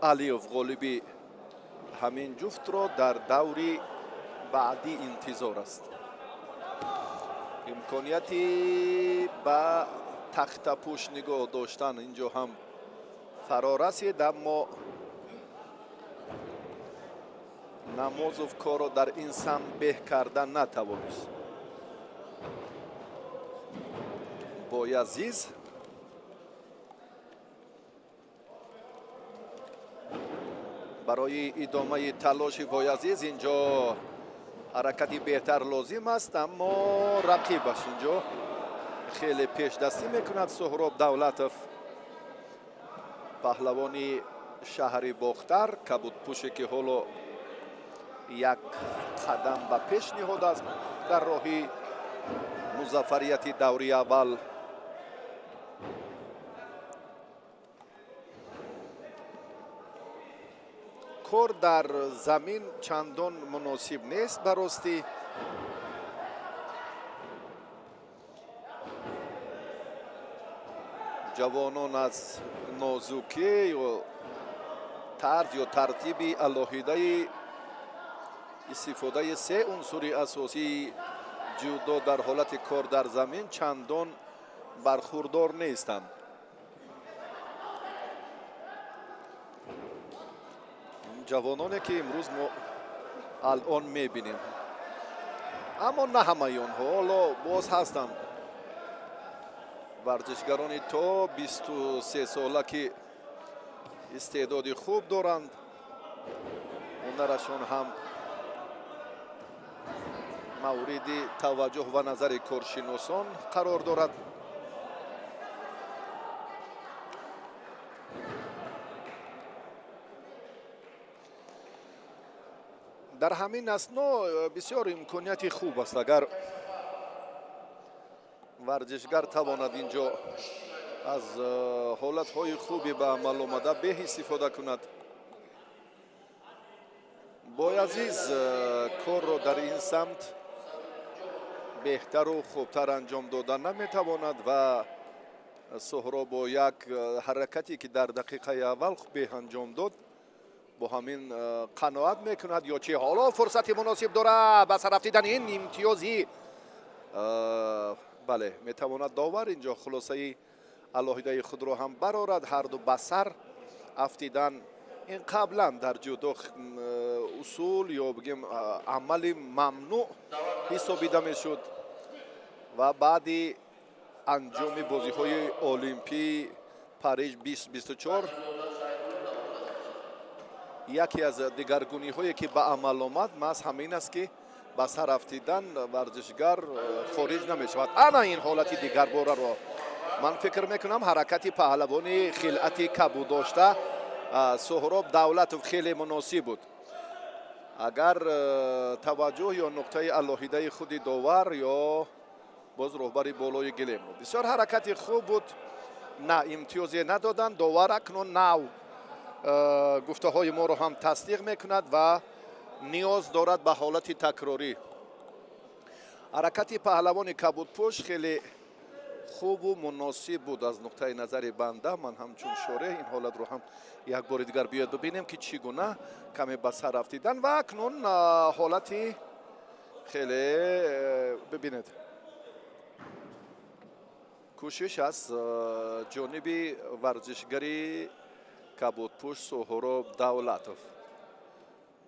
علیوف غالبی همین جفت را در دوری بعدی انتظار است. امکانیتی با تخت پوش نگاه داشتن اینجا هم فرا رسید، اما نمازوف کار را در این سمت به کردن نتوانست. بایزیز برای ادامه تلاش بایزیز اینجا حرکتی بهتر لازم است، اما رقیبش اینجا خیلی پیش دستی میکند. سهراب دولتوف پهلوانی شهری باختر کبود پوشی که حالا یک قدم به پیش نهاده است در راهی مظفریت دوری اول. کار در زمین چندان مناسب نیست براستی. جوانان از نازکی و طرز یا ترتیب الهیده استفاده سه عنصر اساسی جودو در حالت کار در زمین چندان برخوردار نیستند. جوانانی که امروز ما الان میبینیم، اما نه همه آنها، حالا باز هستند ورزشگرانی تا 23 ساله که استعداد خوب دارند. هنرشان هم مورد توجه و نظر کارشناسان قرار دارد. در همین اسنا بسیار امکانیت خوب است اگر ورزشگر تواند اینجا از حالتهای خوبی به عمل آمده به استفاده کند. بایزیز کار را در این سمت بهتر و خوبتر انجام دادن نمیتواند و سهراب با یک حرکتی که در دقیقه اول به انجام داد با همین قناعت میکند یا چه. حالا فرصتی مناسب داره به سر رفتن این امتیازی. بله، میتواند داور اینجا خلاصه الهیده خود را هم برآورد. هر دو به سر افتیدن این قبلا در جودو اصول یا بگیم عمل ممنوع حسابیده میشد و بعدی انجام بازی های المپی پاریژ 2024 یکی از دیگرگونی هایی که به عمل آمد محض همین است که به سر افتیدن ورزشگر خارج نمی شود. انا این حالتی دیگر باره را من فکر میکنم حرکتی پهلوانی خلعتی کبود داشته سهراب دولتوف خیلی مناسب بود. اگر توجه یا نقطه الهیده خود داور یا باز رهبر بالای گلیم بسیار حرکتی خوب بود، نه امتیازی ندادن. داور اکنون نو گفته های ما رو هم تصدیق میکند و نیاز دارد به حالت تکراری. حرکت پهلوان کبودپوش خیلی خوب و مناسب بود از نقطه نظر بنده. من همچون شوره این حالت رو هم یک بار دیگر بیاد ببینیم که چگونه کمی به سر رفتیدن و اکنون حالتی خیلی ببینید کوشش از جانب ورزشگری کبودپوش سهراب دولتوف،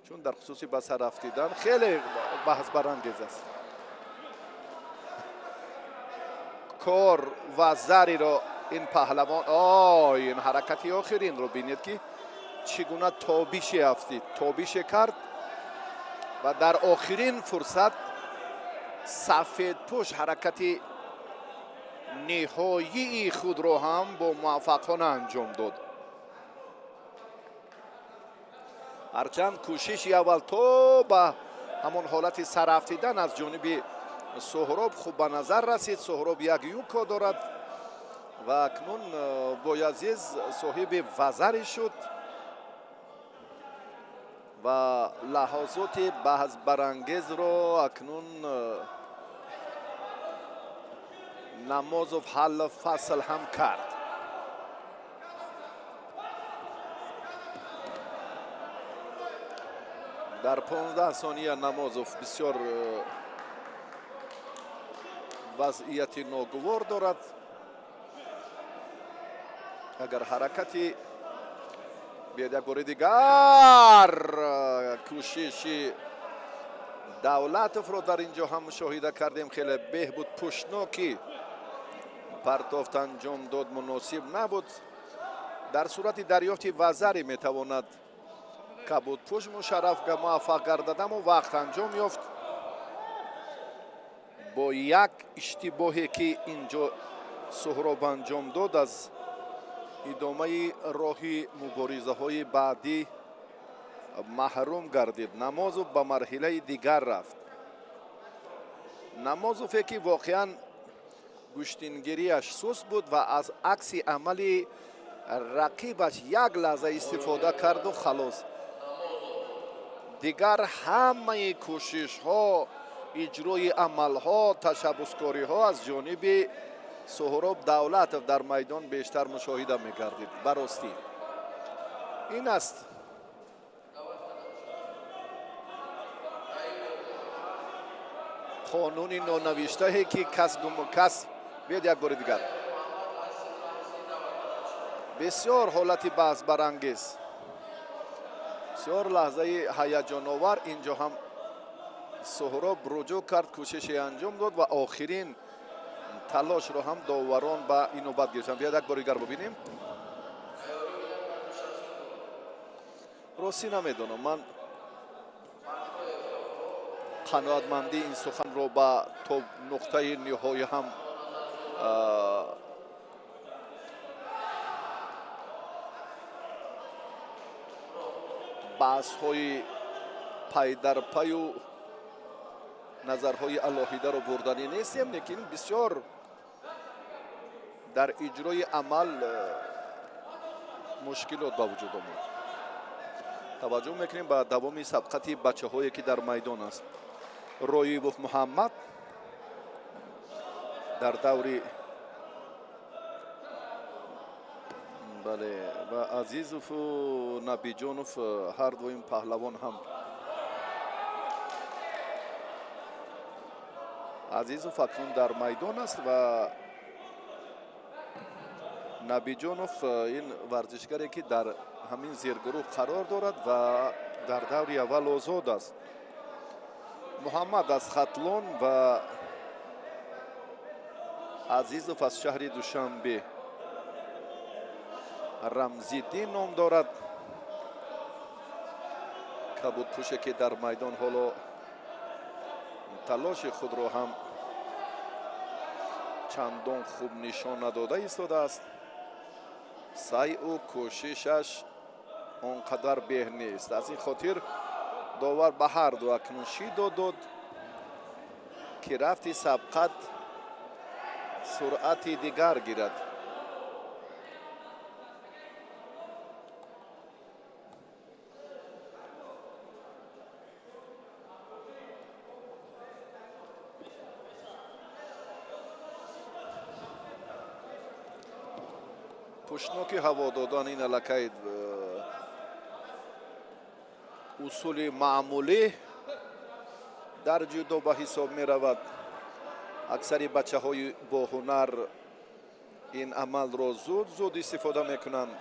چون در خصوصی به سر رفتیدن خیلی بحث برانگیز است. کار و زری را این پهلوان این حرکتی آخرین رو بینید که چگونه تابیش افتید، تابیش کرد و در آخرین فرصت سفید پوش حرکتی نهایی خود را هم با موفقانه انجام داد. هرچند کوشش اول تو به همون حالت سر افتیدن از جانب سهراب خوب به نظر رسید. سهراب یک یوکا دارد و اکنون بایزیز صاحب وزری شد و لحظات بحث برانگیز را اکنون نمازوف حل فصل هم کرد. در 15 ثانیه نمازوف بسیار وضعیت ناگوار دارد. اگر حرکتی بیاد یک بار دیگر کوشش دولتوف رو در اینجا هم مشاهده کردیم. خیلی بهبود پشتناکی پرتافت انجام داد، مناسب نبود. در صورت دریافت وزری میتواند کبود پوش مشرف موفق گردد، اما وقت انجام یافت. با یک اشتباهی که اینجا سهراب انجام داد از ادامه راهی مبارزه های بعدی محروم گردید. نمازوف به مرحله دیگر رفت. نمازوف که واقعا گوشتینگیریش سست بود و از عکس عملی رقیبش یک لحظه استفاده کرد و خلاص. دیگر همه کوشش ها، اجرای عمل ها، تشبسکاری ها از جانب سهراب دولت در میدان بیشتر مشاهده می‌گردید. براستی این است قانون نانوشته که کس بیاد یک بار دیگر. بسیار حالت بحث برانگیز، بسیار لحظه هیجان آور. اینجا هم سهراب رجوع کرد، کوشش انجام داد و آخرین تلاش رو هم داوران به این نوبت گرفتن. بیاد یک بار دیگر ببینیم. راستی نمیدونم من قناعتمندی این سخن رو به تا نقطه نهایی هم بحث های پای در پای و نظرهای علاهیده رو بردنی نیستیم، لیکن بسیار در اجرای عمل مشکلات با وجود آمد. توجه میکنیم به دوام سبقت بچه هایی که در میدان است. رویبوف محمد در دوری بله و عزیزوف و نبیجانوف هر دو این پهلوان هم عزیزوف اکنون در میدان است و نبیجانوف این ورزشگری که در همین زیرگروه قرار دارد و در دوری اول آزاد است. محمد از خطلان و عزیزوف از شهر دوشنبه. رمزیدین نام دارد. کبود پوشه که در میدان حالا تلاش خود را هم چندان خوب نشان نداده ایستاده است. سعی و کوششش آنقدر به نیست. از این خاطر داور به هر دو اکنون شیدا داد که رفت سبقت سرعت دیگر گیرد. پشنوک هوا دادن این علاقه اصول معمولی در جودو به حساب می رود. اکثری بچه های با هنر این عمل را زود استفاده می کنند.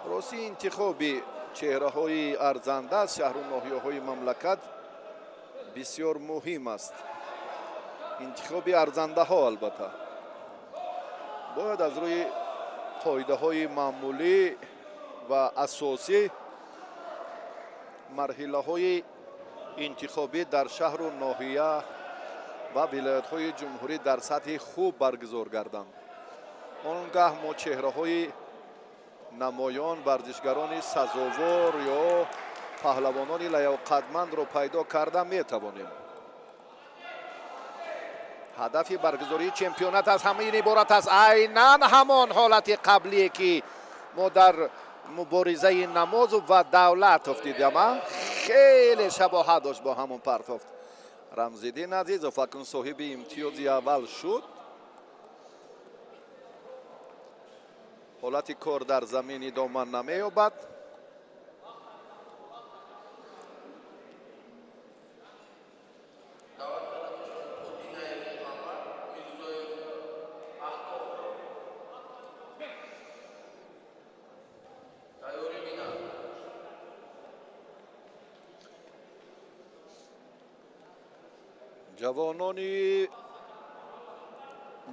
راستی انتخاب چهره های ارزنده از شهر و ناحیه های مملکت بسیار مهم است. انتخاب ارزنده ها البته باید از روی قاعده های معمولی و اساسی مرحله های انتخابی در شهر و ناحیه و ولایت های جمهوری در سطح خوب برگزار گردند. آنگاه ما چهره های نمایان ورزشگران سزاوار یا پهلوانان لیاقتمند را پیدا کرده می توانیم. هدف برگزاری چمپیونات از همه این عبارت است. عیناً همان حالت قبلی که ما در مبارزه نماز و دولت دیدیم خیلی شباهت داشت با همون پرتافت. رمزیدین عزیز و فکر صاحب امتیاز اول شد. حالت کار در زمین ادامه نمی‌یابد. جوانانی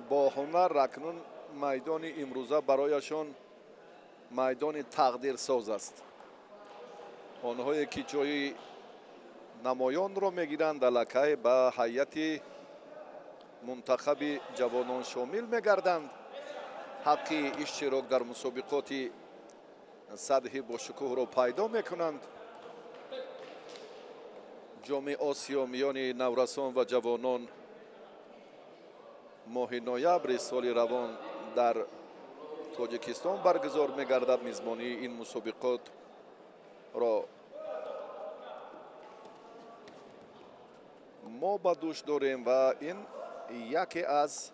با هنر اکنون میدان امروزه برایشان میدان تقدیر ساز است. آنهایی که جای نمایان را میگیرند الکی به هیئت منتخب جوانان شامل میگردند. حق اشتراک در مسابقات سطح باشکوه را پیدا میکنند. جام آسیا میان نورسان و جوانان ماه نوامبر سال روان در تاجیکستان برگزار میگردد. میزبانی این مسابقات را ما به دوش داریم و این یکی از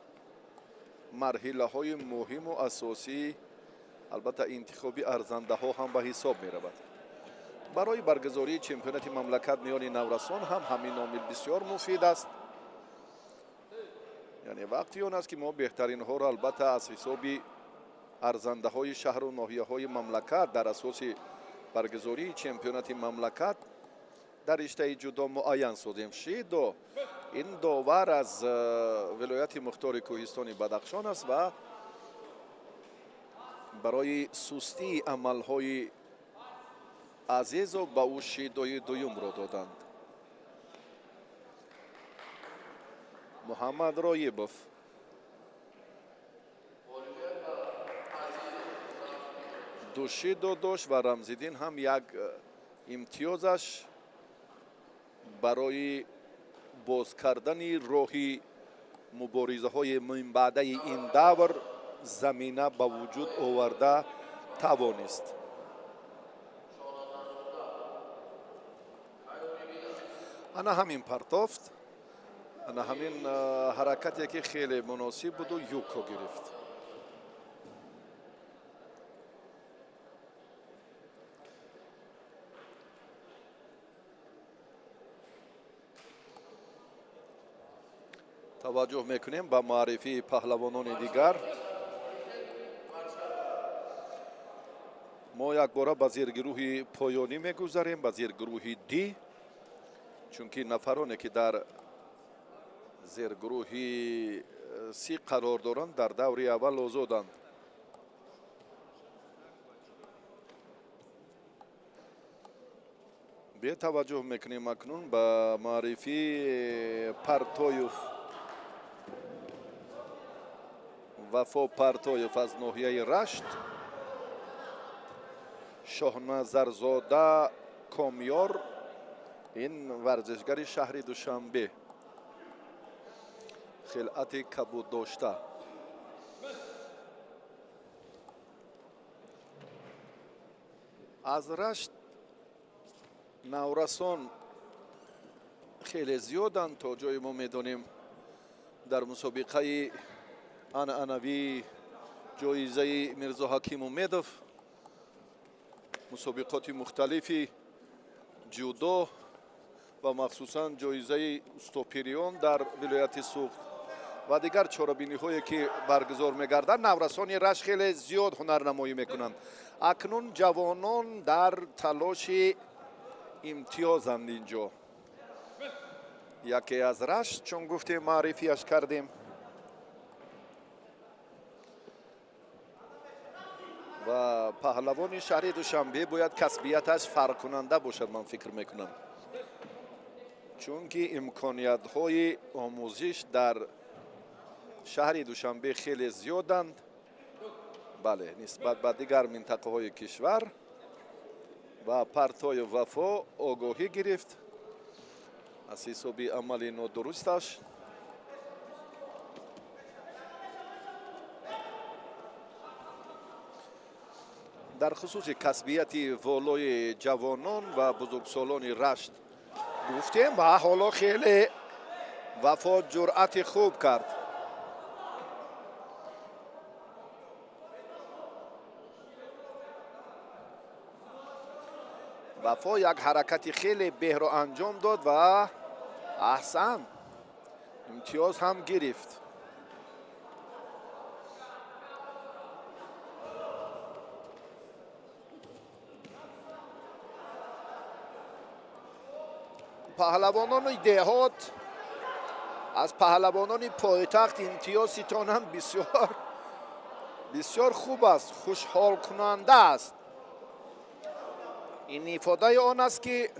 مرحله های مهم و اساسی، البته انتخابی ارزنده ها هم به حساب می رود. برای برگزاری چمپیونات مملکت میان نورسان هم همین عامل بسیار مفید است. یعنی وقتی آن است که ما بهترین ها را البته از حساب ارزنده های شهر و ناحیه های مملکت در اساس برگزاری چمپیونات مملکت در رشته جدا معین سازیم. شید این داور از ولایت مختار کوهستان بدخشان است و برای سستی عملهای عزیز و به او شیدای دویم را دادند. محمد رایبوف دو شیدو داشت و رمزیدین هم یک امتیازش برای باز کردن راهی مبارزه های من بعد این دور زمینه به وجود آورده توانست. انا همین پرتافت، انا همین حرکتی که خیلی مناسب بود و یوکو گرفت. توجه میکنیم به معرفی پهلوانان دیگر. ما یک بار به زیرگروه پایانی میگذاریم، به زیرگروه دی، چونکه نفرانی که در زیرگروه سی قرار دارند در دور اول آزادند. به توجه میکنیم اکنون به معرفی پرتویف، وفا پرتویف از ناحیه رشت، شاهنظرزاده کامیار، این ورزشگر شهر دوشنبه، خلعت کبود داشته. از رشت نورسان خیلی زیادند. تا جای ما میدانیم در مسابقه عنعنوی جایزه میرزا حکیم امیدوف، مسابقات مختلفی جودو و مخصوصا جایزه استوپریون در ولایت سوخت و دیگر چاره‌بینی هایی که برگزار میگردند، نورسان رشت خیلی زیاد هنرنمایی میکنند. اکنون جوانان در تلاش امتیازند. اینجا یکی از رشت، چون گفتیم معرفیش کردیم، و پهلوان شهر دوشنبه باید کسبیتش فرق کننده باشد. من فکر میکنم چون که امکانیت های آموزش در شهر دوشنبه خیلی زیادند. بله، نسبت به دیگر منطقه های کشور. و پرتوی وفا آگاهی گرفت از حسابی عمل نادرستش. در خصوص کسبیت والای جوانان و بزرگسالان رشت گفتیم و حالا خیلی وفا جرأت خوب کرد. وفا یک حرکتی خیلی به رو انجام داد و احسن امتیاز هم گرفت. پهلوانان دهات از پهلوانان پایتخت امتیازتان هم بسیار خوب است، خوشحال کننده است. این افاده آن است که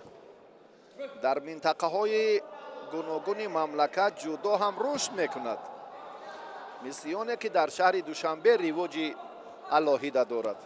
در منطقه های گوناگون مملکت جودو هم رشد میکند، مثل آنه که در شهر دوشنبه رواج علاهیده دارد.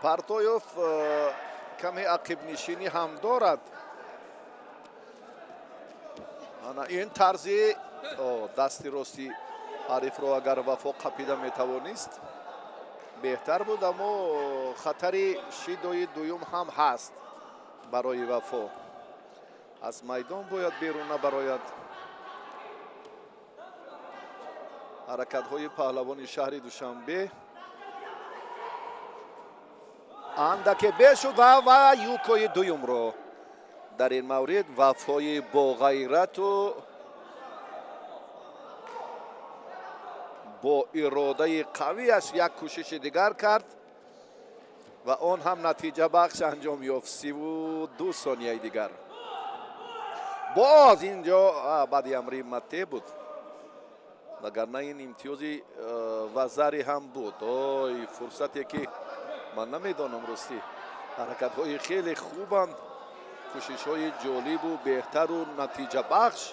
پارتویوف کمی عقب نشینی هم دارد. این طرزی دستی راستی حریف رو اگر وفا قپیده میتوانست بهتر بود، اما خطر شیدوی دویم هم هست برای وفا. از میدان باید بیرون نبراید. حرکت های پهلوان شهر دوشنبه اندک بشد و یوکوی دویم رو در این مورد وفای با غیرت و با اراده قویش یک کوشش دیگر کرد و آن هم نتیجه بخش انجام یافت. 32 ثانیه دیگر. باز اینجا بعد امری مته بود، وگرنه این امتیازی وزری هم بود. فرصتی که من نمیدانم راستی حرکت های خیلی خوبند، کوشش های جالب و بهتر و نتیجه بخش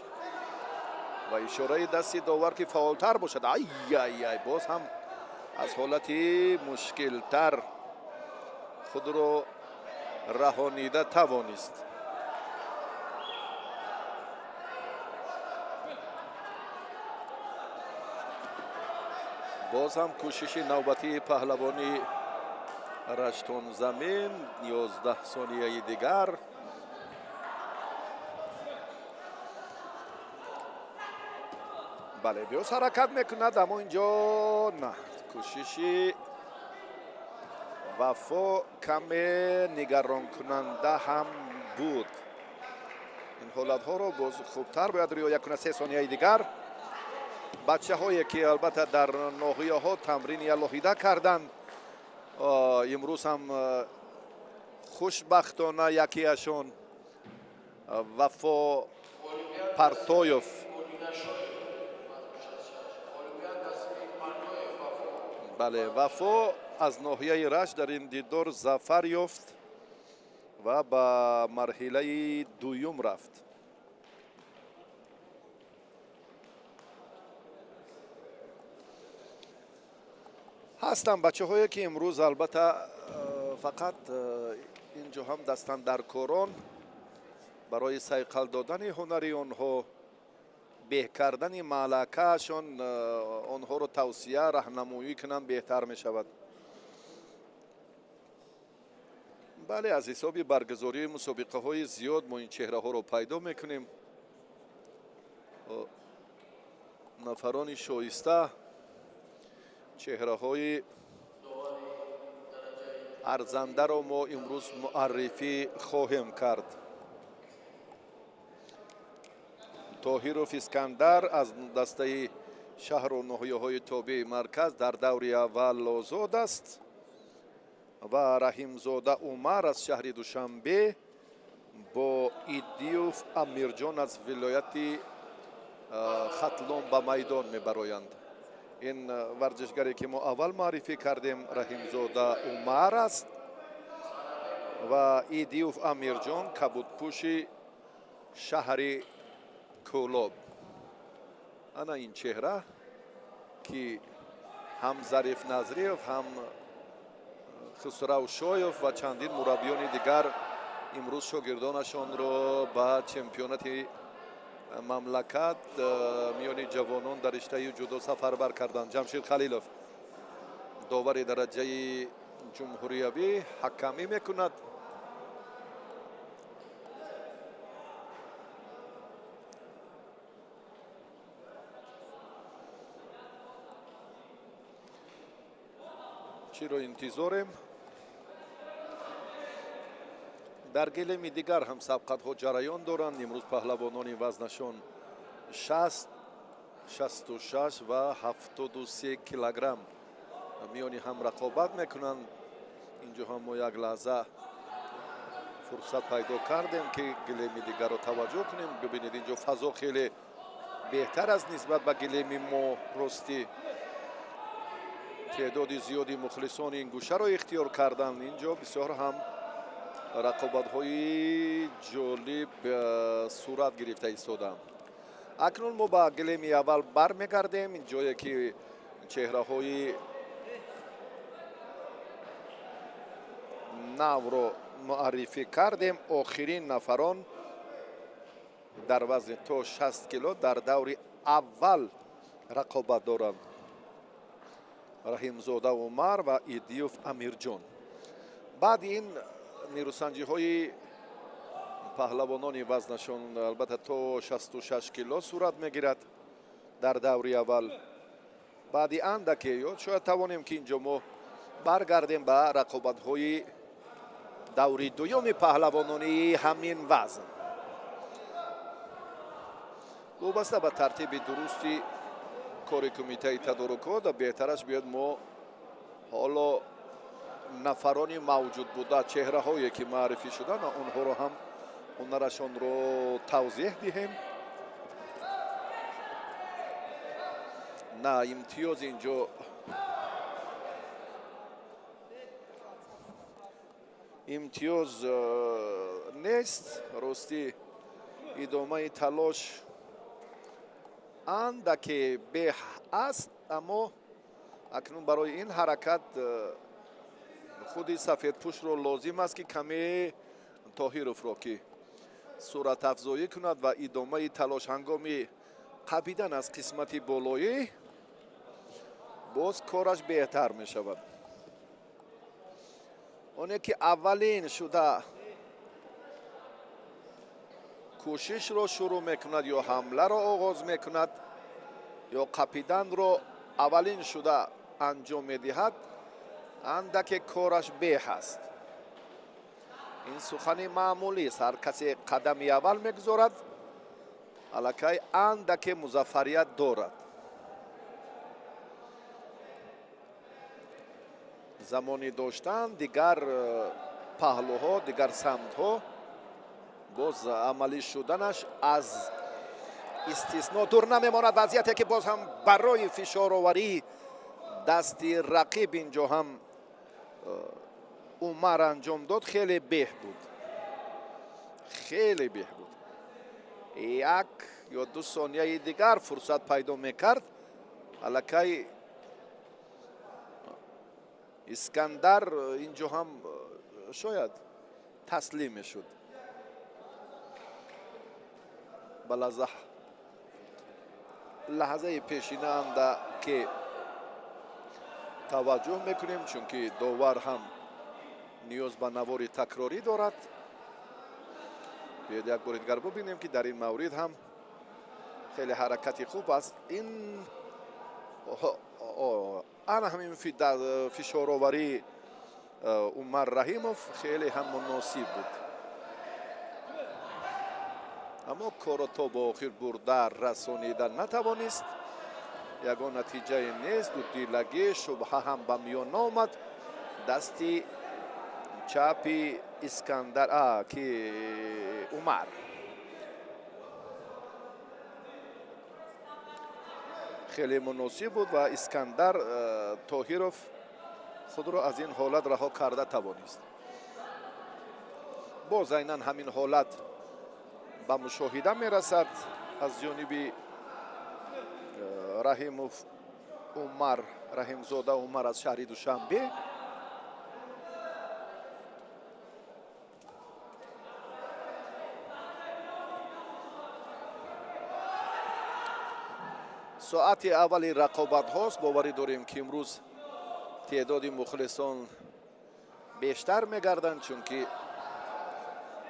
و اشاره دستی داور که فعالتر باشد. باز هم از حالت مشکل تر خود رو رهانیده توانست. باز هم کوشش نوبتی پهلوانی رشتون زمین. 11 ثانیه دیگر. بله بیاس حرکت میکند، اما اینجا نه. کوششی وفا کم نگران کننده هم بود. این حالت ها رو باز خوبتر باید رعایت کنه. 3 ثانیه دیگر. بچه هایی که البته در ناحیه ها تمرین الهیده کردند، امروز هم خوشبختانه یکی اشون وفا پارتویوف بله وفا از ناحیه رشت در این دیدار ظفر یافت و به مرحله دوم رفت. هستن بچه هایی که امروز البته فقط اینجا هم دستن در کاران برای صیقل دادن هنری آنها، به کردن ملکهشان، آنها رو توصیه راهنمایی کنند بهتر می شود. بله از حساب برگزاری مسابقه های زیاد ما این چهره ها رو پیدا میکنیم. نفران شایسته، چهره های ارزنده را ما امروز معرفی خواهیم کرد. طاهرов اسکندر از دسته شهر و ناحیه های تابع مرکز در دور اول آزاد است و رحیمزاده عمر از شهر دوشنبه با ایدیوف امیرجان از ولایت ختلون به میدان میبرایند. این ورزشگری که ما اول معرفی کردیم رحیمزاده عمر است و ایدیوف امیرجان کبودپوش شهر کولاب. انا این چهره که هم ظریف نظریف، هم خسرو شایف و چندین مربیان دیگر امروز شاگردانشان را به چمپیونات мамлакат миёни ҷавонон дар риштаи ҷудо сафарбар карданд. ҷамшид халилов довари дараҷаи ҷумҳуриявӣ ҳакамӣ мекунад. чиро интизорем? дар гелеми дигар ҳам сабқатҳо ҷараён доранд. имрӯз паҳлавонони вазнашон 60, 66 ва 73 килограмм миёни ҳам рақобат мекунанд. инҷо ҳам мо як лаҳза фурсат пайдо кардем ки гелеми дигарро таваҷҷӯҳ кунем. бибинед инҷо фазо хеле беҳтар аст нисбат ба гелеми мо. ростӣ теъдоди зиёди мухлисони ин гӯшаро ихтиёр карданд. инҷо бисёр ҳам рақобатҳои ҷолиб сурат гирифта истодаанд. акнун мо ба гелеми аввал бармегардем. ин ҷое ки чеҳраҳои навро муаррифӣ кардем. охирин нафарон дар вазни то 60 кило дар даври аввал рақобат доранд. раҳимзода умар ва идиёв амирҷон. баъди ин нерӯсанҷиҳои паҳлавонони вазнашон албатта то 66 кило сурат мегирад дар даври аввал. баъди андаке ё шояд тавонем ки инҷо мо баргардем ба рақобатҳои даври дуюми паҳлавонони ҳамин вазн. вобаста ба тартиби дурусти кори кумитаи тадорукот беҳтараш биёд мо ҳоло нафарони мавҷуд буда чеҳраҳое ки маърифӣ шуданд онҳоро ҳам ҳунарашонро тавзеҳ диҳем. на имтиёз инҷо имтиёз нест. ростӣ идомаи талош андаке беҳ аст, аммо акнун барои ин ҳаракат худи сафедпӯшро лозим аст ки каме тоҳировро ки суратафзоӣ кунад ва идомаи талош ҳангоми қабидан аз қисмати болоӣ боз кораш беҳтар мешавад. оне ки аввалин шуда кӯшишро шурӯъ мекунад ё ҳамларо оғоз мекунад ё қапиданро аввалин шуда анҷом медиҳад, андаке кораш беҳ аст. ин сухани маъмулист. ҳар касе қадами аввал мегузорад аллакай андаке музаффарият дорад. замони доштан дигар паҳлӯҳо, дигар самтҳо боз амалӣ шуданаш аз истисно дур намемонад. вазъияте ки боз ҳам барои фишороварӣ дасти рақиб инҷо ҳам умар анҷом дод. хеле беҳ буд, хеле беҳ буд. як ё ду сонияи дигар фурсат пайдо мекард, аллакай искандар инҷо ҳам шояд таслим мешуд. ба лаҳзаи пешинаанда ки таваҷҷӯҳ мекунем, чунки довар ҳам ниёз ба навори такрорӣ дорад. биёед як бори дигар бубинем ки дар ин маврид ҳам хеле ҳаракати хуб аст. ин ана ҳамин фишоровари умар раҳимов хеле ҳам муносиб буд, аммо корро то ба охир бурда расонида натавонист. ягон натиҷае нест. дудилагӣ шубҳа ҳам ба миён наомад. дасти чапи искандар ки умар хеле муносиб буд ва искандар тоҳиров худро аз ин ҳолат раҳо карда тавонист. боз айнан ҳамин ҳолат ба мушоҳида мерасад аз ҷониби раҳимов умар, раҳимзода умар аз шаҳри душанбе. ساعت اولی رقابت هاست. باوری داریم که امروز تعداد مخلصان بیشتر میگردند، چون که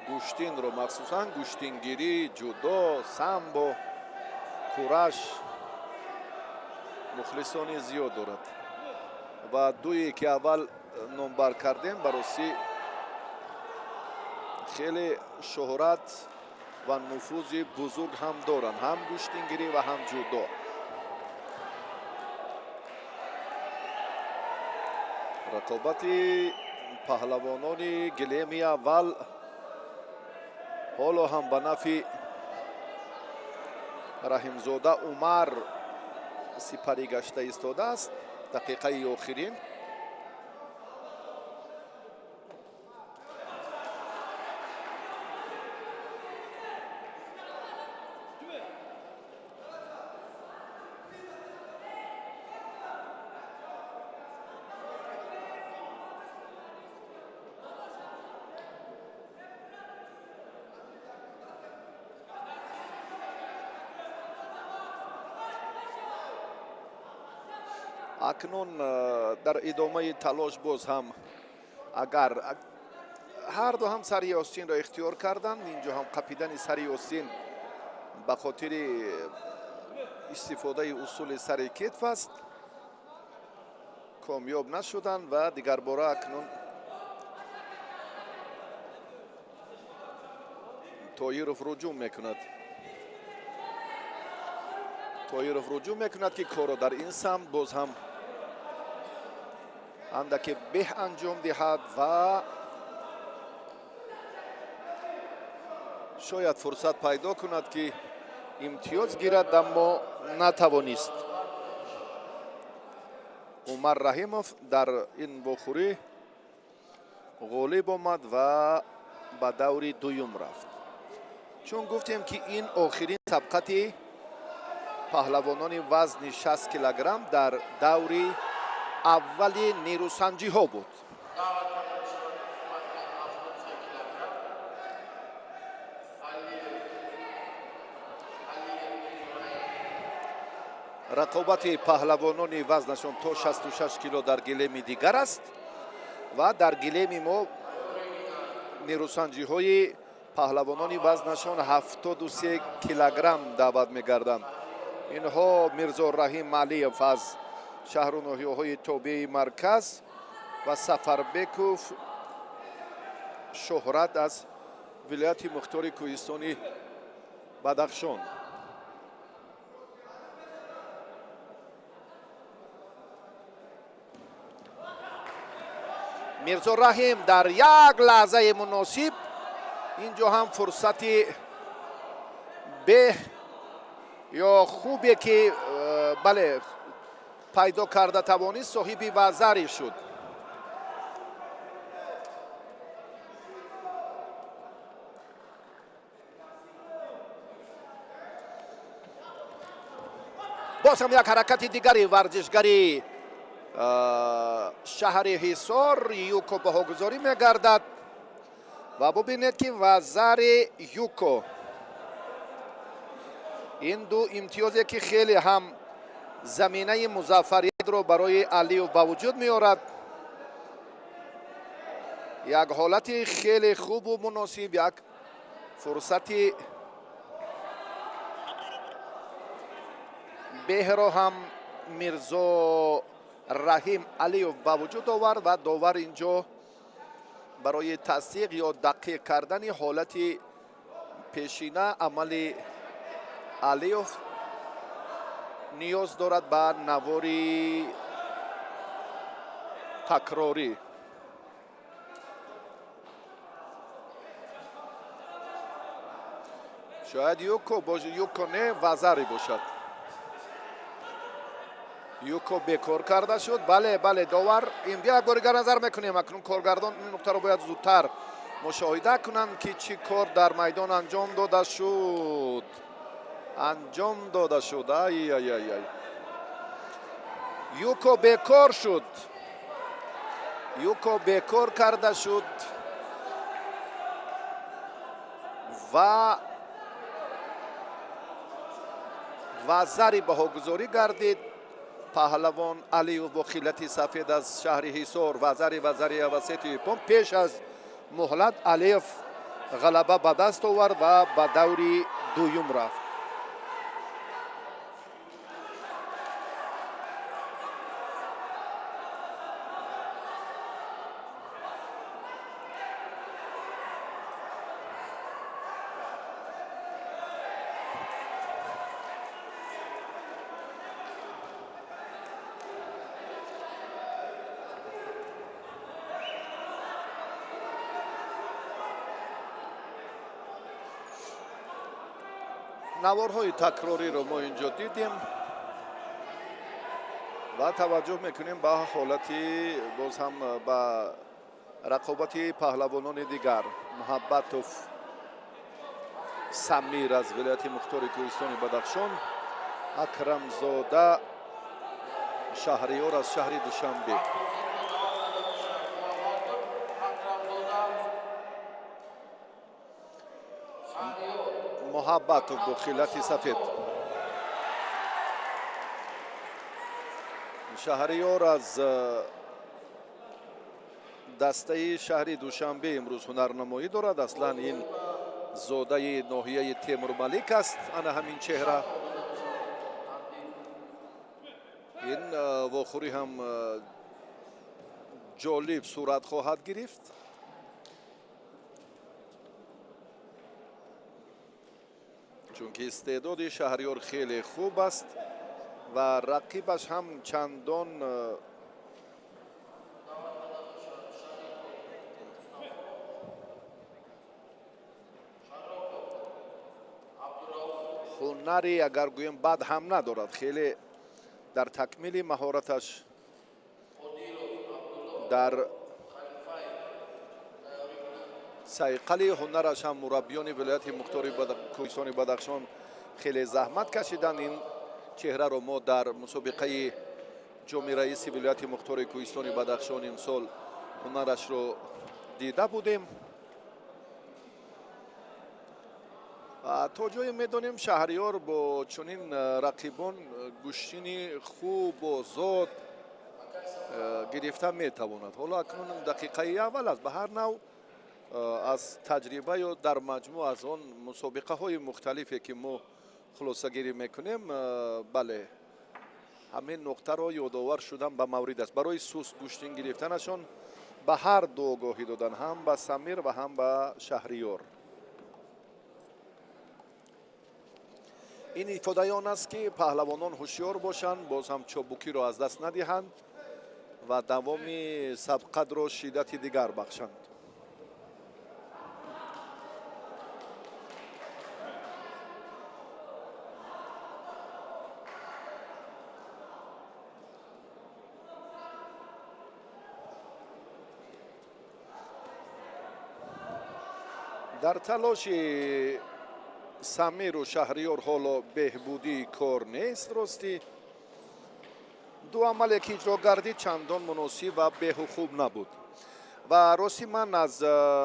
گوشتین رو مخصوصا گوشتینگیری، جودو، سامبو، کورش مخلصان زیاد دارد و دویی که اول نمبر کردیم برای خیلی شهرت و نفوذ بزرگ هم دارند، هم گوشتینگیری و هم جودو. رقابت پهلوانان گلیمی اول حالا هم به نفع رحیمزاده عمر سپری گشته ایستاده است. دقیقه آخرین اکنون در ادامه تلاش باز هم اگر هر دو هم سری آستین را اختیار کردند، اینجا هم قپیدن سری آستین به خاطر استفاده اصول سری کتف است، کامیاب نشدند و دیگر باره اکنون طایرف رجوع میکند. طایرف رجوع میکند که کارو در این سمت باز هم اندکی به انجام دهد و شاید فرصت پیدا کند که امتیاز گیرد، اما نتوانست. عمر رحیمов در این بخوری غالب آمد و به دور دوم رفت. چون گفتیم که این آخرین سبقت پهلوانان وزن 60 کیلوگرم در دور اولی نیروسنجی ها بود. رقابت پهلوانان وزنشان تا 66 کیلو در گلیم دیگر است و در گلیم ما نیروسنجی های پهلوانان وزنشان 73 کیلوگرم دعوت می‌گردند. اینها میرزا رحیم علیف از شهر و ناحیه‌های تابع مرکز و سفربکوف شهرت از ولایت مختار کوهستانی بدخشان. میرزا رحیم در یک لحظه مناسب اینجا هم فرصتی به یا خوبی که بله پیدا کرده توانست صاحب وزری شد. باز هم یک حرکت دیگری ورزشگری شهر حصار یوکو بهاگذاری میگردد و ببینید که وزر یوکو این دو امتیازی که خیلی هم زمینه مظفریت رو برای علیو به وجود میارد. یک حالت خیلی خوب و مناسب، یک فرصت به را هم میرزا رحیم علیو به وجود آورد و داور اینجا برای تصدیق یا دقیق کردن حالت پیشینه عمل علیو نیاز دارد به نواری تکراری. شاید یوکو باشه، یوکو نه وزری باشد. یوکو بیکار کرده شد. بله بله داور این بیا یک بار نظر میکنیم. اکنون کارگردان این نقطه رو باید زودتر مشاهده کنند که چی کار در میدان انجام داده شد. ای ای ای ای. یوکو بیکار شد. یوکو بیکار کرده شد و و زری بهاگذاری گردید. پهلوان علیوف با خیلت سفید از شهر حصار و زری وسط پم پیش از مهلت علیوف غلبه به دست آورد و به دوری دوم رفت. نوارهای تکراری رو ما اینجا دیدیم و توجه میکنیم به حالتی باز هم به رقابتی پهلوانان دیگر. محبتوف سمیر از ولایت مختار کوهستان بدخشان، اکرم زاده شهریار از شهر دوشنبه. محبتوف با خیلت سفید، شهریار از دسته شهر دوشنبه امروز هنرنمایی دارد. اصلا این زاده ناحیه تیمور ملیک است. انا همین چهره، این واخوری هم جالب صورت خواهد گرفت. چون که استعداد شهریار خیلی خوب است و رقیبش هم چندان هنری اگر گویم بد هم ندارد. خیلی در تکمیل مهارتش در سیقل هنرش هم مربیان ولایت مختار کوهستان بدخشان خیلی زحمت کشیدند. این چهره رو ما در مسابقه جام رئیس ولایت مختار کوهستان بدخشان امسال هنرش رو دیده بودیم و تا جایی میدونیم شهریار با چنین رقیبان گوشتنی خوب و زود گرفته میتواند. حالا اکنون دقیقه اول است. به هر نوع از تجربه یا در مجموع از آن مسابقه های مختلفی که ما خلاصه گیری میکنیم، بله همین نقطه را یادآور شدن به مورد است. برای سوس گوشتین گرفتنشان به هر دو آگاهی دادن، هم به سمیر و هم به شهریار. این ifade آن است که پهلوانان هوشیار باشند، باز هم چابکی را از دست ندهند و دوام سبقت را شدت دیگر بخشند. در تلاش سمیر و شهریار حالا بهبودی کار نیست. راستی دو عمل که اجرا گردید چندان مناسب و به خوب نبود و راستی من از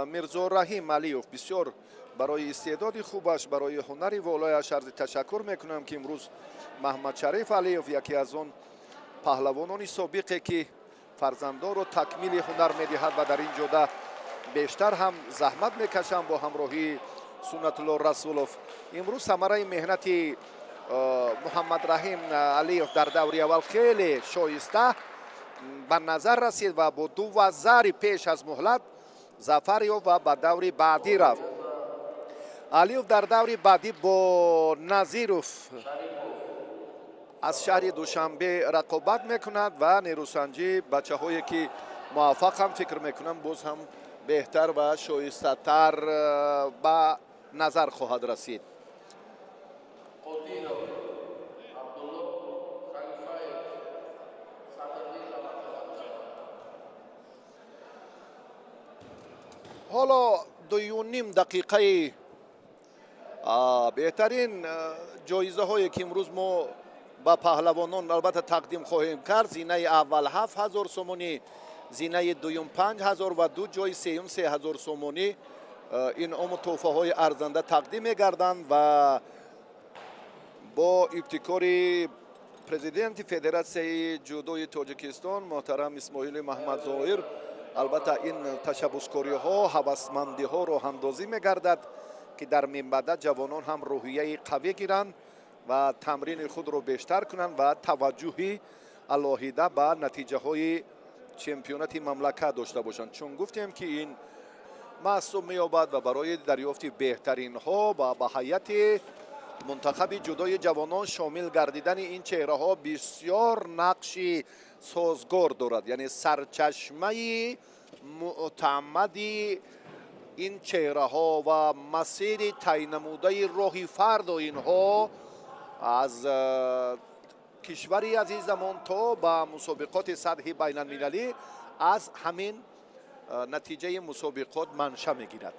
میرزا رحیم علیوف بسیار برای استعداد خوبش، برای هنری والایش عرض تشکر میکنم که امروز محمد شریف علیوف یکی از آن پهلوانان سابقه که فرزندان رو تکمیل هنر میدهد و در این جوده بیشتر هم زحمت میکشند با همراهی سنت الله رسولوف. امروز ثمره مهنت محمد رحیم علیوف در دوره اول خیلی شایسته به نظر رسید و با 2 پیش از مهلت ظفر یافت و به دور بعدی رفت. علیوف در دور بعدی با نظیروف از شهر دوشنبه رقابت میکند و نیروسنجی بچه هایی که موفق هم فکر میکنم باز هم بهتر و شایسته تر به نظر خواهد رسید. حالا 2.5 دقیقه بهترین جایزه هایی که امروز ما با پهلوانان البته تقدیم خواهیم کرد. زینه اول 7000 سومونی، زینه دوم 5000 و دو جای سوم 3000 سومونی. این تحفه های ارزنده تقدیم می‌گردند و با ابتکاری پرزیدنت فدراسیون جودوی تاجیکستان محترم اسماعیل محمد ظاهر، البته این تشبسکاری ها هوسمندی ها راه اندازی میگردد که در منبع جوانان هم روحیه قوی گیرند و تمرین خود رو بیشتر کنند و توجهی علاهیده به نتیجه های چمپیونات مملکت داشته باشند، چون گفتیم که این محسوب می‌یابد و برای دریافت بهترین ها و به هیئت منتخب جودوی جوانان شامل گردیدن این چهره ها بسیار نقش سازگار دارد. یعنی سرچشمه معتمد این چهره ها و مسیر تعیین نموده راه فرد اینها از کشوری عزیزمان تا به مسابقات سطح بین المللی از همین نتیجه مسابقات منشأ میگیرد.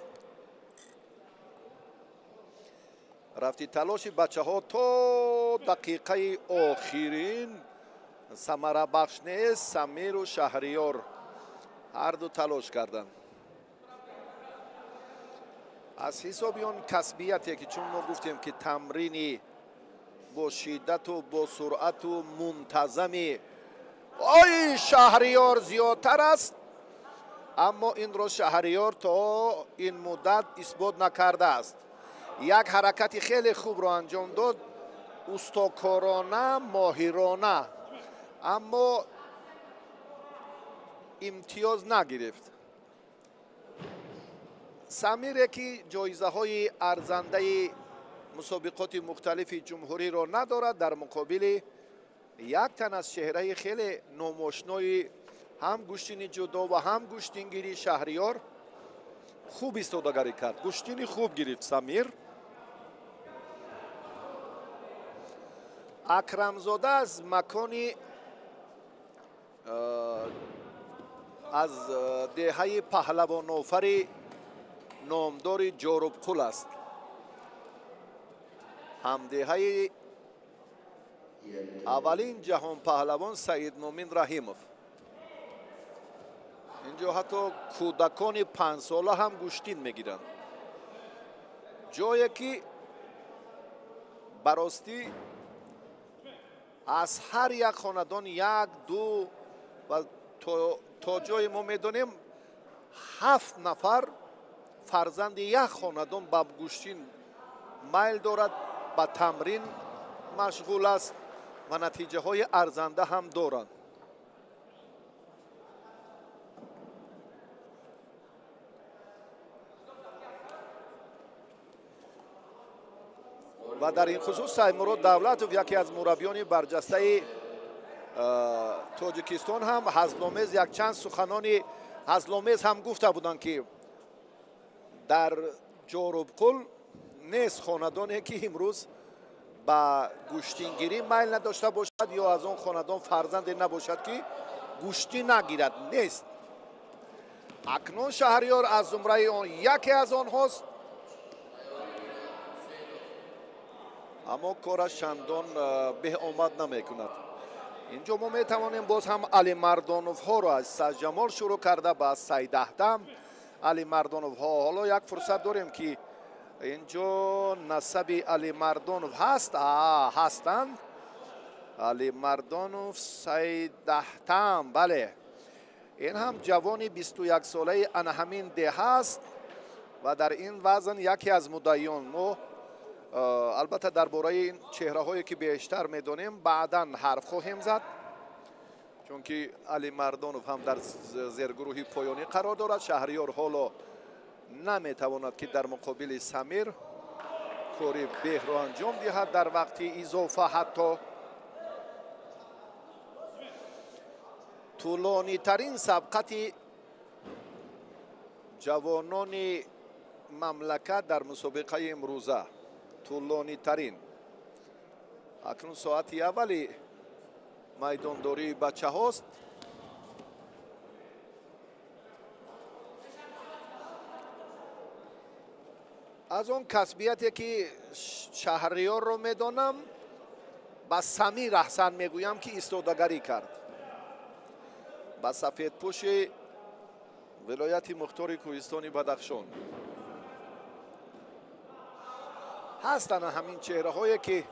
رفتی تلاش بچه ها تا دقیقه آخرین ثمره بخش نیست. سمیر و شهریار هر دو تلاش کردند. از حساب اون کسبیتی که چون ما گفتیم که تمرینی با شدت و با سرعت و منتظمی شهریار زیادتر است، اما این رو شهریار تا این مدت اثبات نکرده است. یک حرکتی خیلی خوب رو انجام داد، استاکارانه ماهرانه، اما امتیاز نگرفت. سمیر که جایزه های ارزنده مسابقات مختلف جمهوری را ندارد، در مقابل یک تن از چهره خیلی ناماشنای هم گشتین جودو و هم گشتینگیری شهریار خوب ایستادگی کرد. گشتین خوب گرفت سمیر. اکرمزاده از مکانی از دهه پهلوان آفر نامدار جاروبقل است، همدهه اولین جهان پهلوان سعید مومن رحیموف. اینجا حتی کودکان 5 ساله هم گشتین میگیرند، جایی که براستی از هر یک خاندان یک دو و تا جای ما میدونیم 7 نفر فرزند یک خاندان به گشتین میل دارد، به تمرین مشغول است و نتیجه های ارزنده هم دارند. و در این خصوص سیدمراد دولتوف یکی از مربیان برجسته تاجیکستان هم هزل‌آمیز یک چند سخنان هزل‌آمیز هم گفته بودند که در جاروبقل نیست خاندانی که امروز به گشتینگیری میل نداشته باشد یا از آن خاندان فرزندی نباشد که گشتی نگیرد، نیست. اکنون شهریار از زمره آن یکی از آنهاست، اما کارش چندان به آمد نمی کند. اینجا ما می توانیم باز هم علی مردانوف ها را از سجمال شروع کرده به سید احتم. علی مردانوف ها حالا یک فرصت داریم که اینجا نسب علی مردانوف هستند. علی مردانوف سید احتم، بله، این هم جوانی 21 ساله همین ده است و در این وزن یکی از مدعیان. ما البته درباره این چهره هایی که بیشتر میدونیم بعداً حرف خواهیم زد، چون که علی مردانوف هم در زیرگروه پایانی قرار دارد. شهریار حالا نمیتواند که در مقابل سمیر کاری به را انجام دهد در وقت اضافه. حتی طولانی ترین سبقت جوانان مملکت در مسابقه امروزه، طولانی ترین. اکنون ساعت اولی میدانداری بچه هاست. از اون کسبیتی که شهریار رو میدانم با سمیر احسن میگویم که ایستادگری کرد. با سفید پوش ولایت مختار کوهستان بدخشان هستند همین چهره هایی که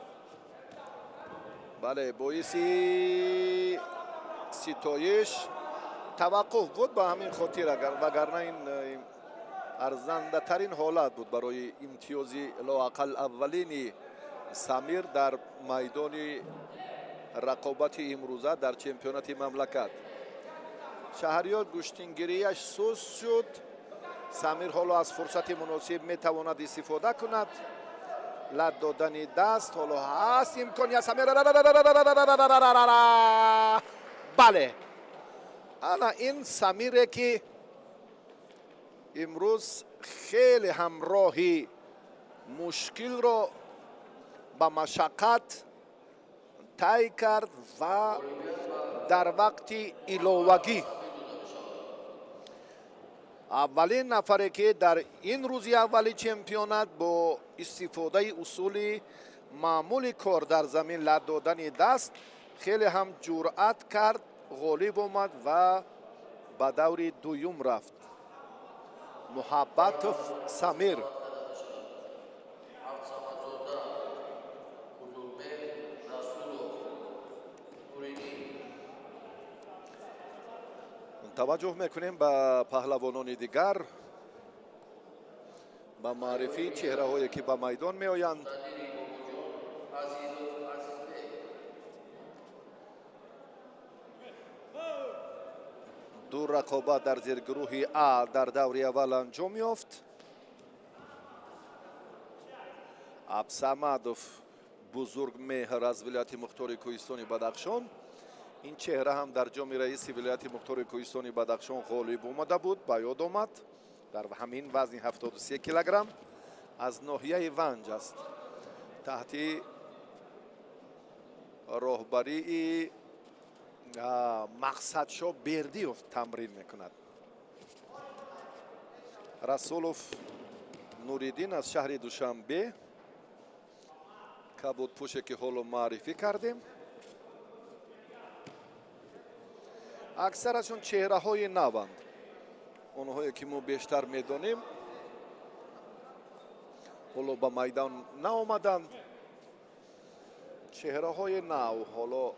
بله باعثی ستایش توقف بود به همین خاطر وگرنه این ارزنده ترین حالت بود برای امتیازی لااقل اولین سمیر در میدان رقابت امروزه در چمپیونات مملکت. شهریار گوشتینگیریش سوز شد. سمیر حالا از فرصت مناسب میتواند استفاده کند. لد دادن دست حالا هست امکانیت سمیر. بله انا این سمیره که امروز خیلی همراهی مشکل را با مشقت طی کرد و در وقت ایلوگی اولین نفره که در این روزی اولی چمپیونات با استفاده اصول معمول کار در زمین لد دادن دست خیلی هم جرأت کرد، غالب آمد و به دور دوم رفت. محبت سمیر توجه میکنیم به پهلوانان دیگر با معرفی چهره هایی که به میدان می آیند. دو رقابت در زیر گروه ا در دور اول انجام یافت. عبدالصمدوف بزرگ مهر از ولایت مختار کوهستان بدخشان، این چهره هم در جام رئیس ولایت مختار کوهستان بدخشان غالب آمده بود. به یاد آمد در همین وزن 73 کیلوگرم از ناحیه ونج است. تحت راهبری مقصدشو بردیوف تمرین میکند. رسولوف نوریدین از شهر دوشنبه کبود پوشه که حالا معرفی کردیم. اکثرشون چهره های نوند، اونهایی که ما بیشتر میدانیم حالا به میدان نآمدند. چهره های نو حالا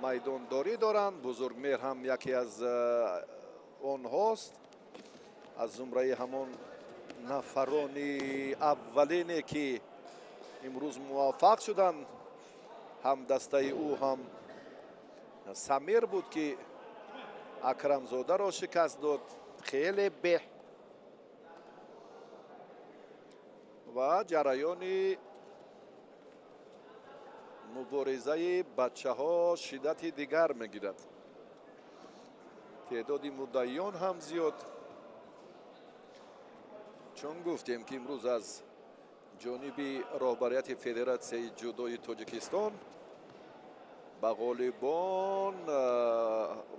میدان داری دارند. بزرگ مهر هم یکی از آنهاست، از زمره همون نفران اولینی که امروز موفق شدند. هم دسته او هم سمیر بود که اکرم زاده را شکست داد. خیلی به و جریان مبارزه بچه ها شدت دیگر میگیرد. تعداد مدعیان هم زیاد، چون گفتیم که امروز از جانب رهبریت فدراسیون جودوی تاجیکستان به غالبان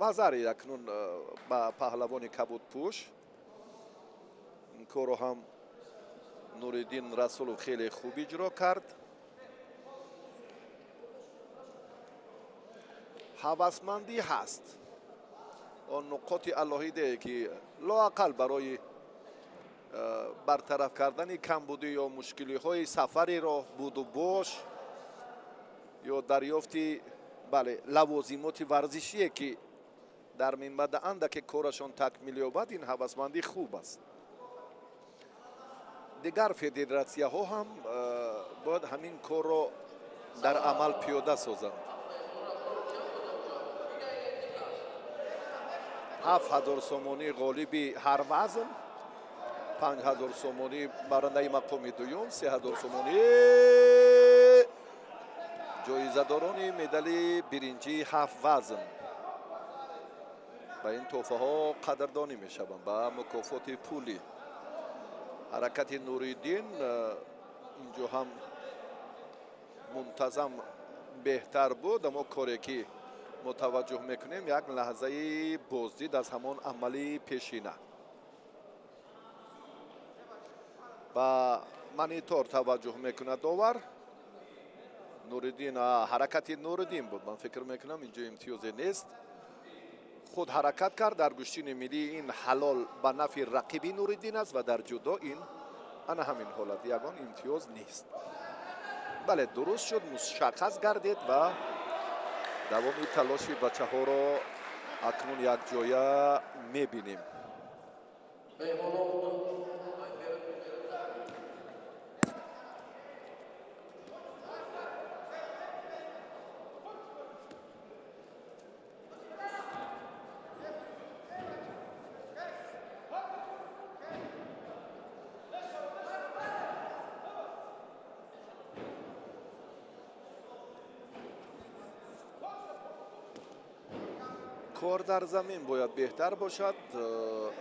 وزیر اکنون به پهلوان کبود پوش این کارو هم نوریدین رسولوف خیلی خوب اجرا کرد. هوسمندی هست، آن نقاط علاهیده که لااقل برای برطرف کردن کمبودی یا مشکلی های سفری را بود و باش یا دریافتی لوازمات ورزشی که در منبع اندک کارشان تکمیل یابد، این هوسمندی خوب است. دیگر فدراسیون ها هم باید همین کار را در عمل پیاده سازند. 7000 سومانی غالب هر وزن، 5000 سومانی برنده مقام دوم، 3000 سومانی جایزه داران مدال برنجی 7 وزن. به این تحفه ها قدردانی می شوند به مکافات پولی. حرکت نوریدین اینجا هم منتظم بهتر بود، اما کاری که متوجه میکنیم یک لحظه بازدید از همان عملی پیشینه. با مانیتور توجه میکنه داور. نوریدین حرکت نوریدین بود، من فکر میکنم اینجا امتیازی نیست. خود حرکت کرد در گوشتین ملی، این حلال به نفع رقیبی نوریدین است و در جدا این انا همین حالت یگان امتیاز نیست. بله درست شد، مشخص گردید و давоми талоши бачаҳоро акнун якҷоя мебинем. کار در زمین باید بهتر باشد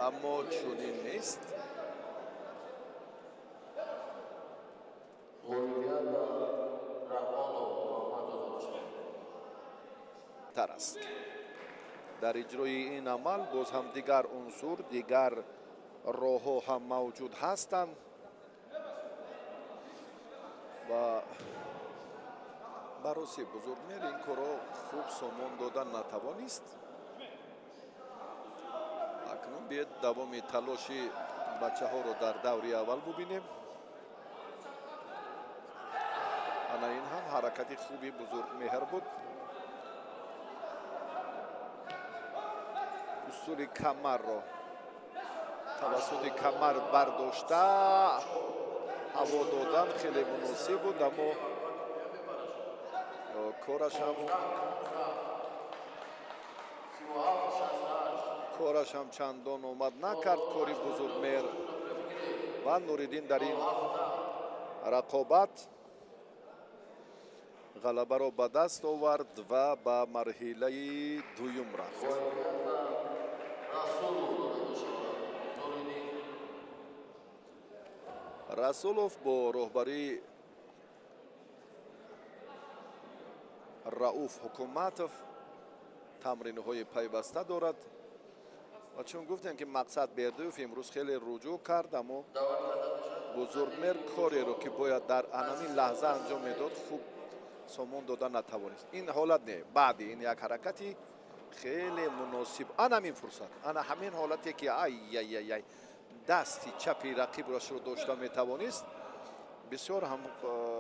اما چنین نیست. تر است در اجرای این عمل باز هم دیگر عنصر دیگر راه‌ها هم موجود هستند و بررسی بزرگمیر این کارو خوب سامان دادن نتوانست. اکنون بیاید دوام تلاشی بچه‌ها رو در دوره اول ببینیم. انا این هم حرکت خوبی بزرگمهر بود. اصول کمر رو توسط کمر برداشته هوا دادن خیلی مناسب بود اما کارش هم چندان اومد نکرد. کاری بزرگمهر و نوریدین در این رقابت غلبه را به دست آورد و به مرحله دوم رفت. رسولوف با راهبری رؤوف حکومتوف تمرین‌های پیوسته دارد و چون گفتیم که مقصد بردوف امروز خیلی رجوع کرد اما بزرگمهر کاری رو که باید در همین لحظه انجام میداد خوب سامان دادن نتوانست. این حالت نه، بعد این یک حرکتی خیلی مناسب. همین فرصت، همین حالتی که ای دستی چپی رقیب را شروع داشته میتوانست بسیار هم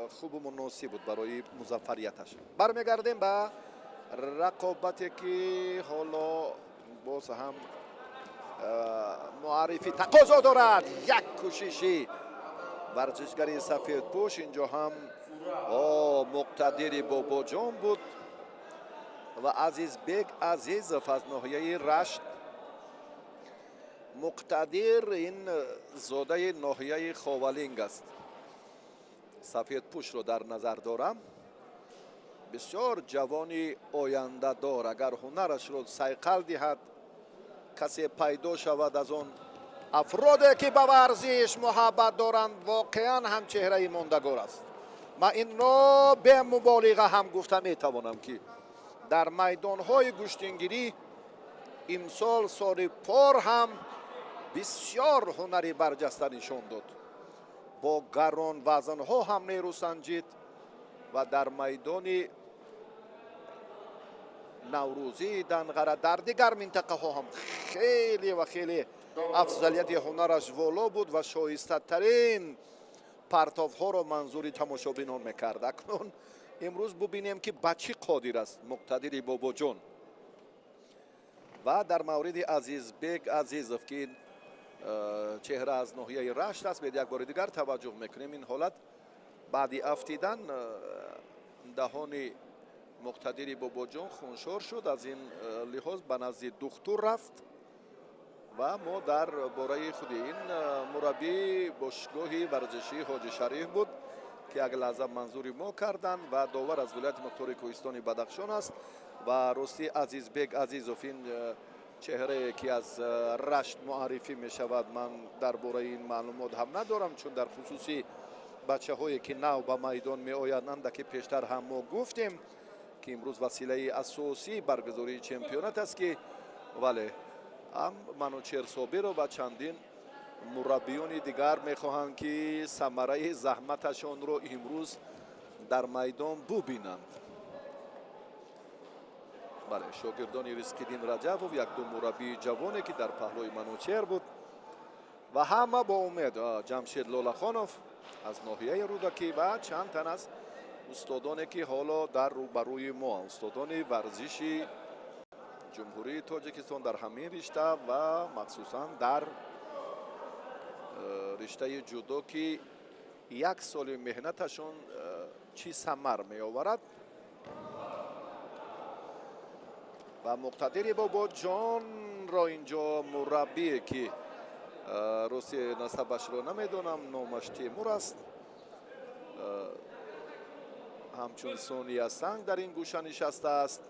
خوب و مناسب بود برای موفقیتش. برمیگردیم به رقابتی که حالا باز هم معرفی تقاضا دارد. یک کوششی ورزشگری سفیدپوش اینجا هم مقتدر باباجان بود و عزیز بیگ عزیزов از ناحیه رشت. مقتدر این زاده ناحیه خاولینگ است. سفیدپوش رو در نظر دارم. بسیار جوانی آینده دار. اگر هنرش رو صیقل دهد کسی پیدا شود از اون افرادی که به ورزش محبت دارند واقعا هم چهره ماندگار است. من این را به مبالغه هم گفته میتوانم که در میدان‌های گشتنگیری امسال سال پار هم بسیار هنری برجسته نشان داد. با گران وزن‌ها هم نیرو سنجید و در میدان نوروزی دنقره در دیگر منطقه ها هم خیلی و خیلی افضلیت هنرش والا بود و شایسته ترین پرتاف ها را منظور تماشابینان میکرد. اکنون امروز ببینیم که بچی قادر است مقتدر باباجان. و در مورد عزیز بیگ عزیزов که چهره از ناحیه رشت است به یک بار دیگر توجه میکنیم. این حالت بعدی افتیدن دهان مقتدر باباجان خونشار شد. از این لحاظ به نزد دکتر رفت و ما در باره خود این مربی باشگاه ورزشی حاجی شریف بود که یک لحظه منظوری ما کردند و داور از ولایت مختار کوهستان بدخشان است و راستی عزیز بیگ عزیزov این چهره که از رشت معرفی می شود من در باره این معلومات هم ندارم چون در خصوصی بچه هایی که نو به میدان می آیند که پیشتر هم ما گفتیم که امروز وسیله اساسی برگزاری چمپیونات است که ولی هم منوچهر صابر و چندین مربیان دیگر میخواهند که ثمره زحمتشان رو امروز در میدان ببینند. بله شاگردان ریسکیدین رجب و یک دو مربی جوانی که در پهلوی منوچهر بود و همه با امید جمشید لالخانوف از ناحیه رودکی و چند تن از استادانی که حالا در روبروی ما، استادان ورزشی جمهوری تاجیکستان در همین رشته و مخصوصا در رشته جودو که یک سال مهنتشون چی ثمر می آورد. و مقتدر بابا جان را اینجا مربی که روسی نسبش را نمیدونم، نامش تیمور است، همچون سونیا سنگ در این گوشه نشسته است.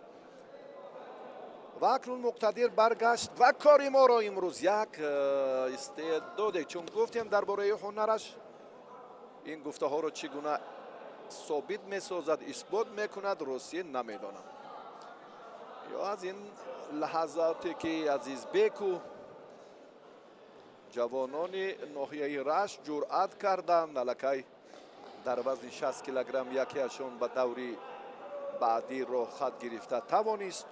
و اکنون مقتدر برگشت و کاری ما را امروز یک استعداده، چون گفتیم درباره هنرش این گفته ها رو چگونه ثابت می سازد، اثبات میکند، روسیه نمیدانم. یا از این لحظاتی که عزیز بیکو جوانان ناحیه رشت جرأت کردند نلکه در وزن 60 کیلوگرم یکی ازشون به دوری بعدی رو خط گرفته توانست.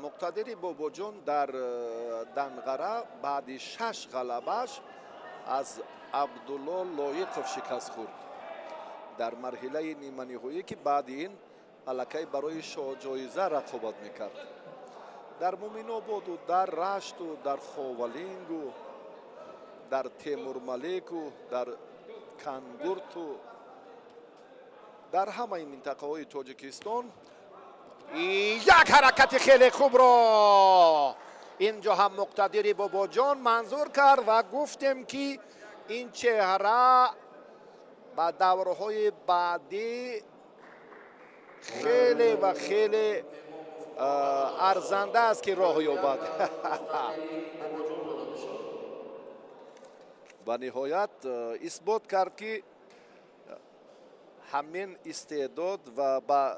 مقتدر باباجان در دنقره بعد 6 غلبش از عبدالله لایقов شکست خورد در مرحله نیمه نهایی که بعد این الکی برای جایزه رقابت میکرد. در مومن آباد و در رشت و در خاولینگ و در تیمور ملیک و در کنگورت و در همه منطقه های تاجیکستان یک حرکت خیلی خوب را اینجا هم مقتدر بابا جان منظور کرد و گفتیم که این چهره با دورهای بعدی خیلی و خیلی ارزنده است که راه یابد. و نهایت اثبات کرد که همین استعداد و با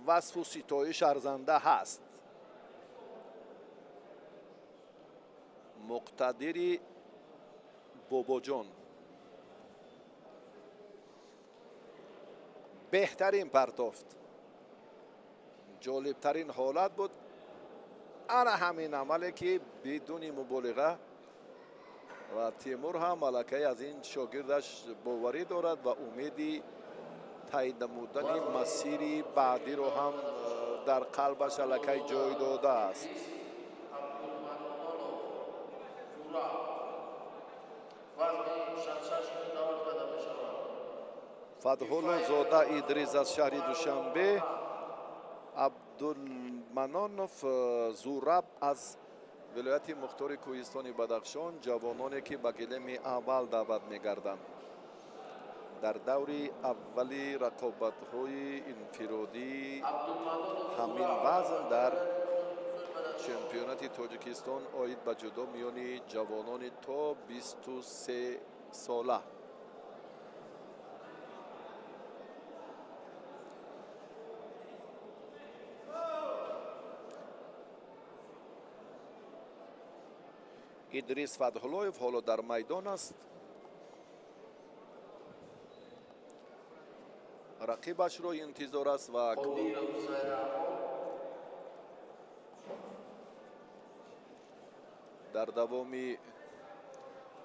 وصف و ستایش ارزنده هست. مقتدر باباجان بهترین پرتافت، جالبترین حالت بود. انا همین عمله که بدون مبالغه و تیمور هم ملکه از این شاگردش باوری دارد و امیدی تایید نمودن مسیری بعدی رو هم در قلبش ملکه جای داده است. فتحالله زاده ادریس از شهر دوشنبه، عبدالمنانوف زوراب از ولایت مختار کوهستان بدخشان، جوانانی که به گلیم اول دعوت می‌گردند. در دوری اولی رقابت‌های انفرادی همین وزن در چمپیونات تاجیکستان آید به جودو میان جوانان تا 23 ساله. ادریس فتحالله حالا در میدان است. رقیبش رو انتظار است و در دوامی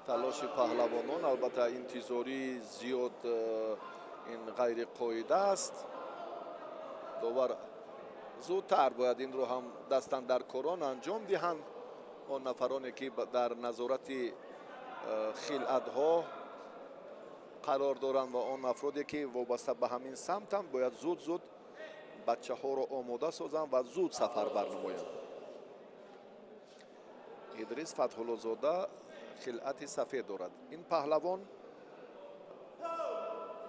تلاش پهلوانان البته انتظاری زیاد این غیر قاعده است. داور زودتر باید این رو هم دستن در کاران انجام دهند. آن نفرانی که در نظارت خلعت‌ها قرار دارند و آن افرادی که وابسته به همین سمت هم باید زود بچه ها رو آماده سازند و زود سفر برنمایند. ادریس فتحالله زاده خلعت سفید دارد. این پهلوان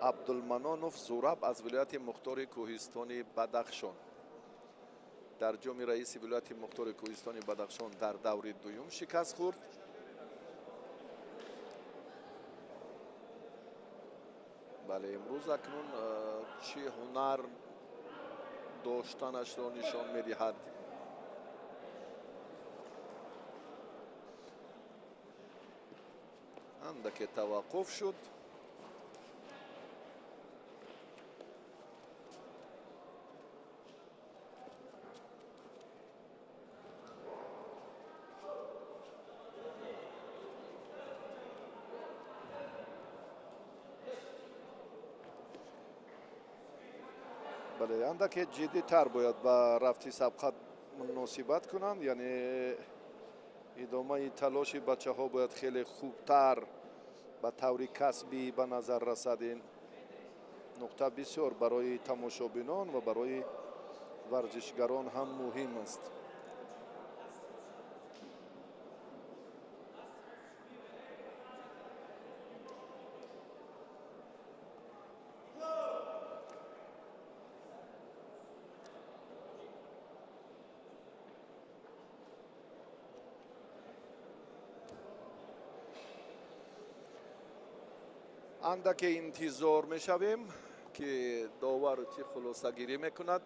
عبدالمنانوف زوراب از ولایت مختار کوهستان بدخشان در جام رئیس ولایت مختار کوهستان بدخشان در دور دوم شکست خورد. بله امروز اکنون چه هنر داشتنش را نشان می‌دهد. اندک توقف شد. бале андаке ҷиддитар бояд ба рафти сабқат муносибат кунанд, яъне идомаи талоши бачаҳо бояд хеле хубтар ба таври касбӣ ба назар расад. ин нуқта бисёр барои тамошобинон ва барои варзишгарон ҳам муҳим аст. андаке интизор мешавем ки довар чӣ хулосагирӣ мекунад.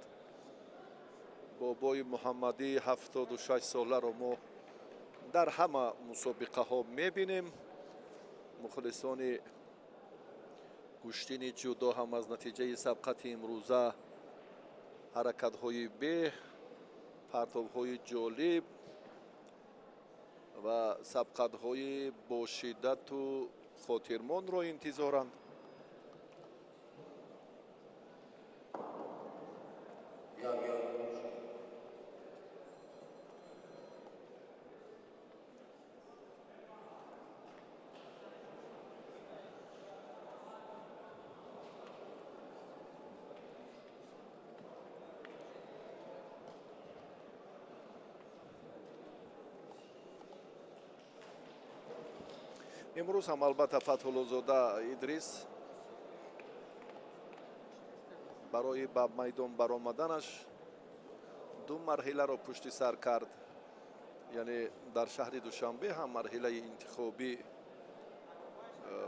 бобои муҳаммадӣ 76 соларо мо дар ҳама мусобиқаҳо мебинем. мухлисони куштини ҷудо ҳам аз натиҷаи сабқати имрӯза ҳаракатҳои беҳ, партовҳои ҷолиб ва сабқатҳои бошиддату хотирмонро интизоранд. имрӯз ҳам албатта фатҳуллозода Идрис барои ба майдон баромаданаш ду марҳиларо пушти сар кард. яъне дар шаҳри Душанбе ҳам марҳилаи интихобӣ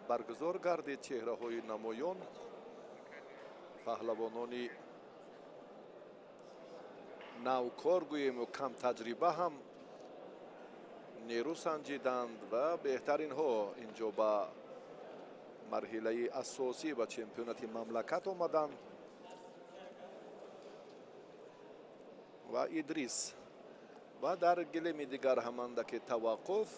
баргузор гардид. чеҳраҳои намоён, паҳлавонони навкор гӯем кам таҷриба ҳам нерӯ санҷиданд ва беҳтаринҳо инҷо ба марҳилаи асосӣ ба чемпионати мамлакат омаданд. ва Идрис ва дар гилеми дигар ҳам андаке таваққуф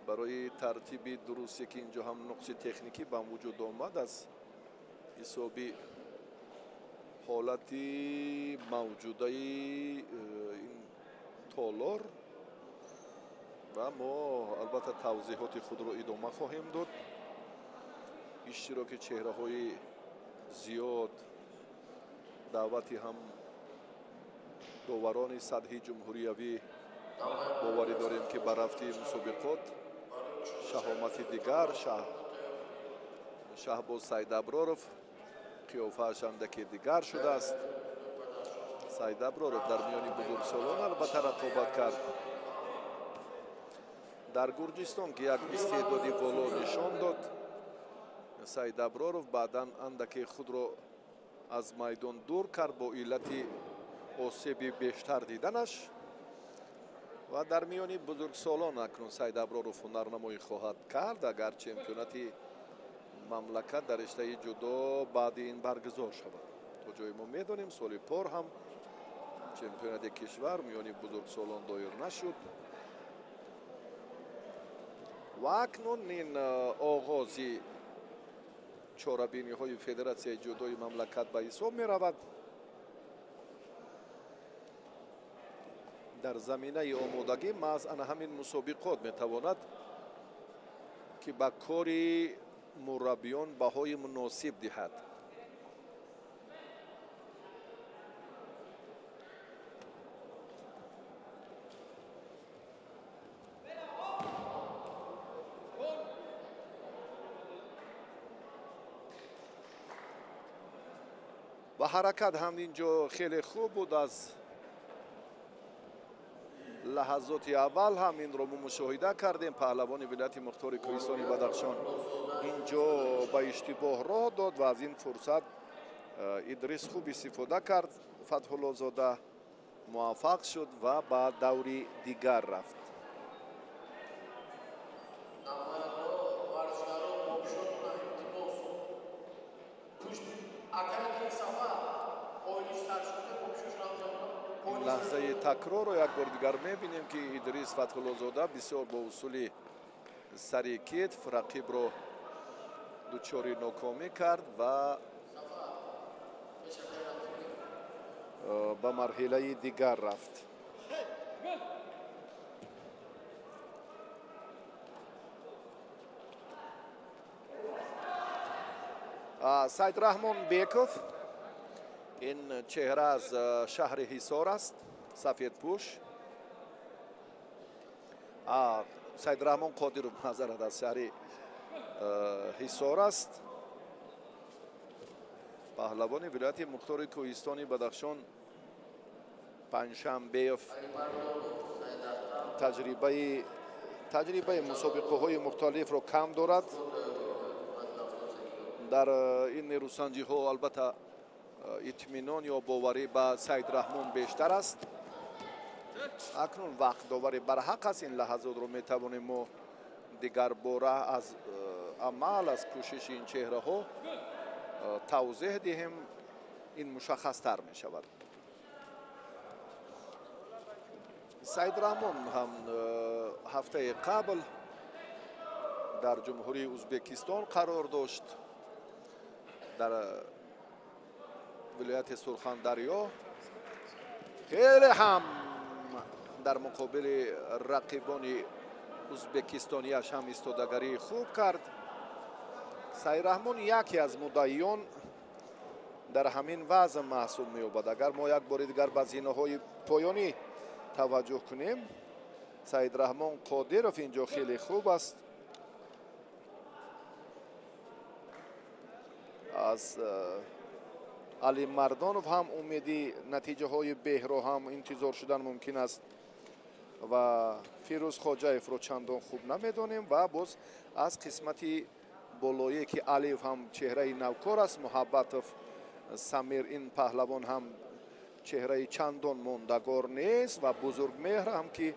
барои тартиби дурусте ки инҷо ҳам нуқси техникӣ ба вуҷуд омад аз ҳисоби ҳолати мавҷудаи ин толор. ва мо албатта тавзеҳоти худро идома хоҳем дод. иштироки чеҳраҳои зиёд, даъвати ҳам доварони сатҳи ҷумҳуриявӣ боварӣ дорем ки ба рафти мусобиқот шаҳомати дигар Шаҳбоз Сайдаброров қиёфааш андаке дигар шудааст. Сайдаброров дар миёни бузургсолон албатта рақобат кард. дар Гурҷистон ки як истеъдоди боло нишон дод, Сайдаброров баъдан андаке худро аз майдон дур кард бо иллати осеби бештар диданаш. ва дар миёни бузургсолон акнун Сайдаброров ҳунарнамоӣ хоҳад кард агар чемпионати мамлакат дар риштаи ҷудо баъди ин баргузор шавад. то ҷои мо медонем соли пор ҳам чемпионати кишвар миёни бузургсолон доир нашуд. ва акнун ин оғози чорабиниҳои федератсияи ҷудои мамлакат ба ҳисоб меравад. дар заминаи омодагӣ маҳз ана ҳамин мусобиқот метавонад ки ба кори мураббиён баҳои муносиб диҳад. ва ҳаракат ҳам инҷо хеле хуб буд. аз лаҳазоти аввал ҳам инро мо мушоҳида кардем. паҳлавони вилояти мухтори кӯҳистони Бадахшон инҷо ба иштибоҳ роҳ дод ва аз ин фурсат Идрис хуб истифода кард. Фатҳуллозода муваффақ шуд ва ба даври дигар рафт. лаҳзаи такрорро як бор дигар мебинем ки Идрис Фатҳуллозода бисёр бо усули сари китф рақибро дучори нокомӣ кард ва به مرحله دیگر رفت. سید رحمان بیکوف، این چهره از شهر حصار است، سفید پوش. سید رحمان قادرov معذرت از شهر حصار است. پهلوان ولایت مختار کوهستانی بدخشان. پنجشنبهیف تجربه مسابقه های مختلف رو کم دارد. در این نیروسنجی ها البته اطمینان یا باوری به سید رحمان بیشتر است. اکنون وقت داوری برحق است. این لحظات رو می توانیم ما دیگر باره از عمل از کوشش این چهره ها توضیح دهیم. این مشخص تر می شود. سید رحمان هم هفته قبل در جمهوری ازبکستان قرار داشت، در ولایت سرخندریا. خیلی هم در مقابل رقیبان ازبکستانیش هم ایستادگی خوب کرد. سید رحمان یکی از مدعیان در همین وضع محسوب می‌یابد. اگر ما یک بار دیگر به زینه‌های پایانی توجه کنیم، سید رحمان قادرov اینجا خیلی خوب است. از علی مردانov هم امیدی نتیجه های بهتر هم انتظار شدن ممکن است و فیروز خواجه‌یف رو چندان خوب نمیدونیم. و باز از قسمتی بالایی که علیف هم چهره نوکار است، محبتov سمیر این پهلوان هم چهره چندان ماندگار نیست و بزرگ مهر هم که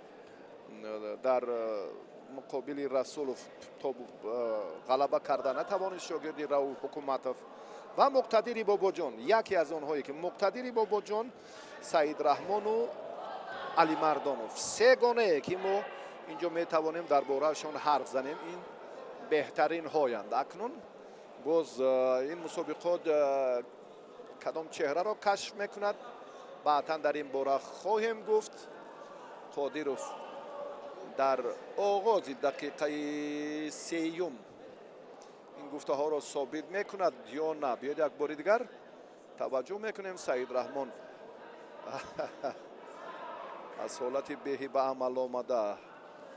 در مقابل رسولوف غلبه کرده نتوانست، شاگردی رو حکومتov و مقتدری باباجان. یکی از آنهایی که مقتدری باباجان، سید رحمان و علی مردانov، سه گانه که ما اینجا میتوانیم دربارهشان حرف زنیم. این بهترین هایند. اکنون باز این مسابقات کدام چهره را کشف میکند بعدا در این باره خواهیم گفت. قادرov در آغاز دقیقه سیوم این گفته ها را ثابت میکند یا نه. بیاید یک بار دیگر توجه میکنیم. سید رحمان از حالت بهی به عمل آمده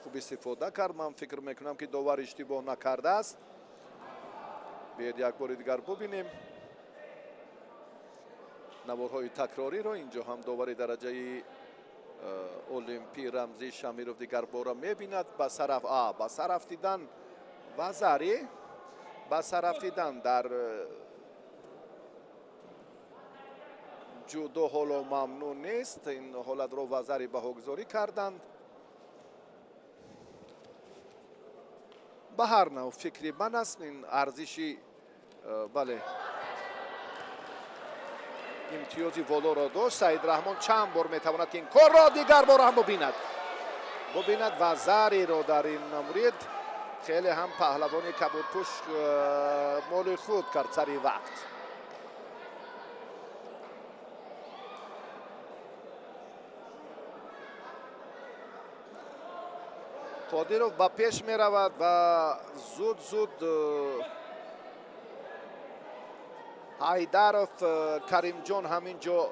خوب استفاده کرد. من فکر میکنم که داور اشتباه نکرده است. بیاید یک بار دیگر ببینیم نوارهای تکراری را. اینجا هم داور درجه المپی رمزی شمیرov دیگر باره میبیند. به سر رفتیدن وزری، به سر رفتیدن در جودو حالا ممنوع نیست. این حالت رو وزری بهاگذاری کردند. به هر نوع فکری من است این ارزشی بله امتیازی والا را داشت. سید رحمان چند بار میتواند که این کار را دیگر بار هم ببیند وزری را در این مورد. خیلی هم پهلوانی کبودپوش مال خود کرد سری وقت. قادرov به پیش می رود و زود حیدرov کریم جان همینجا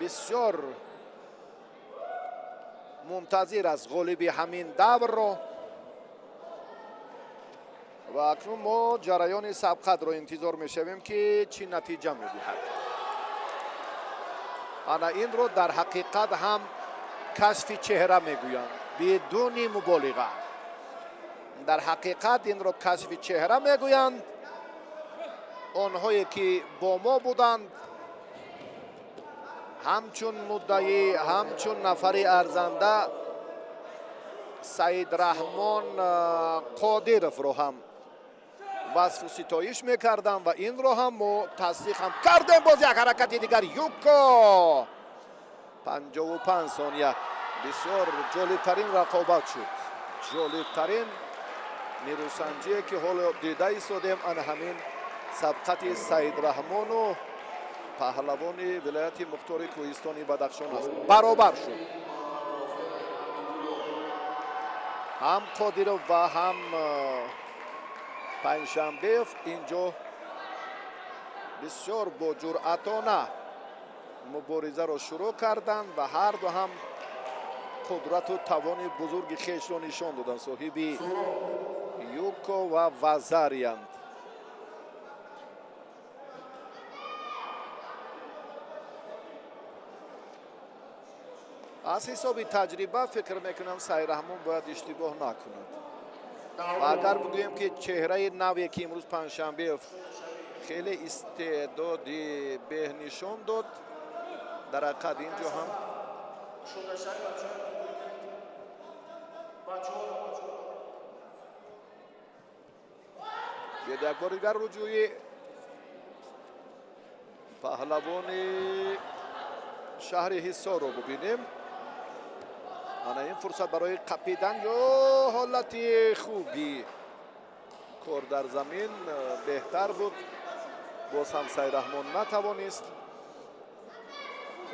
بسیار منتظر از غالبی همین دور را و اکنون ما جریان سبقت را انتظار می شویم که چی نتیجه می دهد. انا این رو در حقیقت هم کشف چهره می گویند بدون مبالغه. در حقیقت این رو کشف چهره می گویند. آنهایی که با ما بودند همچون مدعی، همچون نفر ارزنده سید رحمان قادرov رو هم وصف و ستایش میکردم و این رو هم ما تصدیق هم کردیم. باز یک حرکت دیگر یوکا 55 ثانیه بسیار جالبترین رقابت شد. جالبترین نیروسنجی که حالا دیده ایستادیم ان همین سبقت سید رحمان و پهلوان ولایت مختار کوهستانی بدخشان است. برابر شد. هم قادیرов و هم پنجشنبه‌یف اینجا بسیار با جرأتانه مبارزه را شروع کردند و هر دو هم قدرت و توان بزرگ خویش را نشان دادند. صاحب یوکو و وزاری‌اند. از حساب تجربه فکر میکنم سعیرحمان باید اشتباه نکند و اگر بگوییم که چهره نوی که امروز پنجشنبه خیلی استعدادی به نشان داد، در حقیقت اینجا هم یک بار دیگر رجوعی پهلوان شهر حصار رو ببینیم. انا این فرصت برای قپیدن یا حالت خوبی کار در زمین بهتر بود، باز هم سعیرحمان نتوانست،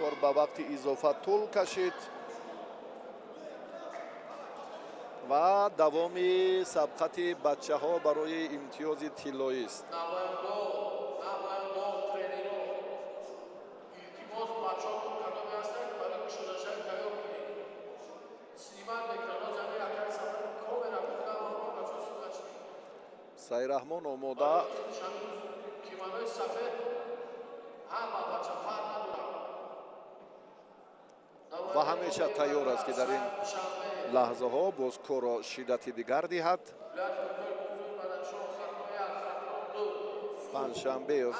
کار به وقت اضافه طول کشید و دوام سبقت بچه ها برای امتیاز طلایی است. سعیرحمان آماده و همیشه تیار است که در این لحظه ها باز کار شدت دیگر دهد. پنجشنبه‌یف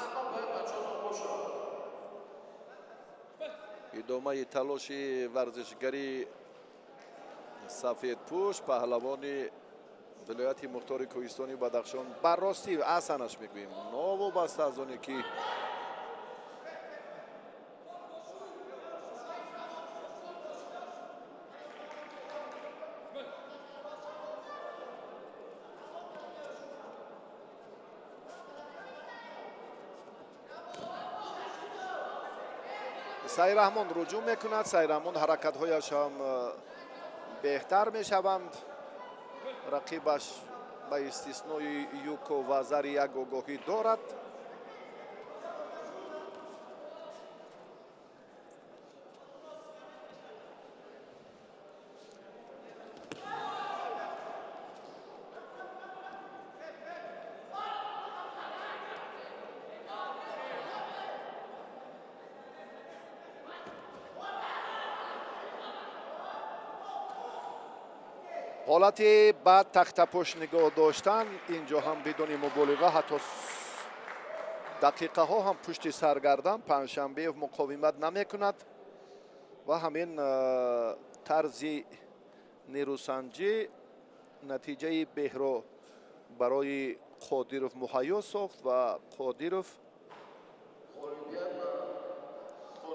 ادامه تلاش ورزشگری سفید پوش پهلوان ولایت مختار کوهستانی بدخشان بر راستی اصنش میگوییم نوابسته از آنی که سعیرحمان رجوع میکند. سعیرحمان حرکت هایش هم بهتر میشوند. رقیبش به استثنای یوکو وزاری یک آگاهی دارد. حالت بعد تخت پشت نگاه داشتن اینجا هم بدون مبالغه حتی دقیقه ها هم پشت سرگردن پنجشنبه مقاومت نمی کند و همین طرز نیروسنجی نتیجه بهرو برای قادیرov مهیا ساخت و قادیرov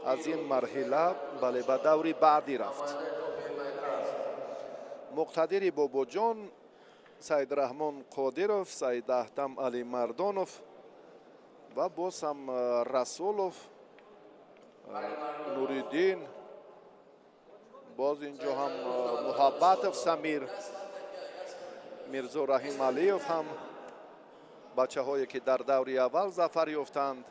از این مرحله به دوری بعدی رفت. مقتدر باباجان، سعیدرحمان قادیرov، سعید احتم علی مردانوف و باز هم رسولوف، نوریدین، باز اینجا هم محبتوف، سمیر، میرزا رحیم علیوف هم بچه هایی که در دوری اول ظفر یافتند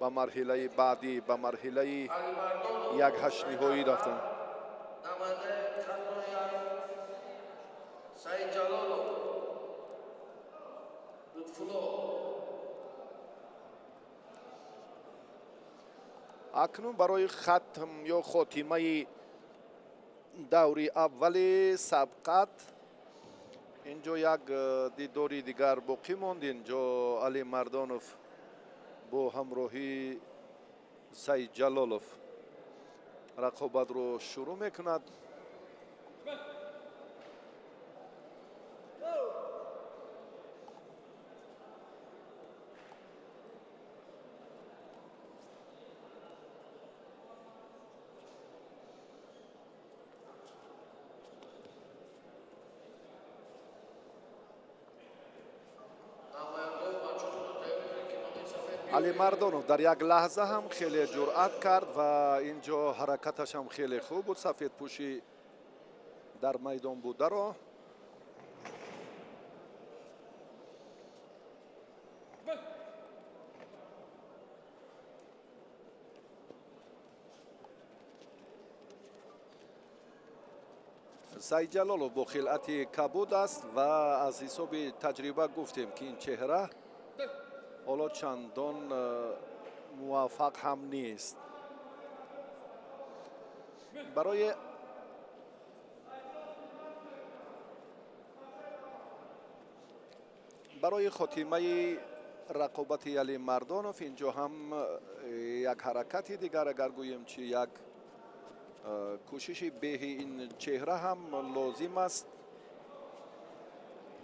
و مرحله بعدی به مرحله یک هشمی هایی رفتند. اکنون برای ختم یا خاتمه دوری اول سبقت اینجا یک دیداری دیگر باقی ماند. اینجا علی مردانوف با همراهی سعید جلالوف رقابت رو شروع میکند. علی مردانов дар як лаҳза ҳам хеле ҷуръат кард ва инҷо ҳаракаташ ҳам хеле хуб буд. сафедпӯши дар майдон бударо саид ҷалолов бо хилъати кабуд аст ва аз ҳисоби таҷриба гуфтем ки ин чеҳра ҳоло чандон муваффақ ҳам нест. барои хотимаи рақобати Али Мардонов инҷо ҳам як ҳаракати дигар, агар гӯем чи як кӯшиши беҳи ин чеҳра ҳам лозим аст.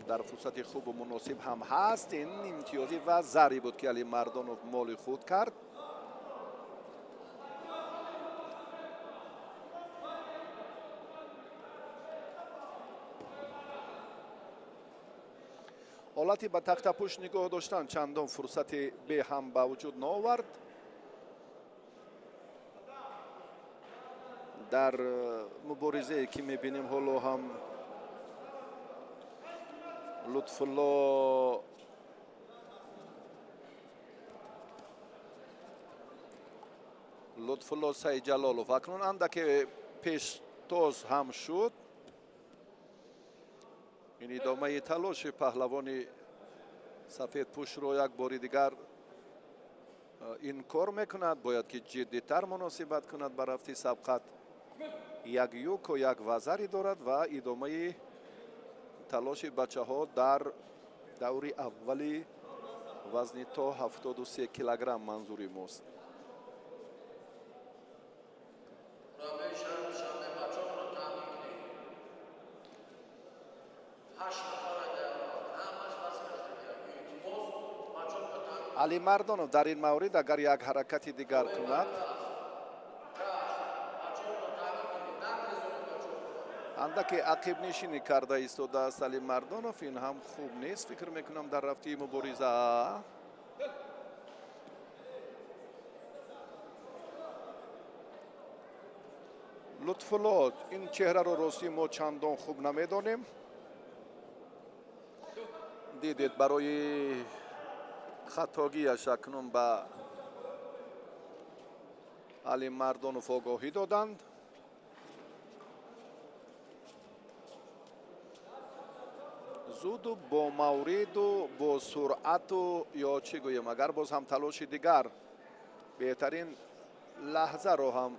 дар фурсати хубу муносиб ҳам ҳаст. ин имтиёзи ва заре буд ки Али Мардонов моли худ кард. ҳолати ба тахтапӯш нигоҳ доштан чандон фурсати бе ҳам ба вуҷуд наовард. дар муборизае ки мебинем ҳоло ҳам лутфулло саидҷалолов акнун андаке пештоз ҳам шуд. ин идомаи талоши паҳлавони сафедпӯшро як бори дигар инкор мекунад. бояд ки ҷиддитар муносибат кунад ба рафти сабқат. як юко як вазари дорад ва идомаи талоши бачаҳо дар даври аввали вазни то 73 килограмм манзури мост. Али Мардонов дар ин маврид агар як ҳаракати дигар кунад, андаке ақибнишинӣ карда истодааст Али Мардонов. ин ҳам хуб нест, фикр мекунам дар рафти мубориза. лутфулло ин чеҳраро ростӣ мо чандон хуб намедонем. дидед барои хатогиаш акнун ба Али Мардонов огоҳӣ доданд. зуду бо мавриду бо суръату ё чӣ гӯем, агар боз ҳам талоши дигар беҳтарин лаҳзаро ҳам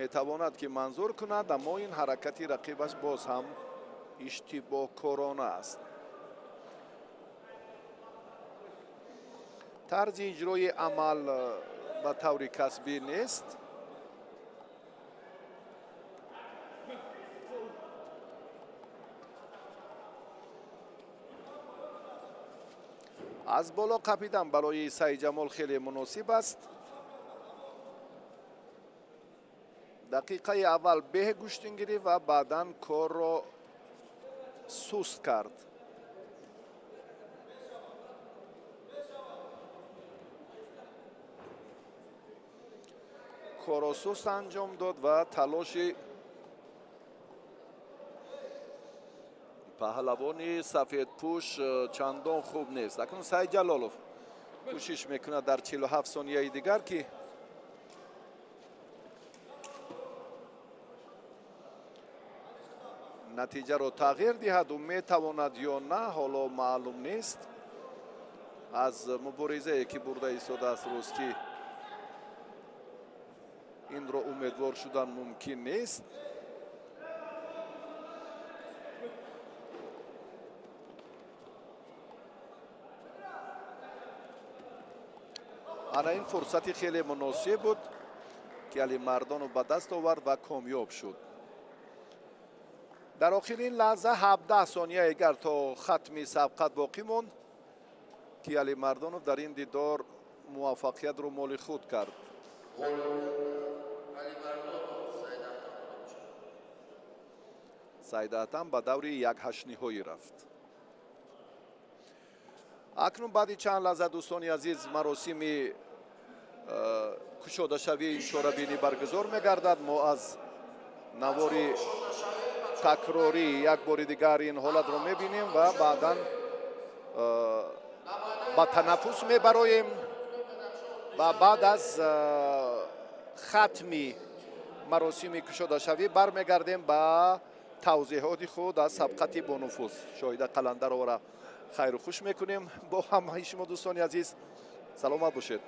метавонад ки манзур кунад, аммо ин ҳаракати рақибаш боз ҳам иштибоҳкорона аст. тарзи иҷрои амал ба таври касбӣ нест. аз боло қапидан барои Саидҷамол хеле муносиб аст. дақиқаи аввал беҳ гӯштин гирифт ва баъдан корро суст кард. корро суст анҷом дод ва талоши паҳлавони сафедпӯш чандон хуб нест. акнун Саидҷалолов кӯшиш мекунад дар 47 сонияи дигар ки натиҷаро тағйир диҳад. ӯ метавонад ё на, ҳоло маълум нест. аз муборизае ки бурда истодааст ростӣ инро умедвор шудан мумкин нест. ана ин фурсати хеле муносиб буд ки Али Мардонов ба даст овард ва комёб шуд. дар охирин лаҳза 17 сония егар то хатми сабқат боқӣ монд ки Али Мардонов дар ин дидор муваффақиятро моли худ кард. Саид Атам ба даври як ҳаштниҳоӣ рафт. акнун баъди чанд лаҳза дӯстони азиз маросими кушодашавии ин чорабинӣ баргузор мегардад. Мо аз навори такрорӣ як бори дигар ин ҳолатро мебинем ва баъдан ба танаффус мебароем ва баъд аз хатми маросими кушодашавӣ бармегардем ба тавзеҳоти худ аз сабқати бонуфуз. шоҳида қаландаровра хайру хуш мекунем бо ҳамаи шумо дӯстони азиз. саломат бошед.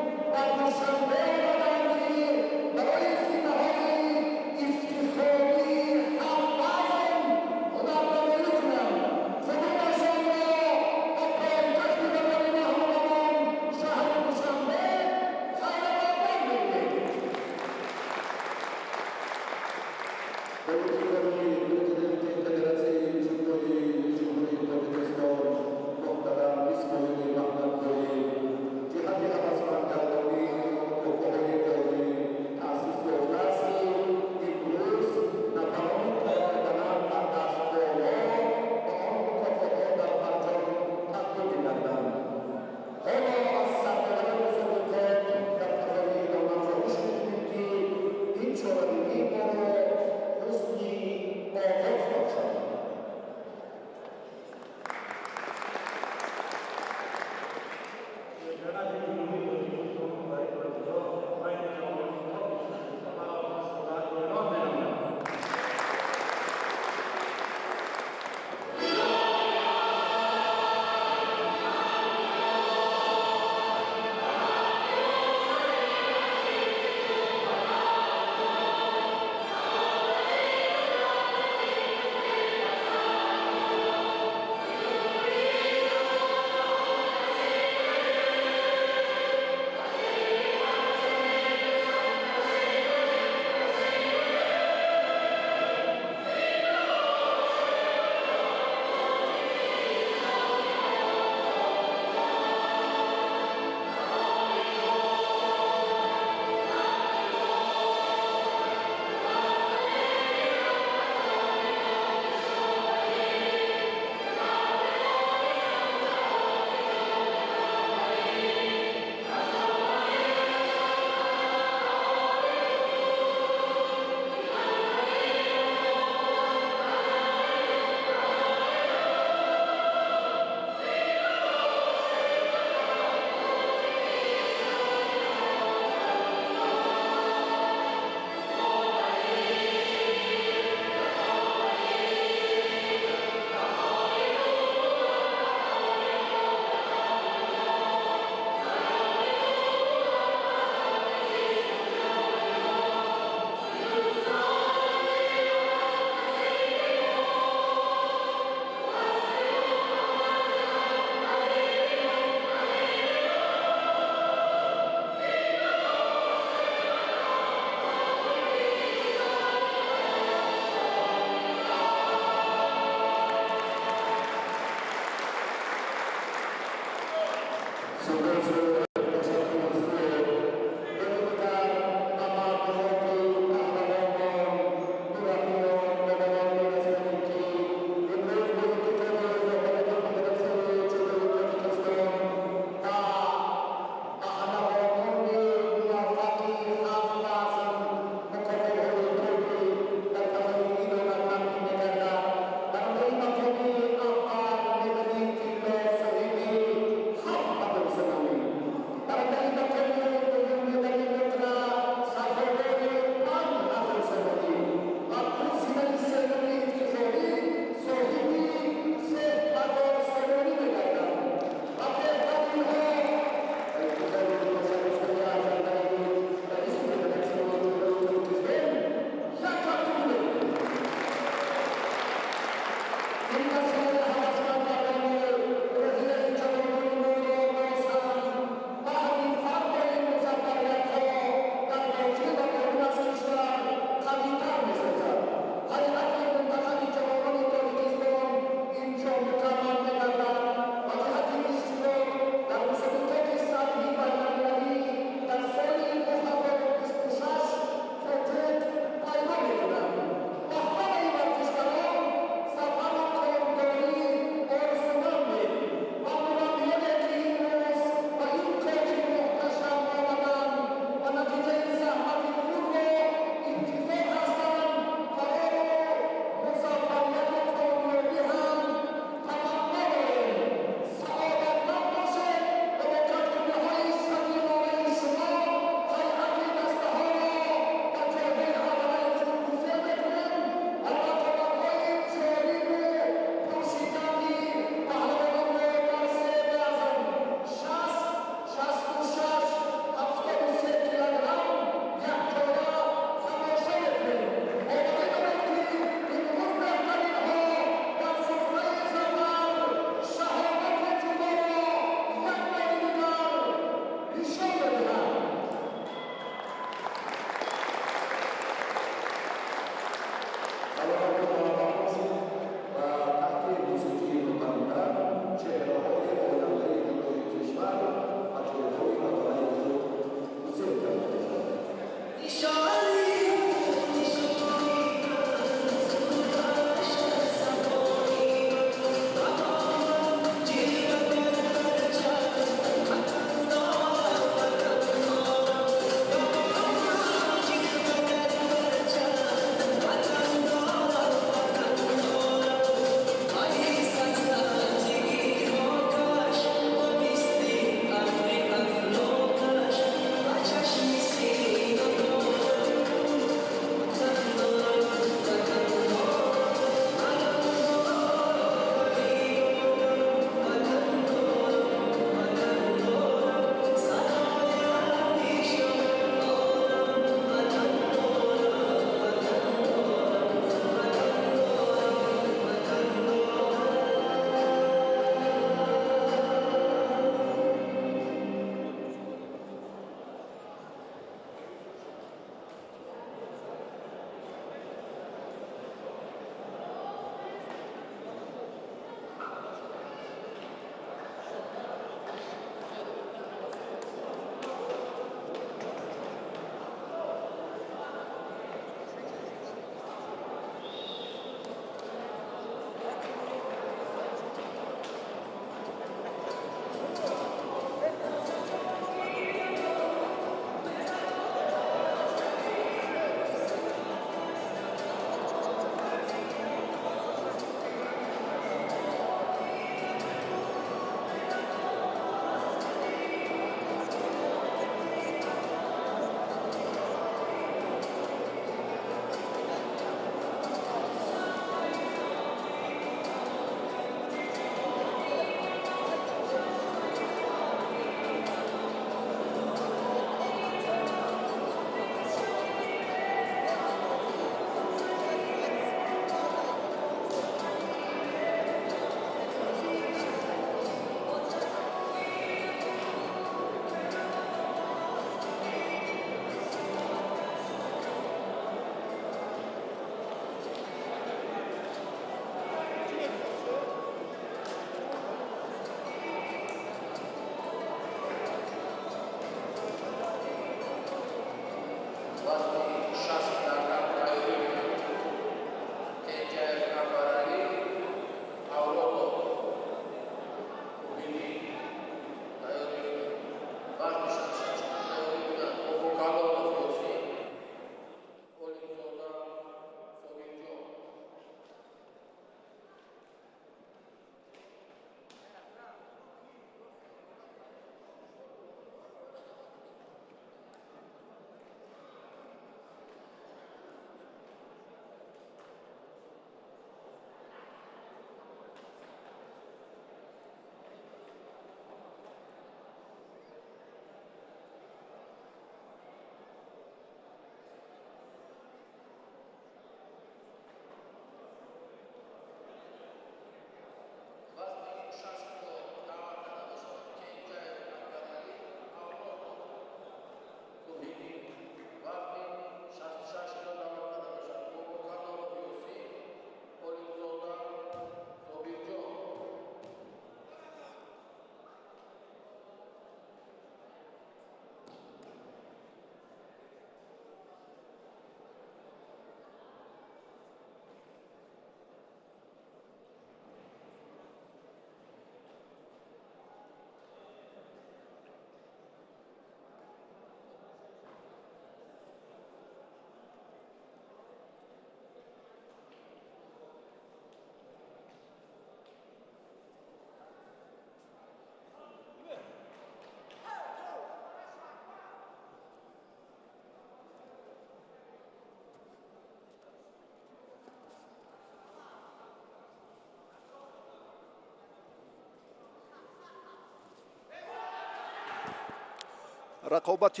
رقابت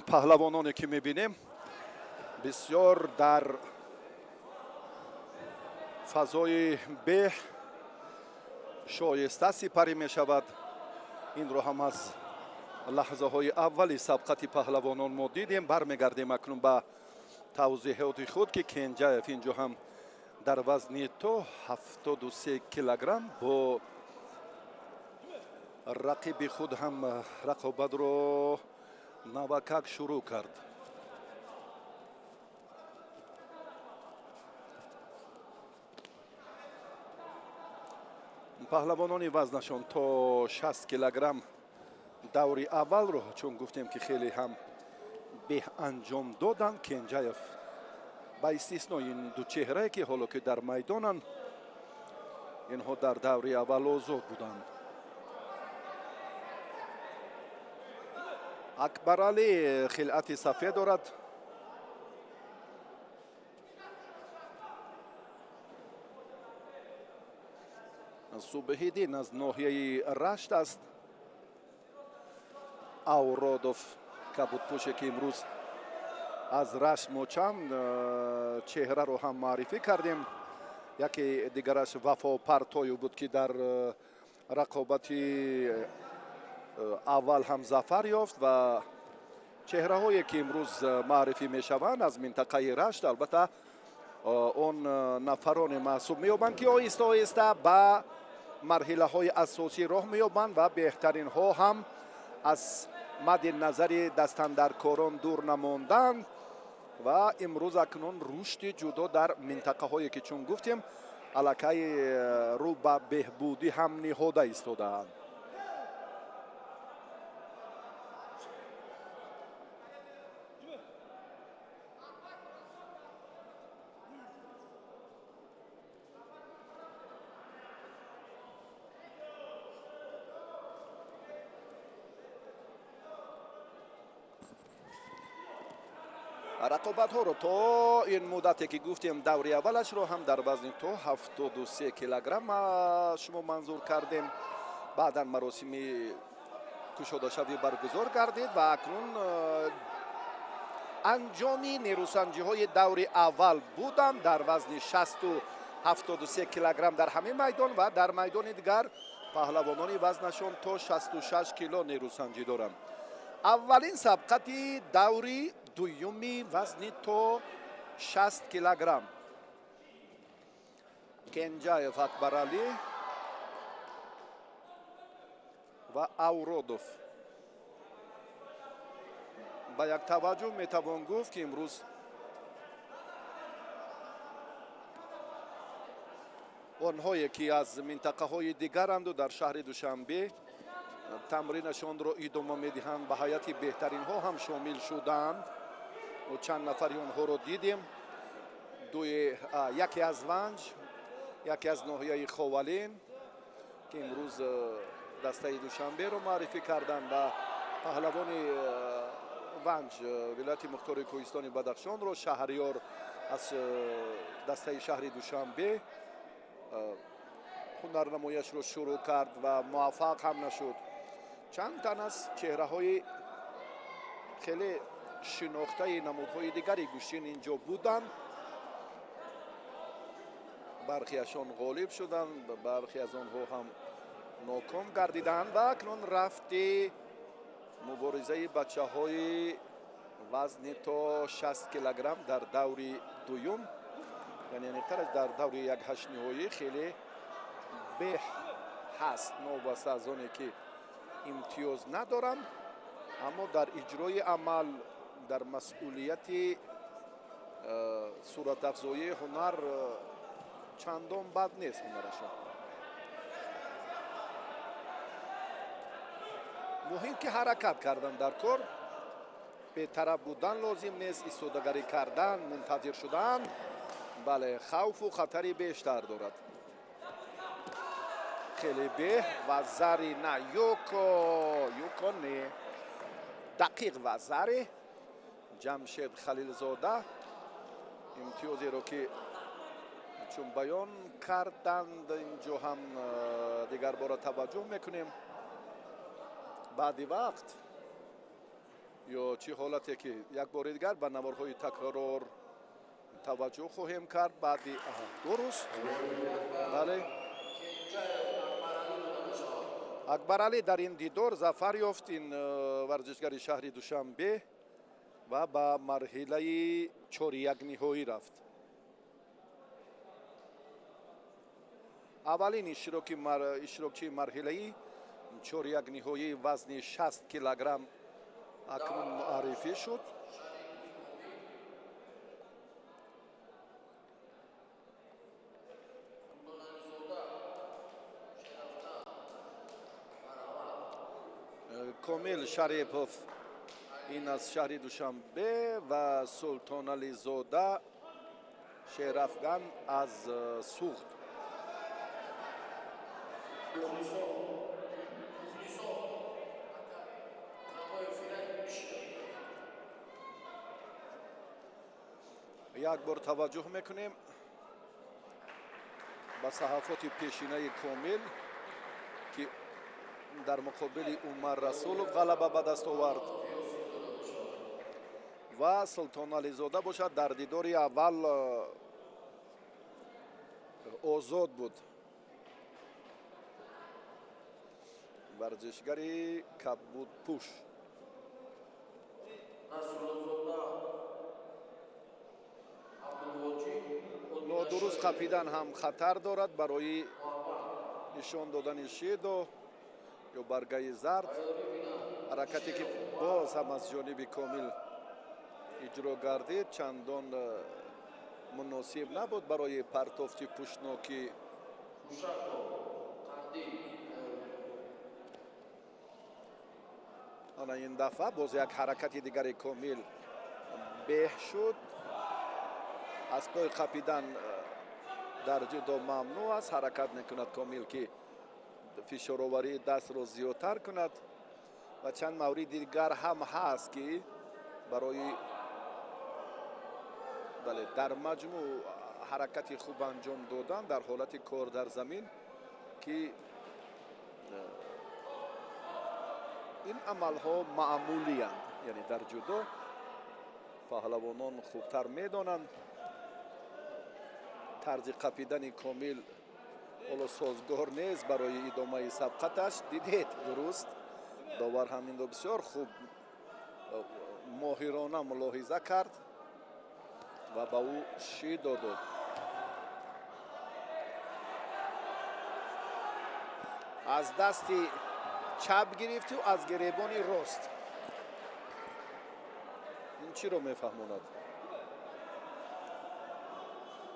پهلوانانی که میبینیم بسیار در فضای به شایسته سپری می شود. این رو هم از لحظه های اولی سبقت پهلوانان ما دیدیم. برمیگردیم اکنون به توضیحات خود که کنجاف اینجا هم در وزن تو 73 کیلوگرم با رقیب خود هم رقابت رو نوکک شروع کرد. پهلوانان وزنشان تا 60 کیلوگرم دوری اول رو چون گفتیم که خیلی هم به انجام دادن. کنجایف با استثنای این دو چهره که حالا که در میدانن اینها در دوری اول آزاد بودند. اکبرعلی خلعت سفید دارد. صبحیدین از ناحیه رشت است. اورادوف کبودپوشه که امروز از رشت ما چند چهره رو هم معرفی کردیم. یکی دیگرش وفا پرتویو بود که در رقابتی اول هم ظفر یافت و چهره هایی که امروز معرفی می شوند از منطقه رشت البته اون نفران محسوب می یابند که آهسته آهسته به مرحله های اساسی راه می یابند و بهترین ها هم از مد نظر دستاندرکاران دور نماندند و امروز اکنون رشد جدا در منطقه هایی که چون گفتیم علاقه رو به بهبودی هم نهاده ایستادند. رقابت ها رو تا این مدتی که گفتیم دوری اولش رو هم در وزن تو 73 کیلوگرم شما منظور کردیم. بعدا مراسم کشاده شوی برگزار گردید و اکنون انجامی نیروسنجی های دوری اول بودن در وزن 60 و 73 کیلوگرم در همین میدان و در میدان دیگر پهلوانان وزنشان تا 66 کیلو نیروسنجی دارند. اولین سبقت دوری دومی وزن تو 60 کیلوگرم کنجایف اکبرعلی و اورادوف. با یک توجه میتوان گفت که امروز آنهایی که از منطقه های دیگرند و در شهر دوشنبه تمرینشان را ادامه میدهند به حیات بهترین ها هم شامل شدند و چند نفری آنها را دیدیم. یکی از ونج، یکی از ناحیه خوالین که امروز دسته دوشنبه را معرفی کردند و پهلوان ونج ولایت مختار کوهستان بدخشان را شهریار از دسته شهر دوشنبه هنرنمایش را شروع کرد و موفق هم نشد. چند تن از چهره های خیلی شناخته نمودهای دیگری گوشین اینجا بودند. برخیشان غالب شدند، برخی از آنها هم ناکام گردیدند و اکنون رفت مبارزه بچه های وزن تا 60 کیلوگرم در دوری دوم، یعنی نیتر در دوری یک هشت نهایی خیلی به هست نوبسته از آنی که امتیاز ندارند اما در اجرای عمل در مسئولیت صورت افزایی هنر چندان بد نیست هنرشان. مهم که حرکت کردن در کار، به طرف بودن لازم نیست، ایستادگی کردن، منتظر شدن بله خوف و خطری بیشتر دارد. خیلی به و زری نه یوکو نه دقیق و زری جمشید خلیل زاده امتیازی رو که چون بیان کردند اینجا هم دیگر بار توجه میکنیم. بعدی وقت یا چی حالتی که یک بار دیگر به نوارهای تکرار توجه خواهیم کرد. بعدی درست بله اکبرعلی در این دیدار ظفر یافت، این ورزشگر شهر دوشنبه و به مرحله 4 یک نهایی رفت. اولین اشتراکی مرحله‌ای چهار نهایی وزن 60 کیلوگرم اکنون معرفی شد. کومیل شریپوف این از شهر دوشنبه و سلطان علی زاده شیرافغان از سوخت. یک بار توجه میکنیم به صحافت پیشینه کومیل که در مقابل عمر رسولوف غلبه به دست آورد و سلطان علی زاده باشد در دیداری اول آزاد بود. ورزشگری کبود پوش نادرست قپیدن هم خطر دارد برای نشان دادن شیدو یا برگه زرد. حرکتی که باز هم از جانب کامل اجرا گردید چندان مناسب نبود برای پرتافت پوشناکی. آن این دفعه باز یک حرکت دیگر کامل به شد. از پای قپیدن در جدا ممنوع است. حرکت نکند کامل که فشار آوری دست را زیادتر کند و چند مورد دیگر هم هست که برای در مجموع حرکت خوب انجام دادن در حالت کار در زمین که این عمل ها معمولی اند. یعنی در جدا پهلوانان خوبتر میدانند. طرز قپیدن کامل حالا سازگار نیست برای ادامه سبقتش. دیدید درست داور همین رو بسیار خوب ماهرانه ملاحظه کرد و به او شید داد. از دست چپ گرفت و از گریبان راست. این چی رو میفهموند؟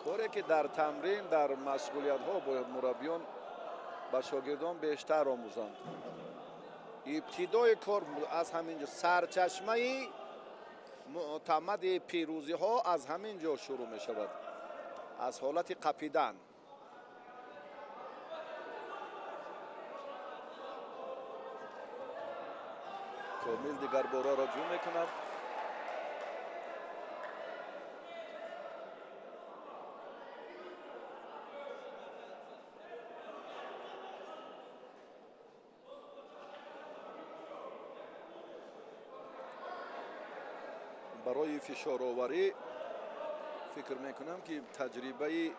کاری که در تمرین در مشغولیت ها باید مربیان به شاگردان بیشتر آموزند. ابتدای کار از همینجا سرچشمه معتمد پیروزی ها از همینجا شروع می شود، از حالت قپیدن. کامل دیگر بارا را جو می کند. برای فشار آوری فکر میکنم که تجربه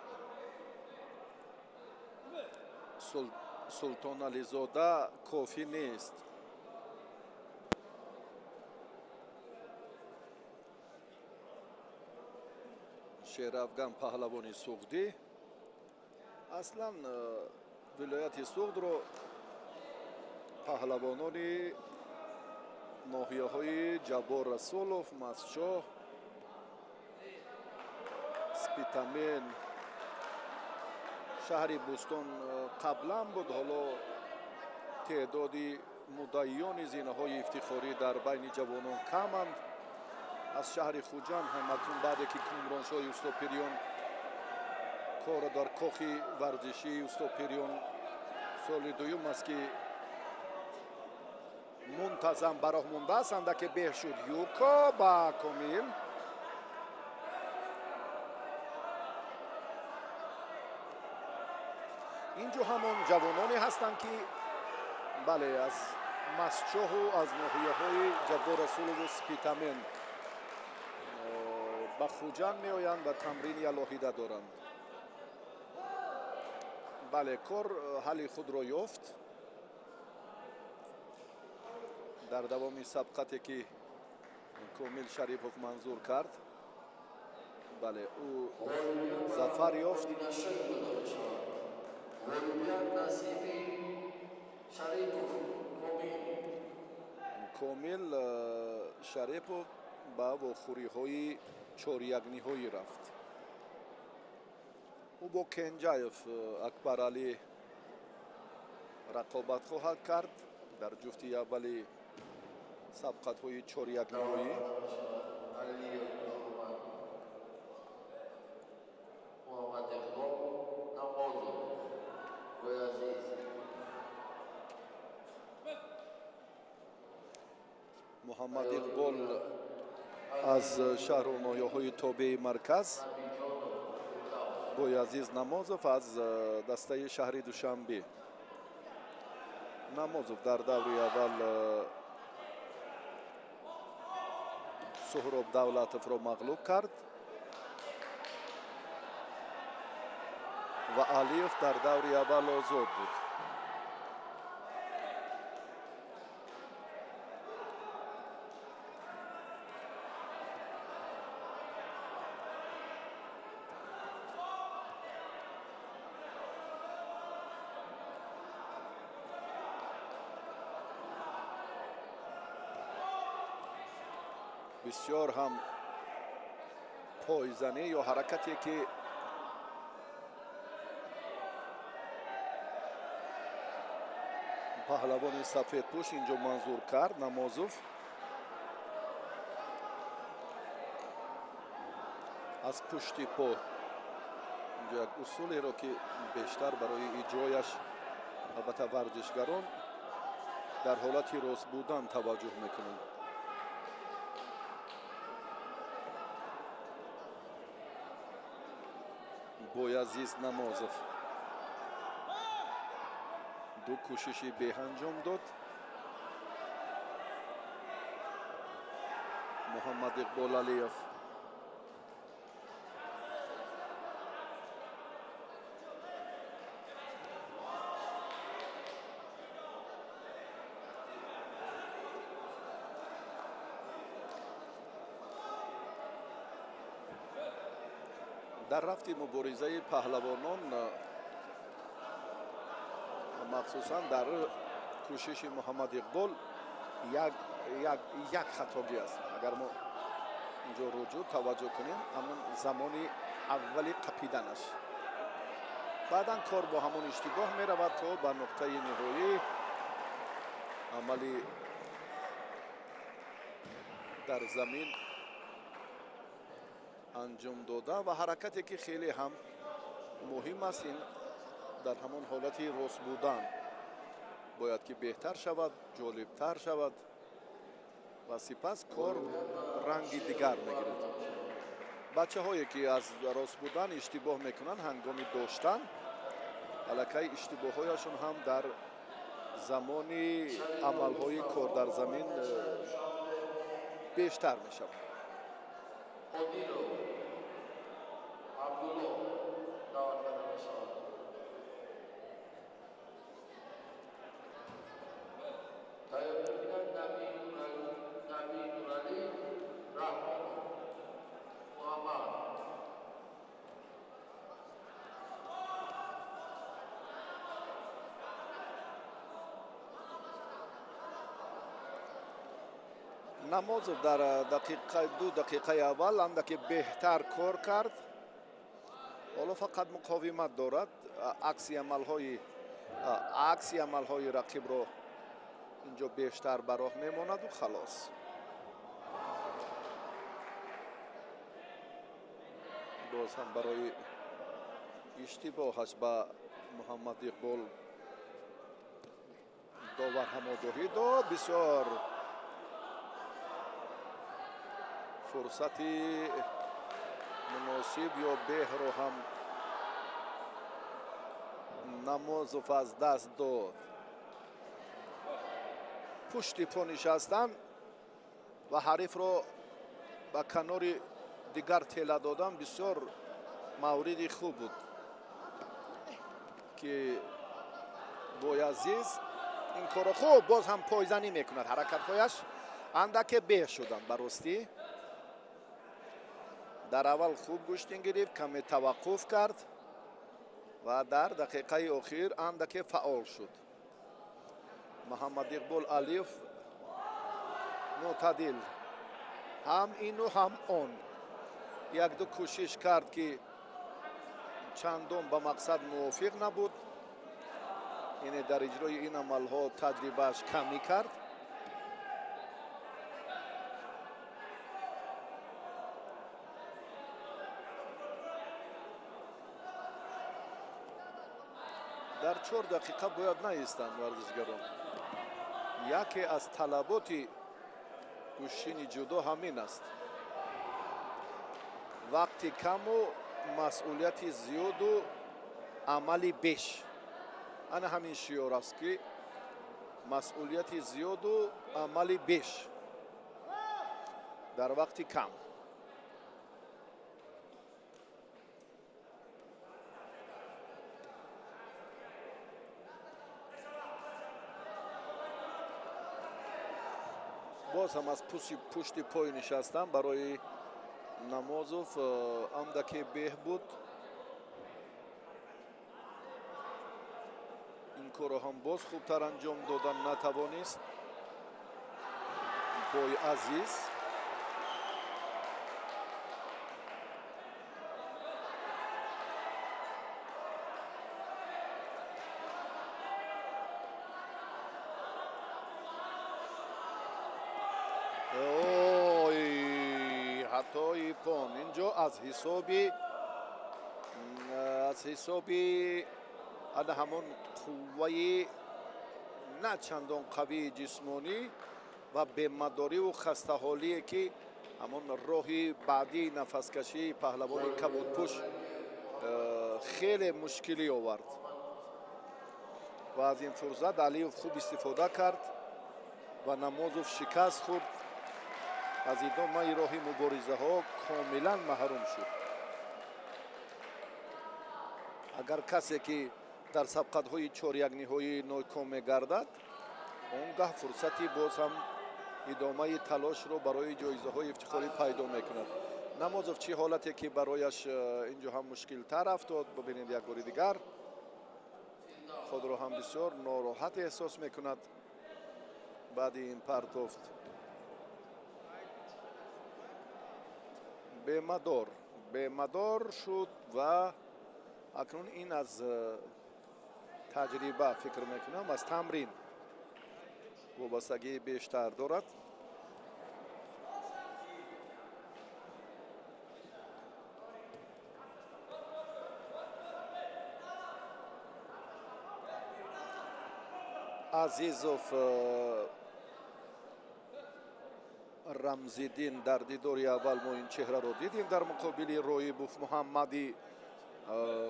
سلطان علی زاده کافی نیست. شیرافغان پهلوانی سوختی اصلا ولایت سوخت رو پهلوانان ناحیه های جبار رسولوف، مسچاه، سپیتامین، شهر بوستون قبلا بود. حالا تعدادی مدعیان زینه های افتخاری در بین جوانان کمند. از شهر خوجند هم اکنون بعد که کامرانشاه استاپریان کار در کاخ ورزشی استاپریان سال دوم است که منتظم براه مونده است که به شد یوکا با کامل. اینجا همون جوانانی هستند که بله از مسچاه و از ناحیه های جبار رسول و سپیتامین به خوجند می آیند و تمرین یلاهیده دارند. بله کار حل خود را یافت در دوام سبقتی که کومیل شریپوف منظور کرد. بله او ظفر یافت. комил шарипов ба вохӯриҳои чорягниҳои рафт. ӯ бо кенҷаев акбаралӣ рақобат хоҳад кард дар ҷуфти аввали сабқатҳои чорягниҳоӣ. муҳаммад иқбол аз шаҳрноёҳои тобеи марказ, боязиз намозов аз дастаи шаҳри душанбе. намозов дар даври аввал суҳроб давлатовро мағлуб кард ва алиев дар даври аввал озод буд. бисёр ҳам пойзанӣ ё ҳаракате ки паҳлавони сафедпӯш инҷо манзур кард намозов. аз пушти по инҷо як усулеро ки бештар барои иҷрояш албатта варзишгарон дар ҳолати рост будан таваҷҷӯҳ мекунанд. боязиз намозов ду кӯшиши беанҷом дод. муҳаммад иқбол алиев дар рафти муборизаи паҳлавонон махсусан дар кӯшиши муҳаммад иқбол як хатогӣ аст. агар мо инҷо руҷӯъ таваҷҷӯҳ кунем, ҳамон замони аввали қапиданаш, баъдан кор бо ҳамон иштибоҳ меравад то ба нуқтаи ниҳоӣ амали дар замин анҷом дода ва ҳаракате ки хеле ҳам муҳим аст, ин дар ҳамон ҳолати рост будан бояд ки беҳтар шавад, ҷолибтар шавад ва сипас кор ранги дигар мегирад. бачаҳое ки аз рост будан иштибоҳ мекунанд ҳангоми доштан, аллакай иштибоҳҳояшон ҳам дар замони амалҳои кор дар замин бештар мешавад. намозов дар ду дақиқаи аввал андаке беҳтар кор кард. ҳоло фақат муқовимат дорад, акси амалҳои рақибро инҷо бештар ба роҳ мемонаду халос. боз ҳам барои иштибоҳаш ба муҳаммад иқбол довар ҳам огоҳӣ дод. бисёр фурсати муносиб ё беҳро ҳам намозов аз даст дод. пушти по нишастан ва ҳарифро ба канори дигар тела додан бисёр мавриди хуб буд ки боязиз ин коро хуб боз ҳам пойзанӣ мекунад. ҳаракатҳояш андаке беҳ шуданд ба ростӣ. дар аввал хуб гӯштин гирифт, каме таваққуф кард, و در دقیقه اخیر اندک فعال شد. محمد اقبال علیف معتدل هم اینو هم اون یک دو کوشش کرد که چندان به مقصد موافق نبود. این در اجرای این عملها تجربهش کمی کرد. در 4 دقیقه باید نایستند ورزشگران. یکی از طلبات گوشین جودو همین است. وقتی کم و مسئولیت زیاد و عملی بیش. انا همین شیار است که مسئولیت زیاد و عملی بیش در وقت کم. باز هم از پشت پای نشستم برای نمازوف اندکی بهبود. این کار هم باز خوبتر انجام دادن نتوانست. پای عزیز حتی پون اینجا از حسابی همون قوه نه چندان قوی جسمانی و بیمه‌داری و خسته حالی که همون راهی بعدی نفس کشی پهلوان کبودپوش خیلی مشکلی آورد و از این فرصت علیوف خوب استفاده کرد و نمازوف شکست خورد. از ادامه راه مبارزه ها کاملا محروم شد. اگر کسی که در سبقت های 4 یک نهایی ناکام میگردد اونگاه فرصتی باز هم ادامه تلاش رو برای جایزه های افتخاری پیدا میکند. نمازوف چه حالتی که برایش اینجا هم مشکل تر افتاد. ببینید یک بار دیگر خود رو هم بسیار ناراحت احساس میکند بعد این پرتافت. بیمه‌دار شد و اکنون این از تجربه فکر میکنم از تمرین وابستگی بیشتر دارد. عزیزوف رمزیدین در دیداری اول ما این چهره رو دیدیم در مقابل رویبوف. محمدی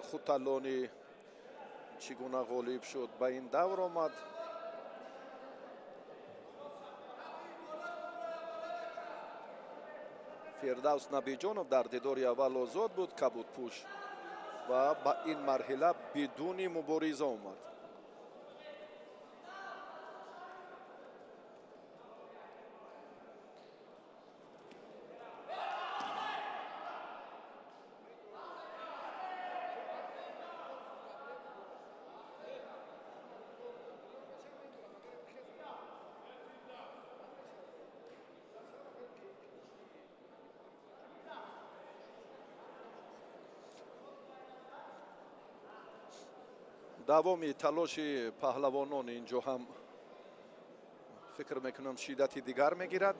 خوتالانی چگونه غالب شد به این دور آمد. فردوس نبیجانov در دیداری اول آزاد بود کبودپوش و با این مرحله بدون مبارزه آمد. دوامی تلاش پهلوانان اینجا هم فکر میکنم شدتی دیگر میگیرد.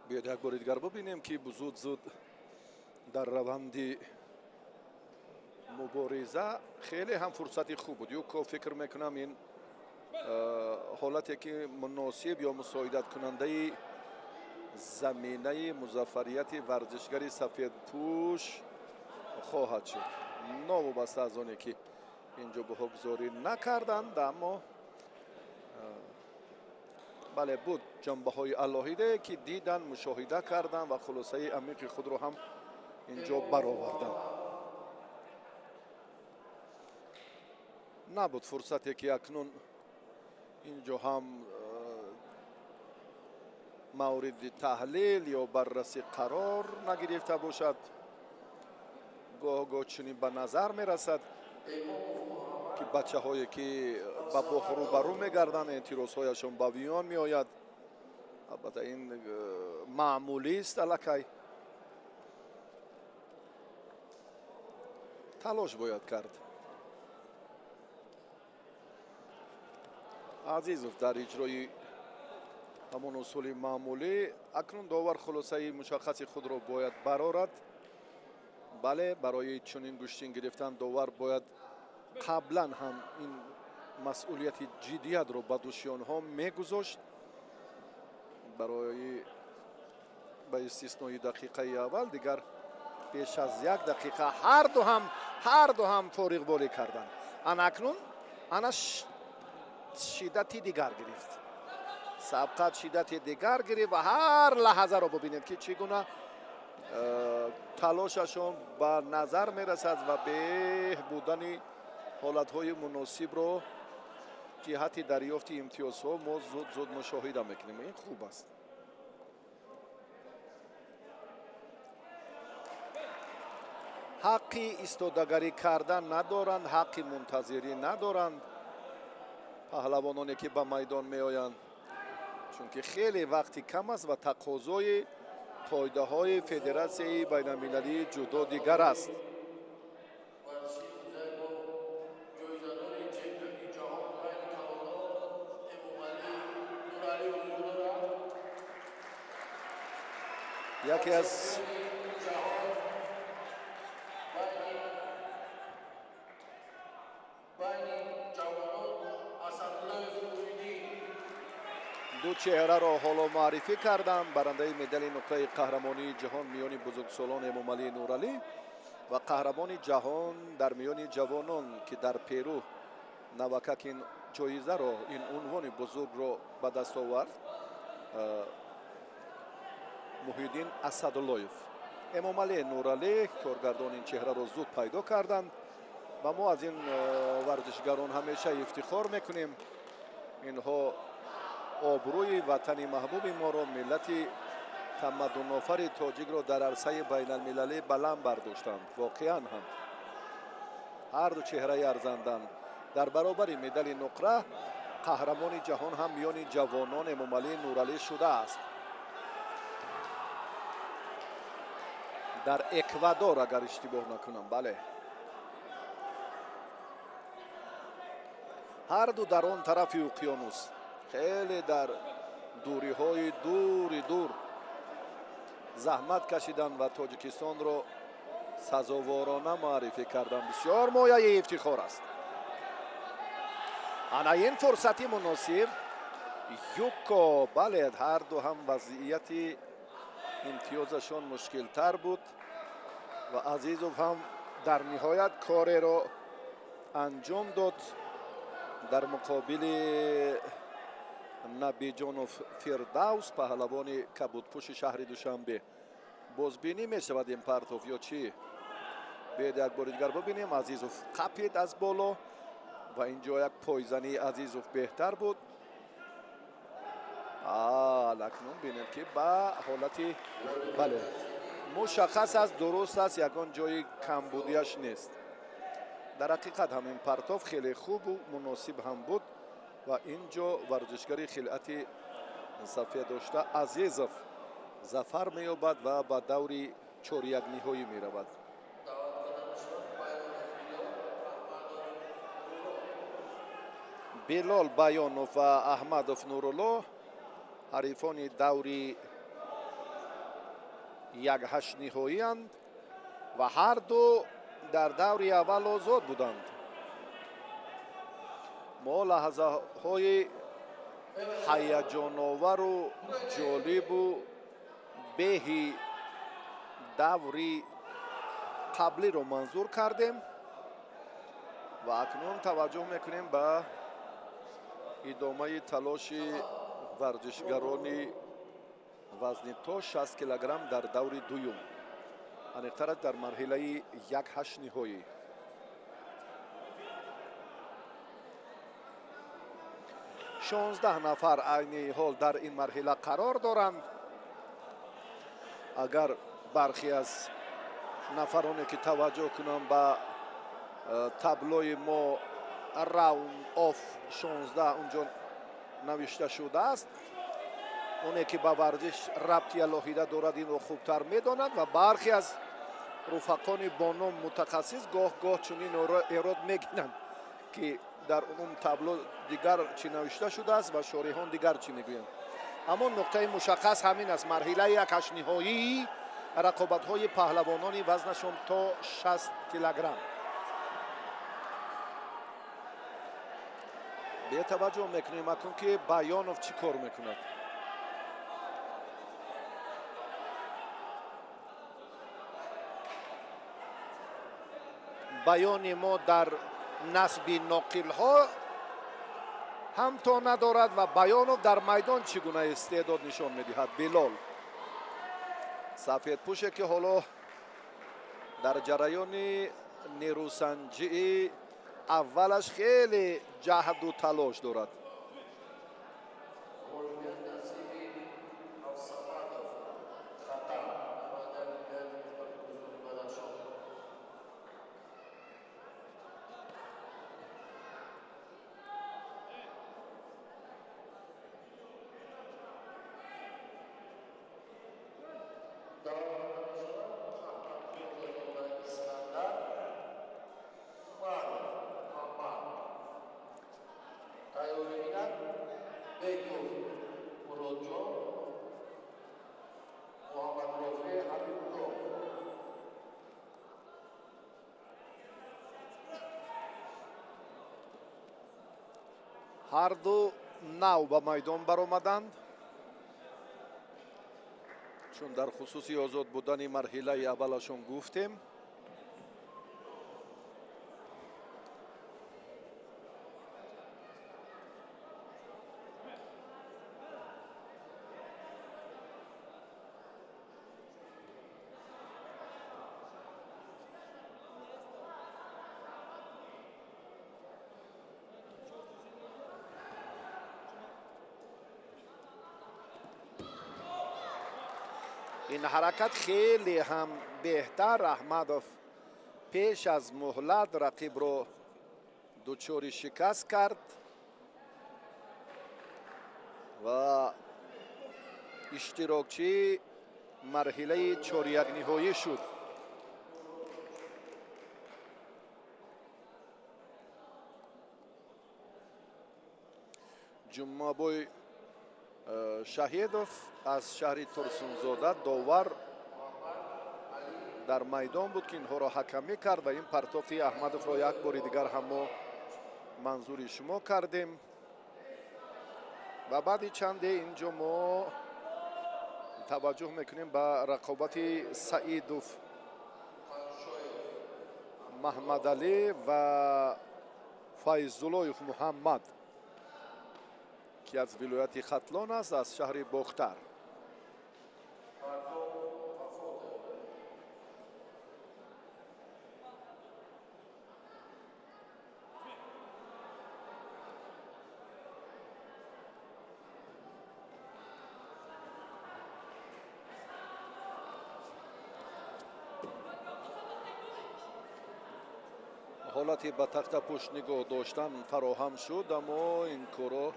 بیاید یک بار دیگر ببینیم که زود در روند مبارزه خیلی هم فرصتی خوب بود. یوکو فکر میکنم این حالتی که مناسب یا مساعدت کننده زمینه مظفریت ورزشگری سفید پوش خواهد شد. نوابسته از آنی که اینجا به حقگذاری نکردند اما بله بود جنبه های علاهیده که دیدن مشاهده کردن و خلاصه عمیق خود رو هم اینجا برآوردن. نبود فرصتی که اکنون اینجا هم مورد تحلیل یا بررسی قرار نگرفته باشد. گاه گاه چنین به نظر می رسد که بچه هایی که با بحرو برو می گردن اعتراض هایشان به ویان می آید. البته این معمولی است. الکی تلاش باید کرد. عزیزов در اجرای همون اصول معمولی اکنون داور خلاصه مشخص خود را باید برآورد. بله، برای چنین گوشتین گرفتن داور باید قبلا هم این مسئولیت جدیت را به دوش آنها میگذاشت. برای به استثنای دقیقه اول دیگر بیش از 1 دقیقه هر دو هم فارغ بالی کردند. اکنون شدت دیگر گرفت. سبقت شدت دیگر گرفت و هر لحظه رو ببینید که چگونه تلاششون به نظر میرسد و بهبودن حالتهای مناسب رو جهت دریافت امتیازها ما زود مشاهده میکنیم. این خوب است. حقی ایستادگی کردن ندارند، حقی منتظری ندارند پهلوانانی که به میدان می آیند، چون که خیلی وقتی کم است و تقاضای قاعده های فدراسیون بین المللی جدا دیگر است. یکی از دو چهره را حالا معرفی کردم. برنده مدال نقره قهرمانی جهان میان بزرگسالان امامعلی نورعلی و قهرمان جهان در میان جوانان که در پیرو نوکک این جایزه را، این عنوان بزرگ را به دست آورد، محیدین اسداللهیف. امامعلی نورعلی کارگردان این چهره را زود پیدا کردند و ما از این ورزشگران همیشه افتخار میکنیم. اینها آبروی وطن محبوب ما را، ملت تمدن آفر تاجیک را در عرصه بین المللی بلند برداشتند. واقعا هم هر دو چهره ارزندند. در برابر مدال نقره قهرمان جهان هم میان جوانان امامعلی نورعلی شده است. در اکوادور اگر اشتباه نکنم. بله، هر دو در آن طرف اقیانوس، خیلی در دوری های دور زحمت کشیدن و تاجیکستان را سزاوارانه معرفی کردن. بسیار مایه افتخار است. انا این فرصتی مناسب یوکو. بله، هر دو هم وضعیت امتیازشان مشکل تر بود و عزیزov هم در نهایت کار را انجام داد. در مقابل نبیجانوف فردوس، پهلوان کبودپوش شهر دوشنبه، بازبینی می شود این پرتاف یا چی؟ بیاید یک بار دیگر ببینیم. عزیزov قپید از بالا و اینجا یک پایزنی عزیزov بهتر بود. اکنون بینید که به حالتی بله مشخص است، درست است، یکان جای کمبودیش نیست. در حقیقت همین پرتاف خیلی خوب و مناسب هم بود و اینجا ورزشگری خلعت سفید داشته عزیزov ظفر می‌یابد و به دور 4 یک نهایی می‌رود. بلال بیانوف و احمدوف نورالله حریفان دوری 1/8 نهایی اند و هر دو در دوری اول آزاد بودند. ما لحظه های هیجان آور و جالب و بهی دوری قبلی رو منظور کردیم و اکنون توجه میکنیم به ادامه تلاش ورزشگران وزن تا 60 کیلوگرم در دور دوم، انیقتر در مرحله 1/8 نهایی. 16 нафар айни ҳол дар ин марҳила қарор доранд. агар бархе аз нафароне ки таваҷҷӯҳ кунанд ба таблои мо раунд оф 16 унҷо навишта шудааст. оне ки ба варзиш рабти алоҳида дорад инро хубтар медонад ва бархе аз руфақони бо ном мутахассис гоҳ-гоҳ чунин эрод мегиранд ки дар он табло дигар чӣ навишта шудааст ва шориҳон дигар чӣ мегӯянд. аммо нуқтаи мушаххас ҳамин аст. марҳилаи якҳаштниҳоӣ рақобатҳои паҳлавонони вазнашон то 60 килограмм. бетаваҷҷӯҳ мекунем акун ки Баёнов чӣ кор мекунад. баёни мо дар насби ноқилҳо ҳам то надорад ва Баёнов дар майдон чӣ гуна истеъдод нишон медиҳад. Билол сафедпӯше ки ҳоло дар ҷараёни нерӯсанҷии аввалаш хеле ҷаҳду талош дорад. ҳарду нав ба майдон баромаданд, чун дар хусуси озод будани марҳилаи аввалашон гуфтем. ин ҳаракат хеле ҳам беҳтар. Аҳмадов пеш аз муҳлат рақибро дучори шикаст кард ва иштирокчӣ марҳилаи чорякниҳоӣ шуд. ҷумъабой шаҳедов аз шаҳри турсунзода довар дар майдон буд ки инҳоро ҳакам мекард ва ин партофи Аҳмадовро як бори дигар ҳам мо манзури шумо кардем. ва баъди чанде инҷо мо таваҷҷӯҳ мекунем ба рақобати Саидов Маҳмадалӣ ва Файзуллоев Муҳаммад ки аз вилояти Хатлон аст, аз шаҳри Бохтар. ҳолати ба тахтапӯш нигоҳ доштан фароҳам шуд, аммо ин корро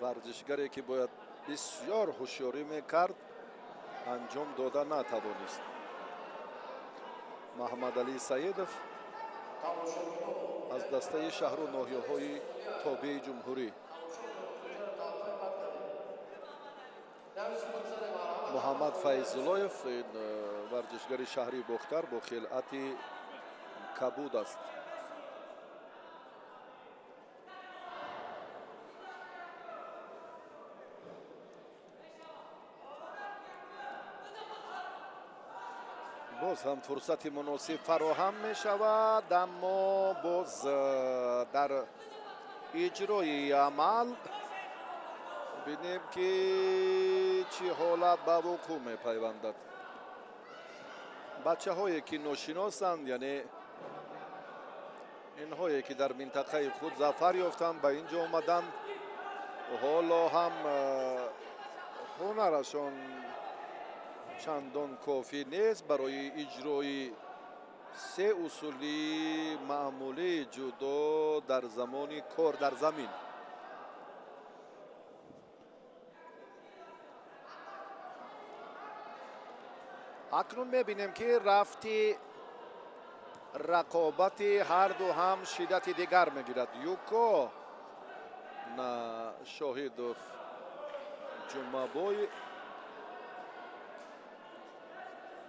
варзишгаре ки бояд бисёр ҳушёрӣ мекард анҷом дода натавонист. Маҳмадалӣ Саидов аз дастаи шаҳру ноҳияҳои тобеи ҷумҳурӣ. муҳаммад Файзуллоев варзишгари шаҳри Бохтар бо хелъати кабуд аст. боз ҳам фурсати муносиб фароҳам мешавад, аммо боз дар иҷрои амал бинем ки чӣ ҳолат ба вуқӯъ мепайвандад. бачаҳое ки ношиносанд, яъне اینهایی که در منطقه خود ظفر یافتند به اینجا آمدند حالا هم هنرشان چندان کافی نیست برای اجرای سه اصولی معمولی جودو در زمان کار در زمین. اکنون میبینیم که رفتی رقابت هر دو هم شدت دیگر میگیرد. یوکو نه شاهدوف جمعبای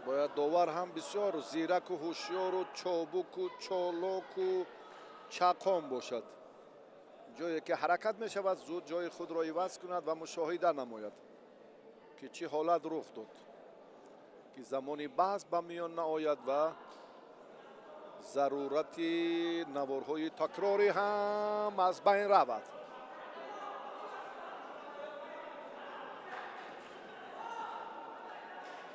باید داور هم بسیار زیرک و هوشیار و چابک و چالاک و چاقام باشد. جایی که حرکت می شود زود جای خود را عوض کند و مشاهده نماید که چه حالت رخ داد که زمانی بحث به میان نآید و ضرورت نوارهای تکراری هم از بین رود.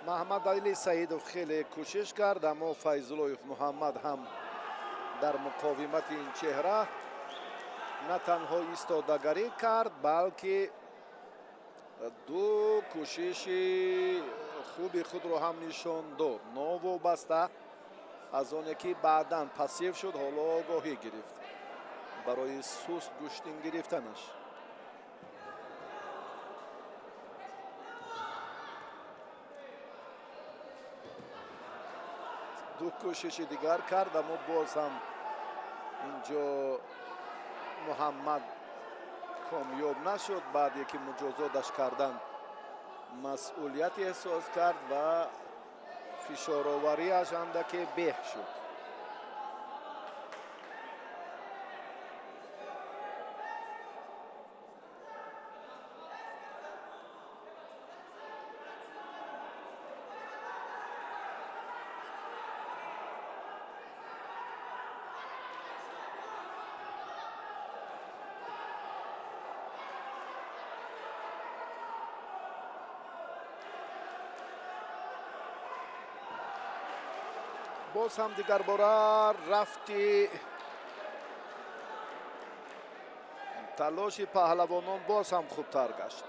محمد علی سعیدوف خیلی کوشش کرد اما فیض‌الله محمد هم در مقاومت این چهره نه تنها ایستادگی کرد بلکه دو کوشش خوبی خود را هم نشان داد. ناوابسته از آنی که بعداً پسیو شد حالا آگاهی گرفت برای سست گوشتین گرفتنش. دو کوشش دیگر کرد اما باز هم اینجا محمد کامیاب نشد. بعد که مجازاتش کردن مسئولیت احساس کرد و فشار آوریش اندکی به شد. باز هم دیگر باره رفتی تلاش پهلوانان باز هم خوبتر گشت.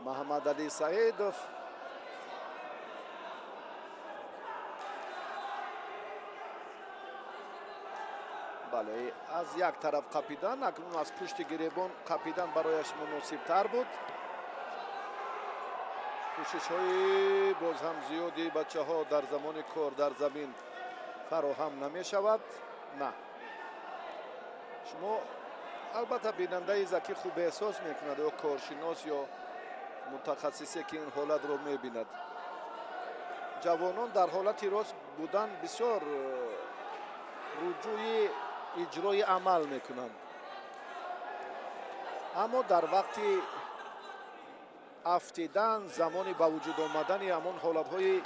محمد علی سعیدوف بله از یک طرف قپیدن، اکنون از پشت گریبان قپیدن برایش مناسب تر بود. کوشش های باز هم زیادی بچه ها در زمان کار در زمین فراهم نمی شود. نه شما البته بیننده ایزا که خوب احساس میکند یا کارشناس یا متخصصی که این حالت رو میبیند. جوانان در حالت راست بودن بسیار رجوع اجرای عمل میکنند اما در وقتی افتیدن زمانی با وجود آمدن همان حالتهای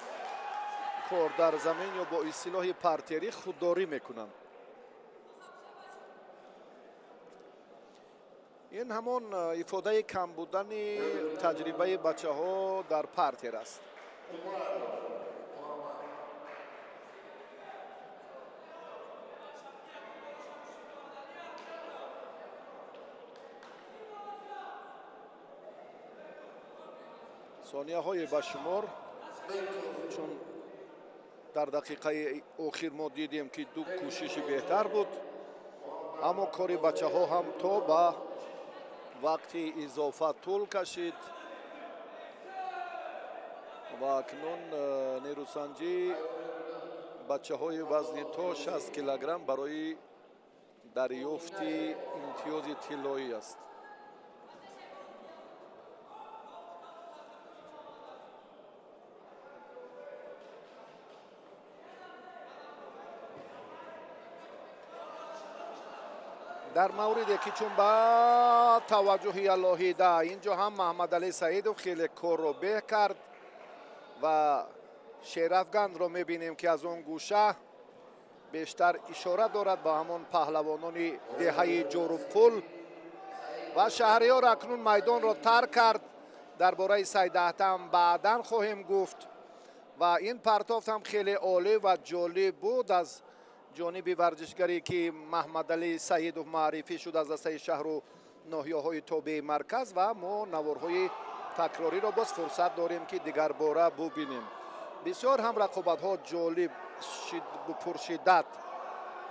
کار در زمین یا با اصطلاح پارتری خودداری میکنند. این همان افاده کم بودن تجربه بچه ها در پارتر است. ثانیه های بشمار چون در دقیقه آخر ما دیدیم که دو کوشش بهتر بود اما کاری بچه ها هم تا با وقتی اضافه طول کشید و اکنون نیروسنجی بچه های وزن تا 60 کیلوگرم برای دریافت امتیاز طلایی است. در موردی که چون با توجه الهیده اینجا هم محمد علی سعیدوف خیلی کار رو به کرد و شیرافگن رو میبینیم که از اون گوشه بیشتر اشاره دارد با همون پهلوانان دهه جوروپول و شهریار اکنون میدان رو ترک کرد. درباره سیدهتم بعداً خواهیم گفت و این پرتافت هم خیلی عالی و جالب بود از جانب ورزشگری که محمد علی سعیدov معرفی شد از دسته شهر و ناحیه‌های تابع مرکز و ما نوارهای تکراری را باز فرصت داریم که دیگر باره ببینیم. بسیار هم رقابت‌ها جالب پرشدت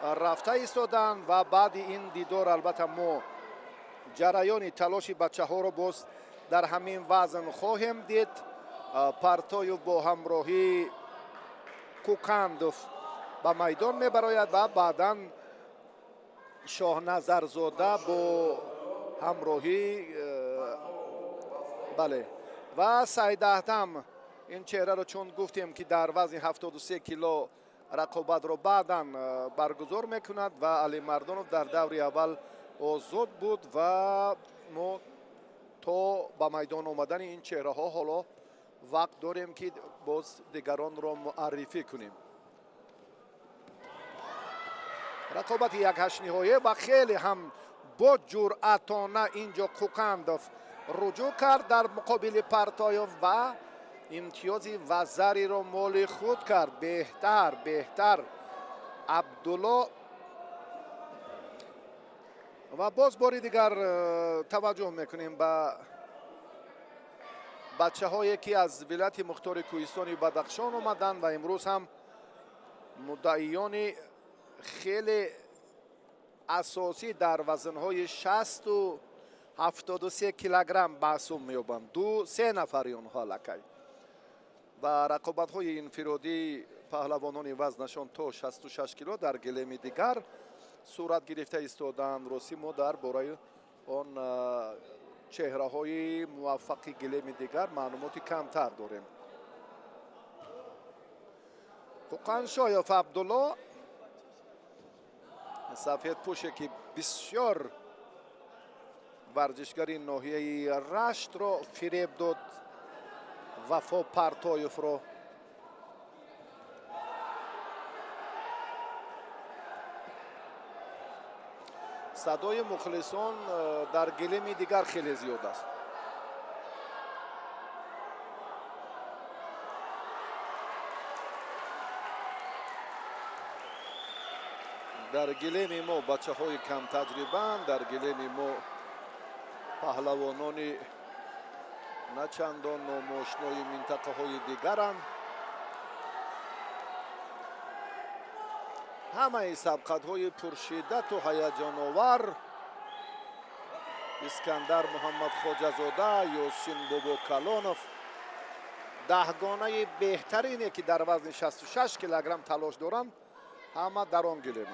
رفته ایستادند و بعد این دیدار البته ما جریان تلاش بچه‌ها را باز در همین وزن خواهیم دید. پرتایو با همراهی کوکندوف به میدان میبراید و بعدا شاهنظرزاده با همراهی بله و سعید اهتم این چهره رو چون گفتیم که در وزن 73 کیلو رقابت رو بعدا برگزار میکند و علی مردانوف در دور اول آزاد بود و ما تا به میدان آمدن این چهره ها حالا وقت داریم که باز دیگران را معرفی کنیم. رقابت یک هشت نهایه و خیلی هم با جرأتانه اینجا کوکندوف رجوع کرد در مقابل پرتایوف و امتیازی وزری را مال خود کرد. بهتر عبدالله و باز باری دیگر توجه میکنیم به بچه هایی که از ولایت مختار کوهستانی بدخشان آمدن و امروز هم مدعیان خیلی اساسی در وزنهای 60 و 73 کیلوگرم محسوب می‌یابند. سه نفر آنها لکی و رقابت‌های انفرادی پهلوانان وزنشان تا 66 کیلو در گلیم دیگر صورت گرفته ایستادند. راستی ما در باره آن چهره های موفق گلیم دیگر معلوماتی کمتر داریم. کوکانشایوف عبدالله سفید پوشه که بسیار ورزشگری ناحیه رشت را فریب داد وفا پرتایوف را. صدای مخلصان در گلیم دیگر خیلی زیاد است. در گلیم ما بچه های کم تجربه، در گلیم ما پهلوانان نه چندان ناماشنای منطقه های دیگرند. همه سبقت های پرشدت و هیجان آور اسکندر محمد خواجه‌زاده، یاسین بابا کلانوف دهگانه بهترینی که در وزن 66 کیلوگرم تلاش دارند همه در آن گلیم.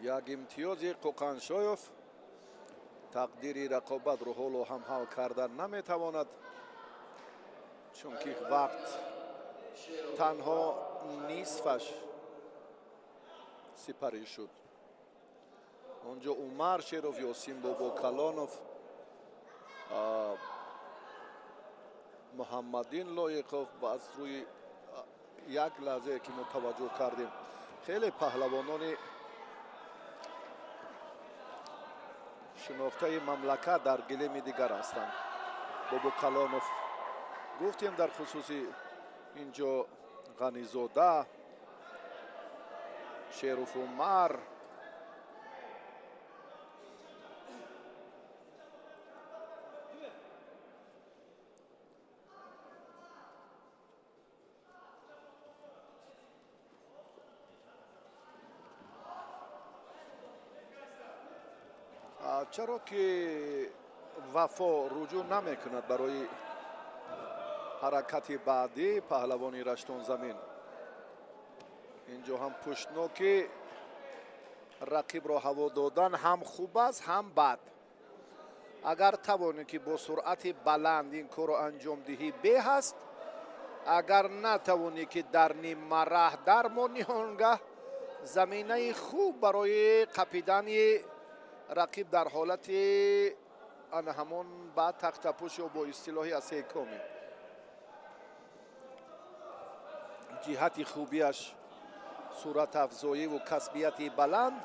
یک امتیازی کوکانشایوف تقدیر رقابت رو حال و هم حل کردن نمیتواند چون که وقت تنها نصفش سپری شد. اونجا عمر شیروف، یاسین بابا کلانوف، محمدین لایقوف و از روی یک لحظه که ما توجه کردیم خیلی پهلوانان شناخته مملکت در گلیم دیگر هستند. بابا کلانوف گفتیم در خصوصی اینجا غنیزاده، شیروف عمر، چرا که وفا رجوع نمی کند برای حرکت بعدی پهلوانی رشتون زمین. اینجا هم پشتنوکی رقیب را هوا دادن هم خوب است هم بد. اگر توانی که با سرعت بلند این کار را انجام دهی به هست، اگر نتوانی که در نیم مرح درمانی آنگاه زمینه خوب برای قپیدن رقیب در حالت ана ҳамон баъд тақтапӯшо бо истилоҳи асекоми ҷиҳати хубияш суратафзоиву касбияти баланд,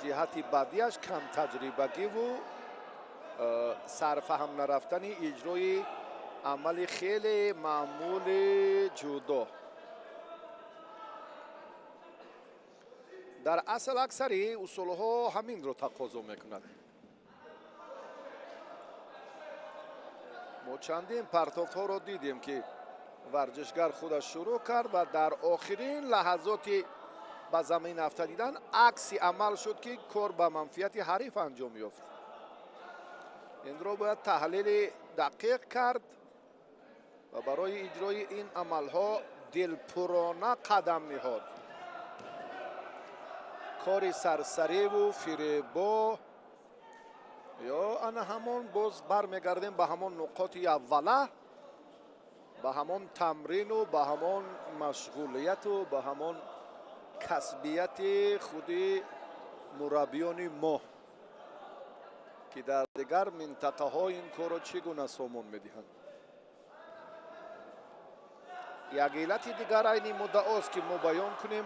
ҷиҳати бадияш камтаҷрибагиву сарфаҳм нарафтани иҷрои амали хеле маъмули ҷудо. дар асл аксари усулҳо ҳаминро тақозо мекунад. мо чандин партофтҳоро дидем ки варзишгар худаш шурӯъ кард ва дар охирин лаҳазоти ба замин афтадидан акси амал шуд ки кор ба манфиати ҳариф анҷом ёфт. инро бояд таҳлили дақиқ кард ва барои иҷрои ин амалҳо дилпурона қадам диҳод. кори сарсариву фиребо ё ана ҳамон боз бармегардем ба ҳамон нуқоти аввала, ба ҳамон тамрину, ба ҳамон машғулияту ба ҳамон касбияти худи мураббиёни мо ки дар дигар минтақаҳо ин корро чӣ гуна сомон медиҳанд. як иллати дигар айни муддаост ки мо баён кунем,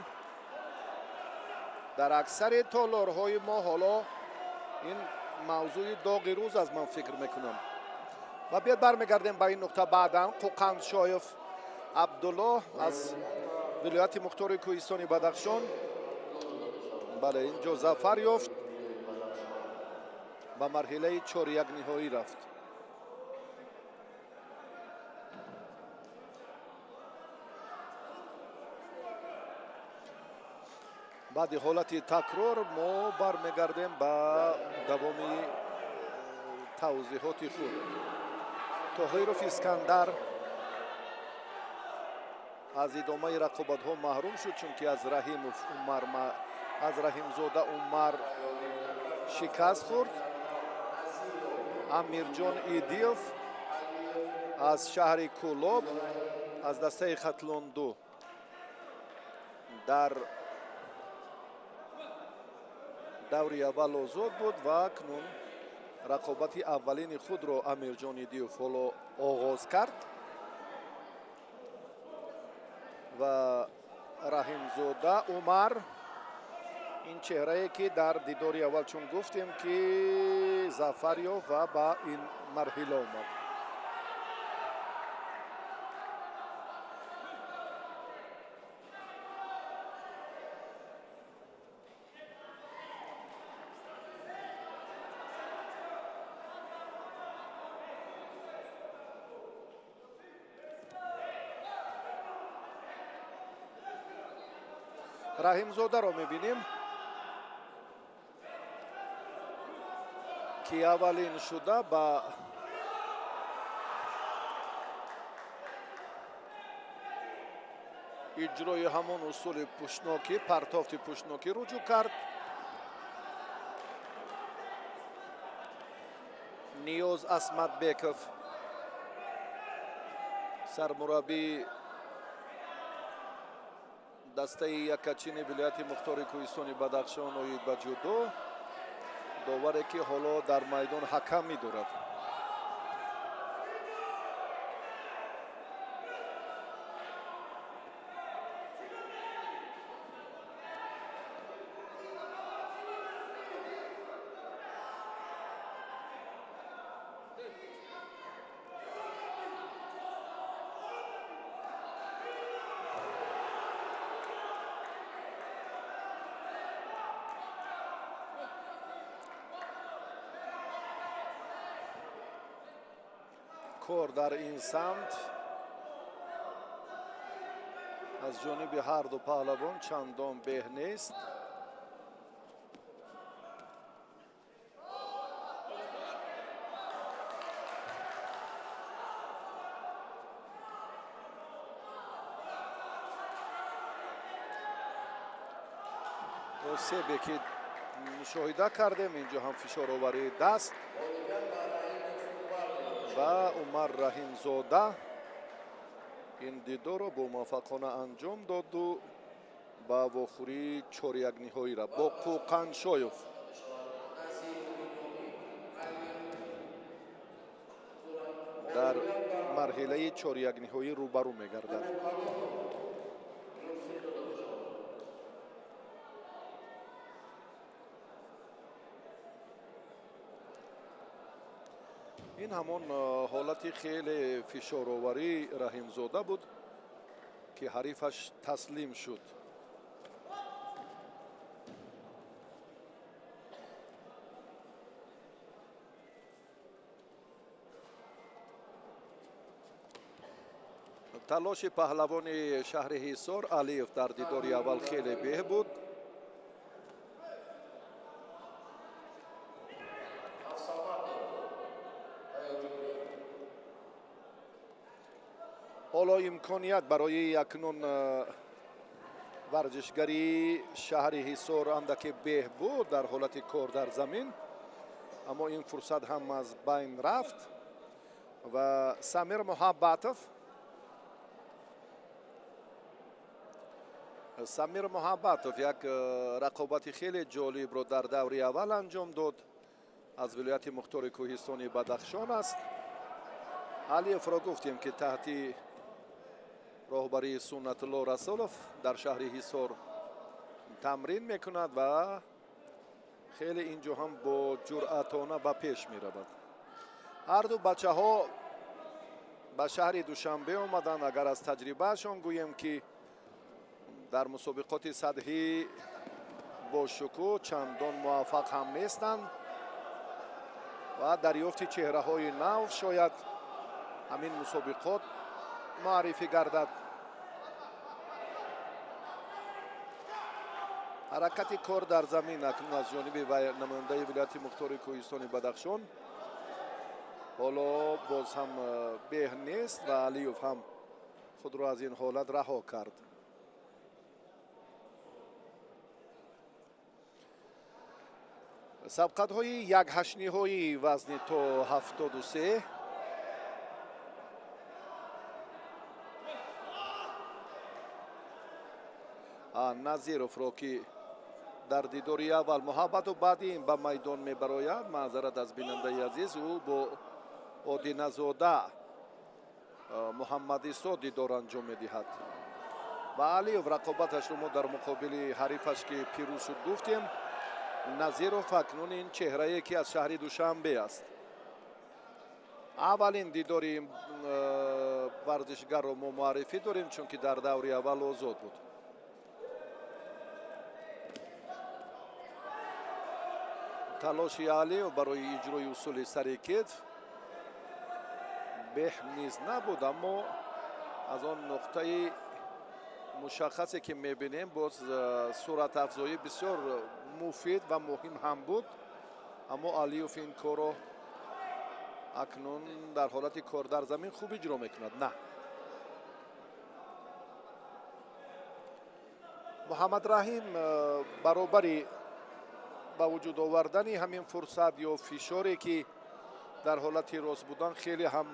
дар аксари толорҳои мо ҳоло ин мавзӯи доғи рӯз аст, ман фикр мекунам. ва биёд бармегардем ба ин нуқта баъдан. қуқандшоев абдулло аз вилояти мухтори кӯҳистони бадахшон, бале инҷо зафар ёфт, ба марҳилаи чорякниҳоӣ рафт. баъди ҳолати такрор мо бармегардем ба давоми тавзеҳоти худ. тоҳиров искандар аз идомаи рақобатҳо маҳрум шуд, чунки аз раҳимзода Умар шикаст хӯрд. амирҷон идиев аз шаҳри Кӯлоб аз дастаи Хатлонду дар даври аввал озод буд ва акнун рақобати аввалини худро Амирҷон идиев ҳоло оғоз кард ва раҳимзода Умар ин чеҳрае ки дар дидори аввал чун гуфтем ки зафар ёфт ва ба ин марҳила омад. раҳимзодаро мебинем ки аввалин шуда ба иҷрои ҳамон усули пӯшнокӣ, партофти пӯшнокӣ руҷӯъ кард. ниёз Асматбеков сармураббии дастаи якачини вилояти мухтори кӯҳистони бадахшон оид ба ҷудо, доваре ки ҳоло дар майдон ҳакам медорад. کار در این سمت از جانب هر دو پهلوان چندان به نیست. سبی که مشاهده کردیم اینجا هم فشار آوری دست و عمر رحیمزاده این دیدار را با موفقانه انجام داد و با واخوری چهاریک نهایی را با قوقندشایف در مرحله چهاریک‌نهایی روبرو می‌گردد. این همون حالتی خیلی فشارآوری رحیمزاده بود که حریفش تسلیم شد. تلاش پهلوان شهر حصار علیف در دیداری اول خیلی به بود. حالا امکانیت برای اکنون ورزشگری شهر حصار اندکی بهبود در حالت کار در زمین، اما این فرصت هم از بین رفت و سمیر محبتوف یک رقابت خیلی جالب رو در دوره اول انجام داد. از ولایت مختار کوهستانی بدخشان است. علیف را گفتیم که تحت راهبری سنت الله رسولوف در شهر حصار تمرین میکند و خیلی اینجا هم با جرأتانه به پیش میرود. هر دو بچه ها به شهر دوشنبه آمدند. اگر از تجربهشان گوییم که در مسابقات سطحی با شکوه چندان موفق هم نیستند و دریافت چهره های نو شاید همین مسابقات معرفی گردد. حرکت کار در زمین اکنون از جانب نماینده ولایت مختار کوهستان بدخشان حالا باز هم به نیست و علیوف هم خود را از این حالت رها کرد. سبقت های یک هشنی های وزن تا 73 نظیروف را که در دیداری اول محبت و بعدی به میدان میبراید. معذرت از بیننده عزیز، او با آدینه زاده محمدی سا دیدار انجام میدهد و علیف رقابتش رو ما در مقابل حریفش که پیروز شد گفتیم. نظیروف اکنون این چهره که از شهر دوشنبه است. اولین دیداری ورزشگر رو ما معرفی داریم چون که در دوره اول آزاد بود. تلاش علی برای اجرای اصول سر کتف به نیز نبود، اما از آن نقطه مشخصی که میبینیم باز سرعت افزایی بسیار مفید و مهم هم بود، اما علیوف این کار رو اکنون در حالت کار در زمین خوب اجرا میکند. نه، محمد رحیم برابری با وجود آوردن همین فرصت یا فشاری که در حالت راست بودن خیلی هم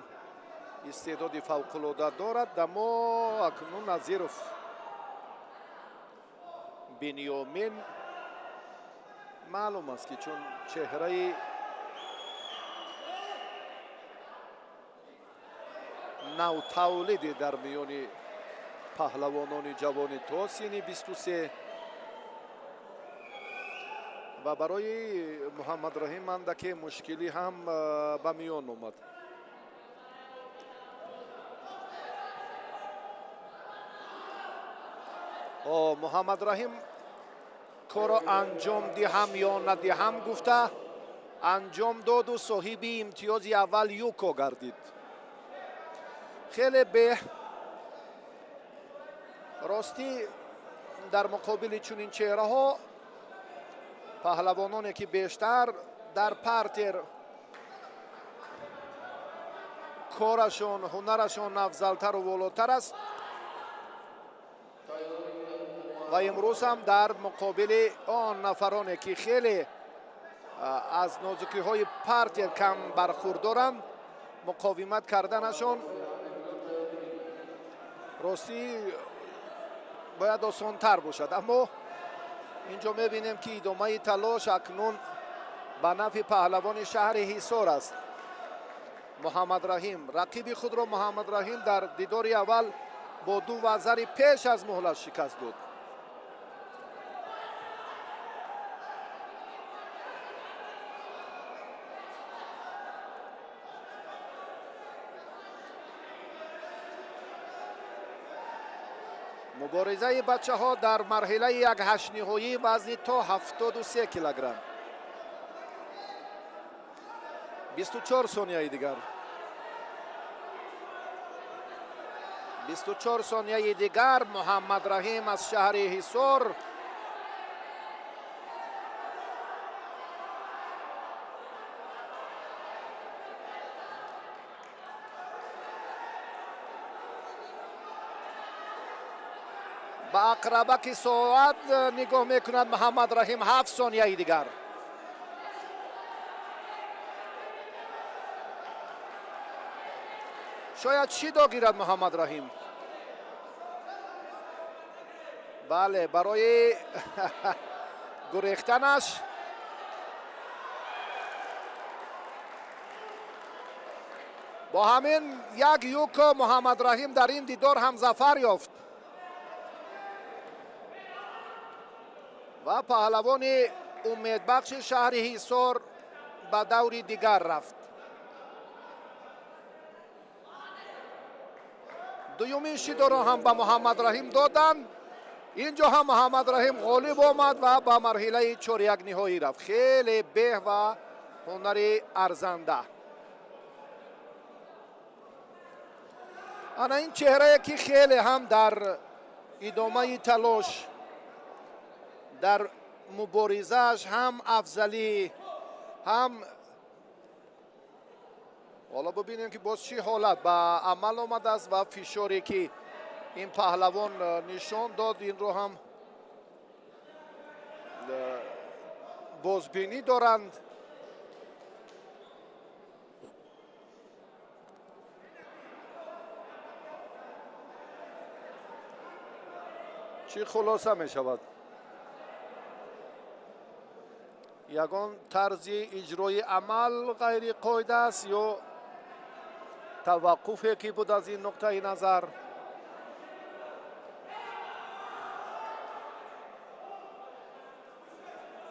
استعداد فوق العاده دارد، اما اکنون نظیروف بنیامین معلوم است که چون چهره نوتولدی در میان پهلوانان جوان تا سن 23 و برای محمد رحیم اندکی مشکلی هم به میان آمد. محمد رحیم کار انجام دهم یا ندهم گفته انجام داد و صاحب امتیاز اول یوکو گردید. خیلی به راستی در مقابل چنین چهره ها پهلوانانی که بیشتر در پارتر کارشون هنرشون افضلتر و والاتر است و امروز هم در مقابل آن نفرانی که خیلی از نازکی های پارتر کم برخوردارند مقاومت کردنشون راستی باید آسان‌تر باشد، اما اینجا میبینیم که ادامه تلاش اکنون به نفع پهلوان شهر حصار است. محمد رحیم رقیب خود را محمد رحیم در دیدار اول با 2 ضرب پیش از مهلت شکست داد. مبارزه بچه ها در مرحله 1/8 نهایی وزن تا 73 کیلوگرم. 24 ثانیه دیگر. 24 ثانیه دیگر محمد رحیم از شهر حصار با اقربک ساعت نگاه میکند. محمد رحیم 7 ثانیه دیگر. شاید چیدا گیرد محمد رحیم. بله برای گریختنش با همین یک یوک محمد رحیم در این دیدار هم ظفر یافت و پهلوان امیدبخش شهر حصار به دور دیگر رفت. دومین شیدا را هم به محمد رحیم دادند. اینجا هم محمد رحیم غالب آمد و به مرحله 4/1 نهایی رفت. خیلی به و هنر ارزنده. انا این چهره که خیلی هم در ادامه تلاش در مبارزش هم افضلی هم حالا ببینیم که باز چی حالت به عمل آمده است و فشاری که این پهلوان نشان داد این رو هم بازبینی دارند. چی خلاصه می شود؟ یگان طرز اجرای عمل غیر قاعده است یا توقفی که بود از این نقطه نظر؟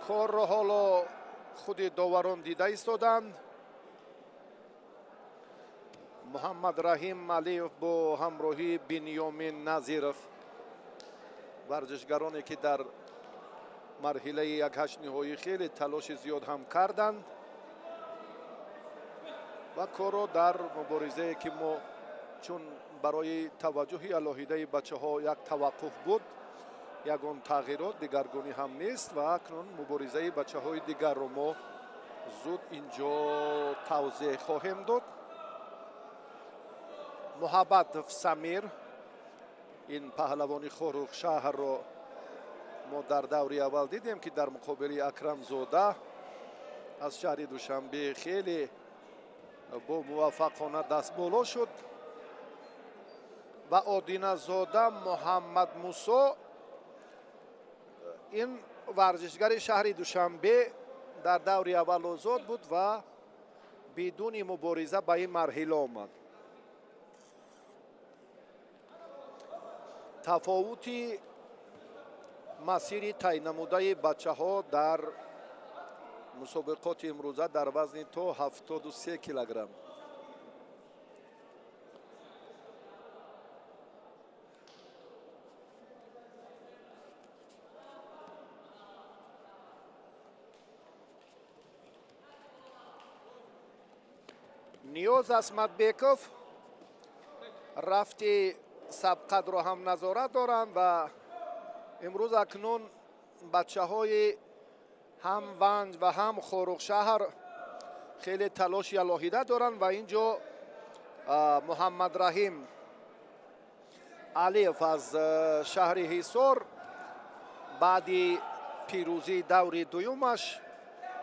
کار را حالا خود داوران دیده ایستادند. محمد رحیم علیف با همراهی بنیامین نظیرف ورزشگرانی که در مرحله 1/8 نهایی خیلی تلاش زیاد هم کردند و کار را در مبارزه که ما چون برای توجه الهیده بچه ها یک توقف بود یگان تغییرات دیگرگونی هم نیست و اکنون مبارزه بچه های دیگر رو ما زود اینجا توضیح خواهیم داد. محبت سمیر این پهلوانی خروخ شهر رو ما در دور اول دیدیم که در مقابل اکرم زاده از شهر دوشنبه خیلی با موفقانه دست بالا شد و آدینه زاده محمد موسی این ورزشگر شهر دوشنبه در دور اول آزاد بود و بدون مبارزه به این مرحله آمد. تفاوتی مسیر طی نموده بچه ها در مسابقات امروزه در وزن تا 73 کیلوگرم. نیاز اسمتبیکوف رفتی سبقت را هم نظارت دارند و امروز اکنون بچه های هم ونج و هم خروخ شهر خیلی تلاش الهیده دارند و اینجا محمد رحیم علیف از شهر حصار بعد پیروزی دور دومش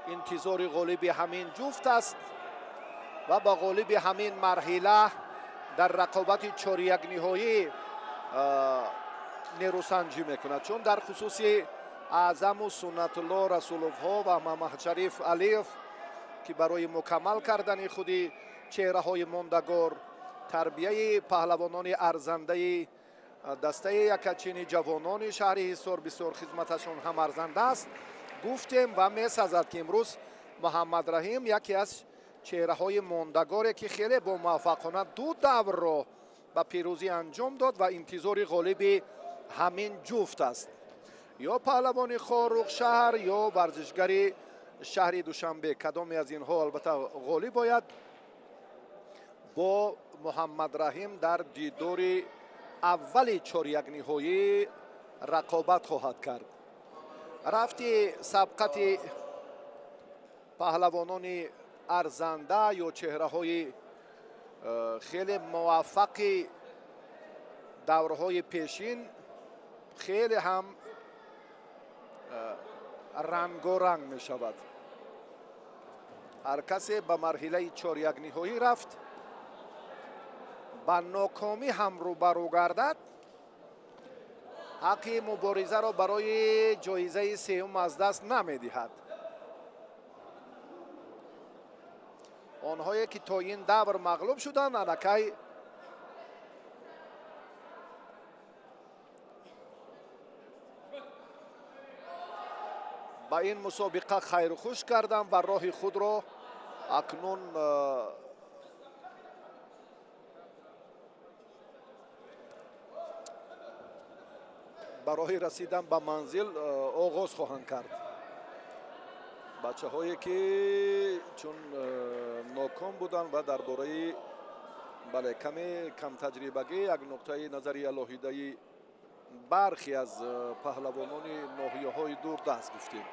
انتظار غالب همین جفت است و با غالب همین مرحله در رقابت 4/1 نهایی نیروسنجی میکند چون در خصوص اعظم و سنت الله رسولوف ها و محمد شریف علیف که برای مکمل کردن خودی چهره‌های ماندگار، تربیه پهلوانان ارزنده دسته یکچین جوانان شهر حصار بسیار خدمتشان هم ارزنده است. گفتیم و می‌سازد که امروز محمد رحیم یکی از چهره‌های ماندگاری که خیلی با موفقانه دو دور را به پیروزی انجام داد و انتظار غالب همین جفت است. یا پهلوان خاروق شهر یا ورزشگر شهر دوشنبه، کدامی از اینها البته غالب باید با محمد رحیم در دیدار اول چهاریک نهایی رقابت خواهد کرد. رفتی سبقت پهلوانان ارزنده یا چهره‌های خیلی موفق دورهای پیشین خیلی هم رنگارنگ می شود. هر کسی به مرحله چهاریک نهایی رفت با ناکامی هم روبرو گردد، حق مبارزه را برای جایزه سوم از دست نمی‌دهد. آنهایی که تا این دور مغلوب شدند الکی با این مسابقه خیر و خوش کردند و راه خود را اکنون برای رسیدن به منزل آغاز خواهند کرد. بچه هایی که چون ناکام بودند و درباره کم تجربگی یک نقطه نظری الهیده برخی از پهلوانان ناحیه‌های دور دست گفتیم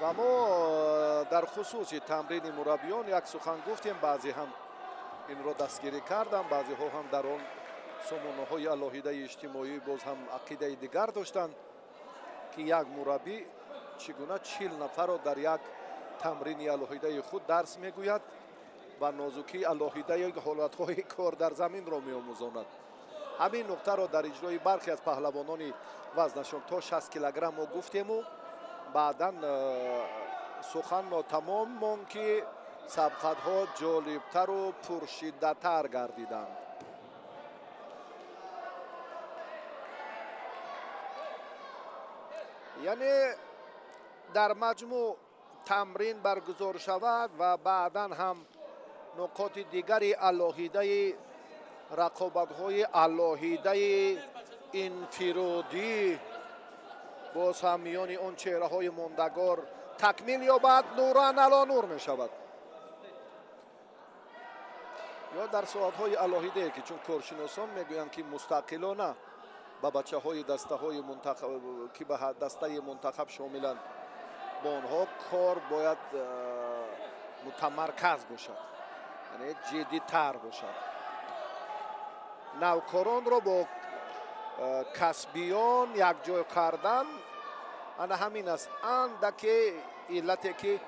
و ما در خصوص تمرین مربیان یک سخن گفتیم. بعضی هم این را دستگیری کردن، بعضی ها هم در آن سامانه‌های الهیده اجتماعی باز هم عقیده دیگر داشتند که یک مربی چگونه 40 نفر را در یک تمرین الهیده خود درس میگوید و نازکی الهیده حالت‌های کار در زمین را می‌آموزاند. همین نقطه را در اجرای برخی از پهلوانان وزنشان تا 60 کیلوگرم ما گفتیم و بعداً سخن تمام ماند که سبقت‌ها جالبتر و پرشدت‌تر گردیدند. یعنی در مجموع تمرین برگزار شود و بعداً هم نقاط دیگری الهیده رقابت‌های الهیده انفرادی باز هم میان اون چهره‌های ماندگار تکمیل یابد، نوران علی نور می شود. یا در ساعت‌های الهیده که چون کارشناسان میگویند که مستقلانه با بچه‌های دسته‌های منتخب که به دسته منتخب شاملند با آنها کار باید متمرکز باشد، یعنی جدی تر باشد. نوکاران را با کسبیان یک جای کردن انا همین است اندک علتی که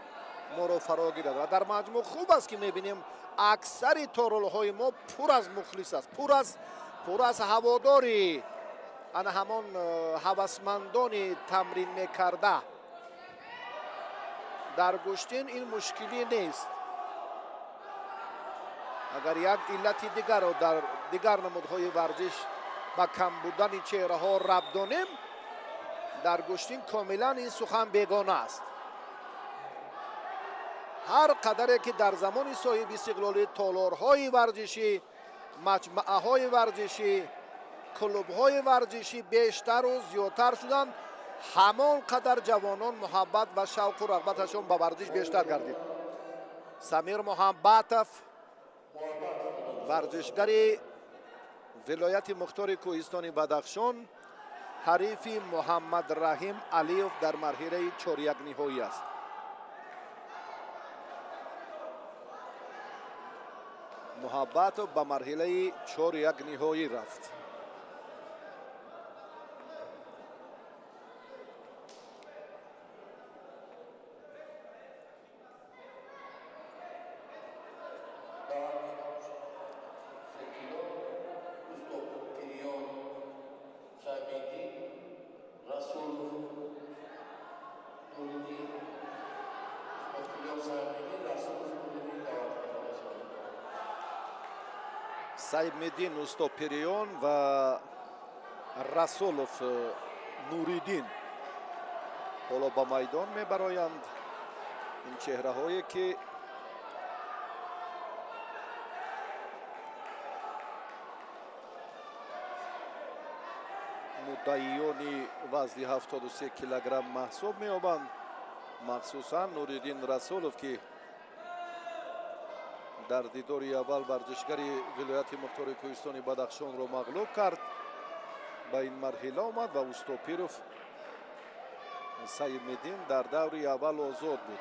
ما را فرا گیرد و در مجموع خوب است که میبینیم اکثر تارولهای ما پر از مخلص است، پر از هواداری انا همان هوسمندان تمرین میکرده. در گشتین این مشکلی نیست. اگر یک علت دیگر را در دیگر نمودهای ورزش با کم بودن چهره ها ربط دانیم، در گشتین کاملا این سخن بیگانه است. هر قدری که در زمان صاحب استقلال تالارهای ورزشی، مجمعه های ورزشی، کلوب های ورزشی بیشتر و زیادتر شدند، همان قدر جوانان محبت و شوق و رغبتشان به ورزش بیشتر گردید. سمیر محبتов ورزشگر ولایت مختار کوهستان بدخشان حریف محمد رحیم علیف در مرحله 4-1 نهایی است. محبتов به مرحله 4-1 نهایی رفت. Saidmedin Ustopirion و расулов نوریدین حالا با میدان میبرایند. این چهره هایی که مدعیان وزن 73 کیلوگرم محسوب می‌یابند، مخصوصا نوریدین расулов که در دیداری اول ورزشگری ولایت مختار کوهستان بدخشان را مغلوب کرد. به این مرحله آمد و اوستوپیروف سایدمدین در دوری اول آزاد بود.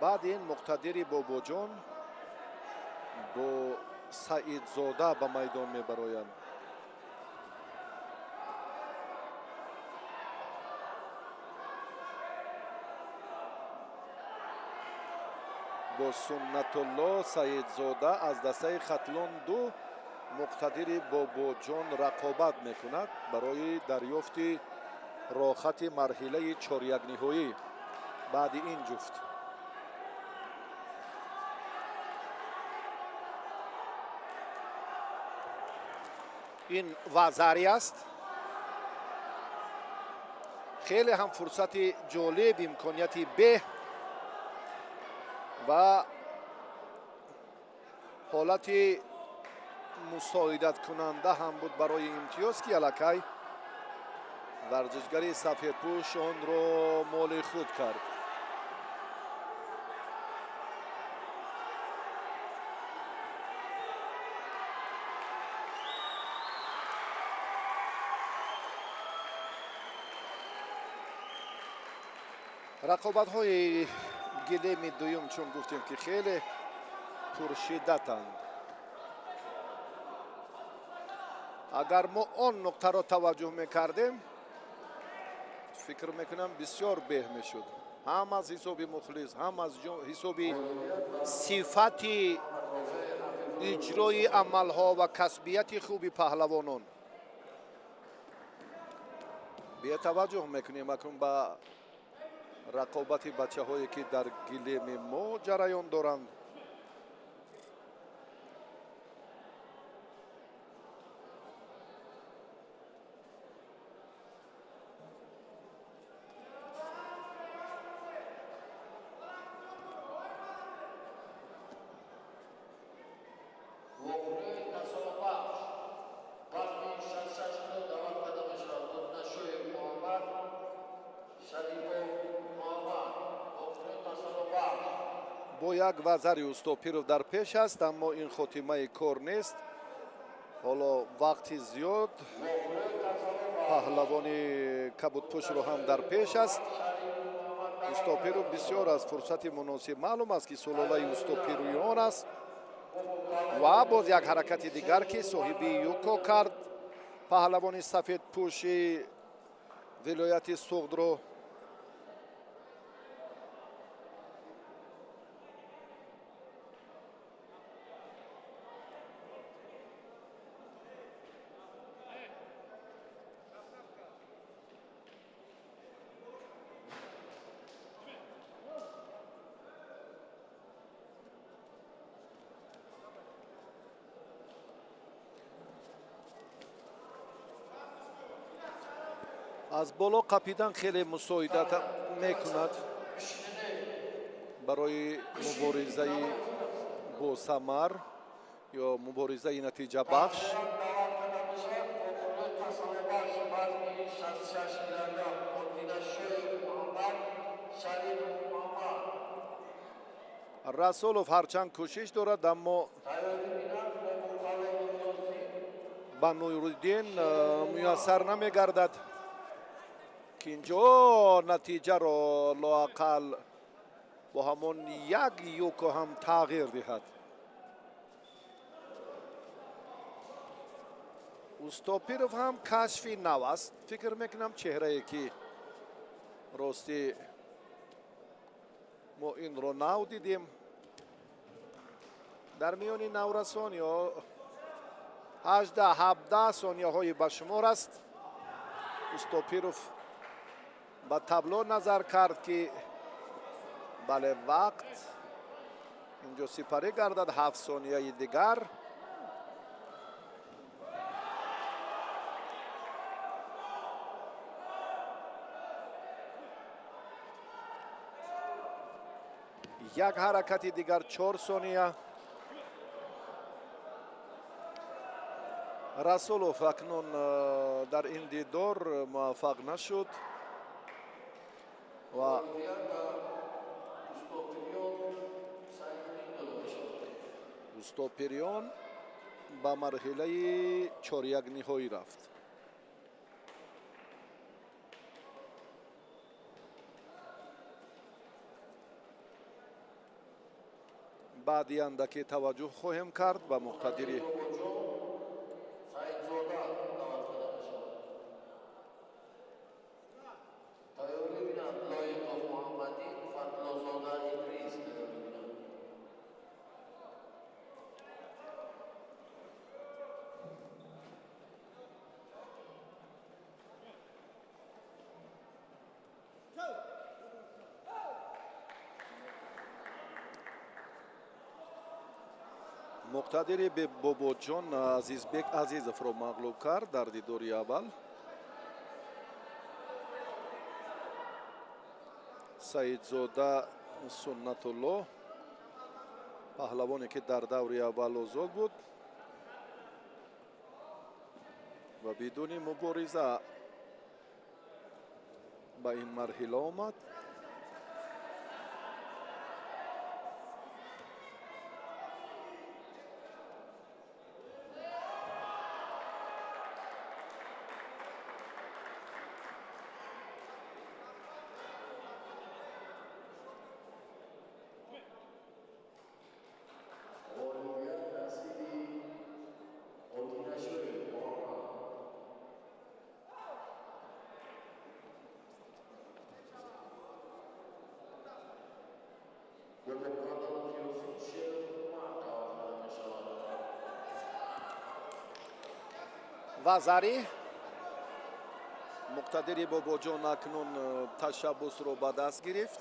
بعد این مقتدر باباجان با سعیدزاده به میدان میبرایند. با سنت الله سعیدزاده از دسته خطلان دو مقتدر باباجان رقابت میکند برای دریافت راحت مرحله 4-1 نهایی. بعد این جفت این وزاری است. خیلی هم فرصت جالب، امکانیتی به و حالت مساعدت کننده هم بود برای امتیاز که الکی ورزشگری سفیدپوش آن را مال خود کرد. رقابت های گلیم دویم چون گفتیم که خیلی پرشدتند. اگر ما آن نقطه را توجه میکردیم فکر میکنم بسیار به میشد، هم از حساب مخلص هم از حساب صفت اجرای عملها و کسبیت خوبی پهلوانان. بیا توجه میکنیم اکنون به رقابت بچه هایی که در گلیم ما جریان دارند. با یک وزری اوستوپیروف در پیش است، اما این خاتمه کار نیست. حالا وقتی زیاد پهلوان کبودپوش رو هم در پیش است. اوستوپیروف بسیار از فرصت مناسب معلوم است که سلاله اوستوپیرویان است و باز یک حرکت دیگر که صاحب یوکو کرد پهلوان سفید پوشی ولایت سوغدرو. از بالا قپیدن خیلی مساعدت میکند برای مبارزه با ثمر یا مبارزه نتیجه بخش. расулов هرچند کوشش دارد اما با نوریدین میسر نمیگردد که اینجا نتیجه را لااقل با همون یک یوکو هم تغییر دهد. اوستوپیروف هم کشفی نو است. فکر میکنم چهره ای که راستی ما این رو نو دیدیم در میان نورسان یا 18-17 ثانیه های به شمار است. اوستوپیروف با تابلو نظر کرد که بله وقت اینجا سپری گردد. 7 ثانیه دیگر. یک حرکت دیگر 4 ثانیه. رسولوف اکنون در این دیدار موفق نشد و استوپریون به مرحله 4-1 نهایی رفت. بعدی اندکی توجه خواهیم کرد به مقتدری مقتدری به باباجان عزیزبک عزیزов رو مغلوب کرد در دیداری اول. سعیدزاده سنت الله پهلوانی که در دوری اول آزاد بود و بدون مبارزه به این مرحله آمد. وزری مقتدری باباجان اکنون تشبس رو به دست گرفت.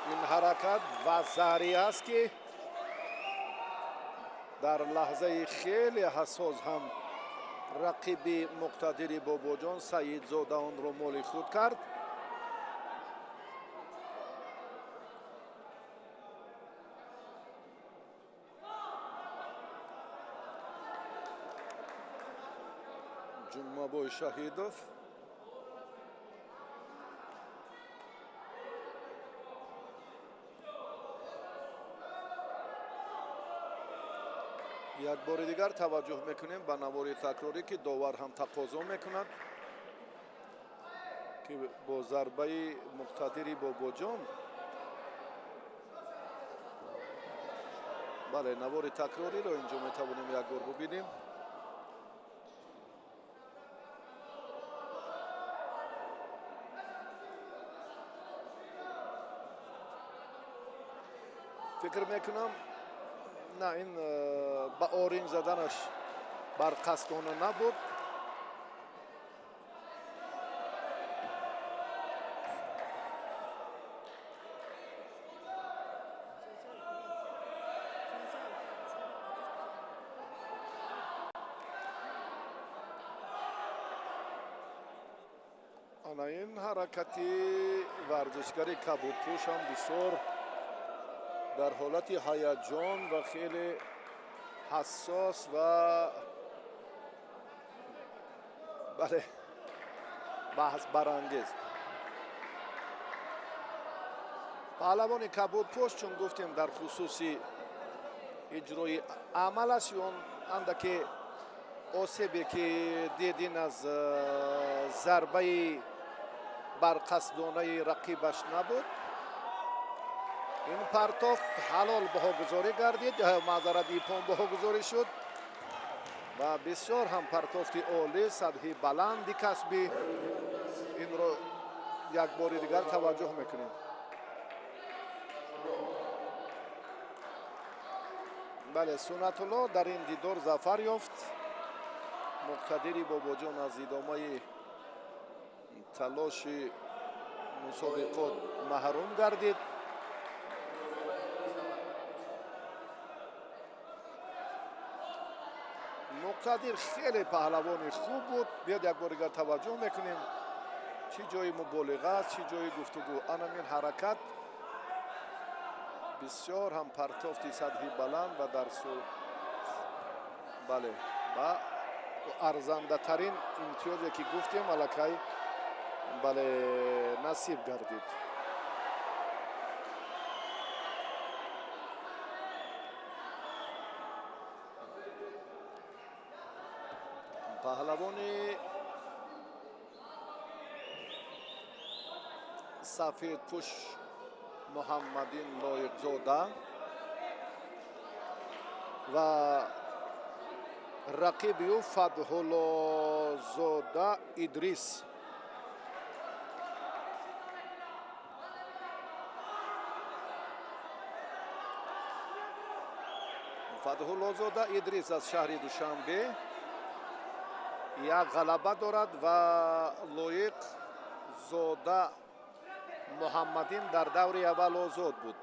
این حرکت وزری است که در لحظه خیلی حساس هم رقیب مقتدری باباجان سعیدزاده آن رو مال خود کرد. جمعه شهیدوف یک بار دیگر توجه میکنیم به نوار تکراری که داور هم تقاضا میکند که با ضربه مقتدری باباجان بله نوار تکراری رو اینجا میتوانیم یک بار ببینیم. فکر میکنم نه این با آرین زدنش بر قصدانه نبود. آنا این حرکتی ورزشگری کبودپوش هم بسیار در حالت هیجان و خیلی حساس و بله بحث برانگیز. پهلوان کبودپوش چون گفتیم در خصوصی اجرای عملش اون اندکی آسیبی که دیدین از ضربه برقصدانه رقیبش نبود. این پرتاف حلال بهاگذاری گردید، معذرت ایپان بهاگذاری شد و و بسیار هم پرتافت عالی، سطح بلندی کسبی. این رو یک بار دیگر توجه میکنیم. بله، سنت الله در این دیدار ظفر یافت. مقتدری باباجان از ادامه تلاش مسابقات محروم گردید. مقتدر خیلی پهلوان خوب بود. بیاد یک بار دیگر توجه میکنیم چی جای مبالغه است، چی جای گفتگو. این حرکت بسیار هم پرتافتی سطحی بلند و در سو بله و ارزنده ترین امتیازی که گفتیم الکی بله نصیب گردید. پهلوان سفید پوش محمدین لایق‌زاده و رقیب او فتح‌الله زاده ادریس. فتح‌الله زاده ادریس از شهر دوشنبه یک غلبه دارد و لایق زاده محمدین در دور اول آزاد بود.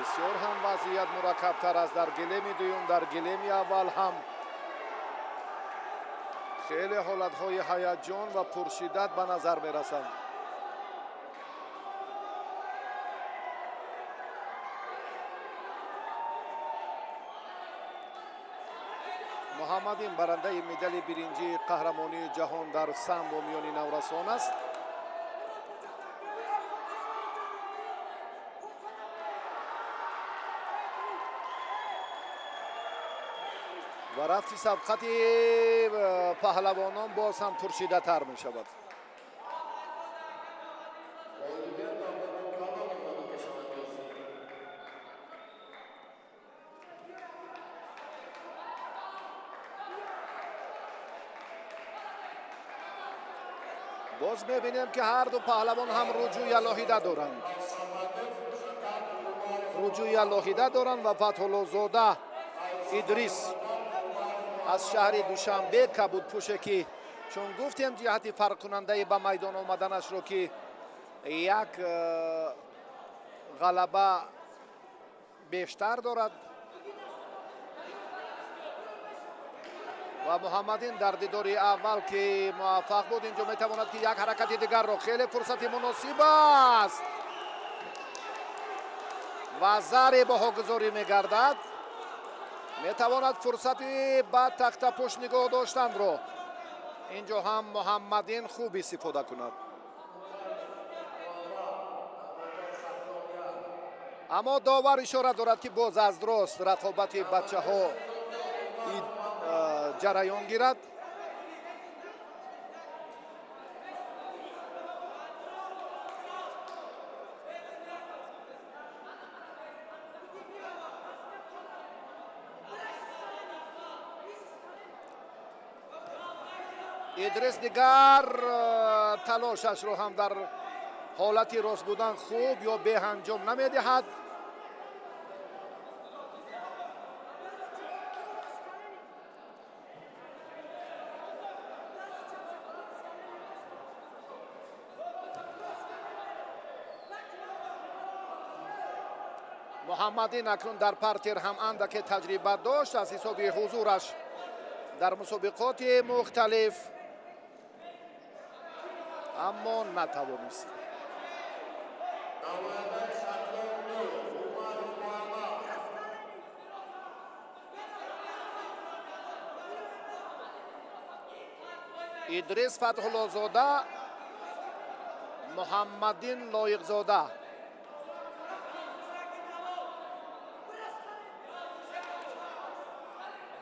بسیار هم وضعیت مرکب تر است در گلیم دوم. در گلیم اول هم خیلی حالت های هیجان و پرشدت به نظر می رسند. محمدین برنده مدال برنجی قهرمانی جهان در سمبو میانی نورسان است. و رفتی سبقت پهلوانان باز هم پرشیده تر می شود. باز می‌بینیم که هر دو پهلوان هم رجوع الهیده دارند. رجوع الهیده دارند و فتح‌الله زاده ادریس از شهر دوشنبه کبود پوشه که چون گفتیم جهت فرق کننده به میدان آمدنش رو که یک غلبه بیشتر دارد و محمدین در دیدار اول که موفق بود اینجا میتواند که یک حرکت دیگر رو خیلی فرصت مناسب است و ضربه بهاگذاری میگردد. میتواند فرصتی به تخت پشت نگاه داشتن رو اینجا هم محمدین خوب استفاده کند. اما داور اشاره دارد که باز از درست رقابت بچه ها جریان گیرد. ادریس دیگر تلاشش رو هم در حالتی راست بودن خوب یا به انجام نمیدهد. محمدین اکنون در پارتر هم اندک تجربه داشت از حساب حضورش در مسابقات مختلف، اما نتوانست. ادریس فتح‌الله زاده، محمدین لایق زاده.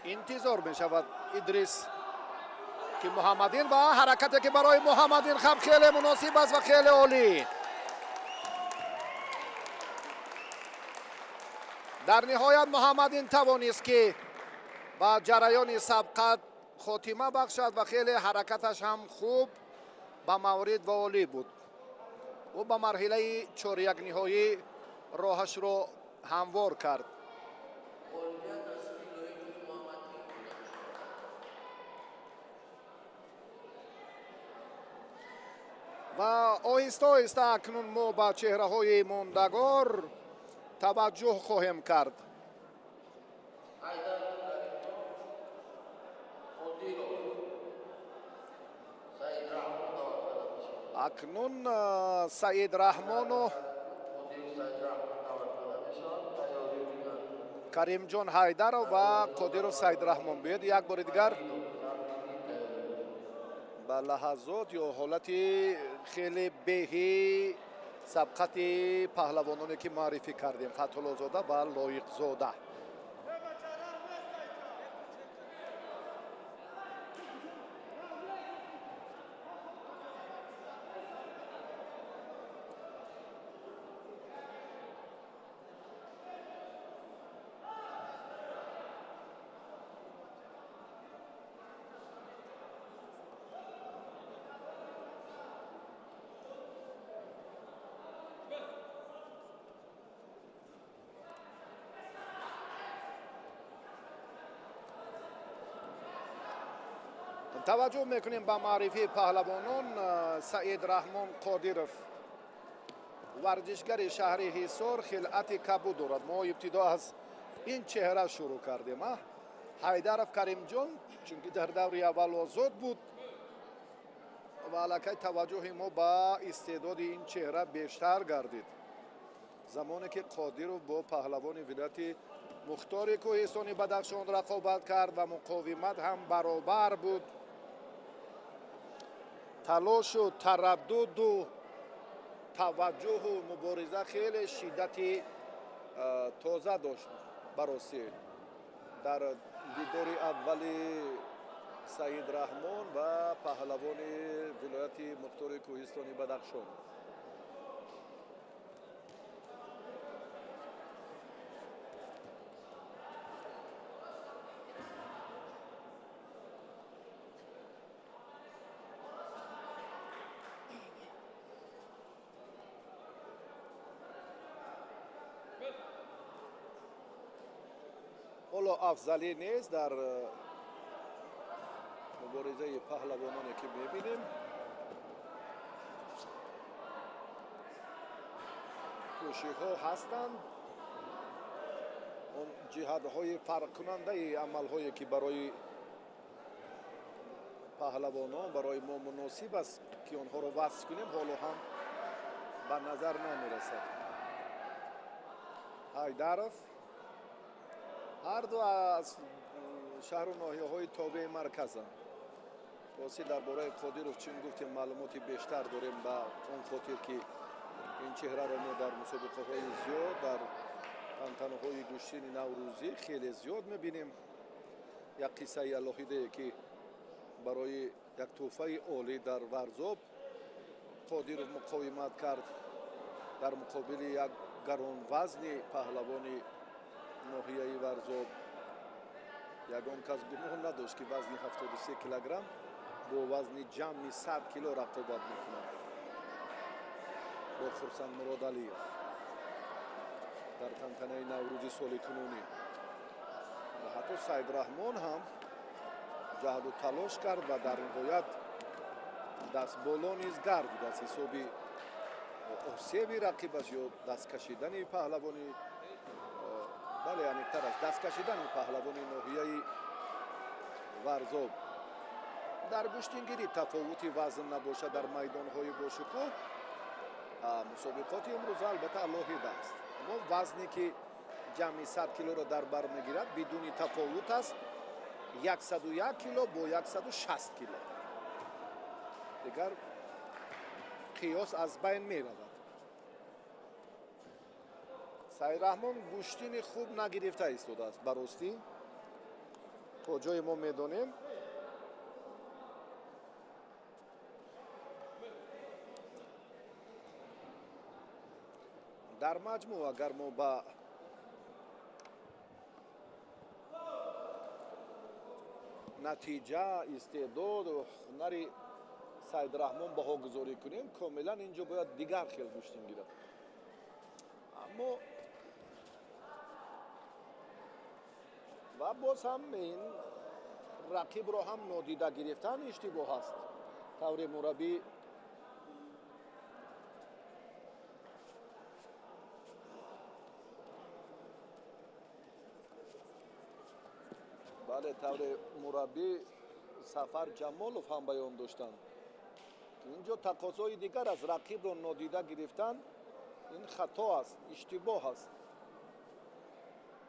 انتظار می شود ادریس که محمدین و حرکتی که برای محمدین خب خیلی مناسب است و خیلی عالی. در نهایت محمدین توانست که با جریان سبقت خاتمه بخشد و خیلی حرکتش هم خوب با مورد و عالی بود. او با مرحله 4-1 نهایی راهش رو هموار کرد. و آهسته آهسته اکنون ما با چهره های ماندگار توجه خواهیم کرد. اکنون سعید رحمان و کریم جان حیدر و قادر و سعید رحمان بیاید یک بار دیگر با لحظات یا حالت خیلی بهی سبقت پهلوانانی که معرفی کردیم، فتح‌الله زاده و لایق زاده. توجه میکنیم به معرفی پهلوانان. سعید رحمان قادرов ورزشگر شهر حصار خلعت کبود دارد. ما ابتدا از این چهره شروع کردیم. حیدرов کریم جان چونکه در دور اول آزاد بود و علاقه توجه ما با استعداد این چهره بیشتر گردید. زمانی که قادر با پهلوان ولایت مختار کوهستانی بدخشان رقابت کرد و مقاومت هم برابر بود، تلاش و تردد و توجه و مبارزه خیلی شدت تازه داشت. براستی در دیدار اولی سعید رحمان و پهلوان ولایت مختار کوهستانی بدخشان. حالا افضلی نیست در مبارزه پهلوانانی که میبینیم. کوشش ها هستند اون جهاد های فرق کننده عمل هایی که برای پهلوانان برای ما مناسب است که آنها را وصف کنیم حالا هم به نظر نمیرسد. حیدرов هر دو از شهر و ناحیه های تابع مرکزند. واسه درباره قادرov چون گفتیم معلومات بیشتر داریم با اون خاطر که این چهره را ما در مسابقه های زیاد در تنطنه های گشتین نوروزی خیلی زیاد میبینیم. یک قصه الهیده که برای یک تحفه عالی در ورزاب قادرov مقاومت کرد در مقابل یک گران وزن پهلوان ناحیه ورزاب. یگان کس گمان نداشت که وزن 73 کیلوگرم با وزن جمعی 100 کیلو رقابت میکنند با خرسند مراد علیف در تنطنه نوروزی سال کنونی. و حتی سعید رحمان هم جهد و تلاش کرد و در نهایت دست بالا نیز گردید از حسابی آسیبی رقیبش یا دست کشیدن پهلوانی بله یعنی تر از دست کشیدن پهلوان ناحیه ورزاب. در گشتینگیری تفاوتی وزن نباشه در میدان های باشکوه مسابقات امروز البته الهیده است، اما وزنی که جمعی 100 کیلو را در بر میگیرد بدون تفاوت است. 101 کیلو با 160 کیلو دیگر قیاس از بین می رود. سعید رحمان گوشتین خوب نگرفته ایستاده است. براستی تا جای ما میدانیم дар маҷмӯъ агар мо ба натиҷа, истеъдод ва ҳунари Саидраҳмон баҳогузорӣ кунем, комилан инҷо бояд дигар хел гӯштин гирад. аммо ва боз ҳам ин рақибро ҳам нодида гирифтан иштибоҳ аст. тавре мураббӣ бале тавре мураббӣ Сафар Ҷамолов ҳам баён доштанд. инҷо тақозои дигар аст. Рақибро нодида гирифтан ин хато аст, иштибоҳ аст.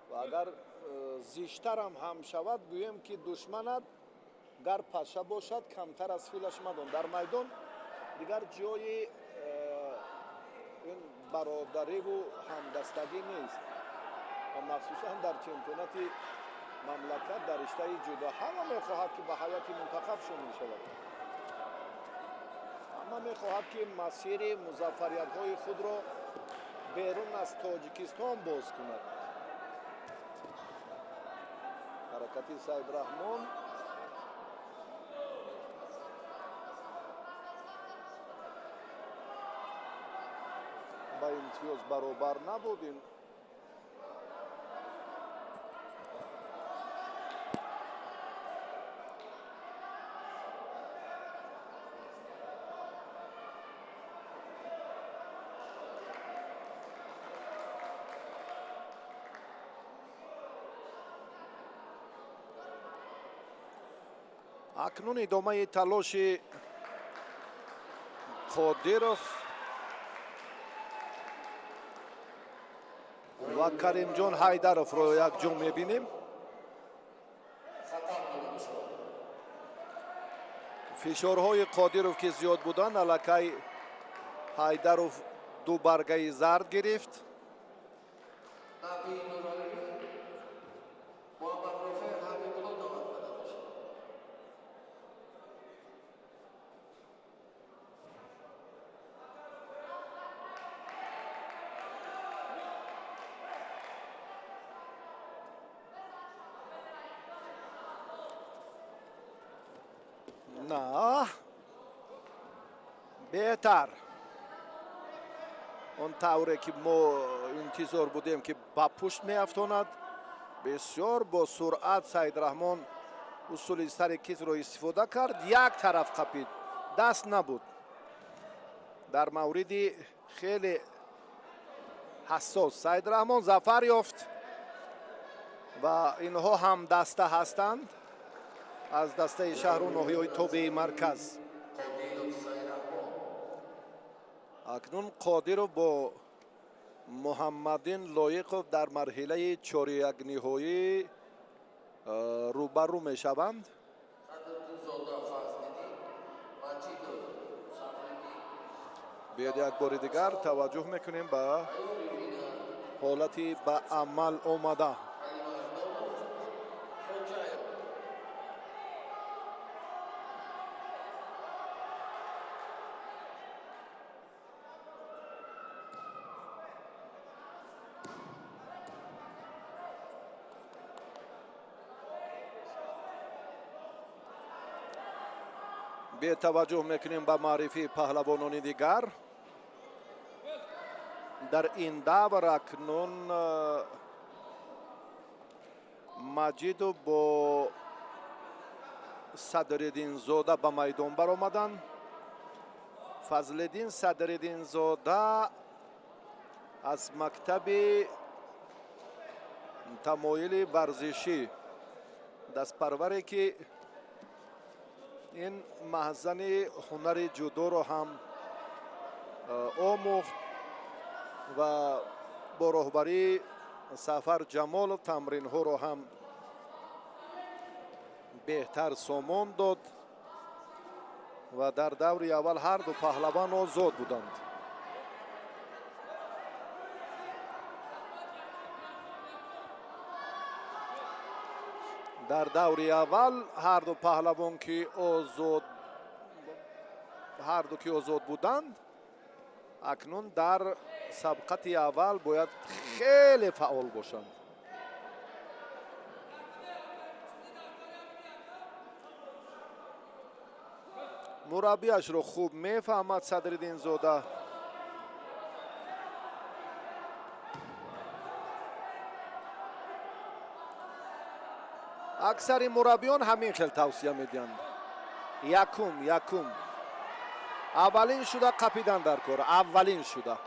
ва агар зиштарам ҳам шавад, гӯем ки душманат гар паша бошад, камтар аз филаш мадон. дар майдон дигар ҷои ин бародариву ҳамдастагӣ нест. ва махсусан дар чемпионати мамлакат дар риштаи ҷудо ҳама мехоҳад ки ба ҳайати мунтахаб шомил шавад. ҳама мехоҳад ки масири музаффариятҳои худро берун аз Тоҷикистон боз кунад. ҳаракати Саидраҳмон ба имтиёз баробар набуд. ин акнун идомаи талоши Қодиров ва Каримҷон Ҳайдаровро якҷо мебинем. фишорҳои Қодиров ки зиёд буданд, аллакай Ҳайдаров ду баргаи зард гирифт. на беҳтар он тавре ки мо интизор будем ки ба пушт меафтонад, бисёр бо суръат Саидраҳмон усули сари кисро истифода кард. як тараф қапид, даст набуд. дар мавриди хеле ҳассос Саидраҳмон зафар ёфт ва инҳо ҳам даста ҳастанд аз дастаи шаҳру ноҳияҳои тобеи марказ. акнун Қодиров бо Муҳаммадин Лоиқов дар марҳилаи чорякниҳоӣ рӯбарӯ мешаванд. биёд як бори дигар таваҷҷӯҳ мекунем ба ҳолати ба амал омада. бетаваҷҷӯҳ мекунем ба маърифии паҳлавонони дигар. дар ин давр акнун Маҷидов бо Садриддинзода ба майдон баромаданд. Фазлиддин Садриддинзода аз мактаби тамоили варзишӣ дастпарваре ки ин маҳзани ҳунари ҷудоро ҳам омӯхт ва бо роҳбарии Сафар Ҷамолов тамринҳоро ҳам беҳтар сомон дод ва дар даври аввал ҳар ду паҳлавон озод буданд. дар даври аввал ҳар ду паҳлавон ки озод буданд, акнун дар сабқати аввал бояд хеле фаъол бошанд. мураббиашро хуб мефаҳмад Садриддинзода. аксари мураббиён ҳамин хел тавсия медиҳанд. якум аввалин шуда қапидан дар кор, аввалин шуда.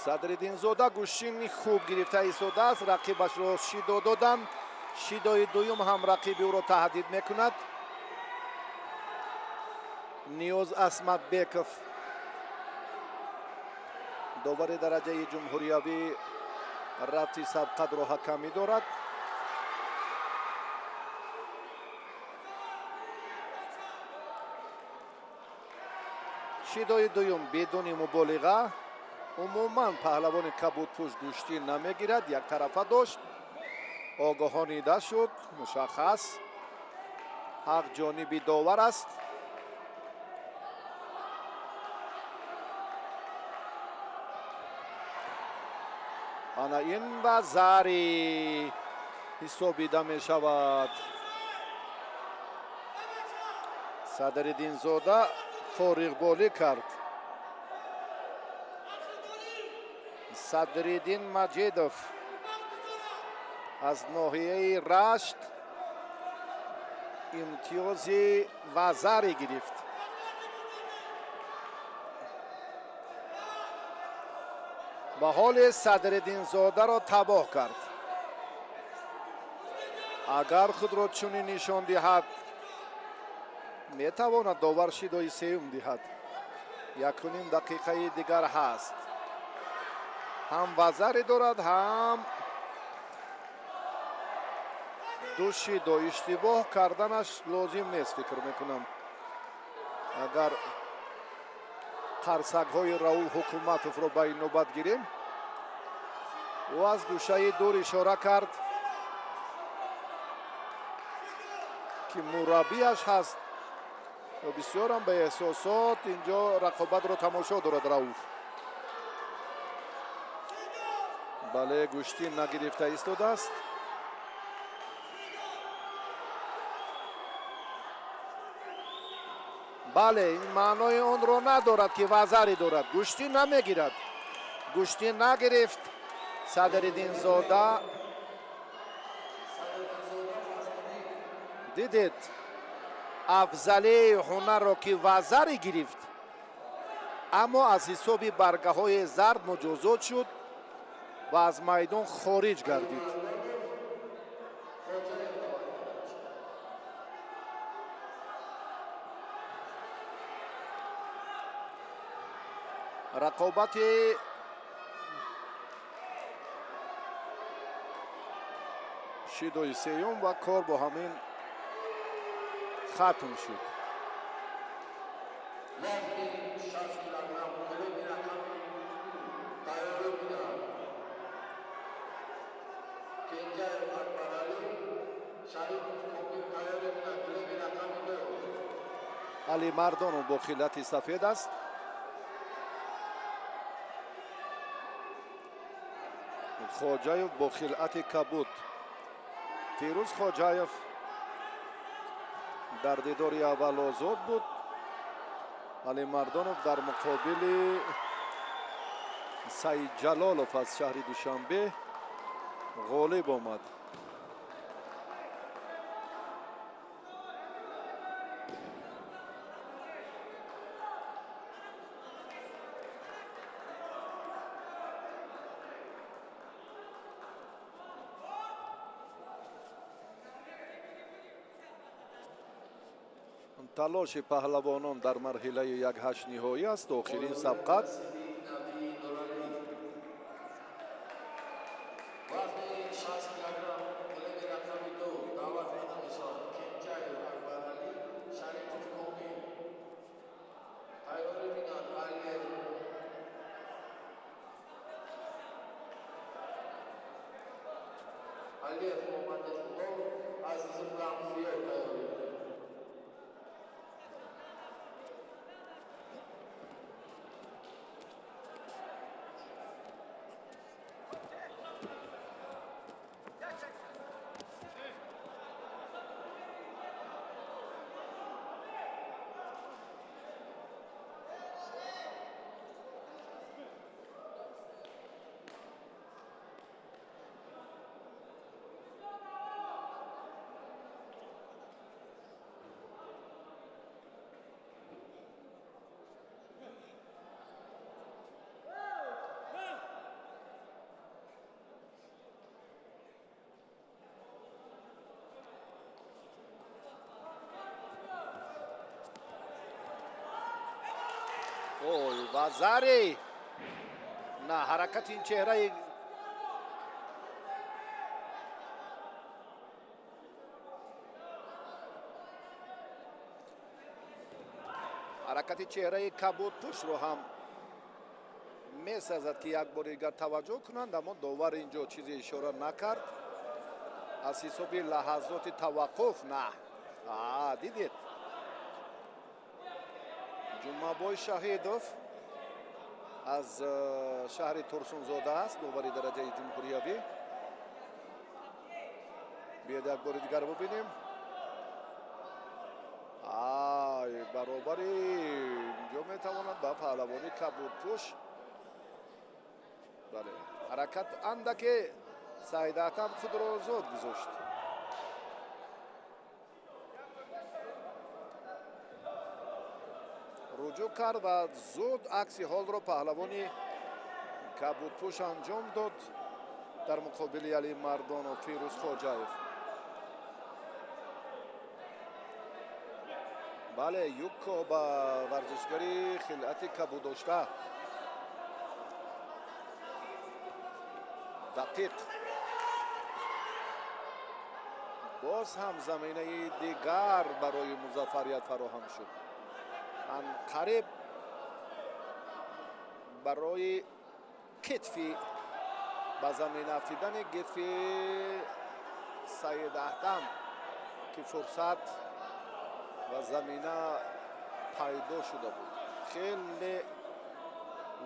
Садриддинзода гӯшини хуб гирифта истодааст. Рақибашро шидо доданд. Шидои дуюм ҳам рақиби ӯро таҳдид мекунад. Ниёз Асматбеков довари дараҷаи ҷумҳуриявӣ рафти сабқатро ҳакам медорад. шидои дуюм бедуни муболиға. умуман паҳлавони кабудпӯш гӯштӣ намегирад. Яктарафа дошт. огоҳонида шуд. мушаххас ҳақ ҷониби довар аст. ана ин вазари ҳисобида мешавад. Садриддинзода фориғболӣ кард. Садриддин Маҷидов аз ноҳияи рашт имтиёзи вазаре гирифт. ба ҳоле Садриддинзодаро табоҳ кард. агар худро чунин нишон диҳад, метавонад довар шидои сеюм диҳад. 1.5 дақиқаи дигар ҳаст. ҳам вазаре дорад, ҳам ду шидо. иштибоҳ карданаш лозим нест, фикр мекунам. агар қарсакҳои Раул Ҳукуматовро ба ин нӯбат гирем. ӯ аз гӯшаи дур ишора кард ки мураббияш ҳаст. бисёрам ба эҳсосот инҷо рақобатро тамошо дорад Рауф. бале, гӯштӣ нагирифта истодааст. бале, ин маънои онро надорад ки вазаре дорад. гӯштӣ намегирад. гӯштӣ нагирифт Садриддинзода. дидед афзалии ҳунарро ки вазаре гирифт, аммо аз ҳисоби баргаҳои зард муҷозот шуд ва аз майдон хориҷ гардид. рақобати шидои сеюм ва кор бо ҳамин хатм шуд. али Мардонов бо хилати сафед аст. хоҷаев бо хилати кабуд. фирӯз хоҷаев дар дидори аввал озод буд. али Мардонов дар муқобили Саид Ҷалолов аз шаҳри Душанбе ғолиб омад. талоши паҳлавонон дар марҳилаи 1/8 ниҳоӣ аст. охирин сабқат ой вазари на ҳаракати ин чеҳраи ҳаракати чеҳраи кабудпушро ҳам месазад ки як бори дигар таваҷҷӯҳ кунанд, аммо довар инҷо чизе ишора накард. аз ҳисоби лаҳазоти таваққуф на дидед ҷумабой шаҳидов аз шаҳри турсунзода аст, довари дараҷаи ҷумҳуриявӣ. биёед як бори дигар бубинем. баробари инҷо метавонад ба паҳлавони кабудпуш бале ҳаракат андаке саидатам худро озод гузошт. руҷӯъ кард ва зуд акси ҳолро паҳлавони кабудпуш анҷом дод дар муқобили алимардонов фирӯз хоҷаев. бале юкко ба варзишгари хилати кабуддошта дақиқ боз ҳам заминаи дигар барои музаффарият фароҳам шуд. анқариб барои китфи ба замин афтидани китфи Саид Аҳтам ки фурсат ва замина пайдо шуда буд. хеле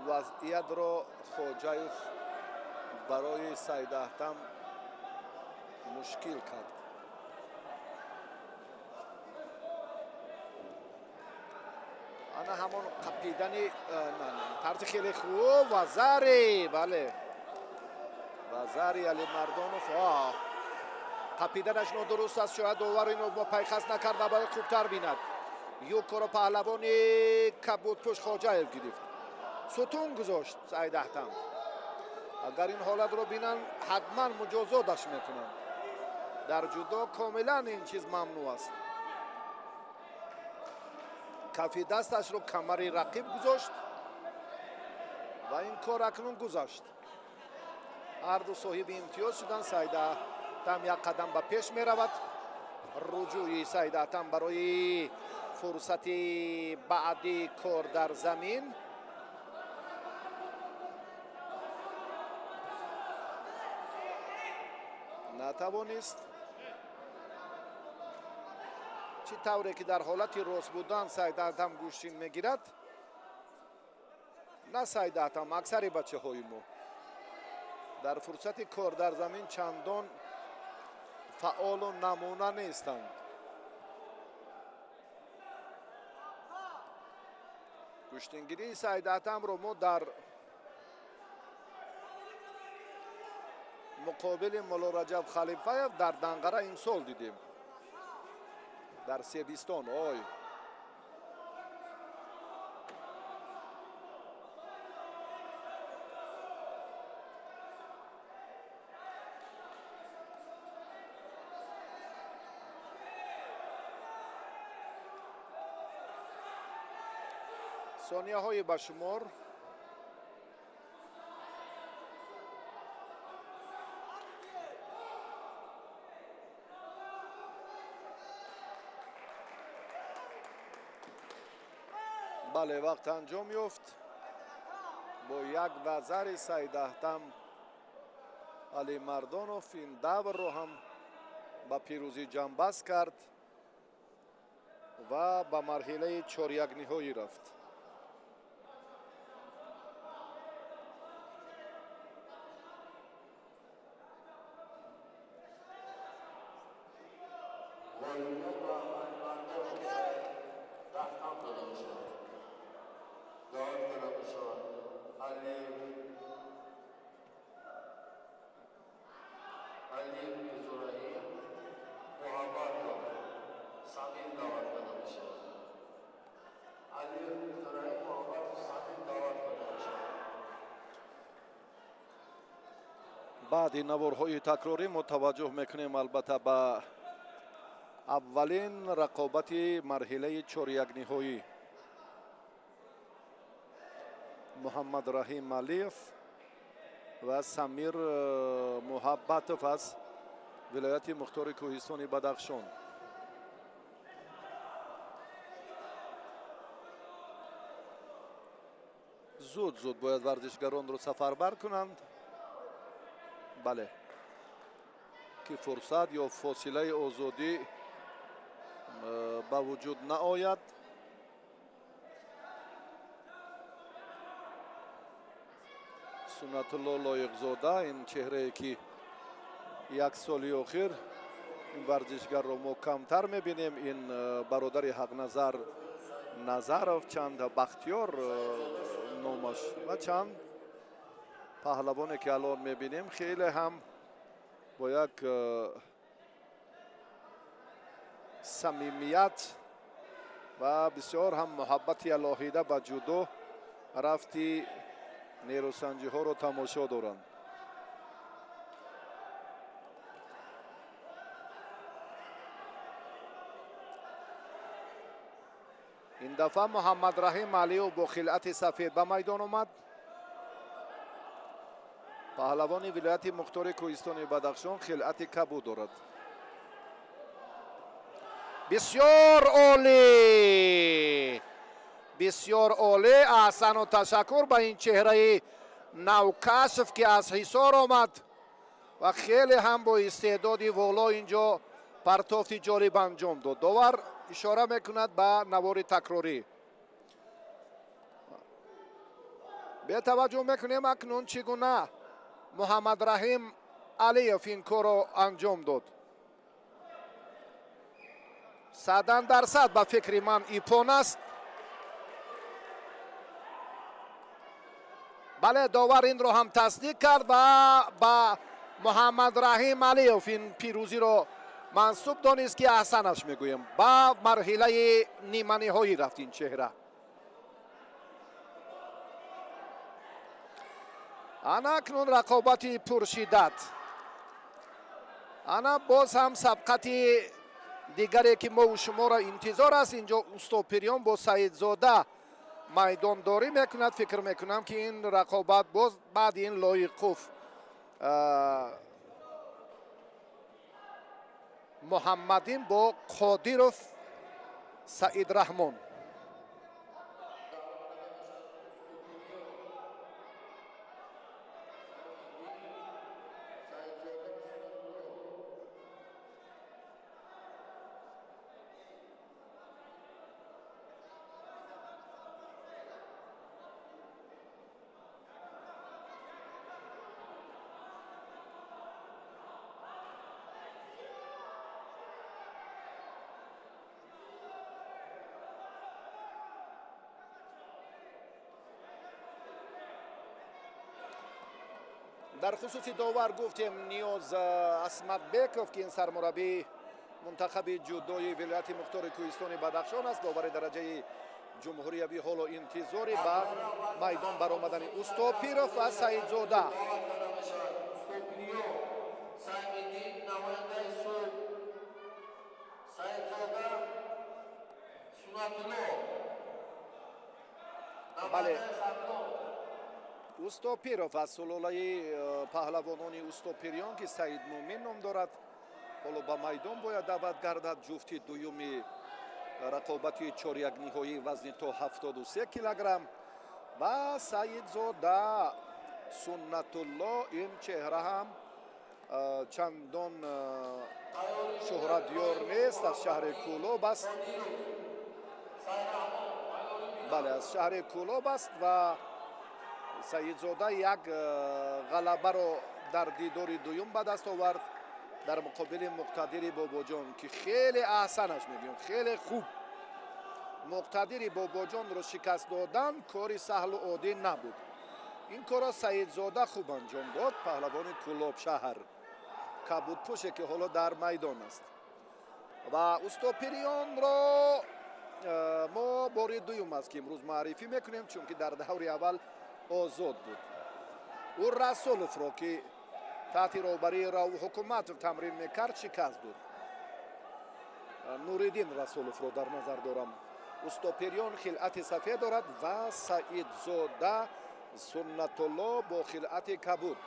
вазъиятро Хоҷаев барои Саид Аҳтам мушкил кард. ана ҳамон қапидани тарзи хеле хуб вазари бале вазари Алимардонов қапиданаш нодуруст аст. шояд довар ино ба пайхас накард ва бояд хубтар бинад. юккоро паҳлавони кабудпуш Хоҷаев гирифт, сутун гузошт Саид Аҳтам. агар ин ҳолатро бинанд ҳатман муҷозоташ мекунанд. дар ҷудо комилан ин чиз мамнӯъ аст. кафи дасташро камари рақиб гузошт ва ин кор акнун гузашт. ҳарду соҳиби имтиёз шуданд. Саид Аҳтам як қадам ба пеш меравад. руҷӯи Саид Аҳтам барои фурсати баъди кор дар замин. натавонист. чӣ тавре ки дар ҳолати рост будан Саид Аҳтам гӯштин мегирад, на Саид Аҳтам, аксари бачаҳои мо дар фурсати кор дар замин чандон фаъолу намуна нестанд. гӯштингирии Саид Аҳтамро мо дар муқобили Моло Раҷаб Халифаев дар Данғара имсол дидем. дар Себистон ثانیه‌های به شمار. بله وقت انجام یافت با یک وزر 13 علی مردانوف این دور رو هم به پیروزی جنبست کرد و به مرحله 4-1 نهایی رفت. بعد این نوارهای تکراری متوجه میکنیم البته به اولین رقابت مرحله 4-1 نهایی محمد رحیم علیف و سمیر محبتوف از ولایت مختار کوهستان بدخشان. زود باید ورزشگران رو سفربر کنند. بله که فرصت یا فاصله آزادی به وجود نآید. سنت الله لایق‌زاده این چهره که یک سالی آخر این ورزشگر رو ما کمتر میبینیم. این برادر حق نظر نظرов چند بختیار نامش و چند پهلوانی که الان میبینیم خیلی هم با یک صمیمیت و بسیار هم محبت الهیده به جودو رفتی نیروسنجی ها رو تماشا دارند. این دفعه محمد رحیم علیو با خلعت سفید به میدان آمد. پهلوان ولایت مختار کوهستان بدخشان خلعت کبود دارد. بسیار عالی، بسیار عالی. احسن و تشکر به این چهره نوکشف که از حصار آمد و خیلی هم با استعدادی والا اینجا پرتافت جالب انجام داد. داور اشاره میکند به نوار تکراری. به توجه میکنیم اکنون چگونه محمد رحیم علیف این کار را انجام داد. 100% به فکر من ایپون است. بله داور این رو هم تصدیق کرد و با محمد رحیم علیف این پیروزی رو منصوب دانست که احسنش میگویم. با مرحله نیمه نهایی رفت این چهره. انا اکنون رقابت پرشدت. انا باز هم سبقت دیگری که ما و شما را انتظار است. اینجا استاد پریان با سعید زاده میدان داری میکند. فکر میکنم که این رقابت باز بعد این لایقوف محمدین با قادیروف سعید رحمان. در خصوص داور گفتیم نیاز اسمت بیکوف که این سرمربی منتخب جودوی ولایت مختار کوهستان بدخشان است. داور درجه جمهوری حال انتظاری به میدان برآمدن استاد پیروف و سعید زاده. بله اوستوپیروف از سلوله پهلوانان اوستوپیریان که سعید مومین نام دارد حالا به میدان باید دعوت گردد. جفت دومی رقابتی چهار یک نهایی وزن تا 73 کیلوگرم و سعید زاده سنت الله این چهره هم چندان شهرت یار نیست. از شهر کولوب است. بله از شهر کولوب است و سعید زاده یک غلبه رو در دیدار دوم به دست آورد در مقابل مقتدر باباجان که خیلی احسنش میگیم خیلی خوب. مقتدر باباجان رو شکست دادن کاری سهل و عادی نبود. این کار سعید زاده خوب انجام داد. پهلوان کولوب شهر کبود پوشه که حالا در میدان است و اوستوپیریان رو ما باری دوم است که امروز معرفی میکنیم چون که در دور اول آزاد بود. او رسولوف رو که تحت رهبری حکومت تمرین میکرد شکست داد. نوریدین رسولوف رو در نظر دارم. اوستوپیریان خلعت سفید دارد و سعید زاده سنت الله با خلعت کبود.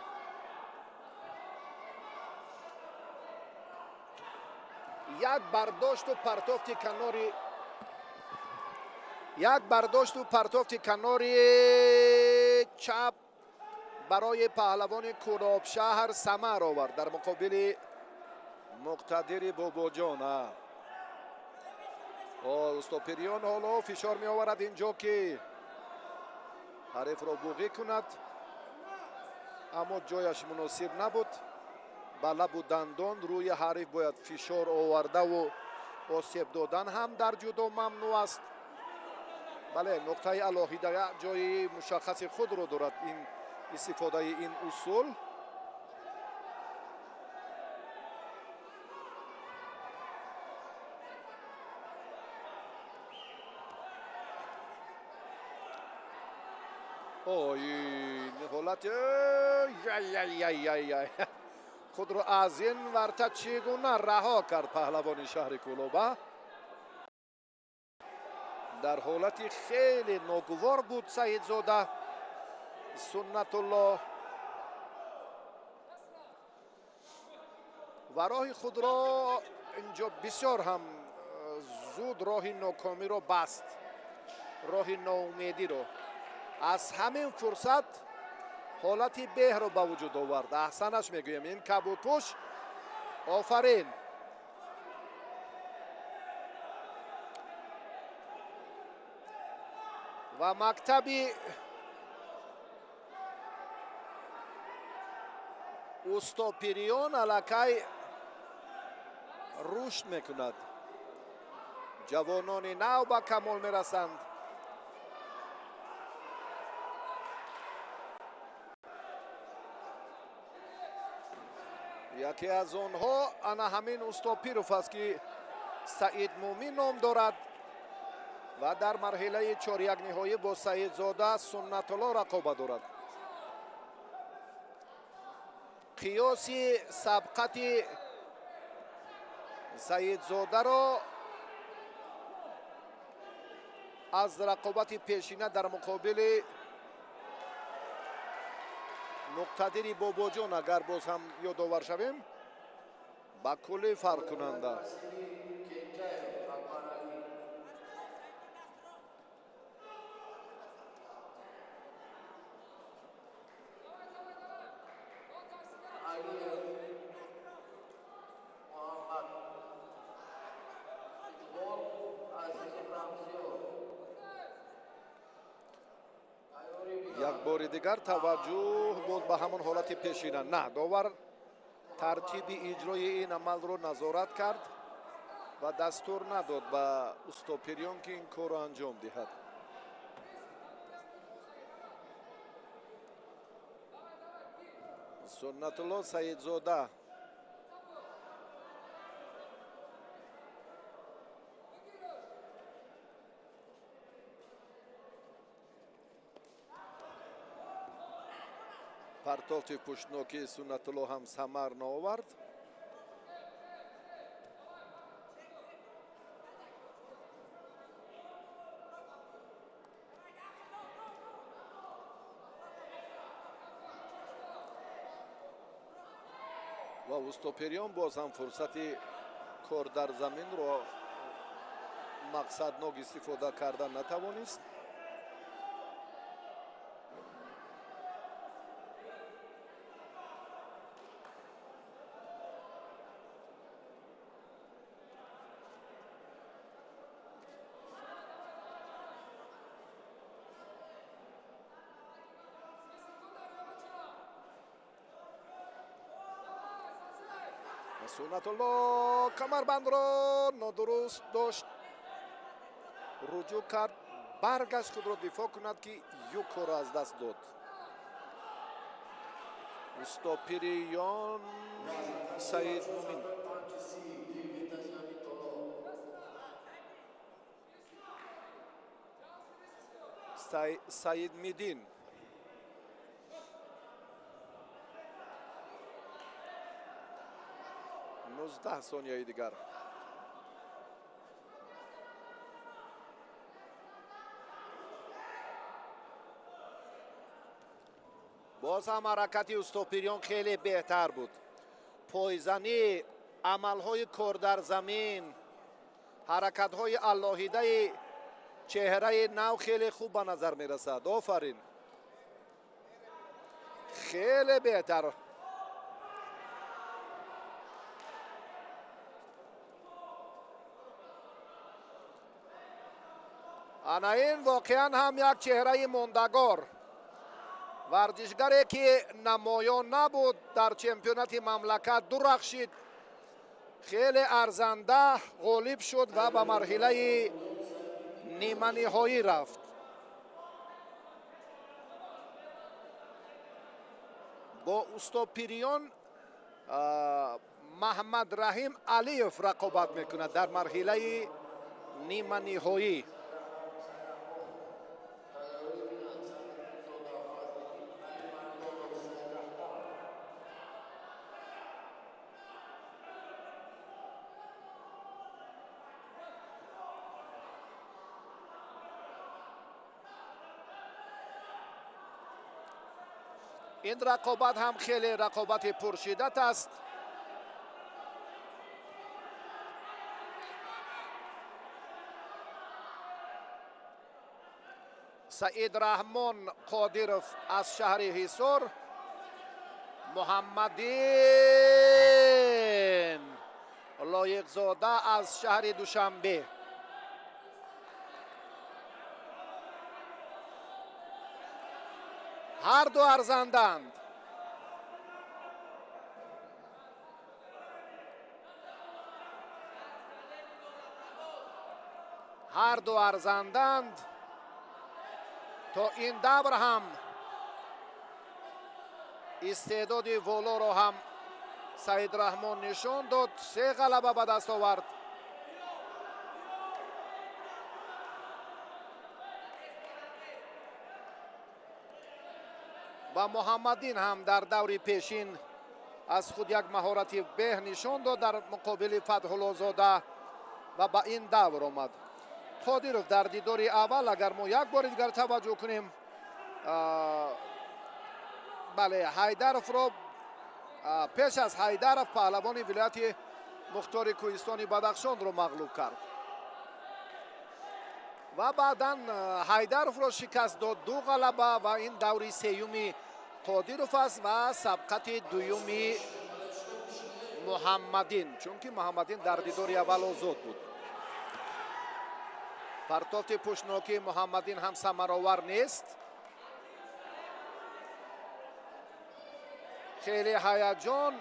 یک برداشت و پرتافت کناری چپ برای پهلوان کولوب شهر ثمر آورد در مقابل مقتدر باباجان. اوستوپیریان حالا فشار می آورد اینجا که حریف را بوغی کند اما جایش مناسب نبود. با لب و دندان روی حریف باید فشار آورده و آسیب دادن هم در جودو ممنوع است. بله نقطه علاهیده جای مشخص خود رو دارد این استفاده این اصول. این حالت خود رو از این ورطه چگونه رها کرد پهلوان شهر کولوب. در حالت خیلی ناگوار بود سعید زاده سنت الله و راه خود را اینجا بسیار هم زود راه ناکامی رو بست. راه ناامیدی رو از همین فرصت حالت به رو به وجود آورد. احسنش میگویم این کبوتوش آفرین. و مکتبی اوستوپیریان علاکای رشد میکند. جوانان نو به کمال میرسند. یکی از آنها انا همین اوستوپیروف است که سعید مومین نام دارد و در مرحله چهار یک نهایی با سعید زاده سنت الله رقابت دارد. قیاسی سبقت سعید زاده را از رقابت پیشینه در مقابل مقتدر باباجان اگر باز هم یادآور شویم با کلی فرق کننده. یک بار دیگر توجه بود به همون حالت پیشینه. نه داور ترتیب اجرای این عمل رو نظارت کرد و دستور نداد به اوستوپیریان که این کار رو انجام دهد. سنت الله سعید زاده پرتافت پشتناکی سنت الله هم ثمر نآورد. و اوستوپریون باز هم فرصت کار در زمین رو مقصدناک استفاده کردن نتوانست. سنت‌الله کمربندро نادرست داشت، رجوع کرد، برگشت خود را دفاع کند که یک کار از دست داد. اوستوپریون سعید مومین سعید میدین 19 ثانیه دیگر. باز هم حرکت اوستوپریون خیلی بهتر بود. پایزنی، عملهای کار در زمین، حرکت‌های اللهیده چهره نو خیلی خوب به نظر میرسد. آفرین، خیلی بهتر. انا این واقعا هم یک چهره ماندگار، ورزشگری که نمایان نبود در چمپیونات مملکت درخشید، خیلی ارزنده غالب شد و به مرحله نیمه نهایی رفت. با اوستوپریون محمد رحیم علیف رقابت میکند در مرحله نیمه نهایی. این رقابت هم خیلی رقابت پرشدت است. سعید رحمان قادرов از شهر حصار، محمدین لایق‌زاده از شهر دوشنبه. هر دو ارزندند. هر دو ارزندند. تا این دور هم استعداد والا را هم سعید رحمان نشان داد. 3 غلبه به دست آورد. و محمدین هم در دور پیشین از خود یک مهارت به نشان داد در مقابل فتح‌الله زاده و به این دور آمد. قادرов در دیدار اول اگر ما یک بار دیگر توجه کنیم، بله، حیدرов را پیش از حیدرов پهلوان ولایت مختار کوهستانی بدخشان را مغلوب کرد و بعدا حیدرов را شکست داد. 2 غلبه و این دوری سیومی قادرov است و سبقت دویومی محمدین، چون که محمدین در دیدار اول آزاد بود. پرتافت پشتناکی محمدین هم ثمرآور نیست. خیلی هیجان.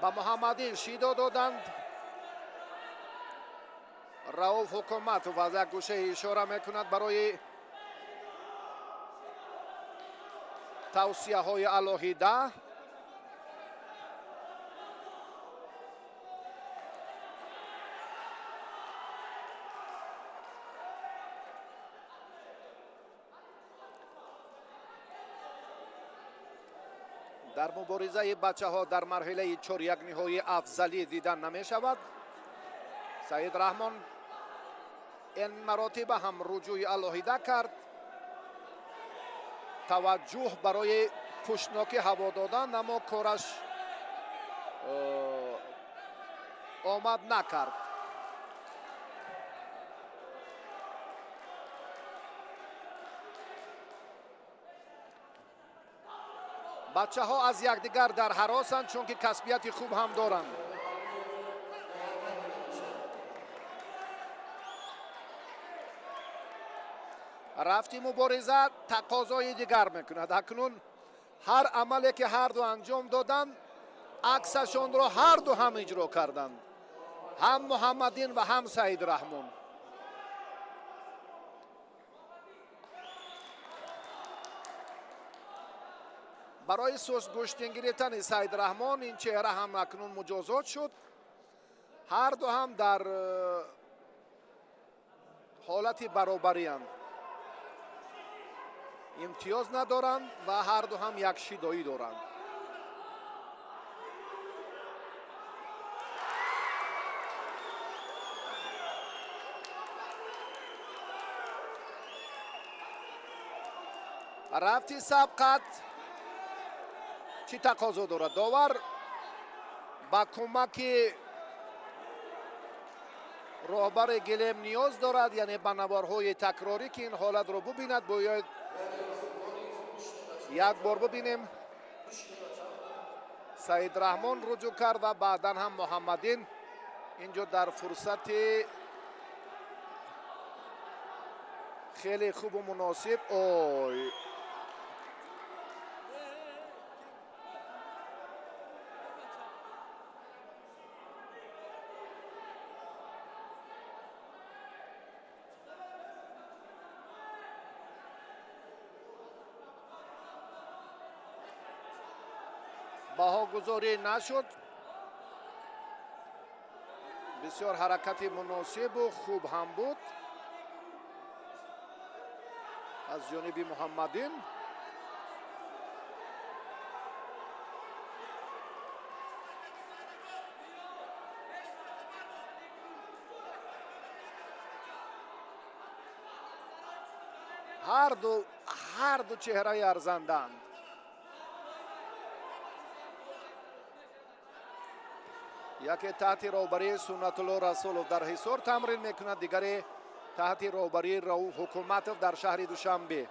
با محمدین شیدا دادند. رؤوف حکومت و از یک گوشه اشاره میکند برای توصیه های الهیده. در مبارزه بچه ها در مرحله 4 یک نهایی افضلی دیدن نمی شود. سعید رحمان این مراتب هم رجوع الهیده کرد. توجه برای پشتناکی هوا دادن، اما کارش آمد نکرد. بچه ها از یکدیگر در حراسند چون که کسبیت خوب هم دارند. رفتی مبارزه تقاضای دیگر میکند. اکنون هر عملی که هر دو انجام دادند عکسشان را هر دو هم اجرا کردند، هم محمدین و هم سعید رحمان. برای سوس گوشتین گرفتن سعید رحمان این چهره هم اکنون مجازات شد. هر دو هم در حالت برابری اند، امتیاز ندارند و هر دو هم یک شیدایی دارند. رفتی سبقت چی تقاضا دارد؟ داور با کمک راهبر گلیم نیاز دارد، یعنی به نوارهای تکراری که این حالت رو ببیند. باید یک بار ببینیم. سعید رحمان رجوع کرد و بعدا هم محمدین اینجا در فرصت خیلی خوب و مناسب. اوی بها گذاری نشد. بسیار حرکت مناسب و خوب هم بود از جانب محمدین. هر دو چهره ارزندند. یکی تحت راهبری سنت الله رسولوف در حصار تمرین میکند، دیگری تحت راهبری رؤوف حکومتوف در شهر دوشنبه.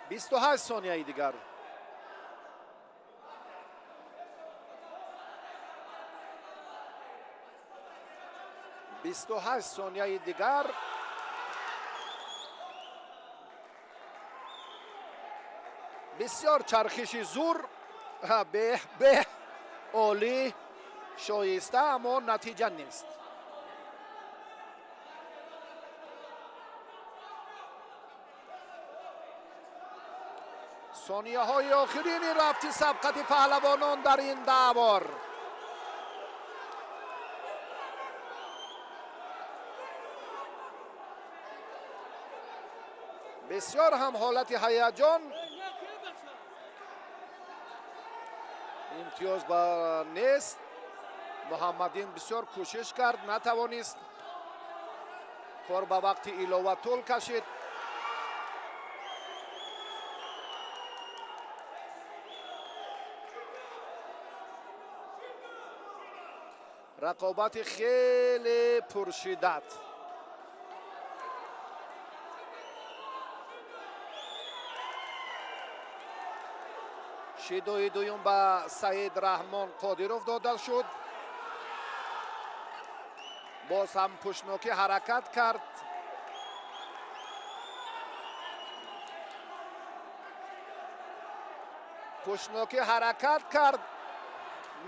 بیست و هشت ثانیه دیگر. بیست و هشت ثانیه دیگر. بسیار چرخش زور، به عالی، شایسته، اما نتیجه نیست. ثانیه های آخرین رفت سبقت پهلوانان در این دعوار. بسیار هم حالت هیجان. امتیاز با نیست. محمدین بسیار کوشش کرد، نتوانست. کار به وقت ایلاوه طول کشید. رقابت خیلی پرشدت. شیدای دویم به سعید رحمان قادروف داده شد. باز هم پشنوکی حرکت کرد. پشنوکی حرکت کرد،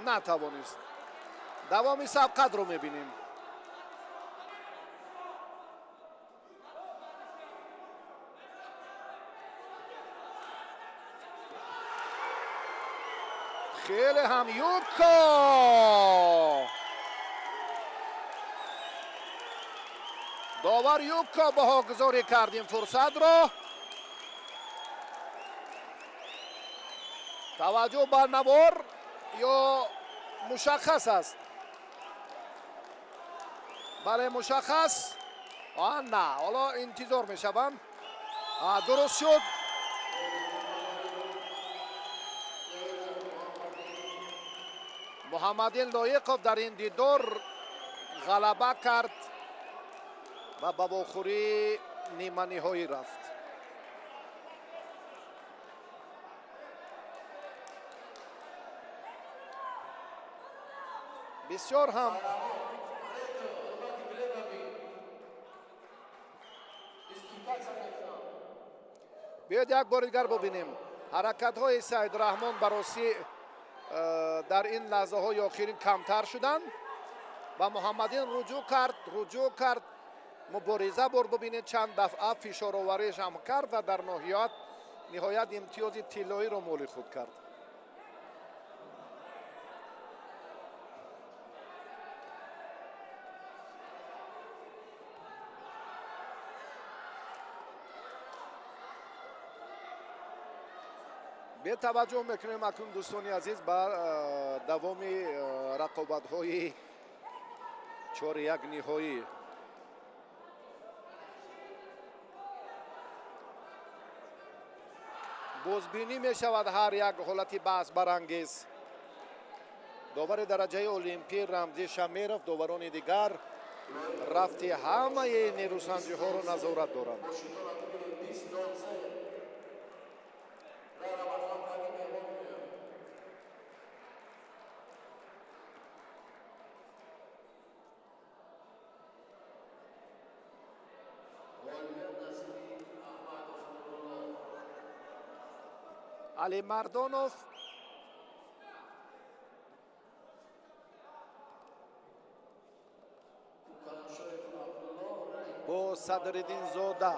نتوانست. دوام سبقت رو میبینیم. خیلی هم یوبکا داور یوبکا بها گذاری کردیم فرصت را. توجه بر نوار یا مشخص است. بله مشخص. نه حالا انتظار میشوم. درست شد. محمدین لایقов در این دیدار غلبه کرد و به واخوری نیمه نهایی رفت. بسیار هم بیاید یک بار دیگر ببینیم حرکت های سعید رحمان براسی در این لحظه های آخرین کمتر شدن و محمدین رجوع کرد مبارزه بر ببینید چند دفعه فشار آوریش هم کرد و در نهایت امتیاز طلایی را مال خود کرد. به توجه میکنیم اکنون دوستان عزیز بر دوام رقابت های 4-1 نهایی. بازبینی می شود هر یک حالت بحث برانگیز. داور درجه المپی رمزی شمیرов داوران دیگر رفتی همه نیروسنجی ها را نظارت دارند. علی مردانov با صدرالدین زاده.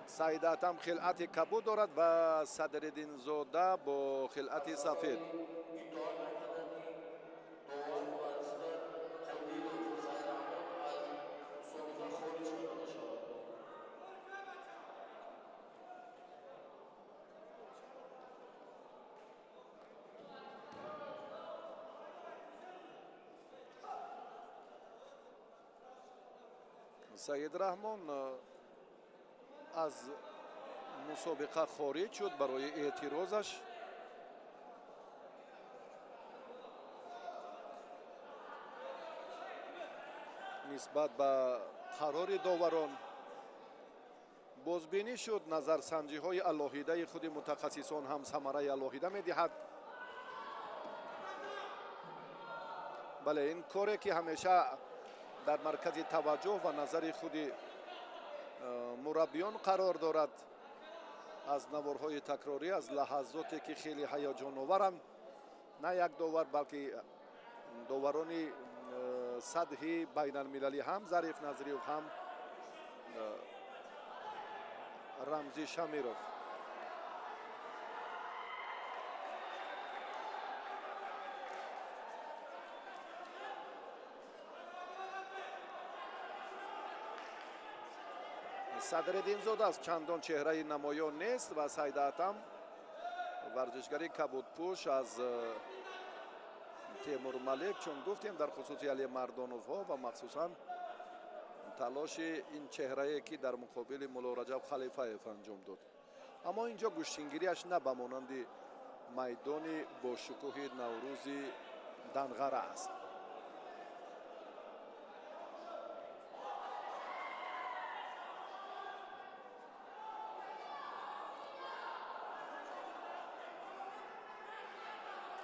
سعید اتم خلعت کبود دارد و صدرالدین زاده با خلعت سفید. سعید رحمان از مسابقه خارج شد برای اعتراضش. نسبت به قرار داوران بازبینی شد. نظرسنجی های علاهیده خود متخصصان هم ثمره علاهیده می دهد. بله این کاری که همیشه در مرکز توجه و نظر خود مربیان قرار دارد، از نوارهای تکراری، از لحظاتی که خیلی هیجان آورند، نه یک داور بلکه داوران سطح بین المللی هم ظریف نظریف هم رمزی شمیرov. صدرالدین زاده است چندان چهره نمایان نیست و سعید اتم ورزشگری کبودپوش از تیمور ملک، چون گفتیم در خصوص علی مردانov ها و مخصوصا تلاش این چهره که در مقابل مولا رجب خلیفه انجام داد. اما اینجا گوشتینگیریش نه به مانند میدان با شکوه نوروز دنغره است.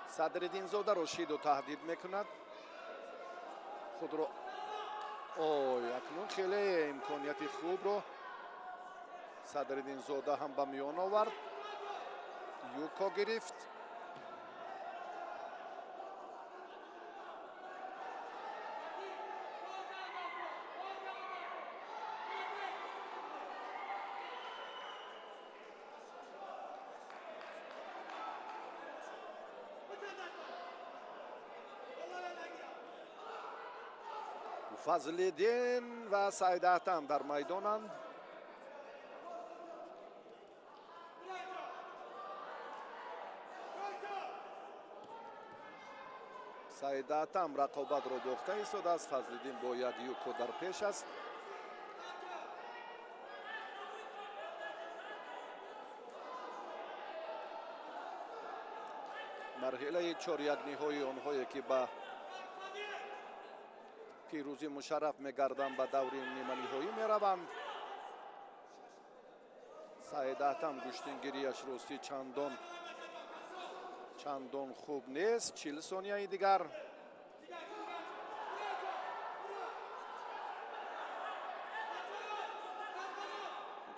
صدرالدین زاده را شید و تهدید میکند خود را. اکنون خیلی امکانیت خوب رو صدرالدین زاده هم به میان آورد. یوکا گرفت. فضل‌الدین و سعید اتم در میدانند. саидатам рақобатро бохта истодааст. Фазлиддин бо 1-1 дар пеш аст. марҳилаи 4-1 онҳое ки ба пирӯзӣ мушарраф мегарданд ба даври ниманиҳоӣ мераванд. саидатам гӯштингирияш ростӣ чандон хуб нест. 40 сонияи дигар.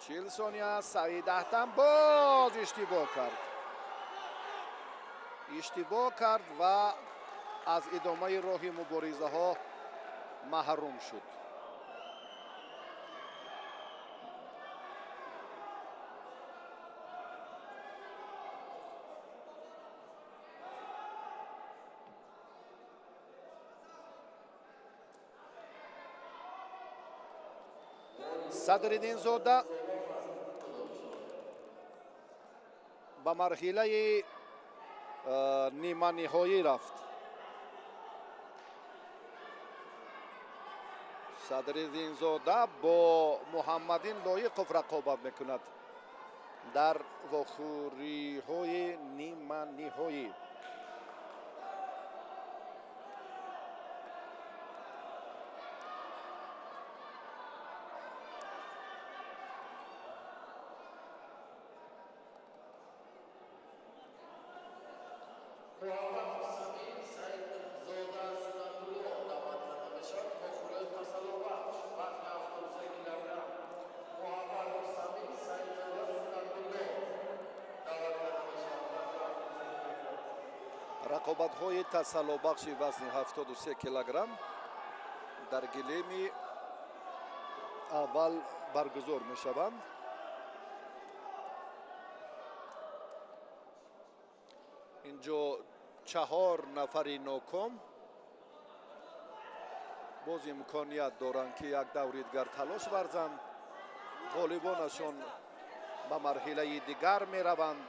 چهل ثانیه. سعیداحتم باز اشتباه کرد و از ادامه راه مبارزه ها محروم شد. صدرالدین زاده به مرحله نیمه نهایی رفت. صدرالدین زاده با محمدین لایقов رقابت میکند در واخوری های نیمه نهایی. рақобатҳои тасаллубахши вазни 73 килограмм дар гилеми аввал баргузор мешаванд. инҷо 4 нафари ноком боз имконият доранд ки як даври дигар талош варзанд. ғолибонашон ба марҳилаи дигар мераванд,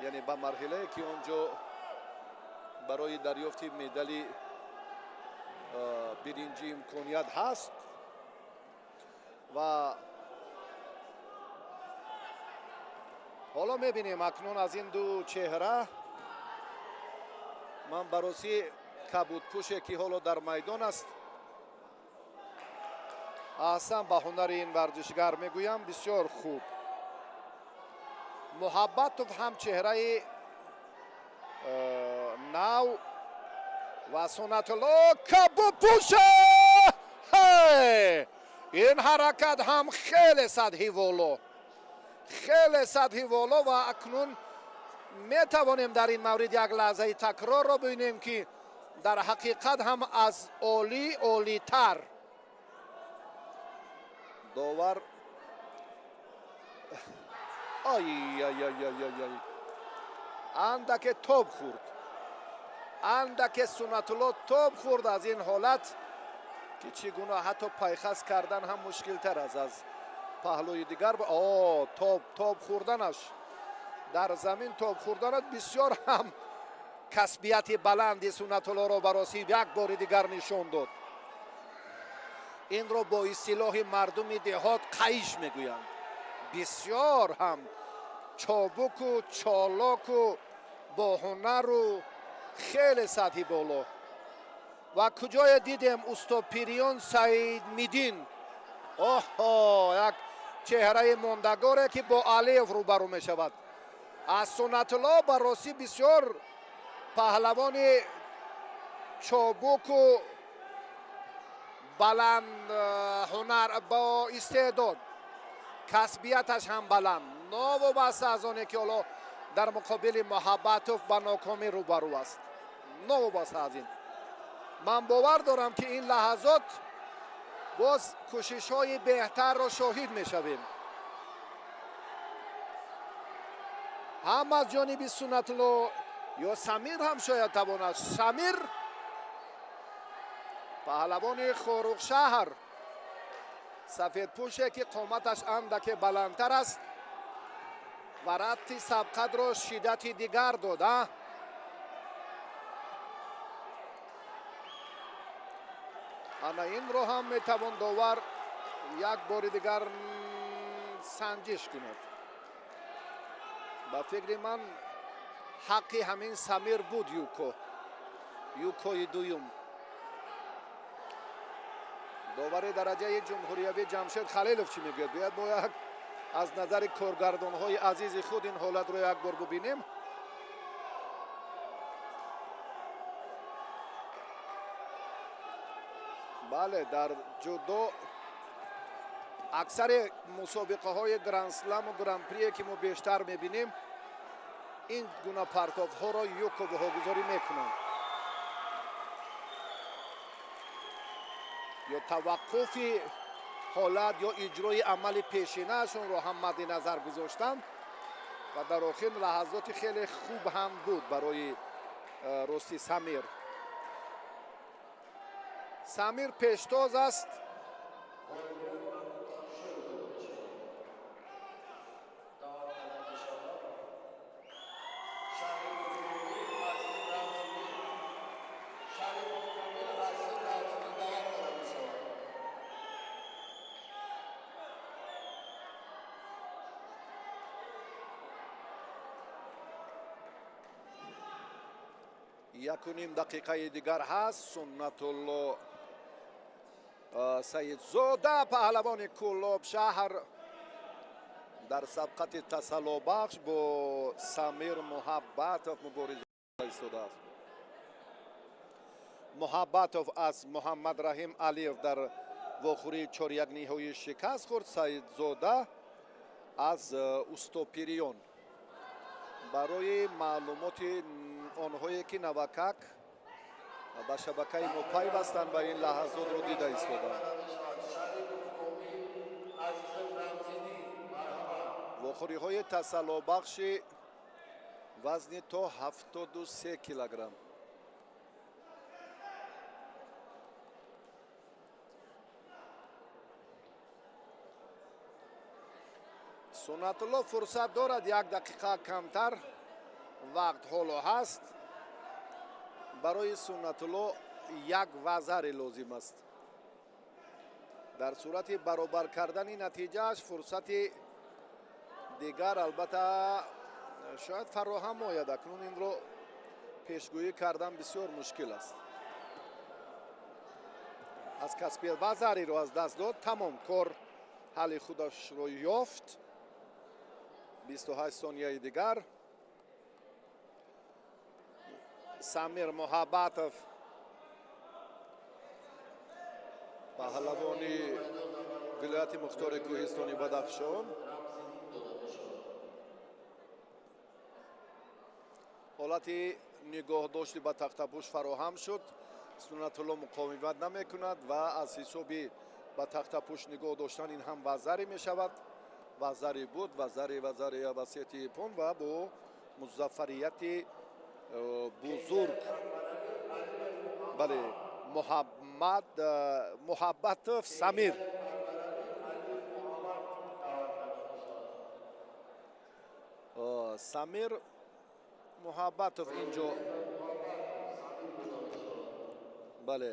яъне ба марҳилае ки онҷо барои дарёфти медали биринҷӣ имконият ҳаст. ва ҳоло мебинем акнун аз ин ду чеҳра ман ба рости кабудпӯше ки ҳоло дар майдон аст аҳсан ба ҳунари ин варзишгар мегӯям. бисёр хуб. муҳаббатов ҳам чеҳраи нав ва Сунатулло кабудпӯше. ин ҳаракат ҳам хеле сатҳи воло ва акнун метавонем дар ин маврид як лаҳзаи такрорро бинем ки дар ҳақиқат ҳам аз олитар. довар андаке тоб хӯрд. андаке Сунатулло тоб хӯрд аз ин ҳолат ки чӣ гуна ҳатто пайхас кардан ҳам мушкилтар аст аз паҳлӯи дигар. тоб хӯрданаш дар замин тоб хӯрданаш бисёр ҳам касбияти баланди Сунатуллоро ба рости як бори дигар нишон дод. инро бо истилоҳи мардуми деҳот қаиш мегӯянд. бисёр ҳам чобуку чолоку бо ҳунару хеле сатҳи боло. ва куҷое дидем устопириён Саидмиддин. як чеҳраи мондагоре ки бо Алиев рӯбарӯ мешавад. аз Сунатулло ба рости бисёр паҳлавони чобуку баланд ҳунар бо истеъдод. касбияташ ҳам баланд. новобаста аз оне ки ҳоло дар муқобили Муҳаббатов ба нокомӣ рӯбарӯ аст. новобаста аз ин ман бовар дорам ки ин лаҳазот боз кӯшишҳои беҳтарро шоҳид мешавем. ҳам аз ҷониби Сунатулло ё Самир ҳам шояд тавонад. Самир паҳлавони Хорухшаҳр, сафедпӯше ки қоматаш андаке баландтар аст ва рафти сабқатро шиддати дигар дод. ана инро ҳам метавон довар як бори дигар санҷиш кунад. ба фикри ман ҳаққи ҳамин Самир буд. юкои дуюм довари дараҷаи ҷумҳуриявӣ Ҷамшед Халилов чӣ мегӯяд? бояд мо як аз назари коргардонҳои азизи худ ин ҳолатро як бор бубинем. бале, дар ҷудо аксари мусобиқаҳои гранд-сламу гран-прие ки мо бештар мебинем, ин гуна партовҳоро юко баҳогузорӣ мекунанд. ё таваққуфи ҳолат ё иҷрои амали пешинаашонро ҳам мадди назар гузоштанд ва дар охир лаҳазоти хеле хуб ҳам буд барои рости Самир. Самир пештоз аст. Якуним дақиқаи дигар ҳаст. Суннатулло Саидзода паҳлавони Кӯлобшаҳр дар сабқати тасаллобахш бо Самир Муҳаббатов мубориза истодааст. Муҳаббатов аз Муҳаммад Раҳим Алиев дар вохӯрии 4-1 ниҳоӣ шикаст хӯрд. Саидзода аз Устопирион. барои маълумоти онҳое ки навакак ба шабакаи мо пайвастанд ба ин лаҳазотро дида истоданд. вохӯриҳои тасаллобахши вазни то 73 килограмм. Суннатулло фурсат дорад, як дақиқа камтар вақт ҳоло ҳаст. барои Суннатулло як вазаре лозим аст. дар сурати баробар кардани натиҷааш фурсати дигар албатта шояд фароҳам ояд. акнун инро пешгӯӣ кардан бисёр мушкил аст. аз касби вазареро аз даст дод. тамом кор ҳалли худашро ёфт. 28 сонияи дигар. Самир Муҳаббатов паҳлавони вилояти Мухтори Кӯҳистони Бадахшон. ҳолати нигоҳдошти ба тахтапӯш фароҳам шуд. Суннатулло муқовимат намекунад ва аз ҳисоби ба тахтапӯш нигоҳ доштан ин ҳам вазаре мешавад. вазаре буд. вазари васияти ипон ва бо музаффарияти бузург. бале, Муҳаббатов Самир. Самир Муҳаббатов инҷо бале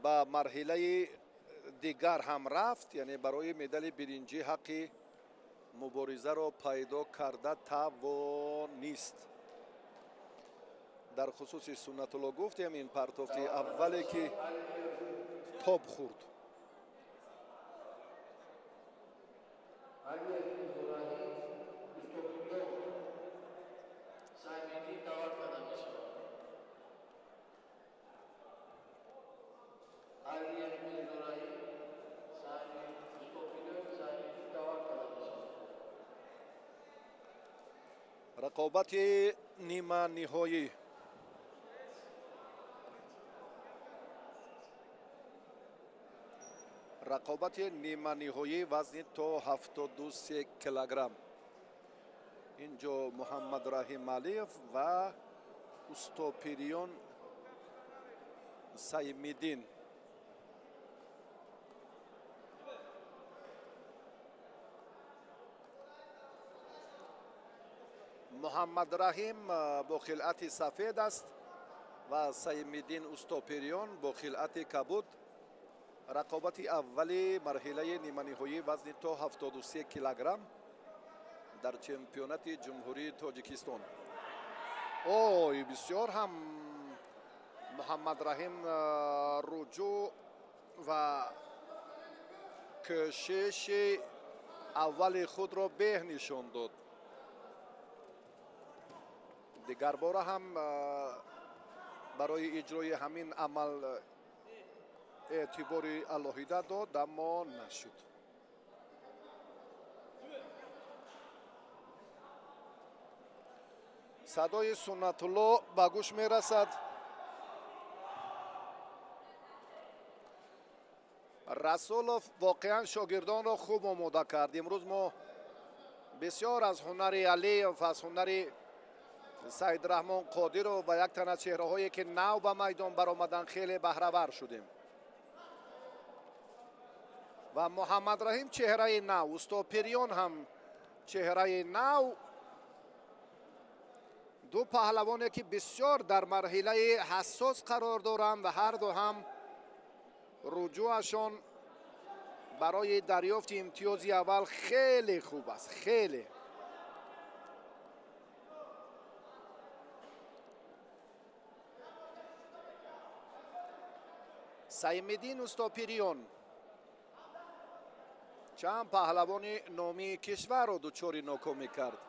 ба марҳилаи дигар ҳам рафт, яъне барои медали биринҷӣ ҳаққи муборизаро пайдо карда тавонист. дар хусуси Суннатулло гуфтем, ин партофти аввале ки тоб хӯрд. рақобати нима ниҳоӣ. рақобати нима ниҳоӣ вазни то 73 килограмм. инҷо Муҳаммад Раҳим Алиев ва Устопирион Саймиддин. Муҳаммад Раҳим бо хилъати сафед аст ва Саймиддин Устопирион бо хилъати кабуд. рақобати аввали марҳилаи ниманиҳоӣ вазни то 73 килограмм дар чемпионати ҷумҳурии Тоҷикистон. ой, бисёр ҳам муҳаммадраҳим руҷӯъ ва кӯшиши аввали худро беҳ нишон дод. дигарбора ҳам барои иҷрои ҳамин амал эътибори алоҳида дод, аммо нашуд. садои суннатулло ба гӯш мерасад. расулов воқеан шогирдонро хуб омода кард. имрӯз мо бисёр аз ҳунари алиев, аз ҳунари саидраҳмон қодиров ва як тана чеҳраҳое ки нав ба майдон баромадан хеле баҳравар шудем. ва муҳаммадраҳим чеҳраи нав, устопирён ҳам чеҳраи нав. ду паҳлавоне ки бисёр дар марҳилаи ҳассос қарор доранд ва ҳарду ҳам руҷӯашон барои дарёфти имтиёзи аввал хеле хуб аст, хеле. саимиддин устопирён чанд паҳлавони номии кишварро дучори нокомӣ кард.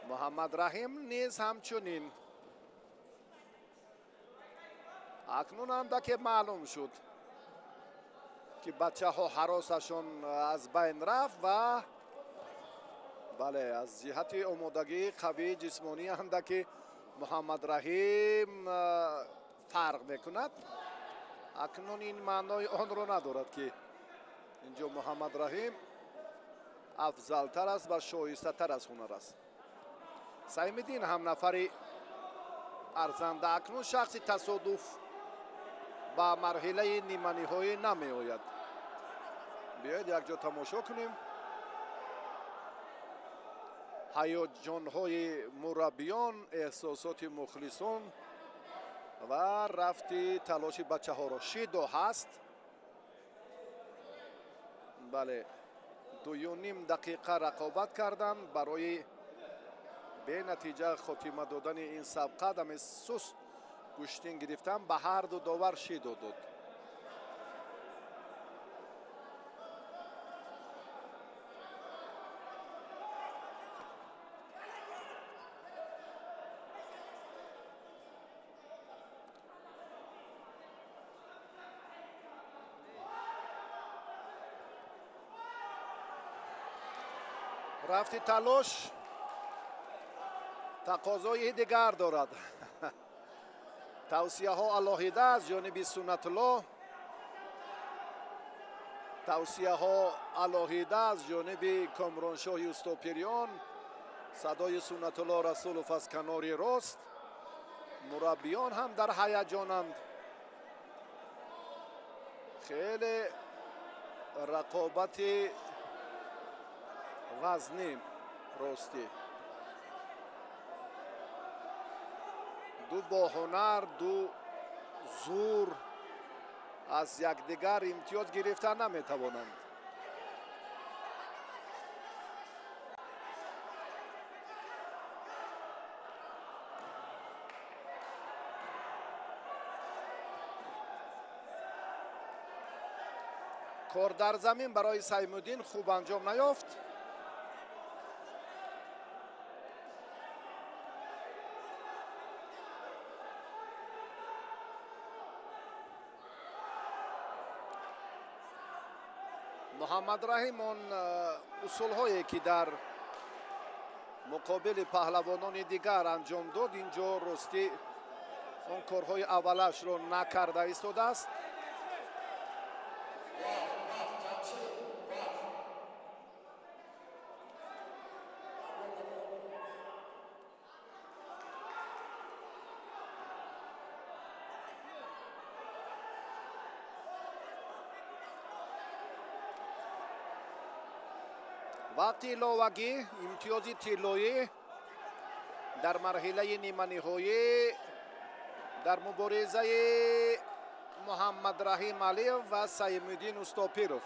муҳаммадраҳим низ ҳамчунин. акнун андаке маълум шуд ки бачаҳо ҳаросашон аз байн рафт ва бале аз ҷиҳати омодагии қавии ҷисмонӣ андаке муҳаммадраҳим фарқ мекунад. акнун ин маънои онро надорад ки инҷо муҳаммадраҳим афзалтар аст ва шоистатар аз ҳунар аст. саимиддин ҳам нафари арзанда акнун шахси тасодуф ба марҳилаи ниманиҳоӣ намеояд. биёед якҷо тамошо кунем ҳаёҷонҳои мураббиён, эҳсосоти мухлисон ва рафти талоши бачаҳоро. шидо ҳаст. бале 2.5 дақиқа рақобат карданд барои бенатиҷа хотима додани ин сабқа. даме суст гӯштин гирифтан ба ҳарду довар шидо дод. рафти талош тақозои дигар дорад. тавсияҳо алоҳида аз ҷониби суннатулло, тавсияҳо алоҳида аз ҷониби комроншоҳи устопирён. садои суннатулло расулов аз канори рост. мураббиён ҳам дар ҳаяҷонанд. хеле рақобати вазнӣ ростӣ. ду боҳунар, ду зур аз якдигар имтиёз гирифта наметавонанд. кор дар замин барои саимиддин хуб анҷом наёфт. муҳаммадраҳим он усулҳое ки дар муқобили паҳлавонони дигар анҷом дод, инҷо ростӣ он корҳои аввалашро накарда истодааст. вақти иловагӣ, имтиёзи тиллоӣ дар марҳилаи ниманиҳоӣ дар муборизаи محمد رحیم علیев و سیم‌الدین استوپیروف.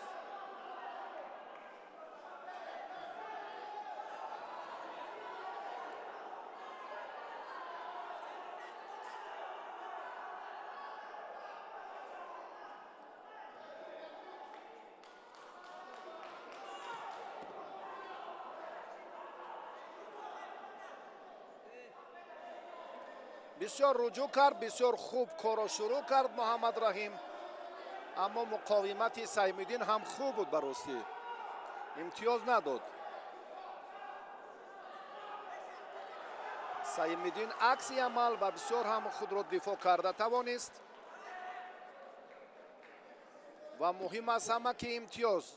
بسیار رجوع کرد، بسیار خوب کارو شروع کرد محمد رحیم، اما مقاومت سیم‌الدین هم خوب بود، براستی امتیاز نداد. سیم‌الدین عکسی عمل و بسیار هم خود را دفاع کرده توانست و مهم است همه که امتیاز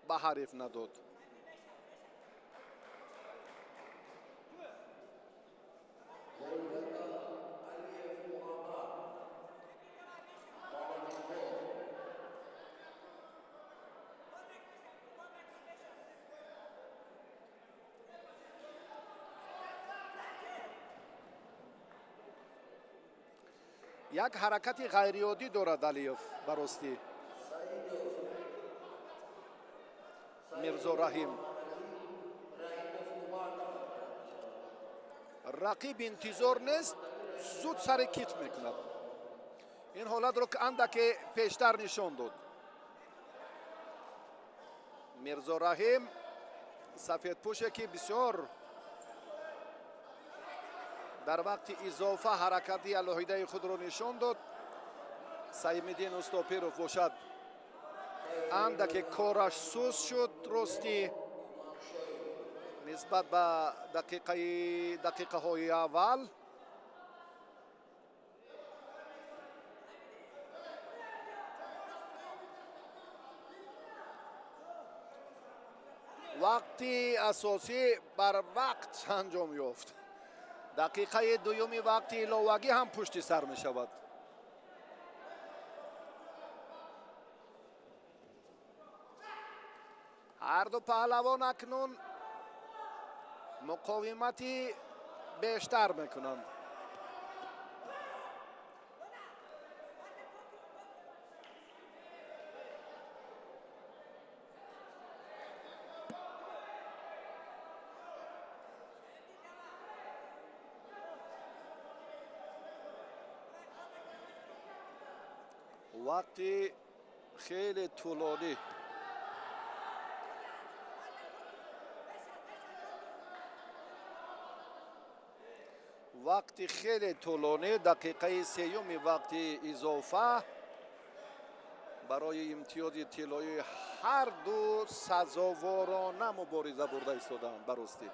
به حریف نداد. یک حرکت غیرعادی دارد علیев براستی. میرزا رحیم رقیب انتظار نیست، زود سر کیت میکند. این حالت رو که اندک پیشتر نشان داد. میرزا رحیم سفید پوشه که بسیار در وقت اضافه حرکتی الهیده خود را نشان داد. سیم‌الدین استوپیروف باشد اندک کارش سوس شد راستی نسبت به دقیقه های اول. وقتی اساسی بر وقت انجام یافت. دقیقه دومی وقت علاوگی هم پشت سر می شود. هر دو پهلوان اکنون مقاومتی بیشتر میکنند. وقتی خیلی طولانی دقیقه سیوم وقت اضافه برای امتیاز طلایی هر دو سزاوارانه مبارزه برده ایستادند. براستی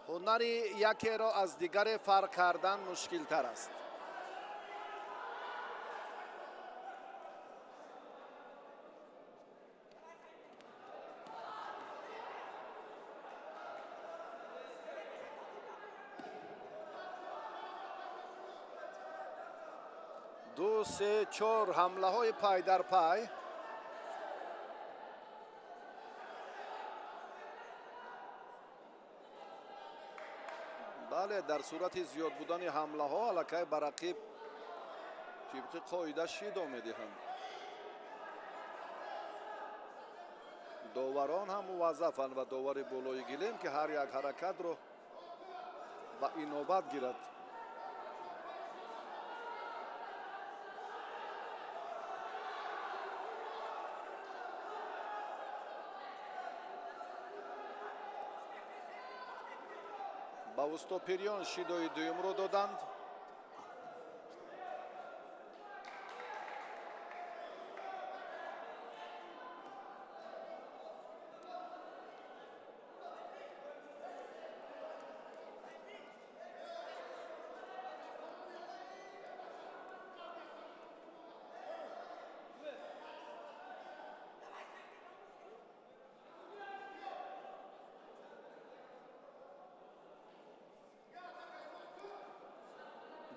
هنری یکی را از دیگر فرق کردن مشکل تر است. دو سه چهار حمله های پای در پای. بله، در صورت زیاد بودن حمله ها الکی بر رقیب طبق قاعده شیدا میدهند. داوران هم موظفند و داور بالای گلیم که هر یک حرکت رو با اینوبت گیرد. با استوپیریان شیدای دویم رو دادند.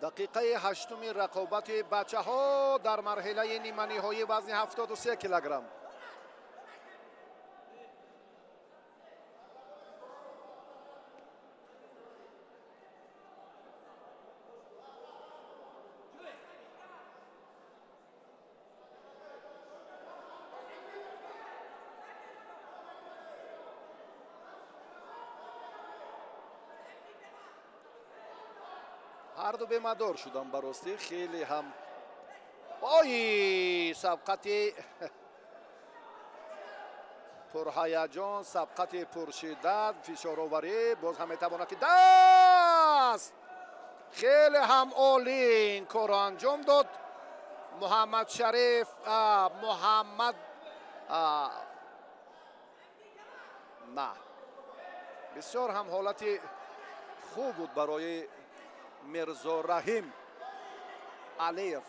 دقیقه هشتم رقابت بچه ها در مرحله نیمه نهایی وزن 73 کیلوگرم. ҳар ду бемадор шудам ба ростӣ. Хеле ҳам ой сабқати пурҳаяҷон, сабқати пуршиддат, фишороварӣ, боз ҳам метавонад ки даст. хеле ҳам олӣ ин корро анҷом дод муҳаммад Шариф. муҳаммад на, бисёр ҳам ҳолати хуб буд барои Мирзораҳим Алиев.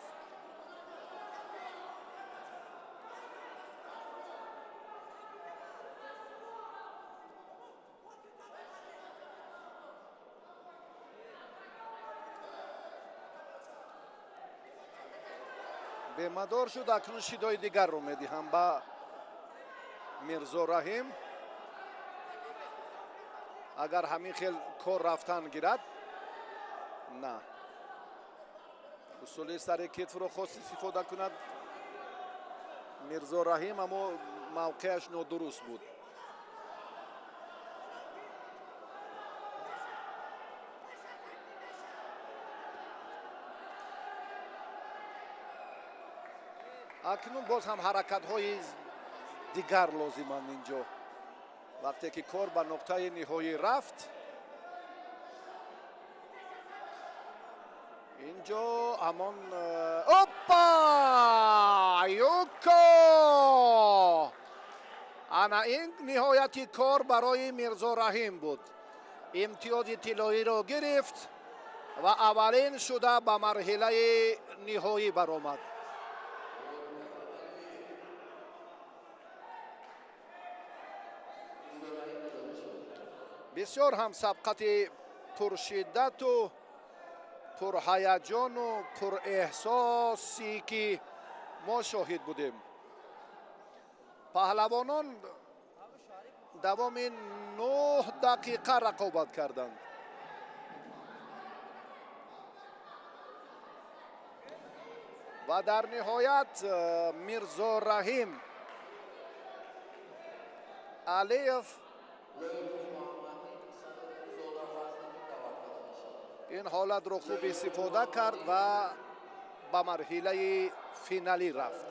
бемадор шуд. акнун шидои дигарро медиҳам ба Мирзораҳим. агар ҳамин хел кор рафтан гирад, на, усули сари китфро хост истифода кунад Мирзораҳим, аммо мавқеаш нодуруст буд. акнун боз ҳам ҳаракатҳои дигар лозиманд инҷо. вақте ки кор ба нуқтаи ниҳоӣ рафт, инҷо ҳамон опа юко ана ин ниҳояти кор барои Мирзораҳим буд. имтиёзи тиллоиро гирифт ва аввалин шуда ба марҳилаи ниҳоӣ баромад. бисёр ҳам сабқати пуршиддату пурҳаяҷону пуреҳсосе ки мо шоҳид будем. паҳлавонон давоми 9 дақиқа рақобат карданд. ва дар ниҳоят Мирзораҳим Алиев ин ҳолатро хуб истифода кард ва ба марҳилаи финалӣ рафт.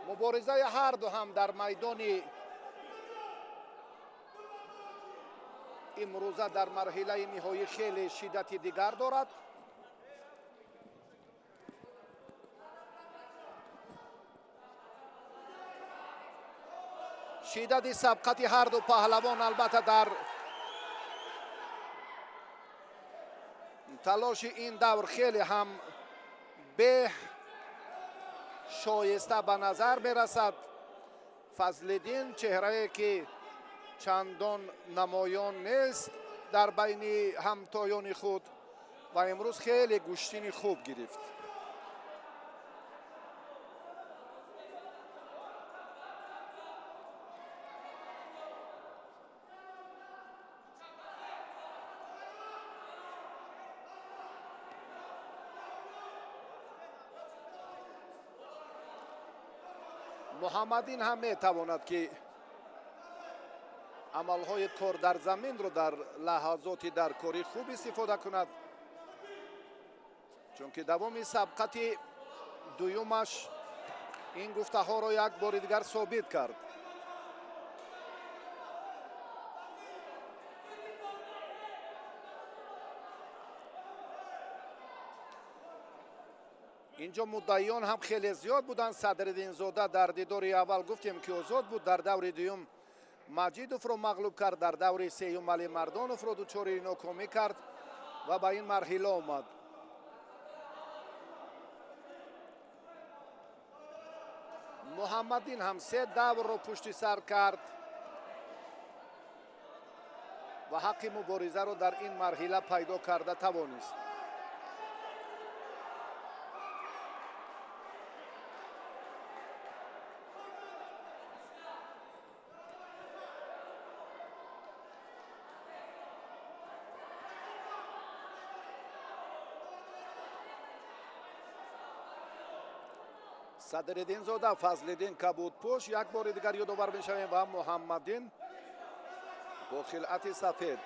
مبارزه هر دو هم در میدان امروزه در مرحله نهایی خیلی شدت دیگر دارد. شدت سبقت هر دو پهلوان البته در تلاش این دور خیلی هم به شایسته به نظر میرسد. فضل‌الدین چهره که چندان نمایان نیست در بین همتایان خود و امروز خیلی گشتین خوب گرفت. محمدین هم میتواند که عملهای کار در زمین رو در لحظات در کاری خوب استفاده کند، چون که دوام سبقت دویمش این گفته ها را یک بار دیگر ثابت کرد. اینجا مدعیان هم خیلی زیاد بودند. صدرالدین زاده در دیدار اول گفتیم که آزاد بود، در دور دوم مجیدوف رو مغلوب کرد، در دور سوم علی مردانوف رو دچار ناکامی کرد و به این مرحله آمد. محمدین هم 3 دور رو پشت سر کرد و حق مبارزه رو در این مرحله پیدا کرده توانست. صدرالدین زاده، فضل‌الدین کبودپوش، یک بار دیگر یادآور میشویم و محمدین با خلعت سفید.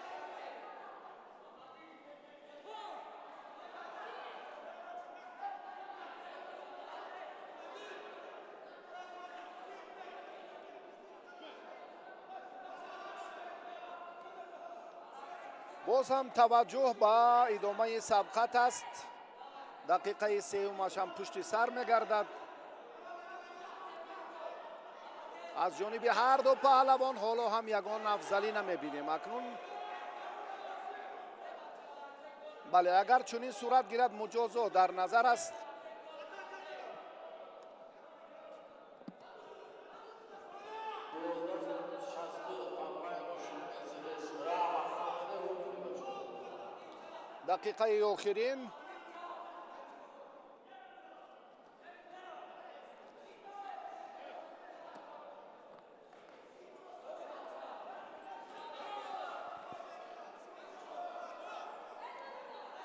باز هم توجه به ادامه سبقت است. دقیقه سومش هم پشت سر میگردد. از جانب هر دو پهلوان حالا هم یگان افضلی نمیبینیم. اکنون بله، اگر چنین صورت گیرد مجازات در نظر است. دقیقه آخرین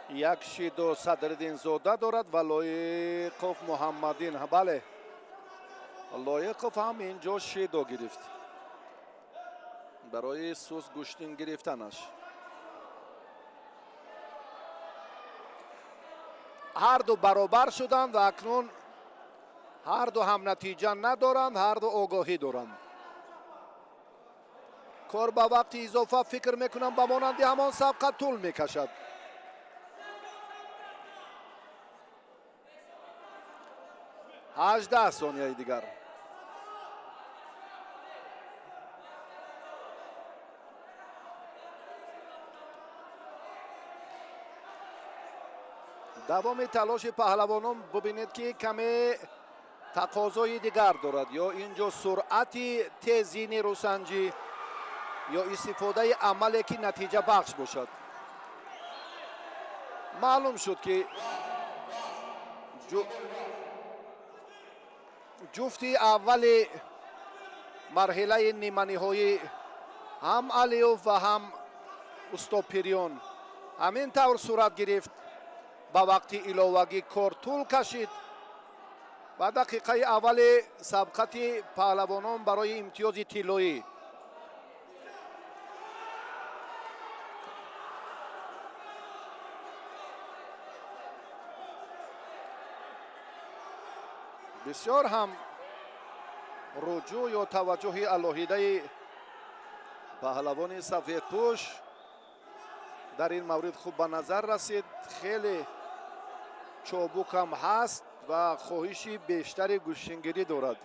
یک شیدو صدرالدین زاده دارد و لایقوف محمدین. بله، لایقوف هم اینجا شیدو گرفت برای سوز گوشتین گرفتنش. هر دو برابر شدند و اکنون هر دو هم نتیجه ندارند، هر دو آگاهی دارند. کار به وقت اضافه فکر میکنم به مانند همان سبقت طول میکشد. هجده ثانیه دیگر. دوام تلاش پهلوانان ببینید که کمی تقاضای دیگر دارد، یا اینجا سرعت تیزی نیروسنجی یا استفاده عملی که نتیجه بخش باشد. معلوم شد که جفتی اول مرحله نیمه نهایی هم علیوف و هم استاپریون همین طور صورت گرفت. با وقت علاوگی کار طول کشید و دقیقه اول سبقت پهلوانان برای امتیاز طلایی. بسیار هم رجوع یا توجه الهیده پهلوان سفیدپوش در این مورد خوب به نظر رسید. خیلی چابک هم هست و خواهشی بیشتری گوشتگیری دارد.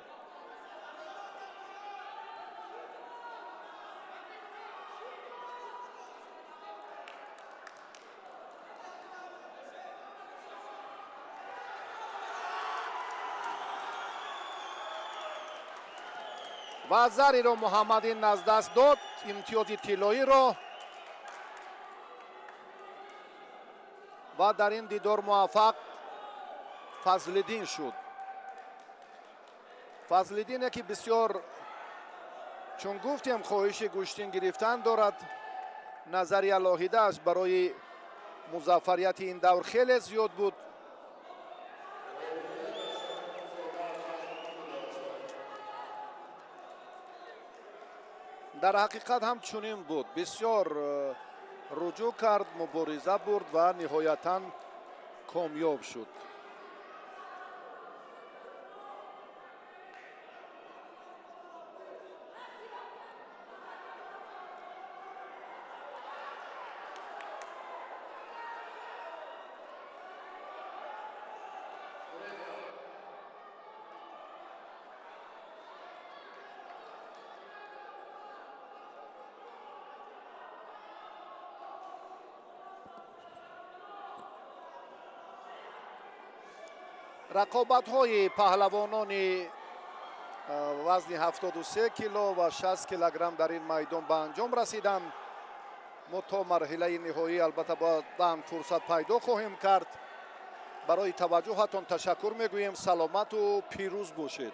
و زری رو محمدین از دست داد، امتیاز طلایی رو، و در این دیدار موفق فضل‌الدین شد. فضل‌الدین که بسیار چون گفتیم خواهش گوشتین گرفتن دارد، نظری الهیده اش برای موفقیت این دور خیلی زیاد بود. در حقیقت هم چنین بود، بسیار رجوع کرد، مبارزه برد و نهایتاً کامیاب شد. رقابت‌های پهلوانان وزن 73 کیلو و 60 کیلوگرم در این میدان به انجام رسیدند. ما تا مرحله نهایی البته باید فرصت پیدا خواهیم کرد. برای توجهتان تشکر میگوییم. سلامت و پیروز باشید.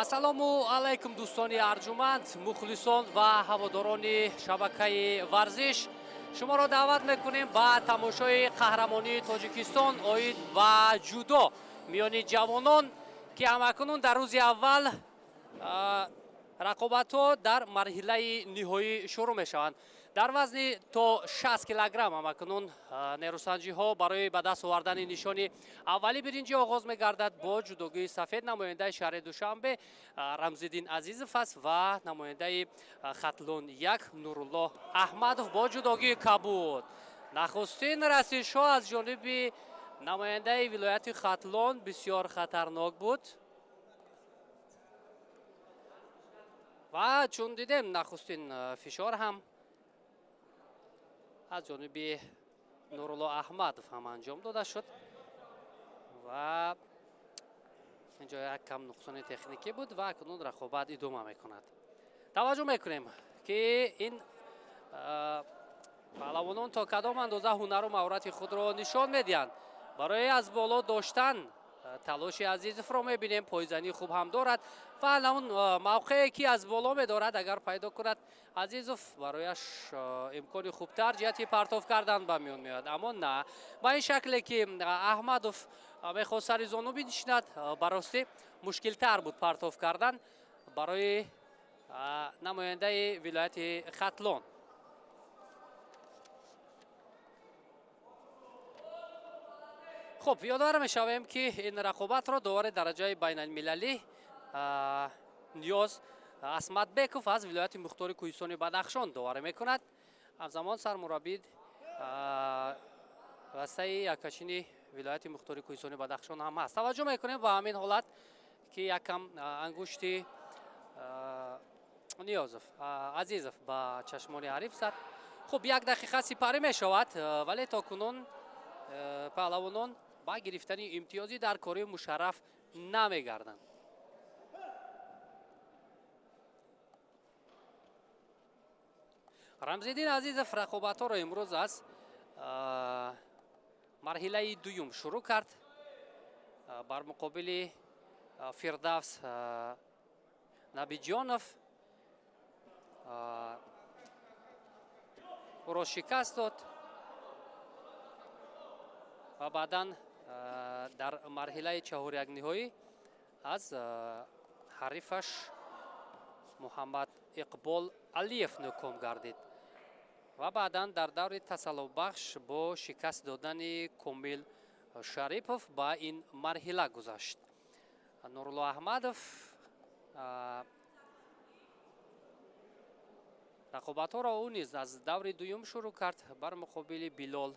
ассалому алайкум дӯстони арҷуманд, мухлисон ва ҳаводорони шабакаи варзиш. Шуморо даъват мекунем ба тамошои қаҳрамонии Тоҷикистон оид ба ҷудо миёни ҷавонон ки ҳамакунун дар рӯзи аввал рақобатҳо дар марҳилаи ниҳоӣ шурӯъ мешаванд. дар вазни то 60 килограмм ҳамакунун нерӯсанҷиҳо барои ба даст овардани нишони аввали биринҷӣ оғоз мегардад бо ҷудогии сафед намояндаи шаҳри Душанбе Рамзиддин Азизов аст ва намояндаи Хатлон 1 Нуруллоҳ Аҳмадов бо ҷудогии кабуд. нахустин расишҳо аз ҷониби намояндаи вилояти Хатлон бисёр хатарнок буд ва чун дидем нахустин фишор ҳам аз ҷониби Нуруллоҳ Аҳмадов ҳам анҷом дода шуд ва инҷо як кам нуқсони техникӣ буд ва акнун рақобат идома мекунад. таваҷҷӯҳ мекунем ки ин паҳлавонон то кадом андоза ҳунару маҳорати худро нишон медиҳанд. барои аз боло доштан талоши Азизовро мебинем, пойзанӣ хуб ҳам дорад ва он мавқее ки аз боло медорад агар пайдо кунад Азизов барояш имкони хубтар ҷиҳати партов кардан ба миён меояд. аммо на ба ин шакле ки Аҳмадов мехост сари зону бинишинад, баростӣ мушкилтар буд партов кардан барои намояндаи вилояти Хатлон. خب یادآور می‌شویم که این رقابت را داور درجه بین‌المللی نیاز اسمتبکوف از ولایت مختار کوهستان بدخشان داوری می‌کند. همزمان سرمربی وسطی یکاچین ولایت مختار کوهستان بدخشان هم است. توجه می‌کنیم به همین حالت که یکم انگشتی نیازов عزیزов با چشمان حریف زد. خب یک دقیقه سپری می‌شود ولی تاکنون پهلوانان با گرفتن امتیازی در کاری مشرف نمیگردند. رمزیدین عزیزов رقابت‌ها را امروز از مرحله دوم شروع کرد. بر مقابل فردوس نبیجانوف او را شکست داد و بعداً در مرحله چهار یک نهایی از حریفش محمد اقبال علیف ناکام گردید و بعداً در دور تسلط بخش با شکست دادن کامل شریپوف با این مرحله گذشت. نورالله احمدوف رقابت‌ها را او نیز از دور دوم شروع کرد بر مقابل بلال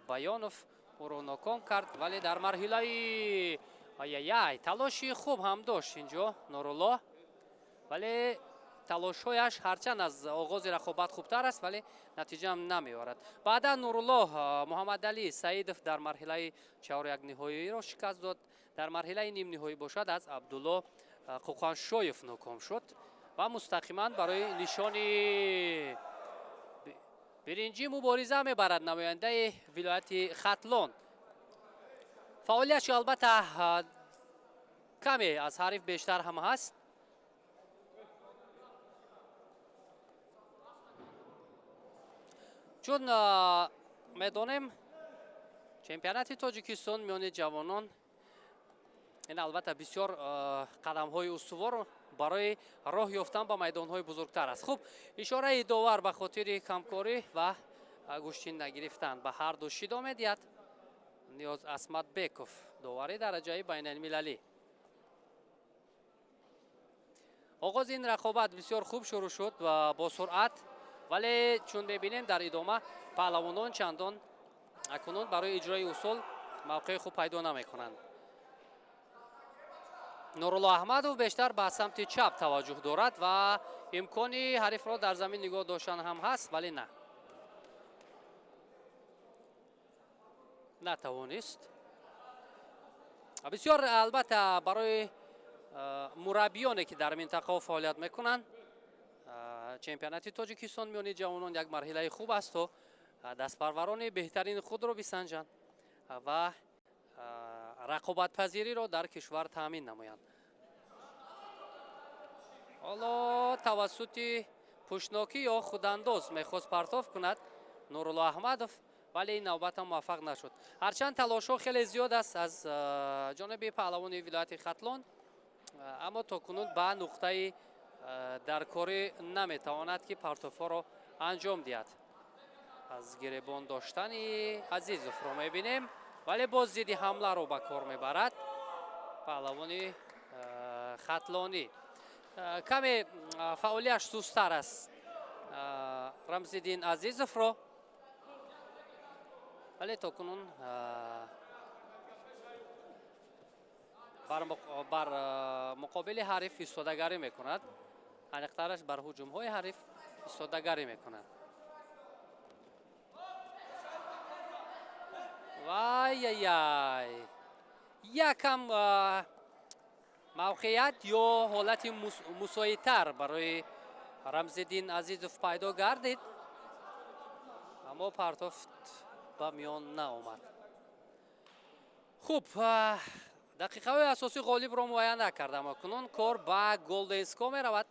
بیانوف او را ناکام کرد ولی در مرحله تلاشی خوب هم داشت اینجا نورالله ولی талошҳояш ҳарчанд аз оғози рақобат хубтар аст, вале натиҷа намеорад. Баъдан Нуруллоҳ Муҳаммадалӣ Саидов дар марҳилаи 4-1 шикаст дод. дар марҳилаи нимниҳоӣ бошад аз Абдулло Қуқаншоев ноком шуд ва мустақиман барои нишони биринҷӣ мубориза мебарад намояндаи вилояти Хатлон. фаъолиятшо албатта каме аз ҳариф бештар ҳам ҳаст. чун медонем чемпионати Тоҷикистон миёни ҷавонон ин албатта бисёр қадамҳои устувор барои роҳ ёфтан ба майдонҳои бузургтар аст. хуб, ишораи довар ба хотири камкорӣ ва гӯштин нагирифтан ба ҳарду шидо медиҳад. ниёз Асматбеков, довари дараҷаи байналмилалӣ. оғози ин рақобат бисёр хуб шурӯъ шуд ва бо суръат, вале чун мебинем дар идома паҳлавонон чандон акунун барои иҷрои усул мавқеи хуб пайдо намекунанд. Нурулло Аҳмадов бештар ба самти чап таваҷҷӯҳ дорад ва имкони ҳарифро дар замин нигоҳ доштан ҳам ҳаст, вале натавонист. бисёр албатта барои мураббиёне ки дар минтақаҳо фаъолият мекунанд чемпионати Тоҷикистон миёни ҷавонон як марҳилаи хуб аст то дастпарварони беҳтарини худро бисанҷанд ва рақобатпазириро дар кишвар таъмин намоянд. ҳоло тавассути пӯшнокӣ ё худандоз мехост партов кунад Нурулло Аҳмадов, вале ин навбатам муваффақ нашуд. ҳарчанд талошҳо хеле зиёд аст аз ҷониби паҳлавони вилояти Хатлон, аммо токунун ба нуқтаи даркорӣ наметавонад ки партовҳоро анҷом диҳад. аз гиребон доштани Азизовро мебинем, вале боз зидди ҳамларо ба кор мебарад паҳлавони хатлонӣ. каме фаъолияш сустар аст Рамзиддин Азизовро, вале токунун бар муқобили ҳариф истодагарӣ мекунад. аниқтараш бар ҳуҷумҳои ҳариф истодагарӣ мекунад. вай якам мавқеят ё ҳолати мусоитар барои Рамзиддин Азизов пайдо гардид, аммо партов ба миён наомад. хуб, дақиқаҳои асосии ғолибро муайян накардам. акунун кор ба Golden Score меравад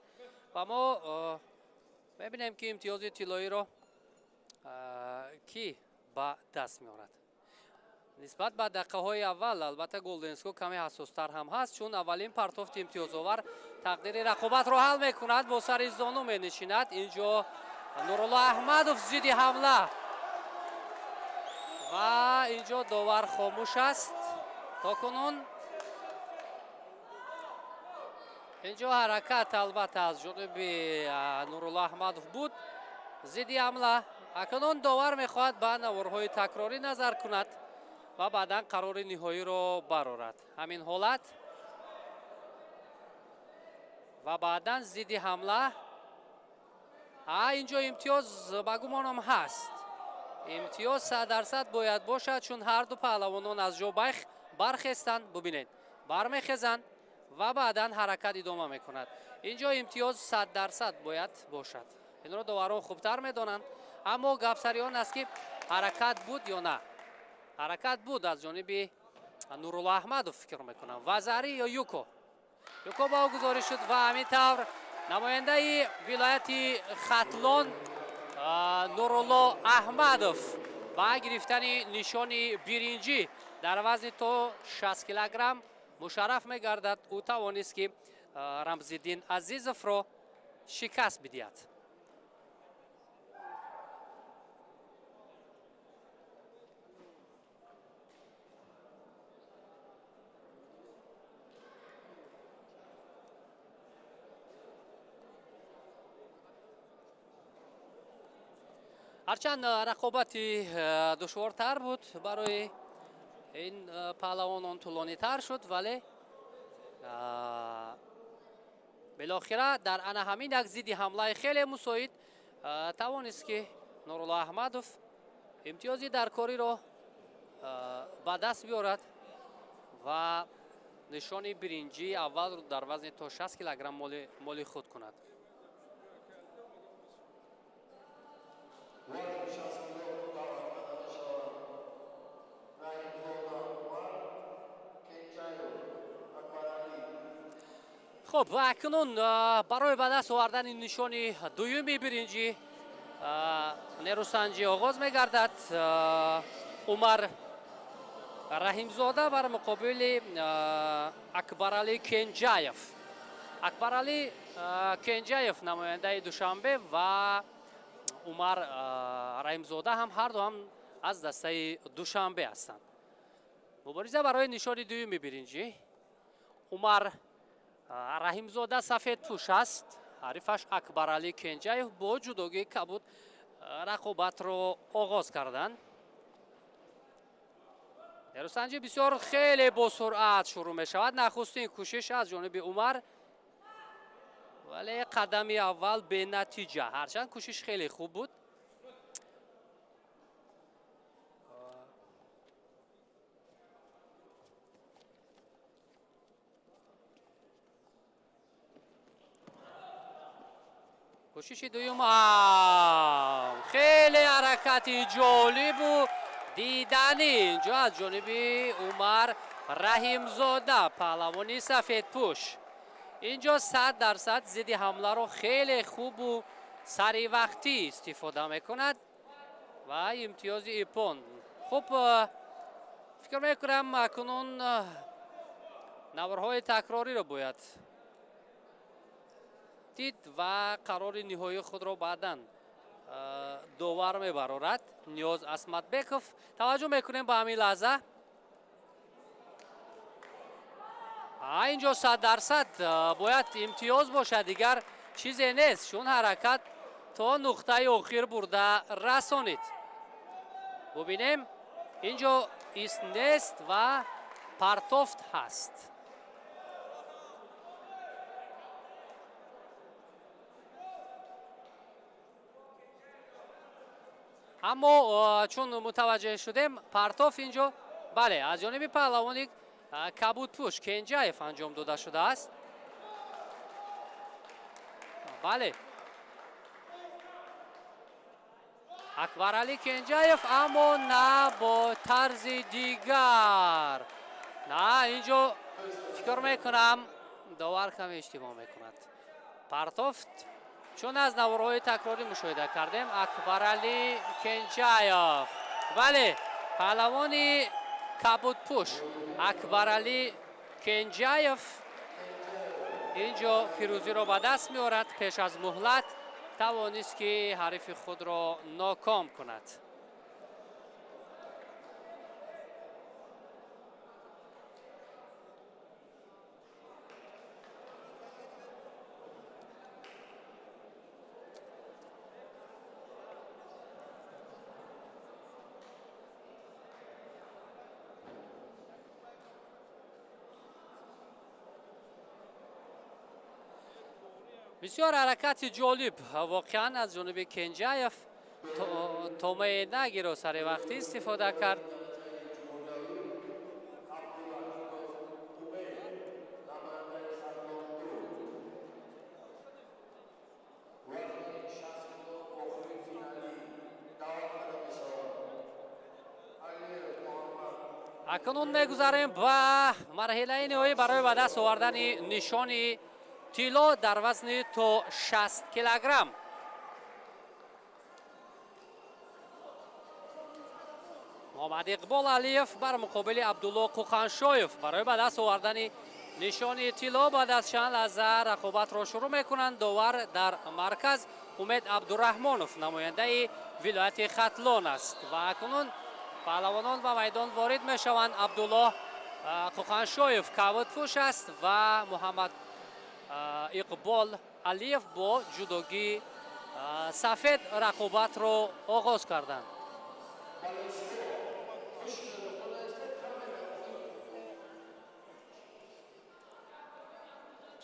ва мо мебинем ки имтиёзи тиллоиро ки ба даст меорад. нисбат ба дақиқаҳои аввал албатта Golden Score каме ҳассостар ҳам ҳаст, чун аввалин партофти имтиёзовар тақдири рақобатро ҳал мекунад, бо сари зону менишинад. инҷо Нурулло Аҳмадов зидди ҳамла ва инҷо довар хомӯш аст. токунун инҷо ҳаракат албатта аз ҷониби Нурулло Аҳмадов буд. зидди ҳамла. акнун довар мехоҳад ба наворҳои такрорӣ назар кунад ва баъдан қарори ниҳоиро барорад. ҳамин ҳолат ва баъдан зидди ҳамла. инҷо имтиёз ба гумонам ҳаст. имтиёз 100% бояд бошад, чун ҳарду паҳлавонон аз ҷо бархестанд. бубинед, бармехезанд ва баъдан ҳаракат идома мекунад. инҷо имтиёз 100% бояд бошад. инро доварон хубтар медонанд, аммо гап сари он аст ки ҳаракат буд ё на. ҳаракат буд аз ҷониби Нурулло Аҳмадов фикр мекунам. вазари ё юко ба о гузориш шуд ва ҳамин тавр намояндаи вилояти Хатлон Нурулло Аҳмадов ба гирифтани нишони биринҷӣ дар вазни то 60 килограмм мушарраф мегардад. ӯ тавонист ки Рамзиддин Азизовро шикаст бидиҳад. ҳарчанд рақобати душвортар буд барои ин паҳлавонон тӯлонитар шуд, вале بالاخره در انا همین یک ضد حمله خیلی مساعد توانست که نورالله احمدوف امتیازی در کاری را به دست بیارد و نشان برنجی اول رو در وزن تا 60 کیلوگرم مال خود کند. خب و اکنون برای به دست آوردن نشان دومی برنجی نیروسنجی آغاز می‌گردد. عمر رحیمزاده بر مقابل اکبرعلی کنجایف. اکبرعلی کنجایف نماینده دوشنبه و عمر رحیمزاده هم هر دو هم از دسته دوشنبه هستند. مبارزه برای نشان دوم برنجی. عمر رحیمزاده سفید پوش است. حریفش اکبرعلی کنجایف با جداگی کبود رقابت را آغاز کردند. نیروسنجی بسیار خیلی با سرعت شروع می شود. نخستین کوشش از جانب عمر ولی قدم اول به نتیجه، هرچند کوشش خیلی خوب بود. کوشش دوم خیلی حرکتی جالب و دیدنی اینجا از جانب عمر رحیمزاده پهلوانی سفید پوش. اینجا 100% ضد حمله رو خیلی خوب و سریع وقتی استفاده میکند و امتیاز ایپون. خب فکر میکنم اکنون نبرهای تکراری رو باید دید و قرار نهایی خود را بعداً داور میبرارد. نیاز اسمتبکوف. توجه میکنیم به همین لحظه اینجا 100% باید امتیاز باشه، دیگر چیزی نیست. چون حرکت تا نقطه آخر برده رسانید. ببینیم اینجا ایست نیست و پرتافت هست. اما چون متوجه شدیم پرتاف اینجا بله از جانب پهلوانی کبود پوش کنجایف انجام داده شده است. بله اکبرعلی کنجایف، اما نه با طرز دیگر. نه اینجا فکر میکنم داور کم اشتباه میکند. پرتافت چون از نوارهای تکراری مشاهده کردیم اکبرعلی کنجایف. بله پهلوانی کبود پوش اکبرعلی کنجایف اینجا پیروزی را به دست می‌آورد. پیش از مهلت توانست که حریف خود را ناکام کند. بسیار حرکت جالب واقعا از جانب کنجایف. تومه نگی را سر وقتی استفاده کرد. اکنون میگذاریم به مرحله نهایی برای به دست آوردن نشان طلا در وزن تا 60 کیلوگرم. محمد اقبال علیف بر مقابل عبدالله قوخانشایف برای به دست آوردن نشان طلا بعد از چند لحظه رقابت را شروع میکنند. داور در مرکز امید عبدالرحمانوف نماینده ولایت ختلان است و اکنون پهلوانان به میدان وارد میشوند. عبدالله قوخانشایف کبود پوش است و محمد اقبال علیف با جداگی سفید رقابت را آغاز کردند.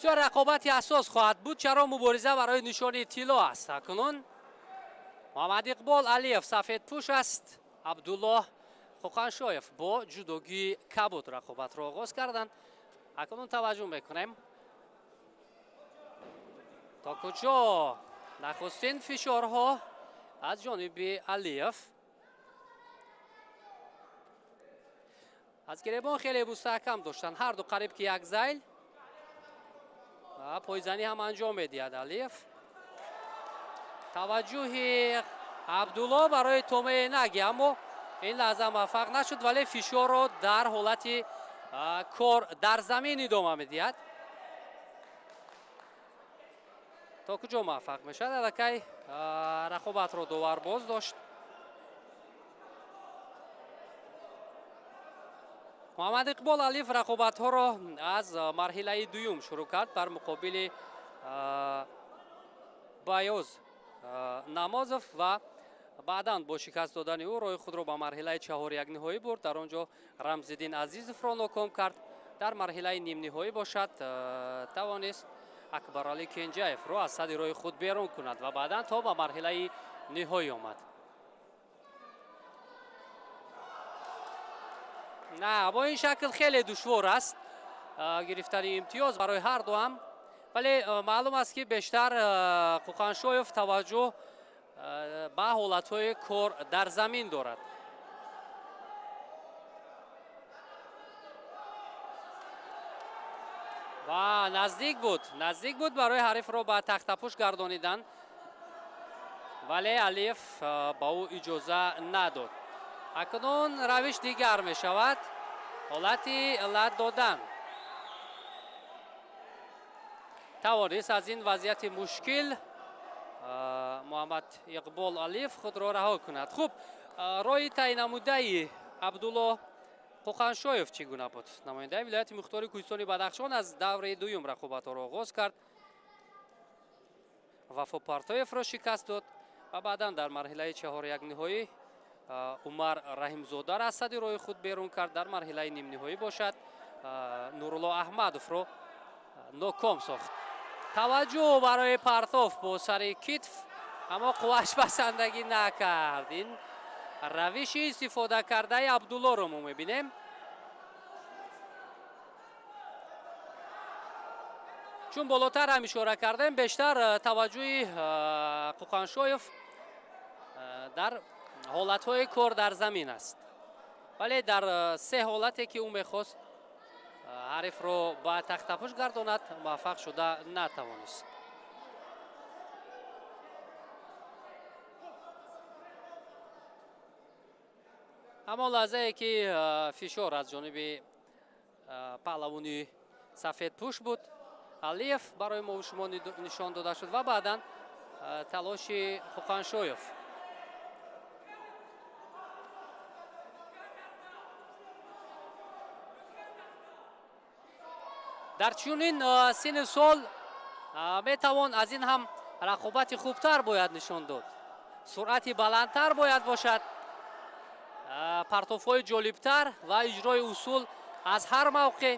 بسیار رقابتی حساس خواهد بود، چرا مبارزه برای نشان طلا است. اکنون محمد اقبال علیف سفید پوش است، عبدالله خوخانشویف با جودوگی کبود رقابت را آغاز کردند. اکنون توجه میکنیم تا کجا نخستین فشارها از جانب علیف. از گریبان خیلی مستحکم داشتن هر دو، قریب که یک زیل و پایزنی هم انجام میدهد علیف. توجه عبدالله برای تومه نگی، اما این لحظه موفق نشد، ولی فشار رو در حالت کار در زمین ادامه میدهد. تا کجا موفق میشد؟ الکی رقابت رو دوبار باز داشت. محمد اقبال علیف رقابت ها را از مرحله دوم شروع کرد بر مقابل بایوز نمازов و بعدا با شکست دادن او روی خود را به مرحله چهار یک نهایی برد. در آنجا رمزالدین عزیزов را ناکام کرد. در مرحله نیم نهایی باشد توانست اکبرعلی کنجایف را از صد روی خود بیرون کند و بعدا تا به مرحله نهایی آمد. نه، با این شکل خیلی دشوار است گرفتن امتیاز برای هر دو هم، ولی معلوم است که بیشتر خوخانشویف توجه به حالتهای کار در زمین دارد. و نزدیک بود برای حریف را به تخت پوش گردانیدن، ولی علیف با او اجازه نداد. اکنون روش دیگر می شود، حالتی علت دادن. توانست از این وضعیت مشکل محمد اقبال علیف خود را رها کند. خوب، رای تعیین نموده عبدالله خوخانشویف چگونه بود؟ نماینده ولایت مختار کوهستان بدخشان از دور دوم رقابت را آغاز کرد، وفا پارتویف را شکست داد و بعدا در مرحله چهار یک نهایی عمر رحیمزاده را از صد روی خود بیرون کرد. در مرحله نیم نهایی باشد نورالله احمدов را ناکام ساخت. توجه برای پرتاف با سر کتف، اما قواش بسندگی نکرد. این روش استفاده کرده عبدالله رو ما میبینیم. چون بالاتر هم اشاره کردیم، بیشتر توجه خوخانشویف در حالتهای کار در زمین است، ولی در سه حالتی که او میخواست حریف رو با تخت پوش گرداند موفق شده نتوانست. اما لحظه که فشار از جانب پهلوانی سفید پوش بود، علیف برای ما و شما نشان داده شد و بعدا تلاش خوخانشویف. در چنین سن سال میتوان از این هم رقابت خوبتر باید نشان داد، سرعت بلندتر باید باشد، پرتوف‌های جالبتر و اجرای اصول از هر موقع.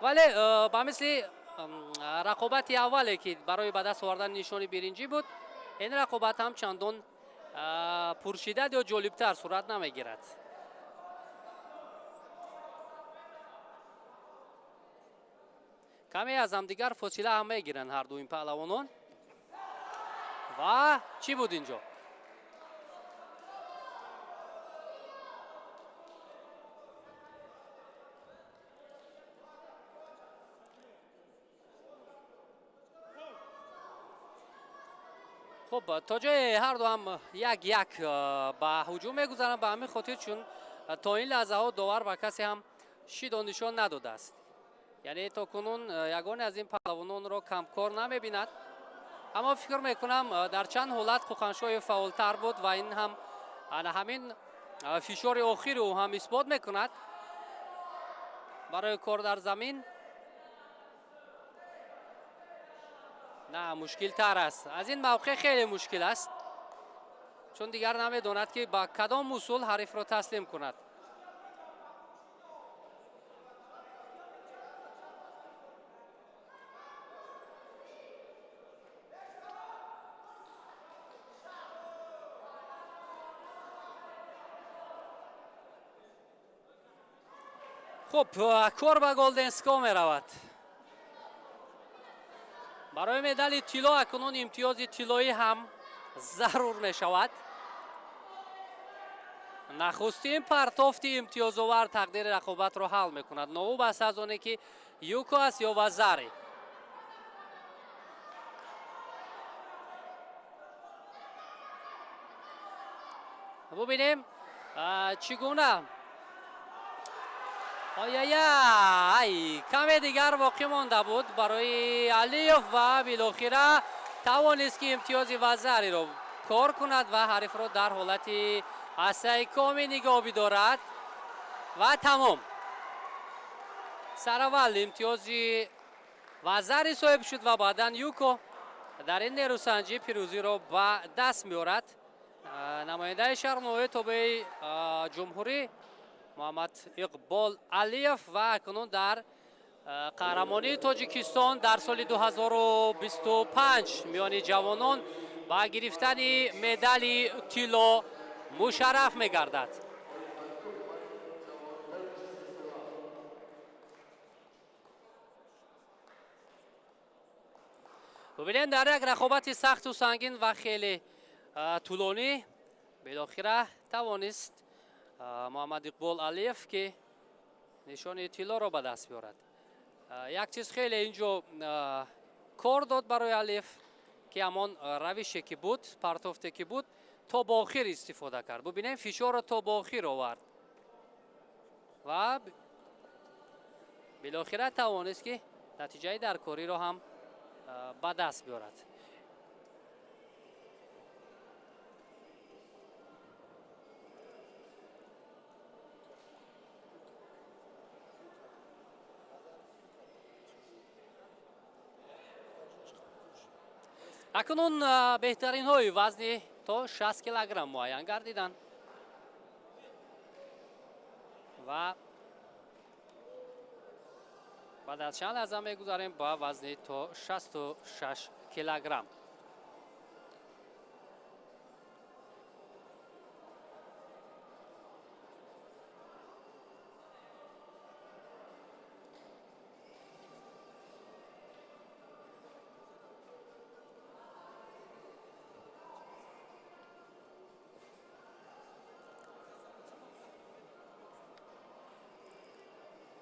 ولی با مثل رقابت اولی که برای به دست آوردن نشان برنجی بود، این رقابت هم چندان پرشدت یا جالبتر صورت نمیگیرد. کمی از هم دیگر فاصله هم میگیرن هر دو این پهلوانان. و چی بود اینجا؟ خب تا جای هر دو هم یک به هجوم میگذارن، به همین خاطر چون تا این لحظه ها داور به کسی هم شید و نشان نداده است. یعنی تا کنون یگانه از این پهلوانان را کمکار نمیبیند. اما فکر میکنم در چند حالت خوخانشویف فعالتر بود و این هم همین فشار آخر او هم اثبات میکند برای کار در زمین. نه، مشکل تر است. از این موقع خیلی مشکل است، چون دیگر نمیداند که با کدام اصول حریف را تسلیم کند. خب کار به گلدنسکا می رود. برای مدال طلا اکنون امتیاز طلایی هم ضرور می شود. نخستین پرتافت امتیازآور تقدیر رقابت را حل می کند. نوب است از آنه که یوکو است یا وزاری. ببینیم چگونه. آی کمی دیگر باقی مانده بود برای علیف و بالاخره توانست که امتیاز وزری را کار کند و حریف را در حالت استحکامی نگاه بدارد و تمام. سراول امتیاز وزری صاحب شد و بعدا یوکو در این نیروسنجی پیروزی را به دست می‌آورد. نماینده شهر نوی توبه جمهوری محمد اقبال علیف و اکنون در قهرمانی تاجیکستان در سال 2025 میان جوانان با گرفتن مدال طلا مشرف می‌گردد. ببینید در یک رقابت سخت و سنگین و خیلی طولانی بالاخره توانست محمد اقبال علیف که نشان طلا را به دست بیارد. یک چیز خیلی اینجا کار داد برای علیف که همان روشی که بود، پرتافتی که بود تا با آخر استفاده کرد. ببینید فشار را تا با آخر آورد و بالاخره توانست که نتیجه در کاری را هم به دست بیارد. اکنون بهترین های وزن تا 60 کیلوگرم معین گردیدند و بعد از چند لحظه میگذاریم با وزن تا 66 کیلوگرم.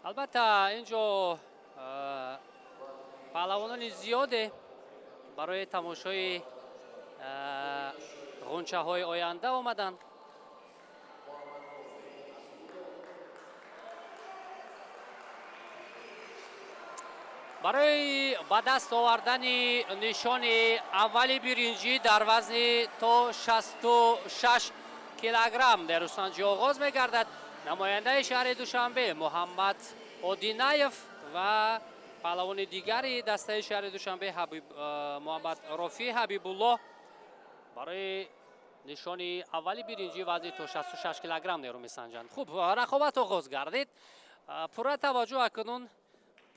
البته اینجا پهلوانان زیاده برای تماشای غنچه های آینده آمدن. برای به دست آوردن نشان اول برنجی در وزن تا 66 کیلوگرم نیروسنجی آغاز می‌گردد. نماینده شهر دوشنبه محمد اودینایف و پهلوان دیگری دسته شهر دوشنبه محمد رفیع حبیب الله برای نشان اولی برنجی وزن تا 66 کیلوگرم نیرو میسنجند. خوب رقابت آغاز گردید. پر توجه اکنون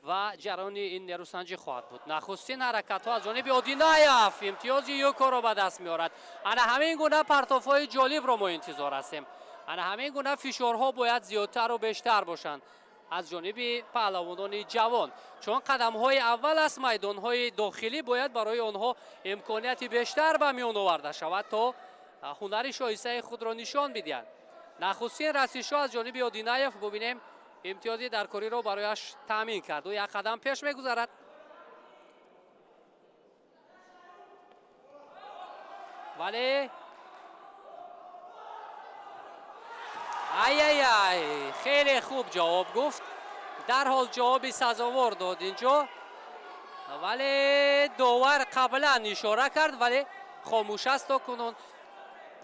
و جریان این نیروسنجی خواهد بود. نخستین حرکت ها از جانب اودینایف امتیاز یوکو را به دست می‌آورد. انا همین گونه پرتاف های جالب را ما انتظار هستیم. انا همین گونه فشارها باید زیادتر و بیشتر باشند از جانب پهلوانان جوان، چون قدم های اول از میدان های داخلی باید برای آنها امکانیت بیشتر به میان آورده شود تا هنر شایسته خود را نشان بدهند. نخستین رسیدگی از جانب اودینایف ببینیم امتیازی در کاری را برایش تامین کرد و یک قدم پیش میگذارد. ولی ای خیلی خوب جواب گفت، در حال جواب سزاوار داد اینجا، ولی داور قبلا اشاره کرد ولی خاموش است تا کنون.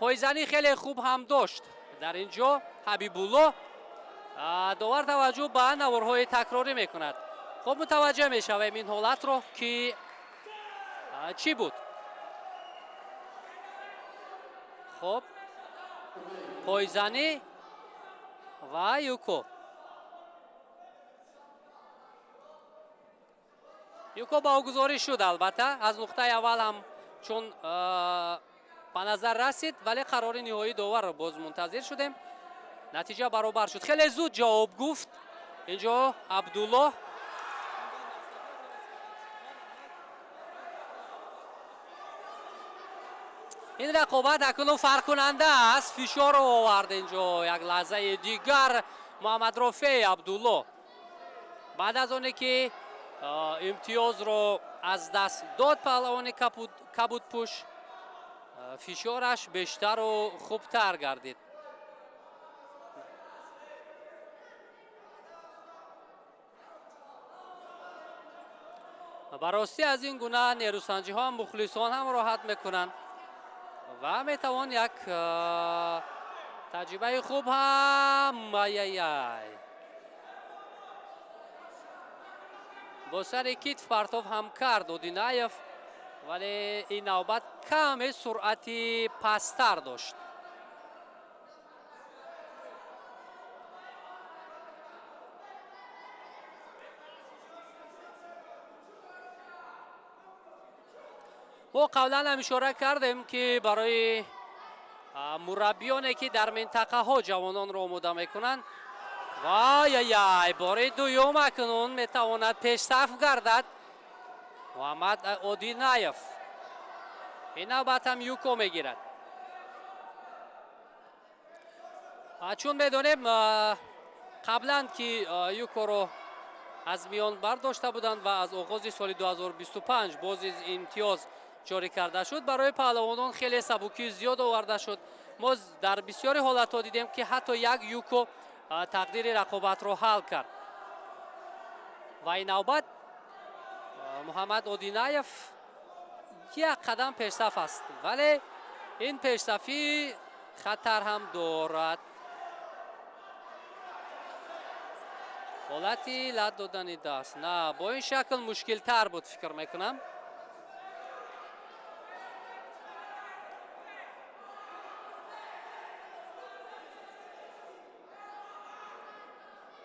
پایزنی خیلی خوب هم داشت در اینجا حبیب الله. داور توجه به نوارهای تکراری میکند. خب متوجه میشویم این حالت رو که چی بود. خب پایزنی و یوکو باگذاری شد. البته از نقطه اول هم چون به نظر رسید ولی قرار نهایی داور رو باز منتظر شدیم. نتیجه برابر شد. خیلی زود جواب گفت اینجا عبدالله این رقابت اکنون فرق کننده است. فشار رو آورد اینجا. یک لحظه دیگر محمد رافع عبدالله بعد از اونی که امتیاز رو از دست داد پهلوان کبودپوش، فشارش بیشتر و خوبتر گردید. براستی از این گونه نیروسنجی ها مخلصان هم راحت میکنن و میتوان یک تجربه خوب هم با سر کتف پرتاب هم کرد اودینایف، ولی این نوبت کم سرعتی پستر داشت. ما قبلا هم اشاره کردیم که برای مربیانی که در منطقه ها جوانان را آماده میکنند وای بار دوم اکنون میتواند پیشرفت گردد محمد اودینایف. این نوبت هم یوکو میگیرد. چون میدونیم قبلا که یوکو رو از میان برداشته بودند و از آغاز سال 2025 باز امتیاز جاری کرده شد، برای پهلوانان خیلی سبکی زیاد آورده شد. ما در بسیاری حالت‌ها دیدیم که حتی یک یوکو تقدیر رقابت رو حل کرد و این نوبت محمد اودینایف یک قدم پیشرفت است، ولی این پیشرفتی خطر هم دارد. حالتی لد دادن دست نه، با این شکل مشکل تر بود فکر میکنم.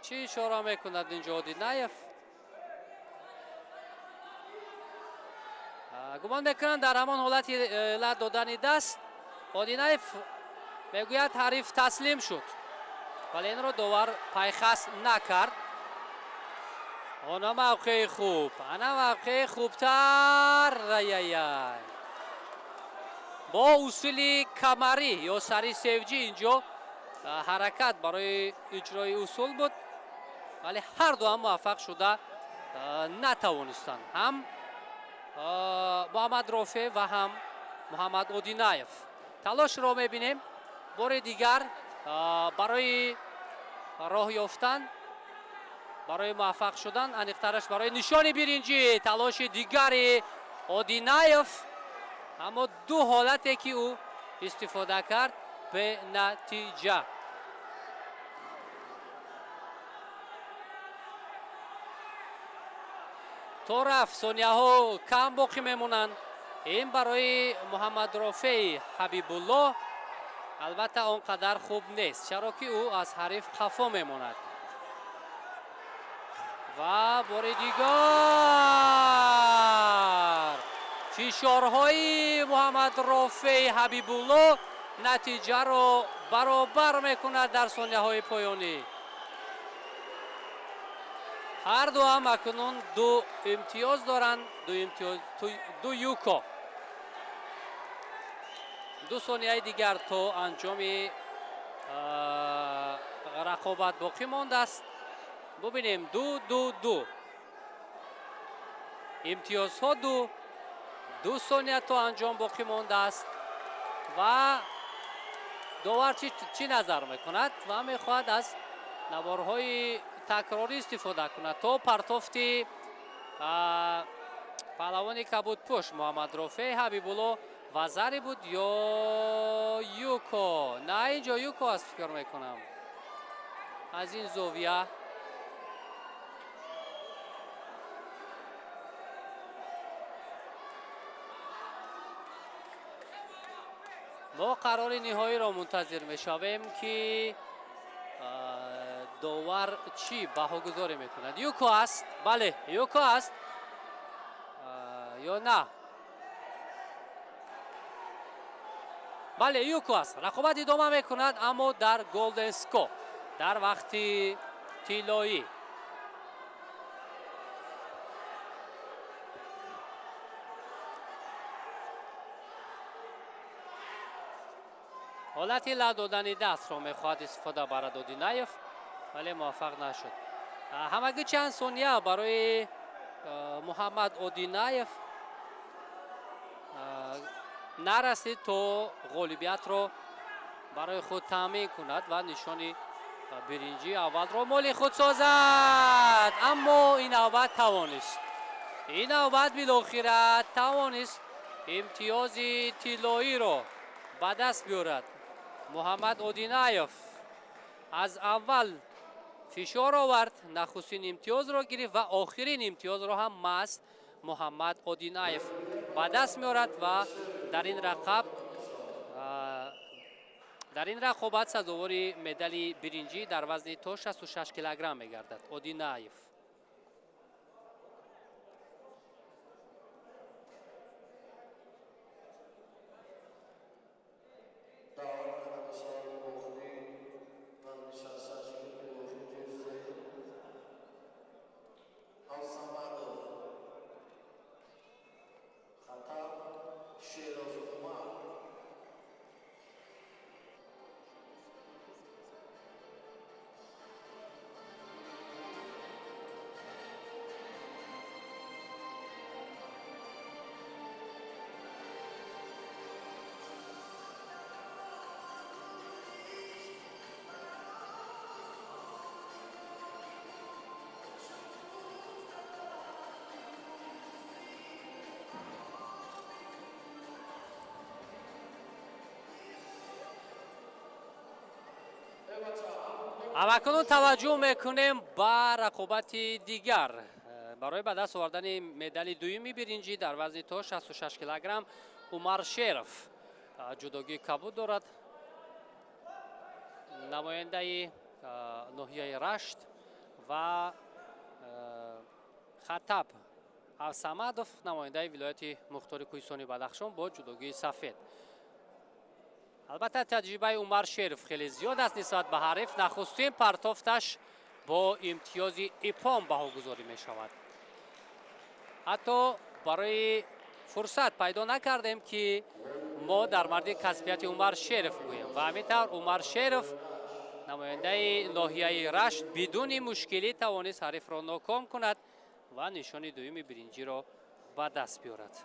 چی اشاره میکند اینجا اودینایف؟ گمان میکنم در همان حالت لد دادن دست اودینایف میگوید حریف تسلیم شد، ولی این رو داور پیخست نکرد. آنا موقع خوب، آنا موقع خوبتر با اصول کمری یا سری سیوجی اینجا حرکت برای اجرای اصول بود، ولی هر دو هم موفق شده نتوانستند، هم محمد رافع و هم محمد اودینایف. تلاش را میبینیم بار دیگر برای راه یافتن، برای موفق شدن، انیقترش برای نشان برنجی. تلاش دیگری اودینایف، اما دو حالتی که او استفاده کرد به نتیجه. تو رفت ثانیه ها کم باقی میمونند. این برای محمد رافع حبیب الله البته آنقدر خوب نیست، چرا که او از حریف خفا میموند. و بار دیگر فشارهای محمد رافع حبیب الله نتیجه رو برابر میکند در ثانیه های پایانی. هر دو هم اکنون دو امتیاز دارند، دو یوکو. دو ثانیه دیگر تا انجام رقابت باقی مانده است. ببینیم دو امتیازها دو ثانیه تا انجام باقی مانده است و داور چی نظر میکند و میخواهد از نوارهای تکراری استفاده کند تا پرتافت پهلوان کبودپوش محمد رافع حبیب الله و ضربه بود یا یوکو. نه اینجا یوکو است فکر میکنم از این زاویه. ما قرار نهایی را منتظر میشویم که داور چی بهاگذاری میکند. یوکو است، بله یوکو است یا نه؟ بله یوکو است. رقابت ادامه میکند اما در گلدن اسکو، در وقت طلایی. ҳолати ла додани дастро мехоҳад истифода барад Одинаев, вале муваффақ нашуд. ҳамагӣ чанд сония барои Муҳаммад Одинаев нарасид то ғолибиятро барои худ таъмин кунад ва нишони биринҷи аввалро моли худ созад. Аммо ин навбат тавонист. ин навбат билохира тавонист имтиёзи тиллоиро ба даст биёрад. Муҳаммад Одинаев аз аввал фишор овард, нахустин имтиёзро гирифт ва охирин имтиёзро ҳам маст Муҳаммад Одинаев ба даст меорад ва дар ин рақобат сазовори медали биринҷӣ дар вазни то 66 килограмм мегардад. Одинаев акнун таваҷҷӯҳ мекунем ба рақобати дигар барои ба даст овардани медали дуюми биринҷӣ дар вазни то 66 килограмм. Умар Шеров ҷудогӣ кабуд дорад. намояндаи ноҳияи Рашт ва Хатаб Авсамадов намояндаи вилояти Мухтори Кӯҳистони Бадахшон бо ҷудогии сафед. албатта таҷрибаи Умар Шеров хеле зиёд аст нисбат ба ҳариф. нахустин партофташ бо имтиёзи ипом баҳогузорӣ мешавад. ҳатто барои фурсат пайдо накардем ки мо дар мавриди касбияти Умар Шеров гӯем ва ҳамин тавр Умар Шеров намояндаи ноҳияи Рашт бидуни мушкилӣ тавонист ҳарифро ноком кунад ва нишони дуюми биринҷиро ба даст биёрад.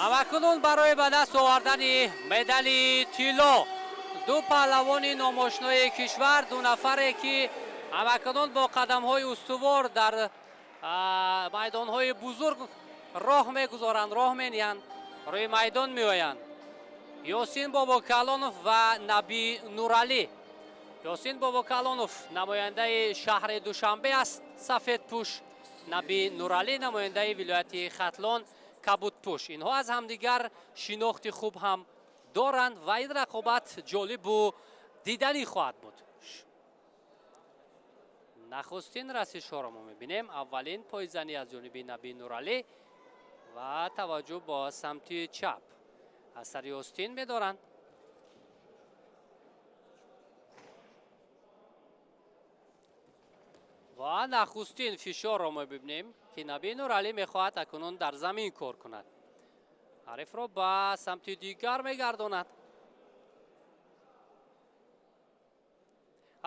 ҳамакунун барои ба даст овардани медали тилло ду паҳлавони номошнои кишвар, ду нафаре ки ҳамакунун бо қадамҳои устувор дар майдонҳои бузург роҳ мегузоранд, роҳ мениҳанд, рӯи майдон меоянд. Ёсин Бобокалонов ва Наби Нуралӣ. Ёсин Бобокалонов намояндаи шаҳри Душанбе аст, сафедпӯш. Наби Нуралӣ намояндаи вилояти Хатлон, кабудпӯш. Инҳо аз ҳамдигар шинохти хуб ҳам доранд ва ин рақобат ҷолибу диданӣ хоҳад буд. нахустин расишҳоро мо мебинем. аввалин пойзанӣ аз ҷониби Наби Нуралӣ ва таваҷҷӯҳ ба самти чап аз сари остин медоранд. ва нахустин фишорро мо бибинем ки Наби Нуралӣ мехоҳад акунун дар замин кор кунад. ҳарифро ба самти дигар мегардонад.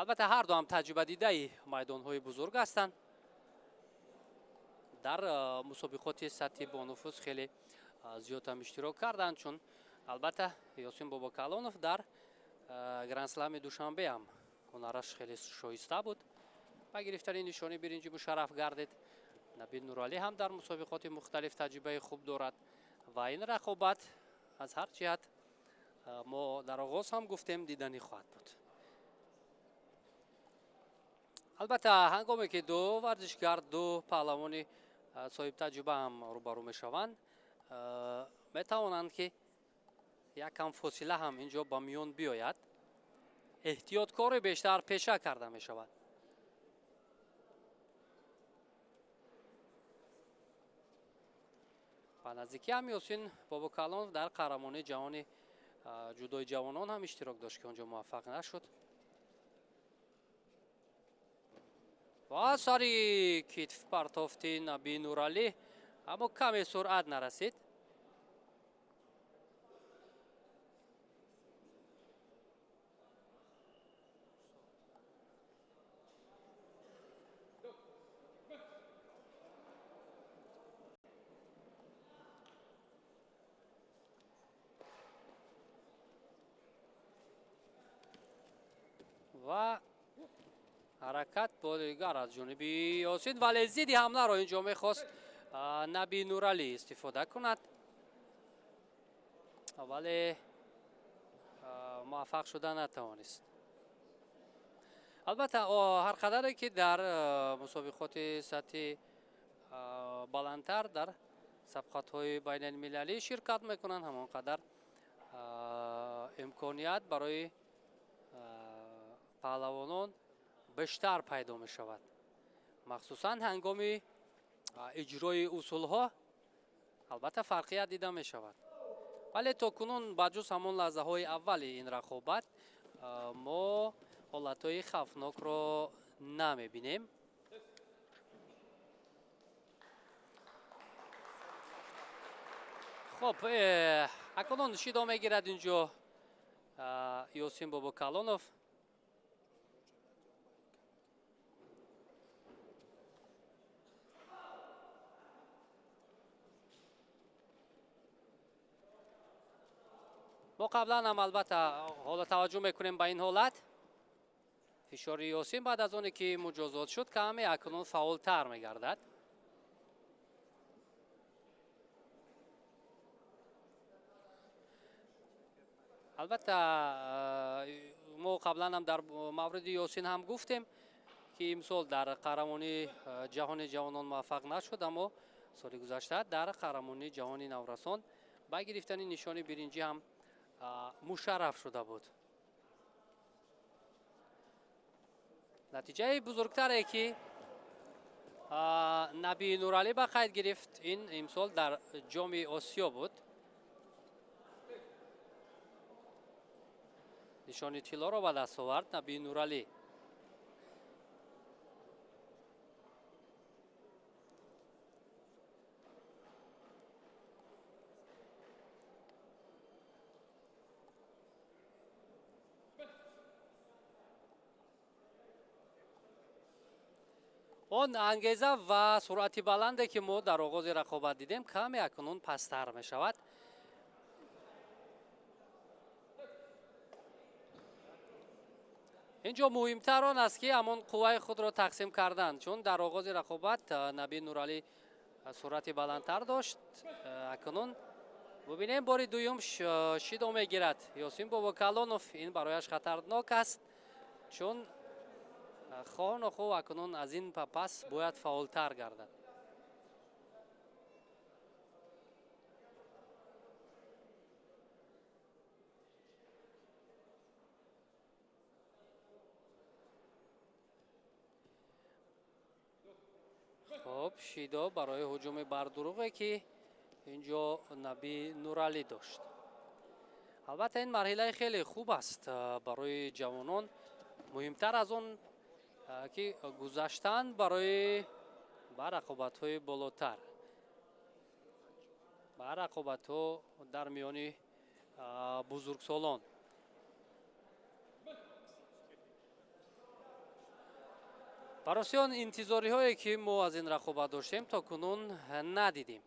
албатта ҳарду ҳам таҷрибадидаи майдонҳои бузург ҳастанд. дар мусобиқоти сатҳи бонуфуз хеле зиёд ҳам иштирок карданд, чун албатта Ёсин Бобокалонов дар гранд слами Душанбе ҳам ҳунараш хеле шоиста буд. ба гирифтани нишони биринҷӣ мушарраф гардид. Набил Нуралӣ ҳам дар мусобиқоти мухталиф таҷрибаи хуб дорад ва ин рақобат аз ҳар ҷиҳат мо дар оғоз ҳам гуфтем диданӣ хоҳад буд. албатта ҳангоме ки ду варзишгар, ду паҳлавони соҳиб таҷриба ҳам рӯбарӯ мешаванд, метавонанд ки якам фосила ҳам инҷо ба миён биёяд. эҳтиёткори бештар пеша карда мешавад. ба наздикӣ ҳам Ёсин Бобокалонов дар қаҳрамонии ҷаҳони ҷудои ҷавонон ҳам иштирок дошт ки онҷо муваффақ нашуд. ва сари китф партофти Набии Нуралӣ, аммо каме суръат нарасид. ва ҳаракат бодигар аз ҷониби Ёсин, вале зидди ҳамларо инҷо мехост Набии Нуралӣ истифода кунад, вале муваффақ шуда натавонист. албатта ҳар қадаре ки дар мусобиқоти сатҳи баландтар дар сабқатҳои байналмилалӣ ширкат мекунанд, ҳамон қадар имконият барои паҳлавонон бештар пайдо мешавад, махсусан ҳангоми иҷрои усулҳо. албатта фарқият дида мешавад, вале то кунун ба ҷуз ҳамон лаҳзаҳои аввали ин рақобат мо ҳолатҳои хавфнокро намебинем. хоб акнун шидо мегирад инҷо Ёсин Бобокалонов. мо қаблан ҳам албатта ҳола таваҷҷӯҳ мекунем ба ин ҳолат. фишори Ёсин баъд аз оне ки муҷозот шуд каме акнун фаъолтар мегардад. албатта мо қаблан ҳам дар мавриди Ёсин ҳам гуфтем ки имсол дар қаҳрамонии ҷаҳони ҷавонон муваффақ нашуд, аммо соли гузашта дар қаҳрамонии ҷаҳони наврасон ба гирифтани нишони биринҷӣ ҳам мушарраф шуда буд. натиҷаи бузургтаре ки Набии Нуралӣ ба қайд гирифт, ин имсол дар ҷоми Осиё буд. нишони тиллоро ба даст овард Набии Нуралӣ. он ангеза ва суръати баланде ки мо дар оғози рақобат дидем каме акнун пасттар мешавад. инҷо муҳимтар он аст ки ҳамон қувваи худро тақсим кардан, чун дар оғози рақобат Набии Нуралӣ суръати баландтар дошт. акнун бубинем бори дуюм шидо мегирад Ёсин Бобокалонов. ин барояш хатарнок аст, чун хоҳ нохоҳ акнун аз ин пас бояд фаъолтар гардад. хоб шидо барои ҳуҷуми бардуруғе ки инҷо Набии Нуралӣ дошт. албатта ин марҳилаи хеле хуб аст барои ҷавонон, муҳимтар аз он ки гузаштан барои ба рақобатҳои болотар, ба рақобатҳо дар миёни бузургсолон. бароси он интизориҳое ки мо аз ин рақобат доштем то кунун надидем.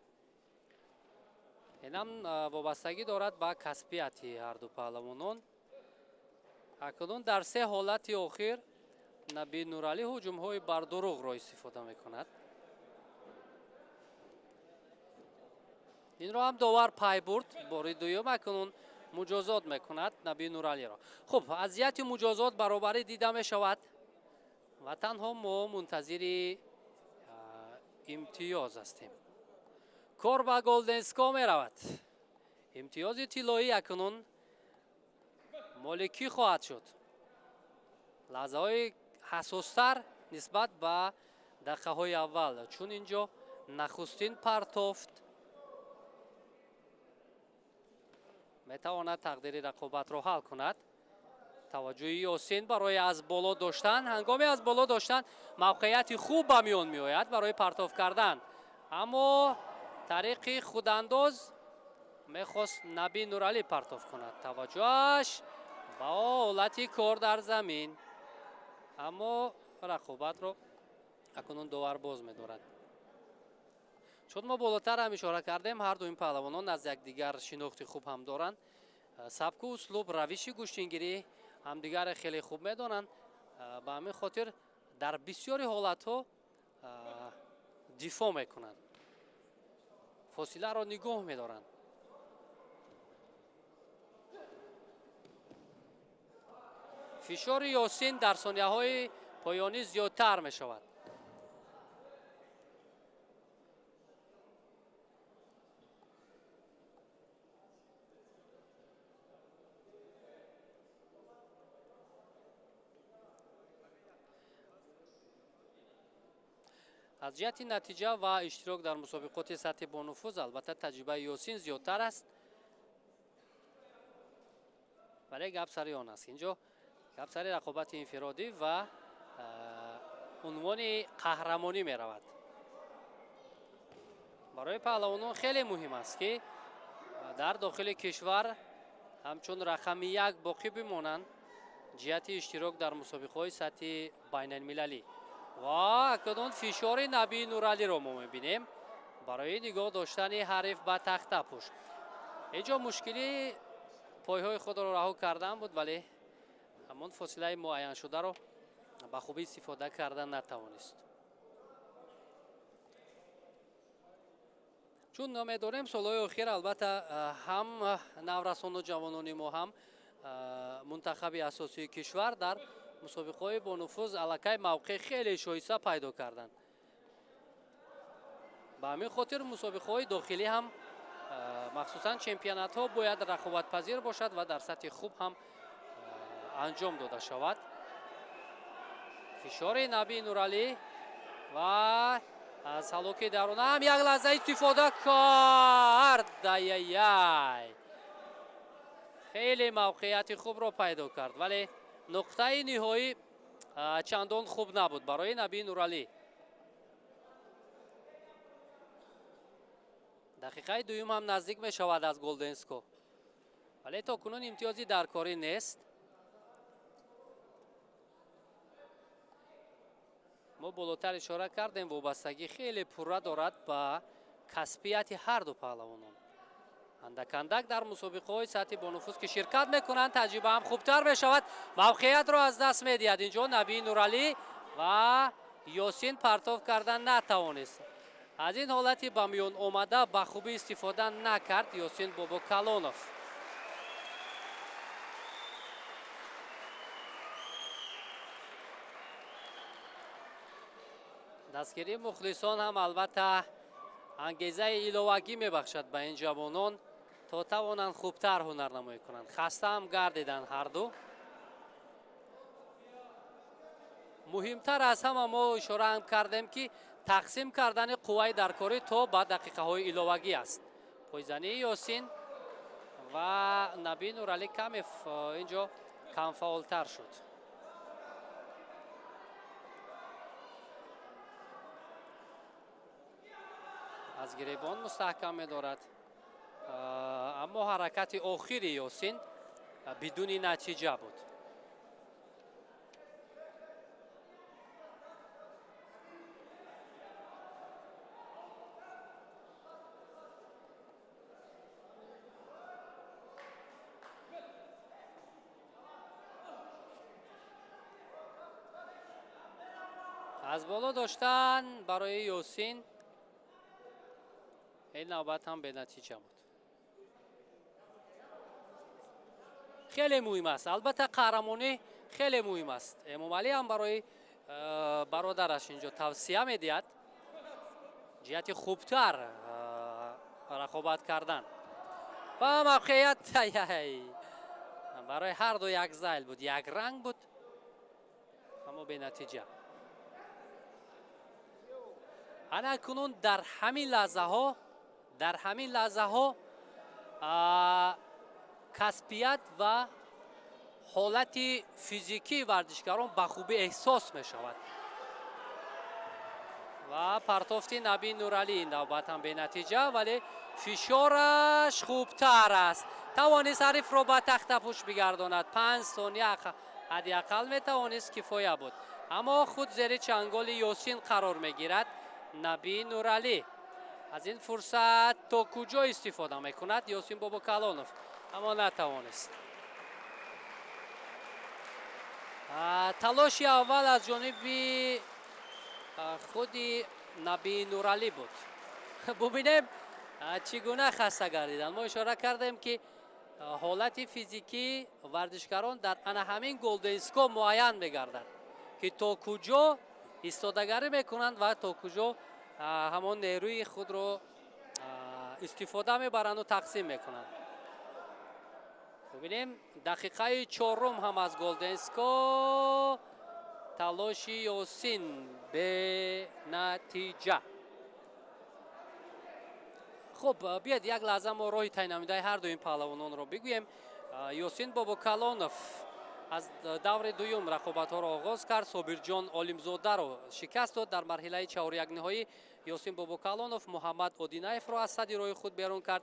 инам вобастагӣ дорад ба касбияти ҳарду паҳлавонон. акнун дар се ҳолати охир Наби Нуралӣ ҳуҷумҳои бардуруғро истифода мекунад. инро ҳам довар пай бурд. Бори дуюм акнун муҷозот мекунад Наби Нуралиро. хуб, азияти муҷозот баробарӣ дида мешавад ва танҳо мо мунтазири имтиёз ҳастем. кор ба Голденско меравад. имтиёзи тиллоӣ акнун моли кӣ хоҳад шуд? лаҳзаҳои ҳасостар нисбат ба дақиқаҳои аввал, чун инҷо нахустин партофт метавонад тақдири рақобатро ҳал кунад. таваҷҷӯҳи Ёсин барои аз боло доштан, ҳангоми аз боло доштан мавқеияти хуб ба миён меояд барои партоф кардан, аммо тариқи худандоз мехост Наби Нуралӣ партоф кунад. таваҷҷӯҳаш ба ҳолати кор дар замин, аммо рақобатро акнун довар боз медорад. чун мо болотар ҳам ишора кардем, ҳар ду ин паҳлавонон аз якдигар шинохти хуб ҳам доранд. сабку услуб, равиши куштингирӣ ҳамдигаро хеле хуб медонанд. ба ҳамин хотир дар бисёри ҳолатҳо дифоъ мекунанд, фосиларо нигоҳ медоранд. фишори Ёсин дар сонияҳои поёнӣ зиёдтар мешавад. аз ҷиҳати натиҷа ва иштирок дар мусобиқоти сатҳи бонуфуз албатта таҷрибаи Ёсин зиёдтар аст, вале гап сари он аст. инҷо гап сари рақобати инфиродӣ ва унвони қаҳрамонӣ меравад. барои паҳлавонон хеле муҳим аст ки дар дохили кишвар ҳамчун рақами як боқӣ бимонанд ҷиҳати иштирок дар мусобиқаҳои сатҳи байналмилалӣ. ва акнун фишори Наби Нуралиро мо мебинем барои нигоҳ доштани ҳариф ба тахта пушт. инҷо мушкили пойҳои худро раҳо кардан буд, вале ҳамон фосилаи муайяншударо ба хубӣ истифода карда натавонист. чун медонем солҳои охир албатта ҳам наврасону ҷавонони мо ҳам мунтахаби асосии кишвар дар мусобиқаҳои бонуфуз аллакай мавқеъ хеле шоиста пайдо карданд. ба ҳамин хотир мусобиқаҳои дохилӣ ҳам махсусан чемпионатҳо бояд рақобатпазир бошад ва дар сатҳи хуб ҳам анҷом дода шавад. фишори Наби Нуралӣ ва аз ҳалоки дарона ҳам як лаҳза истифода кард. ай хеле мавқеияти хубро пайдо кард, вале нуқтаи ниҳоӣ чандон хуб набуд барои Наби Нуралӣ. дақиқаи дуюм ҳам наздик мешавад аз Голденско, вале то кунун имтиёзи даркорӣ нест. мо болотар ишора кардем вобастагӣ хеле пурра дорад ба касбияти ҳар ду паҳлавонон. андак дар мусобиқаҳои сатҳи бонуфуз ки ширкат мекунанд таҷриба ҳам хубтар мешавад. мавқеиятро аз даст медиҳад. инҷо Наби Нуралӣ ва Ёсин партоф кардан натавонист. аз ин ҳолати ба миён омада ба хубӣ истифода накард Ёсин Бобокалонов. дастгирии мухлисон ҳам албатта ангезаи иловагӣ мебахшад ба ин ҷавонон то тавонанд хубтар ҳунарнамоӣ кунанд. хаста ҳам гардиданд ҳар ду. муҳимтар аз ҳама мо ишора ҳам кардем ки тақсим кардани қувваи даркорӣ то ба дақиқаҳои иловагӣ аст. пойзании Ёсин ва Наби Нуралӣ каме инҷо камфаъолтар шуд. аз гиребон мустаҳкам медорад, аммо ҳаракати охири Ёсин бидуни натиҷа буд. از بالا داشتن برای یاسین. این نوبت هم به نتیجه بود. خیلی مهم است. البته قهرمانی خیلی مهم است. امام علی هم برای برادرش اینجا توصیه میدهد جهت خوبتر رقابت کردن. و موقعیت برای هر دو یک زایل بود، یک رنگ بود، اما به نتیجه. انا کنون در همین لحظه ها کسبیت و حالت فیزیکی ورزشکاران به خوبی احساس می شود. و پرتافتی نبی نورعلی این نوبت هم به نتیجه، ولی فشارش خوبتر است. توانست حریف را به تخت پوش بگرداند. 5 ثانیه حداقل می توانست کفایه بود، اما خود زیر چنگال یاسین قرار می گیرد. نبی نورعلی از این فرصت تا کجا استفاده می کند یاسین باباکلانوف، اما نتوانست. تلاش اول از جانب خودی نبی نورعلی بود. ببینیم چگونه خسته گردیدن. ما اشاره کردیم که حالت فیزیکی ورزشکاران در همین گلدن اسکوپ معین میگردد که تا کجا ایستادگی میکنند و تا کجا همان نیروی خود رو استفاده میبرند و تقسیم میکنند. ببینیم دقیقه 4 هم از گلدن اسکوپ. تلاش یاسین به نتیجه. خب بیاید یک لحظه ما راه تعیین نموده هر دو این پهلوانان رو بگوییم. یاسین باباکلانوف از دور دوم رقابت ها را آغاز کرد. صابرجان عالمزاده رو شکست داد. در مرحله 4 نهایی یاسین باباکلانوف محمد اودینایف را از صدی راه خود بیرون کرد.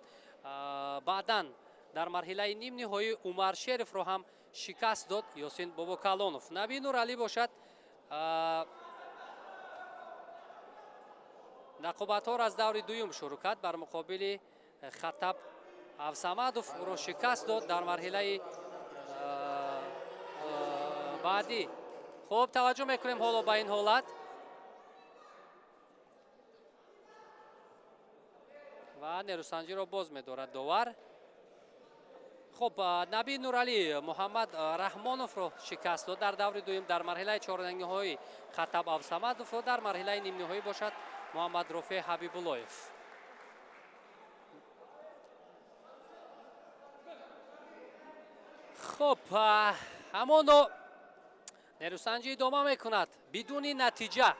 بعداً در مرحله نیم نهایی عمر شریف را هم شکست داد یاسین باباکلانوف. نبی نورعلی باشد رقابت ها را از دور دوم شروع کرد. بر مقابل خطب افسمدوف را شکست داد در مرحله بعدی. خوب توجه میکنیم حالا به این حالت و نیروسنجی را باز می‌دارد داور. خب نبی نورعلی محمد رحمانوف رو شکست داد در دور دوم. در مرحله 4 نهایی خطب افسمدوف و در مرحله نیم نهایی باشد محمد رفیع حبیب اللهیف. خب همان نیروسنجی ادامه میکند بدون نتیجه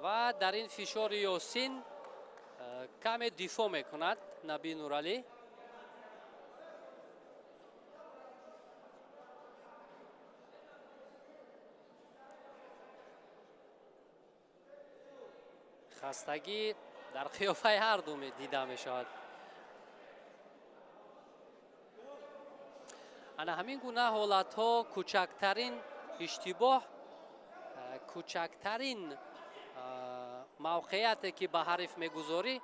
و در این فشار یاسین کم دفاع میکند نبی نورعلی. خستگی در قیافه هر دو دیده می شود. انا همین گونه حالت ها کوچکترین اشتباه، کوچکترین موقعیتی که به حریف میگذاری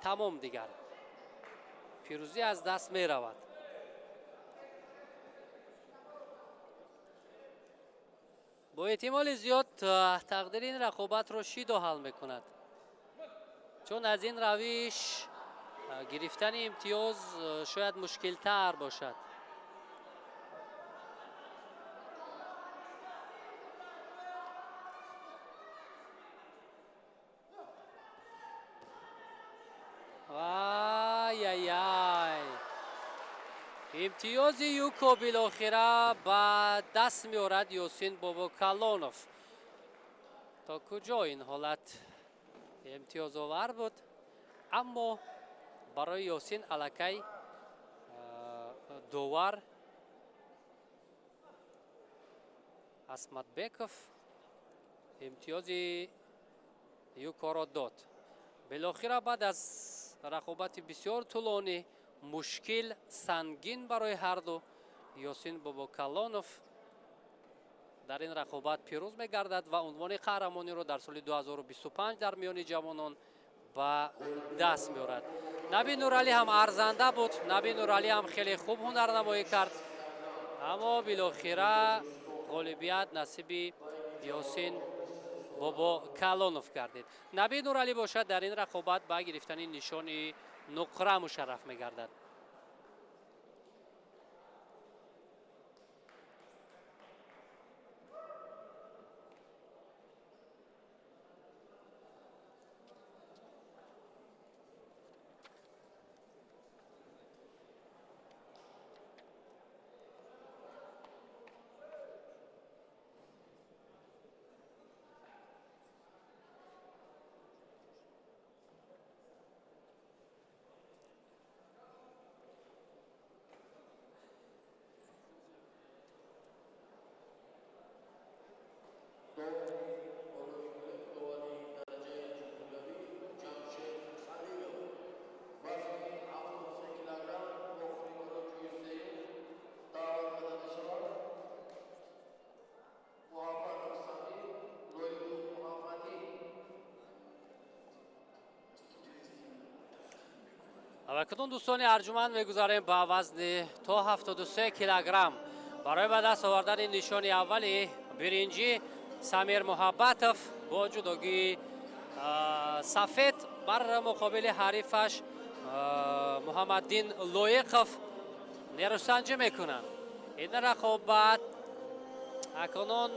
تمام دیگر پیروزی از دست می رود. با احتمال زیاد تقدیر این رقابت رو شیدو حل میکند، چون از این روش گرفتن امتیاز شاید مشکل تر باشد. امتیاز یوکو بالاخره به دست میارد یاسین باباکلانوف. تا کجا این حالت امتیاز آور بود، اما برای یاسین الکی داور اسمتبکوف امتیاز یوکو را داد. بالاخره بعد از رقابت بسیار طولانی، مشکل سنگین برای هر دو، یاسین باباکلانوف در این رقابت پیروز می‌گردد و عنوان قهرمانی را در سال 2025 در میان جوانان به دست می‌آورد. نبی نورعلی هم ارزنده بود، نبی نورعلی هم خیلی خوب هنرنمایی کرد، اما بالاخره غالبیت نصیب یاسین بابا کلانوف گردید. نبی نورعلی باشد در این رقابت با گرفتن نشان نقره مشرف می‌گردد. و کنون دوستان ارجمند میگذاریم با وزن تا 73 کیلوگرم برای به دست آوردن نشان اولی برنجی سمیر محبتوف با جداگی سفید بر مقابل حریفش محمددین لایقوف نیروسنجی میکنند. این رقابت اکنون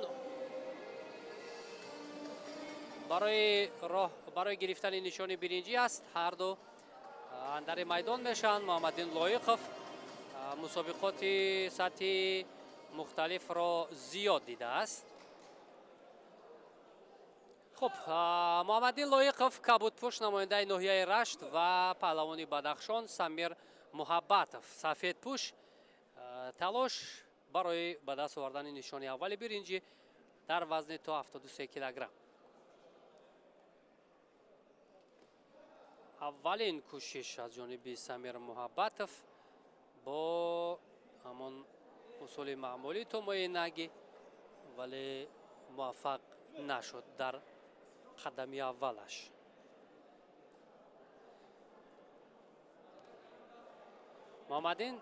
برای گرفتن نشان برنجی است. هر دو اندر میدان میشن. محمددین لایقوف مسابقات سطحی مختلف را زیاد دیده است. خب محمددین لایقوف کبودپوش نماینده ناحیه رشت و پهلوانی بدخشان سمیر محبتوف سفیدپوش تلاش برای به دست آوردن نشان اول برنجی در وزن تا 73 کیلوگرم. اولین کوشش از جانب سمیر محبتوف با همون اصول معمولی تو معاینگی ولی موفق نشد در قدمی اولش. محمددین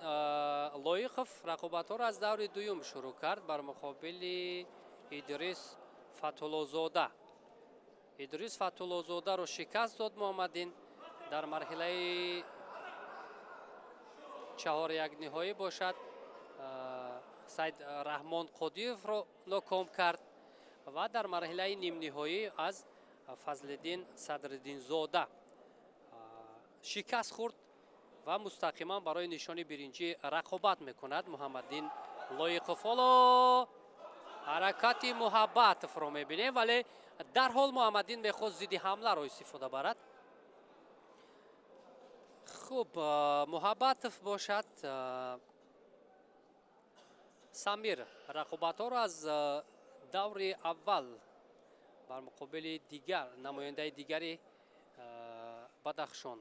لایقوف رقابت‌ها را از دور دوم شروع کرد بر مقابل ادریس فتولازاده. ادریس فتولازاده را شکست داد محمددین. در مرحله 4-1 نهایی باشد سید رحمان قادیف را ناکام کرد و در مرحله نیم نهایی از فضلالدین صدرالدین زاده شکست خورد و مستقیما برای نشان برنجی رقابت میکند. محمددین لایقوف حالا حرکت محبتوف را میبینیم ولی در حال محمددین میخواست ضد حمله را استفاده برد. خوب محبتوف باشد سمیر رقابت ها را از دور اول بر مقابل دیگر نماینده دیگری بدخشان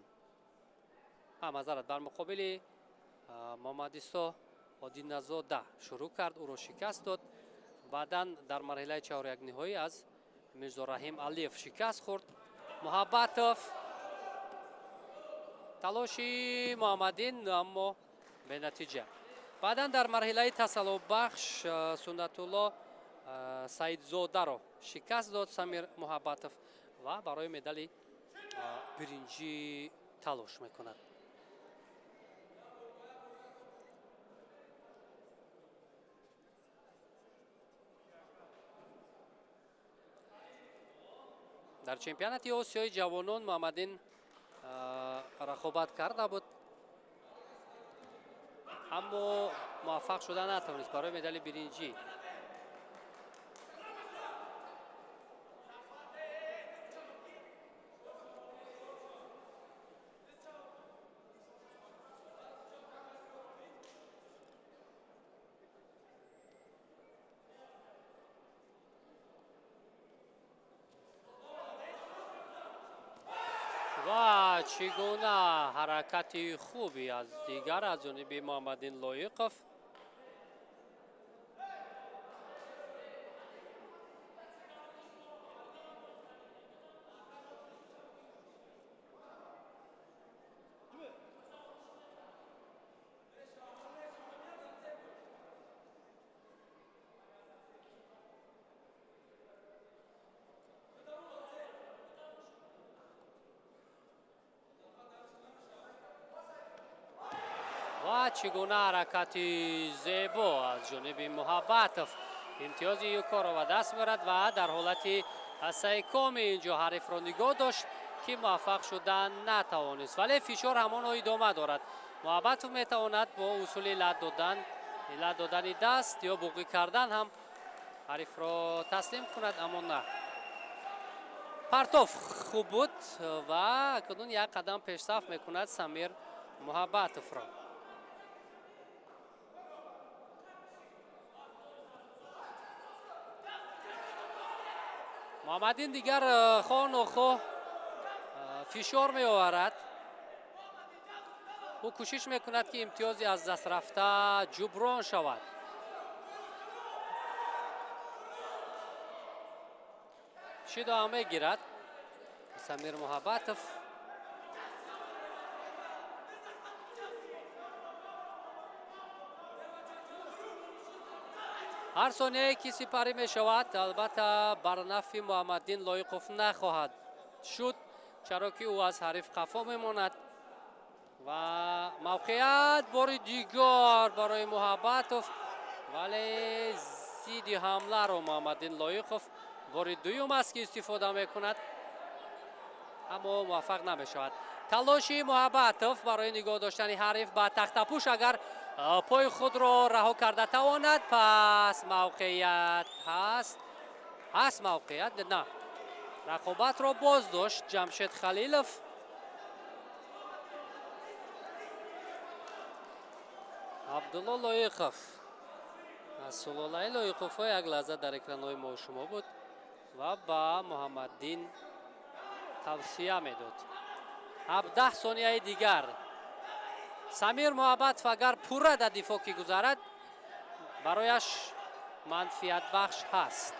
معذرت بر مقابل محمدیسا آدینزاده شروع کرد. او را شکست داد. بعدا در مرحله 4-1 نهایی از میرزا رحیم علیف شکست خورد. محبتوف تلاشی محمددین اما به نتیجه. بعدا در مرحله تسلط بخش سنت الله سعیدزاده را شکست داد سمیر محبتوف و برای مدال برنجی تلاش میکند. در چمپیونات آسیای جوانان محمددین رقابت کرده بود اما موفق شدن نتوانست برای مدال برنجی. و چگونه حرکت خوبی از دیگر از جانب محمددین لایقوف. چی گونه حرکتی زیبا از جانب محبتوف امتیاز یوکا را به دست می‌آورد و در حالت سیکام اینجا حریف را نگاه داشت که موفق شدن نتوانست، ولی فشار همان ادامه دارد. محبتوف میتواند با اصول لت دادن دست یا بوقی کردن هم حریف را تسلیم کند، اما نه. پرتوف خوب بود و اکنون یک قدم پیشرفت میکند سمیر محبتوف را. محمدین دیگر خواه نخواه فشار می آورد. او کوشش میکند که امتیازی از دست رفته جبران شود. شیدا هم میگیرد سمیر محبتوف. هر ثانیه که سپری می شود البته بر نفع محمدین لایقوف نخواهد شد، چرا که او از حریف قفا میماند و موقعیت بار دیگر برای محبتوف، ولی زیدی حمله رو محمدین لایقوف بار دوم است که استفاده میکند اما موفق نمی شود. تلاشی محبتوف برای نگاه داشتن حریف با تخت پوش اگر پای خود را رها کرده تواند، پس موقعیت هست موقعیت نه، رقابت را باز داشت جمشید خلیلوف. عبدالله لایقوف از سلاله لایقوف ها یک لحظه در اکران های ما شما بود و با محمدین توصیه میداد. 17 ثانیه دیگر سمیر محبتوف اگر پورا در دفاع کی گذارد برایش منفیت بخش هست.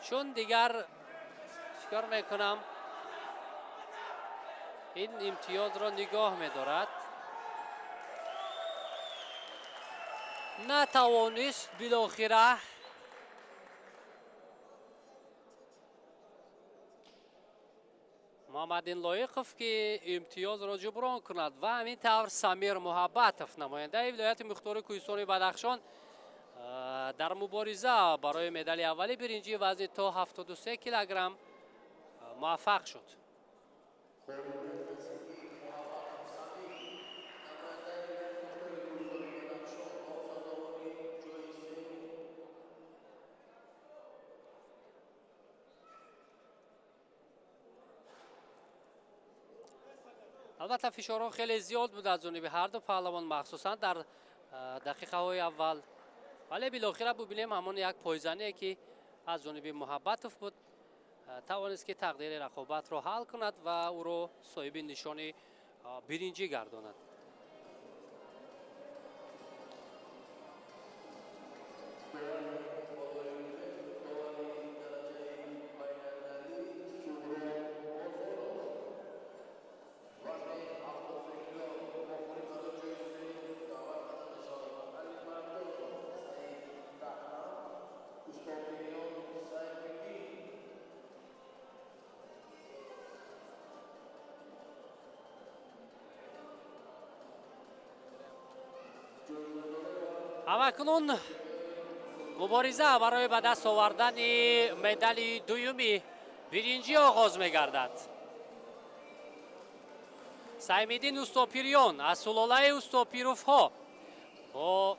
چون دیگر فکر میکنم این امتیاز را نگاه میدارد، نتوانست بالاخره محمدین لایقوف که امتیاز را جبران کند و همین طور سمیر محبتوف نماینده ولایت مختار کوهستان بدخشان در مبارزه برای مدال اولی برنجی وزن تا 73 کیلوگرم موفق شد. البته فشارها خیلی زیاد بود از جانب هر دو پهلوان مخصوصا در دقیقه های اول، ولی بالاخره ببینیم همان یک پایزنی که از جانب محبتوف بود توانست که تقدیر رقابت را حل کند و او را صاحب نشان برنجی گرداند. همکنون مبارزه برای به دست آوردن مدال دومی برنجی آغاز می‌گردد. سیم‌الدین اوستاپیریان از سلاله اوستاپیروف ها با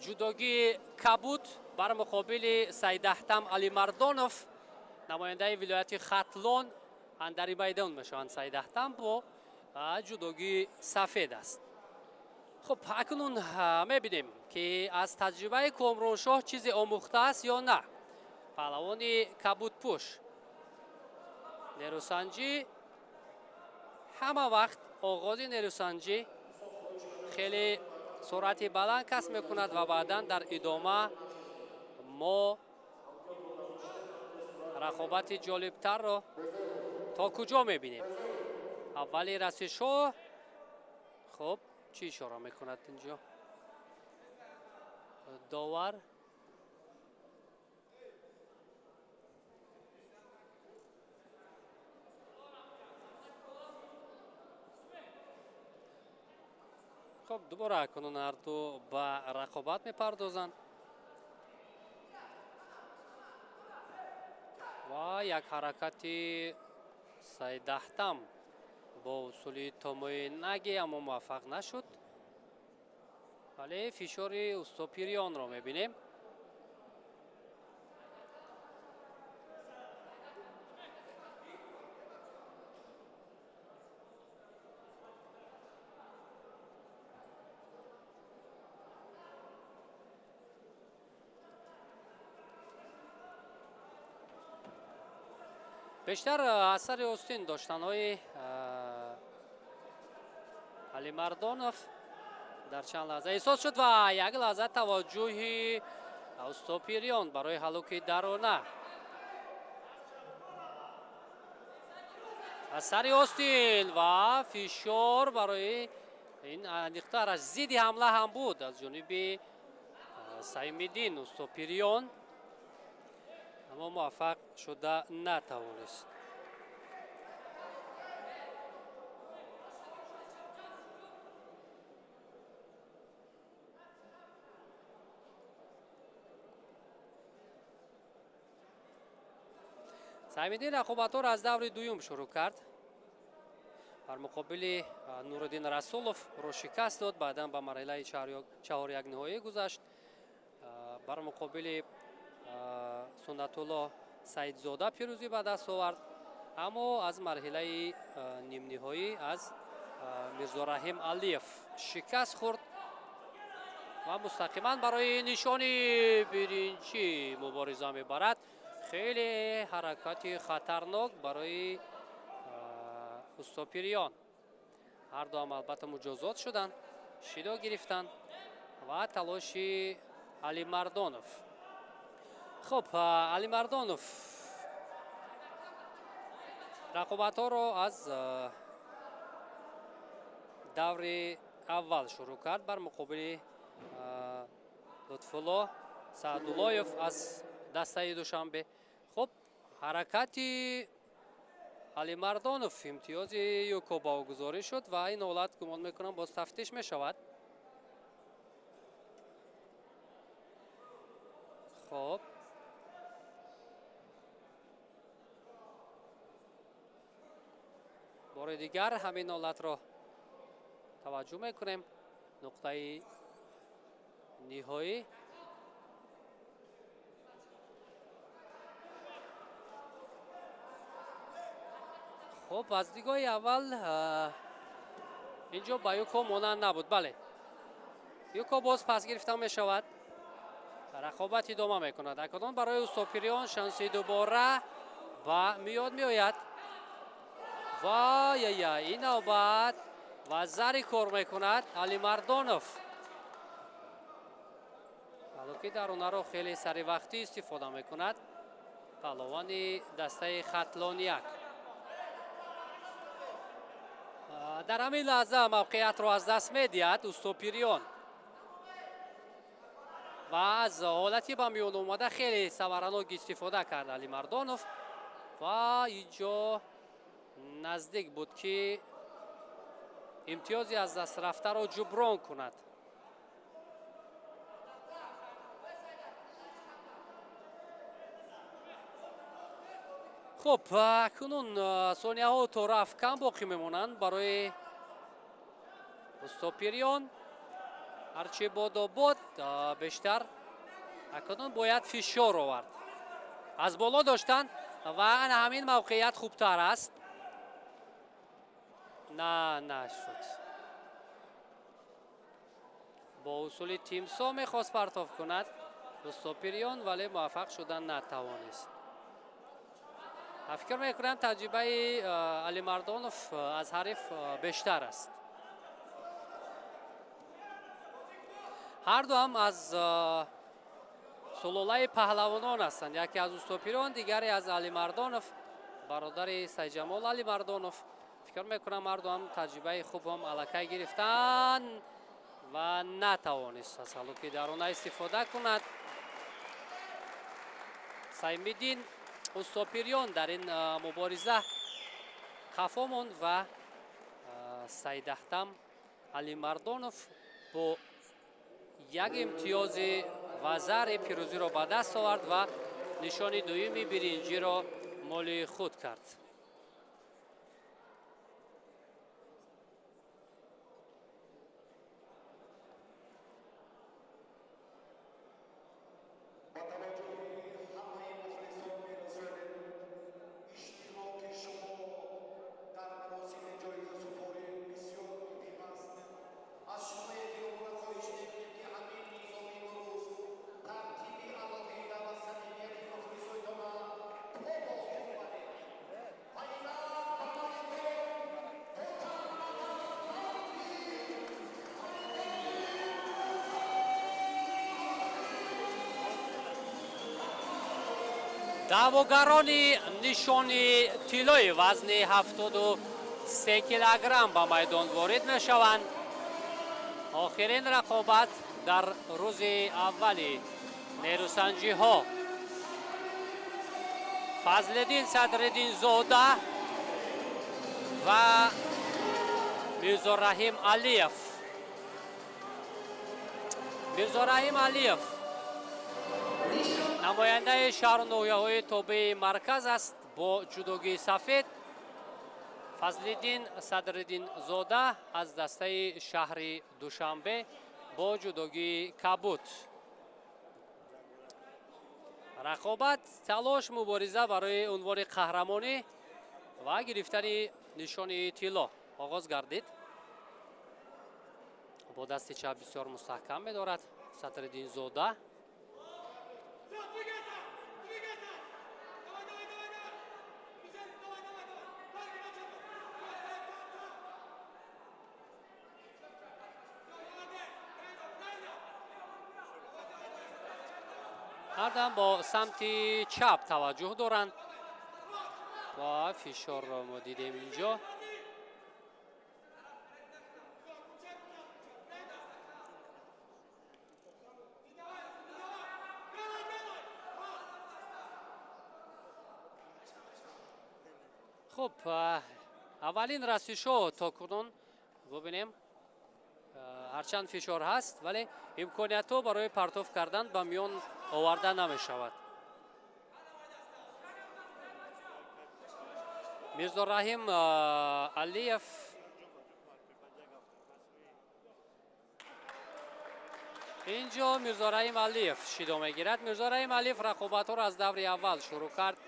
جداگی کبود بر مقابل سیداحتم علی مردانوف نماینده ولایت ختلان اندر میدان میشوند. سیداحتم با جداگی سفید است. خب اکنون میبینیم که از تجربه کامرانشاه چیزی آموخته است یا نه. پهلوان کبود پوش نیروسنجی، همه وقت آغاز نیروسنجی خیلی سرعت بلند کسب میکند و بعدا در ادامه ما رقابت جالبتر را تا کجا میبینیم. اولی رسیشو خب چی اشاره میکند اینجا داور؟ خب دوباره اکنون هر دو به رقابت میپردازند و یک حرکتی سیدهتم با اصولی توموی نگی اما موفق نشد، ولی فشار اوستوپیریون رو میبینیم. بیشتر اثر اوستین داشتنهای علیمردانوف در چند لحظه احساس شد و یک لحظه توجه اوستوپیریون برای هلوک درونه. اثر اوستین و فشار برای این اندیختارش زیدی حمله هم بود از جانب سایمدین اوستوپیریون، اما موفق شده نتوانست. سایمدین رقابت‌ها را از دور دوم شروع کرد. بر مقابل نورالدین رسولوف رو شکست داد، بعدا به مرحله 4-1 نهایی گذشت. بر مقابل سنت‌الله سعیدزاده پیروزی به دست آورد، اما از مرحله نیم نهایی از میرزا رحیم علیف شکست خورد و مستقیما برای نشان برنجی مبارزه میبرد. خیلی حرکت خطرناک برای اوستوپیریون. هر دو هم البته مجازات شدند، شیدا گرفتند و تلاش علیمردانوف. خب علیمردانوف رقابت ها را از دور اول شروع کرد بر مقابل لطفالله سعداللهیف از دسته دوشنبه. خب حرکتی علیمردانوف امتیاز یوکو واگذاری شد و این حالت گمان میکنم باز تفتیش میشود. خب بار دیگر همین حالت را توجه میکنیم. نقطه نهایی خب از دیگاه اول اینجا با یوکو مانند نبود. بله یوکو باز پس گرفته می شود، رقابت ادامه می کند. اکنون برای اوستوپیریون شانسی دوباره و میاد می آید و این نوبت و زری کار می کند علیمردانوف. حالا درونه را خیلی سری وقتی استفاده می کند پهلوان دسته خطلانیک. در همین لحظه موقعیت را از دست میدهد اوستوپیریون و از حالتی به میان اومده خیلی ثمرناک استفاده کرد علیمردانوف و اینجا نزدیک بود که امتیازی از دست رفته را جبران کند. خب کنون ثانیه ها تا رفت کم باقی میمونند برای اوستوپیریون. هرچی باد و باد بیشتر اکنون باید فشار آورد. از بالا داشتن و همین موقعیت خوبتر است. نه نشد. با اصول تیمسا میخواست پرتاب کند اوستوپیریون ولی موفق شدن نتوانست. فکر میکنم تجربه علیمردانوف از حریف بیشتر است. هر دو هم از سلوله پهلوانان هستند، یکی از اوستوپیریون دیگری از علیمردانوف برادر سیدجمال علیمردانوف. فکر میکنم هر دو هم تجربه خوب هم الکی گرفتن و نتوانست از هلوک درونه استفاده کند. سایمدین اوستوپیریون در این مبارزه خفا ماند و سیدهتم علیمردانوف бо як имтиёзи ва зарри пирӯзиро ба даст овард ва нишони дуюми биринҷиро моли худ кард. даъвогарони нишони тиллои вазни 73 килограмм ба майдон ворид мешаванд. охирин рақобат дар рӯзи аввали нерӯсанҷиҳо. фазлиддин садриддинзода ва мирзораҳим алиев. мирзораҳим алиев намояндаи шаҳру ноҳияҳои тобеи марказ аст бо ҷудогии сафед. фазлиддин садриддинзода аз дастаи шаҳри душанбе бо ҷудогии кабуд. рақобат, талош, мубориза барои унвони қаҳрамонӣ ва гирифтани нишони тилло оғоз гардид. бо дасти чап бисёр мустаҳкам медорад садриддинзода. ҳардам бо самти чап таваҷҷӯҳ доранд ва фишорро мо дидем инҷо. хуб, аввалин расишо то кунун бубинем, ҳарчанд фишор ҳаст, вале имкониятҳо барои партов кардан ба миён оварда намешавад. мирзораҳим алиев инҷо мирзораҳим алиев шидо мегирад. мирзораҳим алиев рақобатҳоро аз даври аввал шурӯъ кард.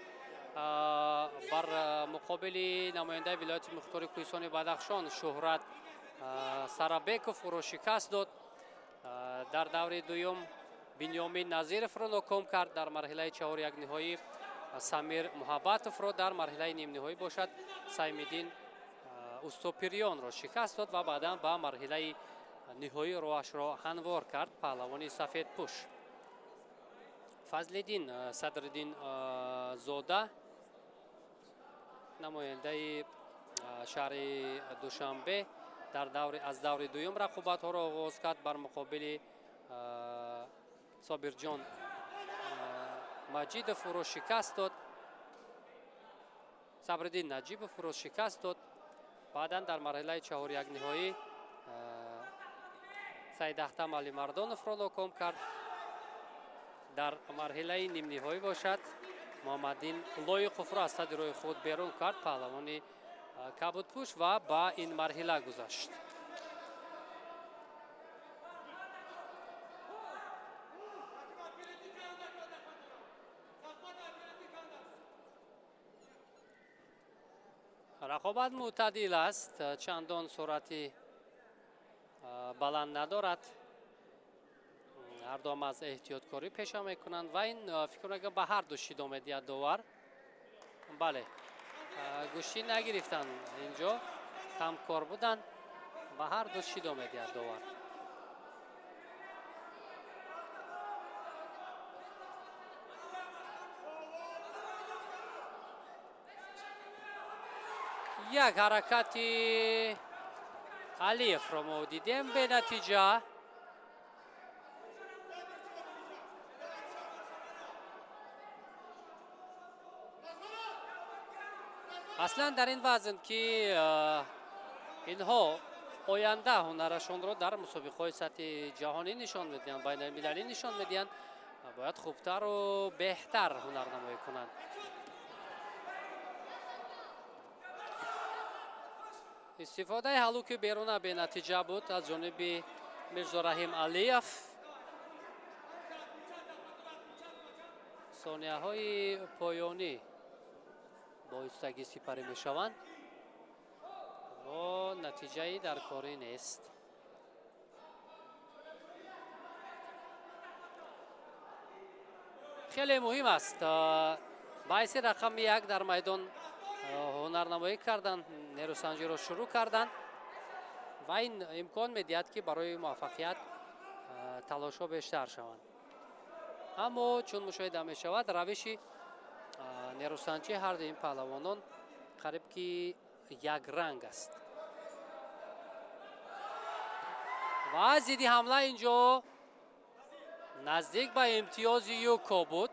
бар муқобили намояндаи вилояти мухтори кӯҳистони бадахшон шӯҳрат сарабековро шикаст дод. дар даври дуюм бинёмин назировро ноком кард. дар марҳилаи чаҳор якниҳоӣ самир муҳаббатовро, дар марҳилаи нимниҳоӣ бошад саймиддин устопирёнро шикаст дод ва баъдан ба марҳилаи ниҳоӣ роҳашро ҳамвор кард паҳлавони сафедпӯш. фазлиддин садриддинзода намояндаи шаҳри душанбе аз даври дуюм рақобатҳоро оғоз кард. бар муқобили собирҷон маҷидовро шикаст дод. сабриддин наҷибовро шикаст дод. баъдан дар марҳилаи чаҳор якниҳоӣ саидахтам алимардоновро ноком кард. дар марҳилаи нимниҳоӣ бошад муҳаммаддин лоиқовро аз садди роҳи худ берун кард паҳлавони кабудпӯш ва ба ин марҳила гузашт. рақобат мӯътадил аст, чандон суръати баланд надорад. ҳардуам аз эҳтиёткорӣ пеша мекунанд ва ин фикр мекунам ба ҳарду шидо медиҳад довар. бале, гӯшти нагирифтанд инҷо, камкор буданд, ба ҳарду шидо медиҳад довар. як ҳаракати алиевро мо дидем, бенатиҷа. аслан дар ин вазн ки инҳо оянда ҳунарашонро дар мусобиқаҳои сатҳи ҷаҳонӣ нишон медиҳанд, байналмилалӣ нишон медиҳанд. Бояд хубтару беҳтар ҳунарнамоӣ кунанд. истифодаи ҳалуки беруна бенатиҷа буд аз ҷониби Мирзораҳим Алиев. сонияҳои поёнӣ бо истагӣ сипарӣ мешаванд, аммо натиҷаи дар корӣ нест. хеле муҳим аст. баҳси рақами 1 дар майдон ҳунарнамоӣ кардан, нерӯсанҷиро шурӯъ кардан ва ин имкон медиҳад ки барои муваффақият талошҳо бештар шаванд. аммо чун мушоҳида мешавад, равиши нерӯсанҷии ҳарду ин паҳлавонон қариб ки якранг аст. ва зидди ҳамла инҷо наздик ба имтиёзи Юко буд.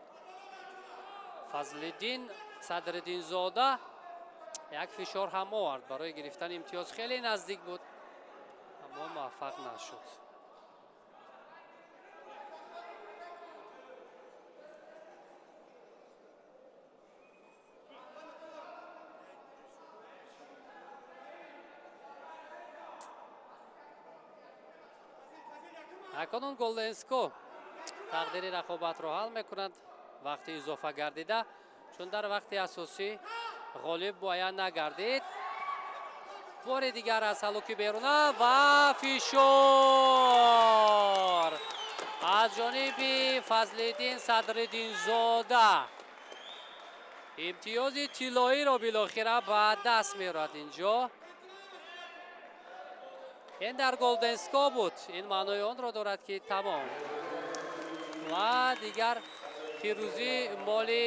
Фазлиддин Садриддинзода як фишор ҳам овард барои гирифтани имтиёз, хеле наздик буд, аммо муваффақ нашуд. акунун Голденско тақдири рақобатро ҳал мекунад вақти изофа гардида, чун дар вақти асосӣ ғолиб муайян нагардид. бори дигар аз ҳалуки беруна ва фишор аз ҷониби Фазлиддин Садриддинзода. имтиёзи тиллоиро билохира ба даст меравад инҷо. ин дар Голденско буд. ин маънои онро дорад ки тамом. ва дигар пирӯзӣ моли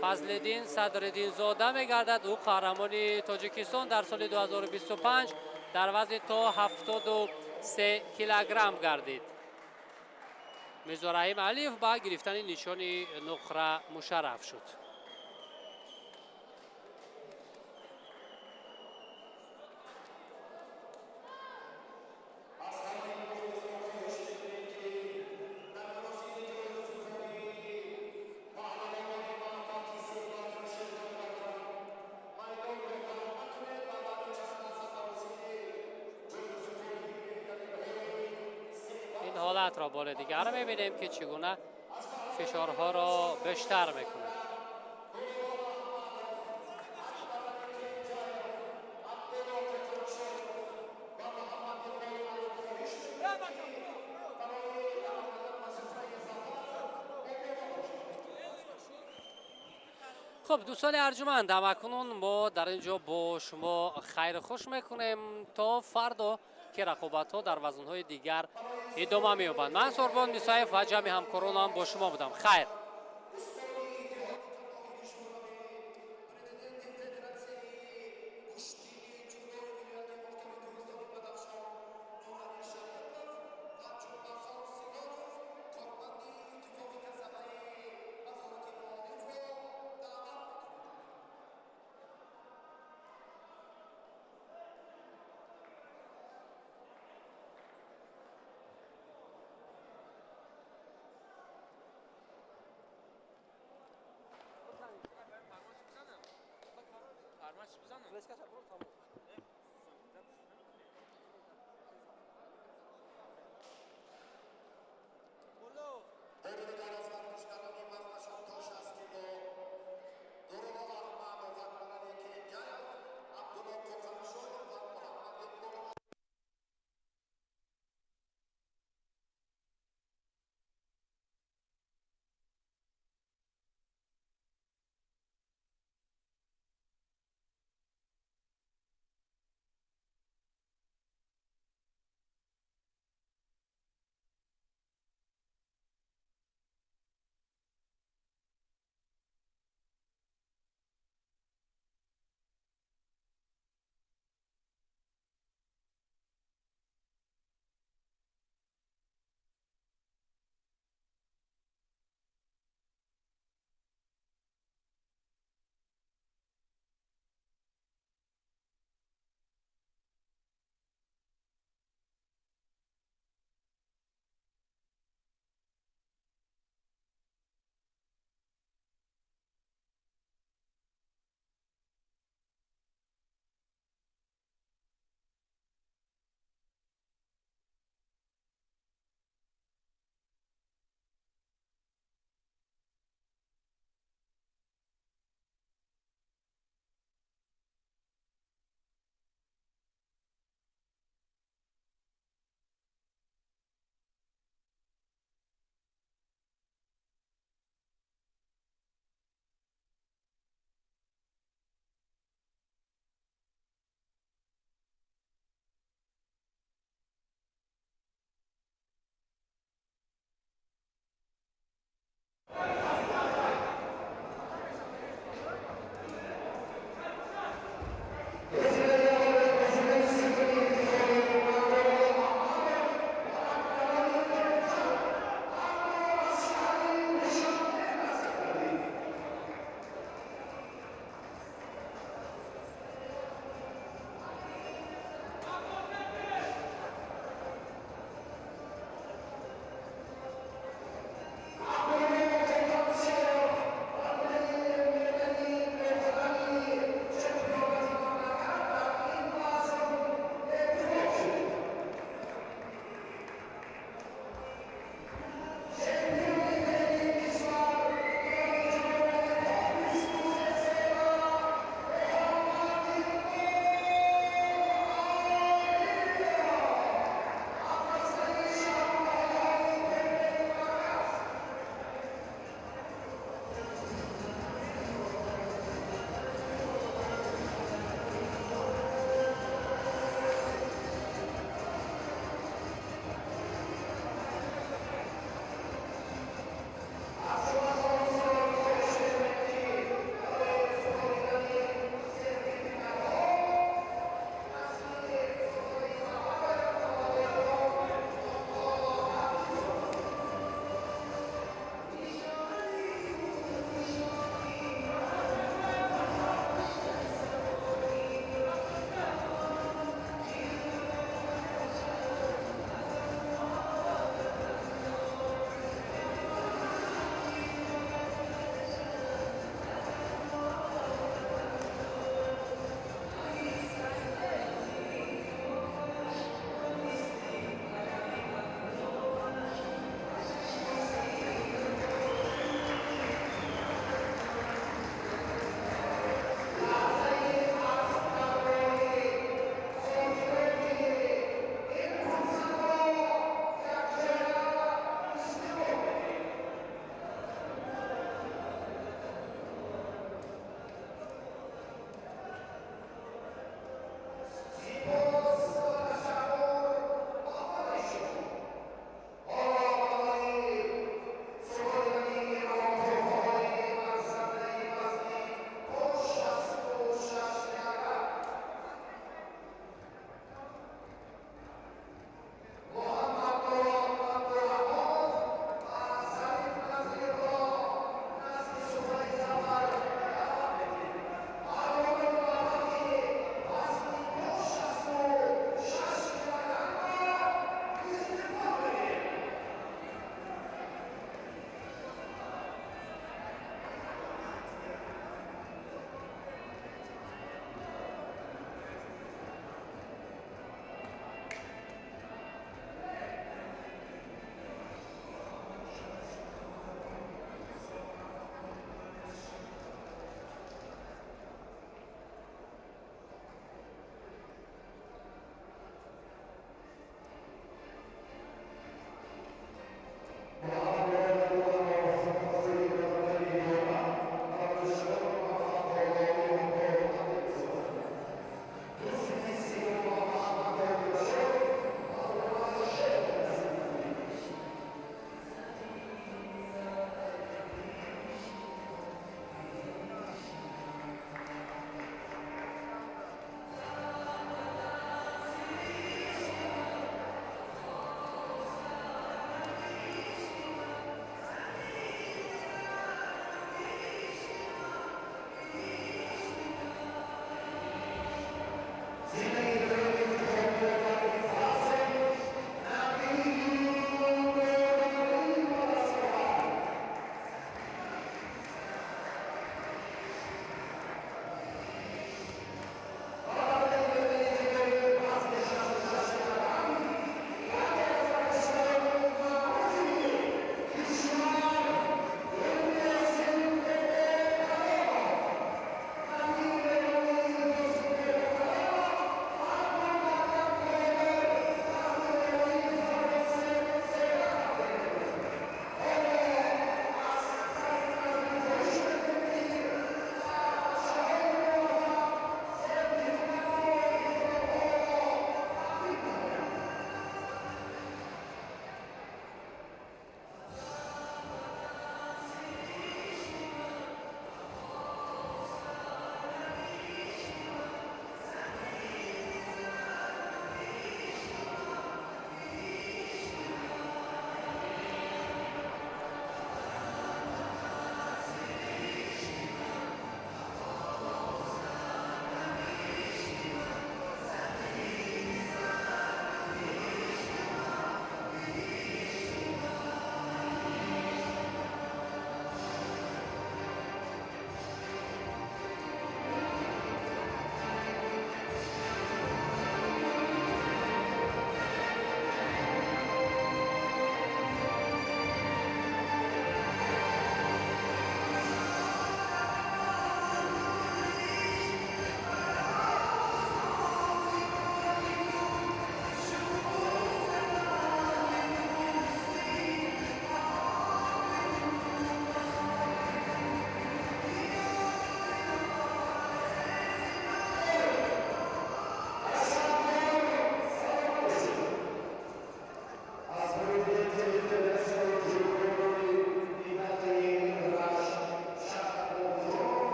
Фазлиддин Садриддинзода мегардад. ӯ қаҳрамони Тоҷикистон дар соли 2025 дар вазни то 73 килограмм гардид. Мирзораҳим Алиев ба гирифтани нишони нуқра мушарраф шуд. ҳолатро бори дигар мебинем ки чӣ гуна фишорҳоро бештар мекунад. خب دوستان ارجمند، همکنون ما در اینجا با شما خیر خوش میکنیم تا فردا که رقابت ها در وزن های دیگر ادامه می‌یابند. من سوربان میسایف و جمع همکارانم با شما بودم. خیر. فرمایش بزنم.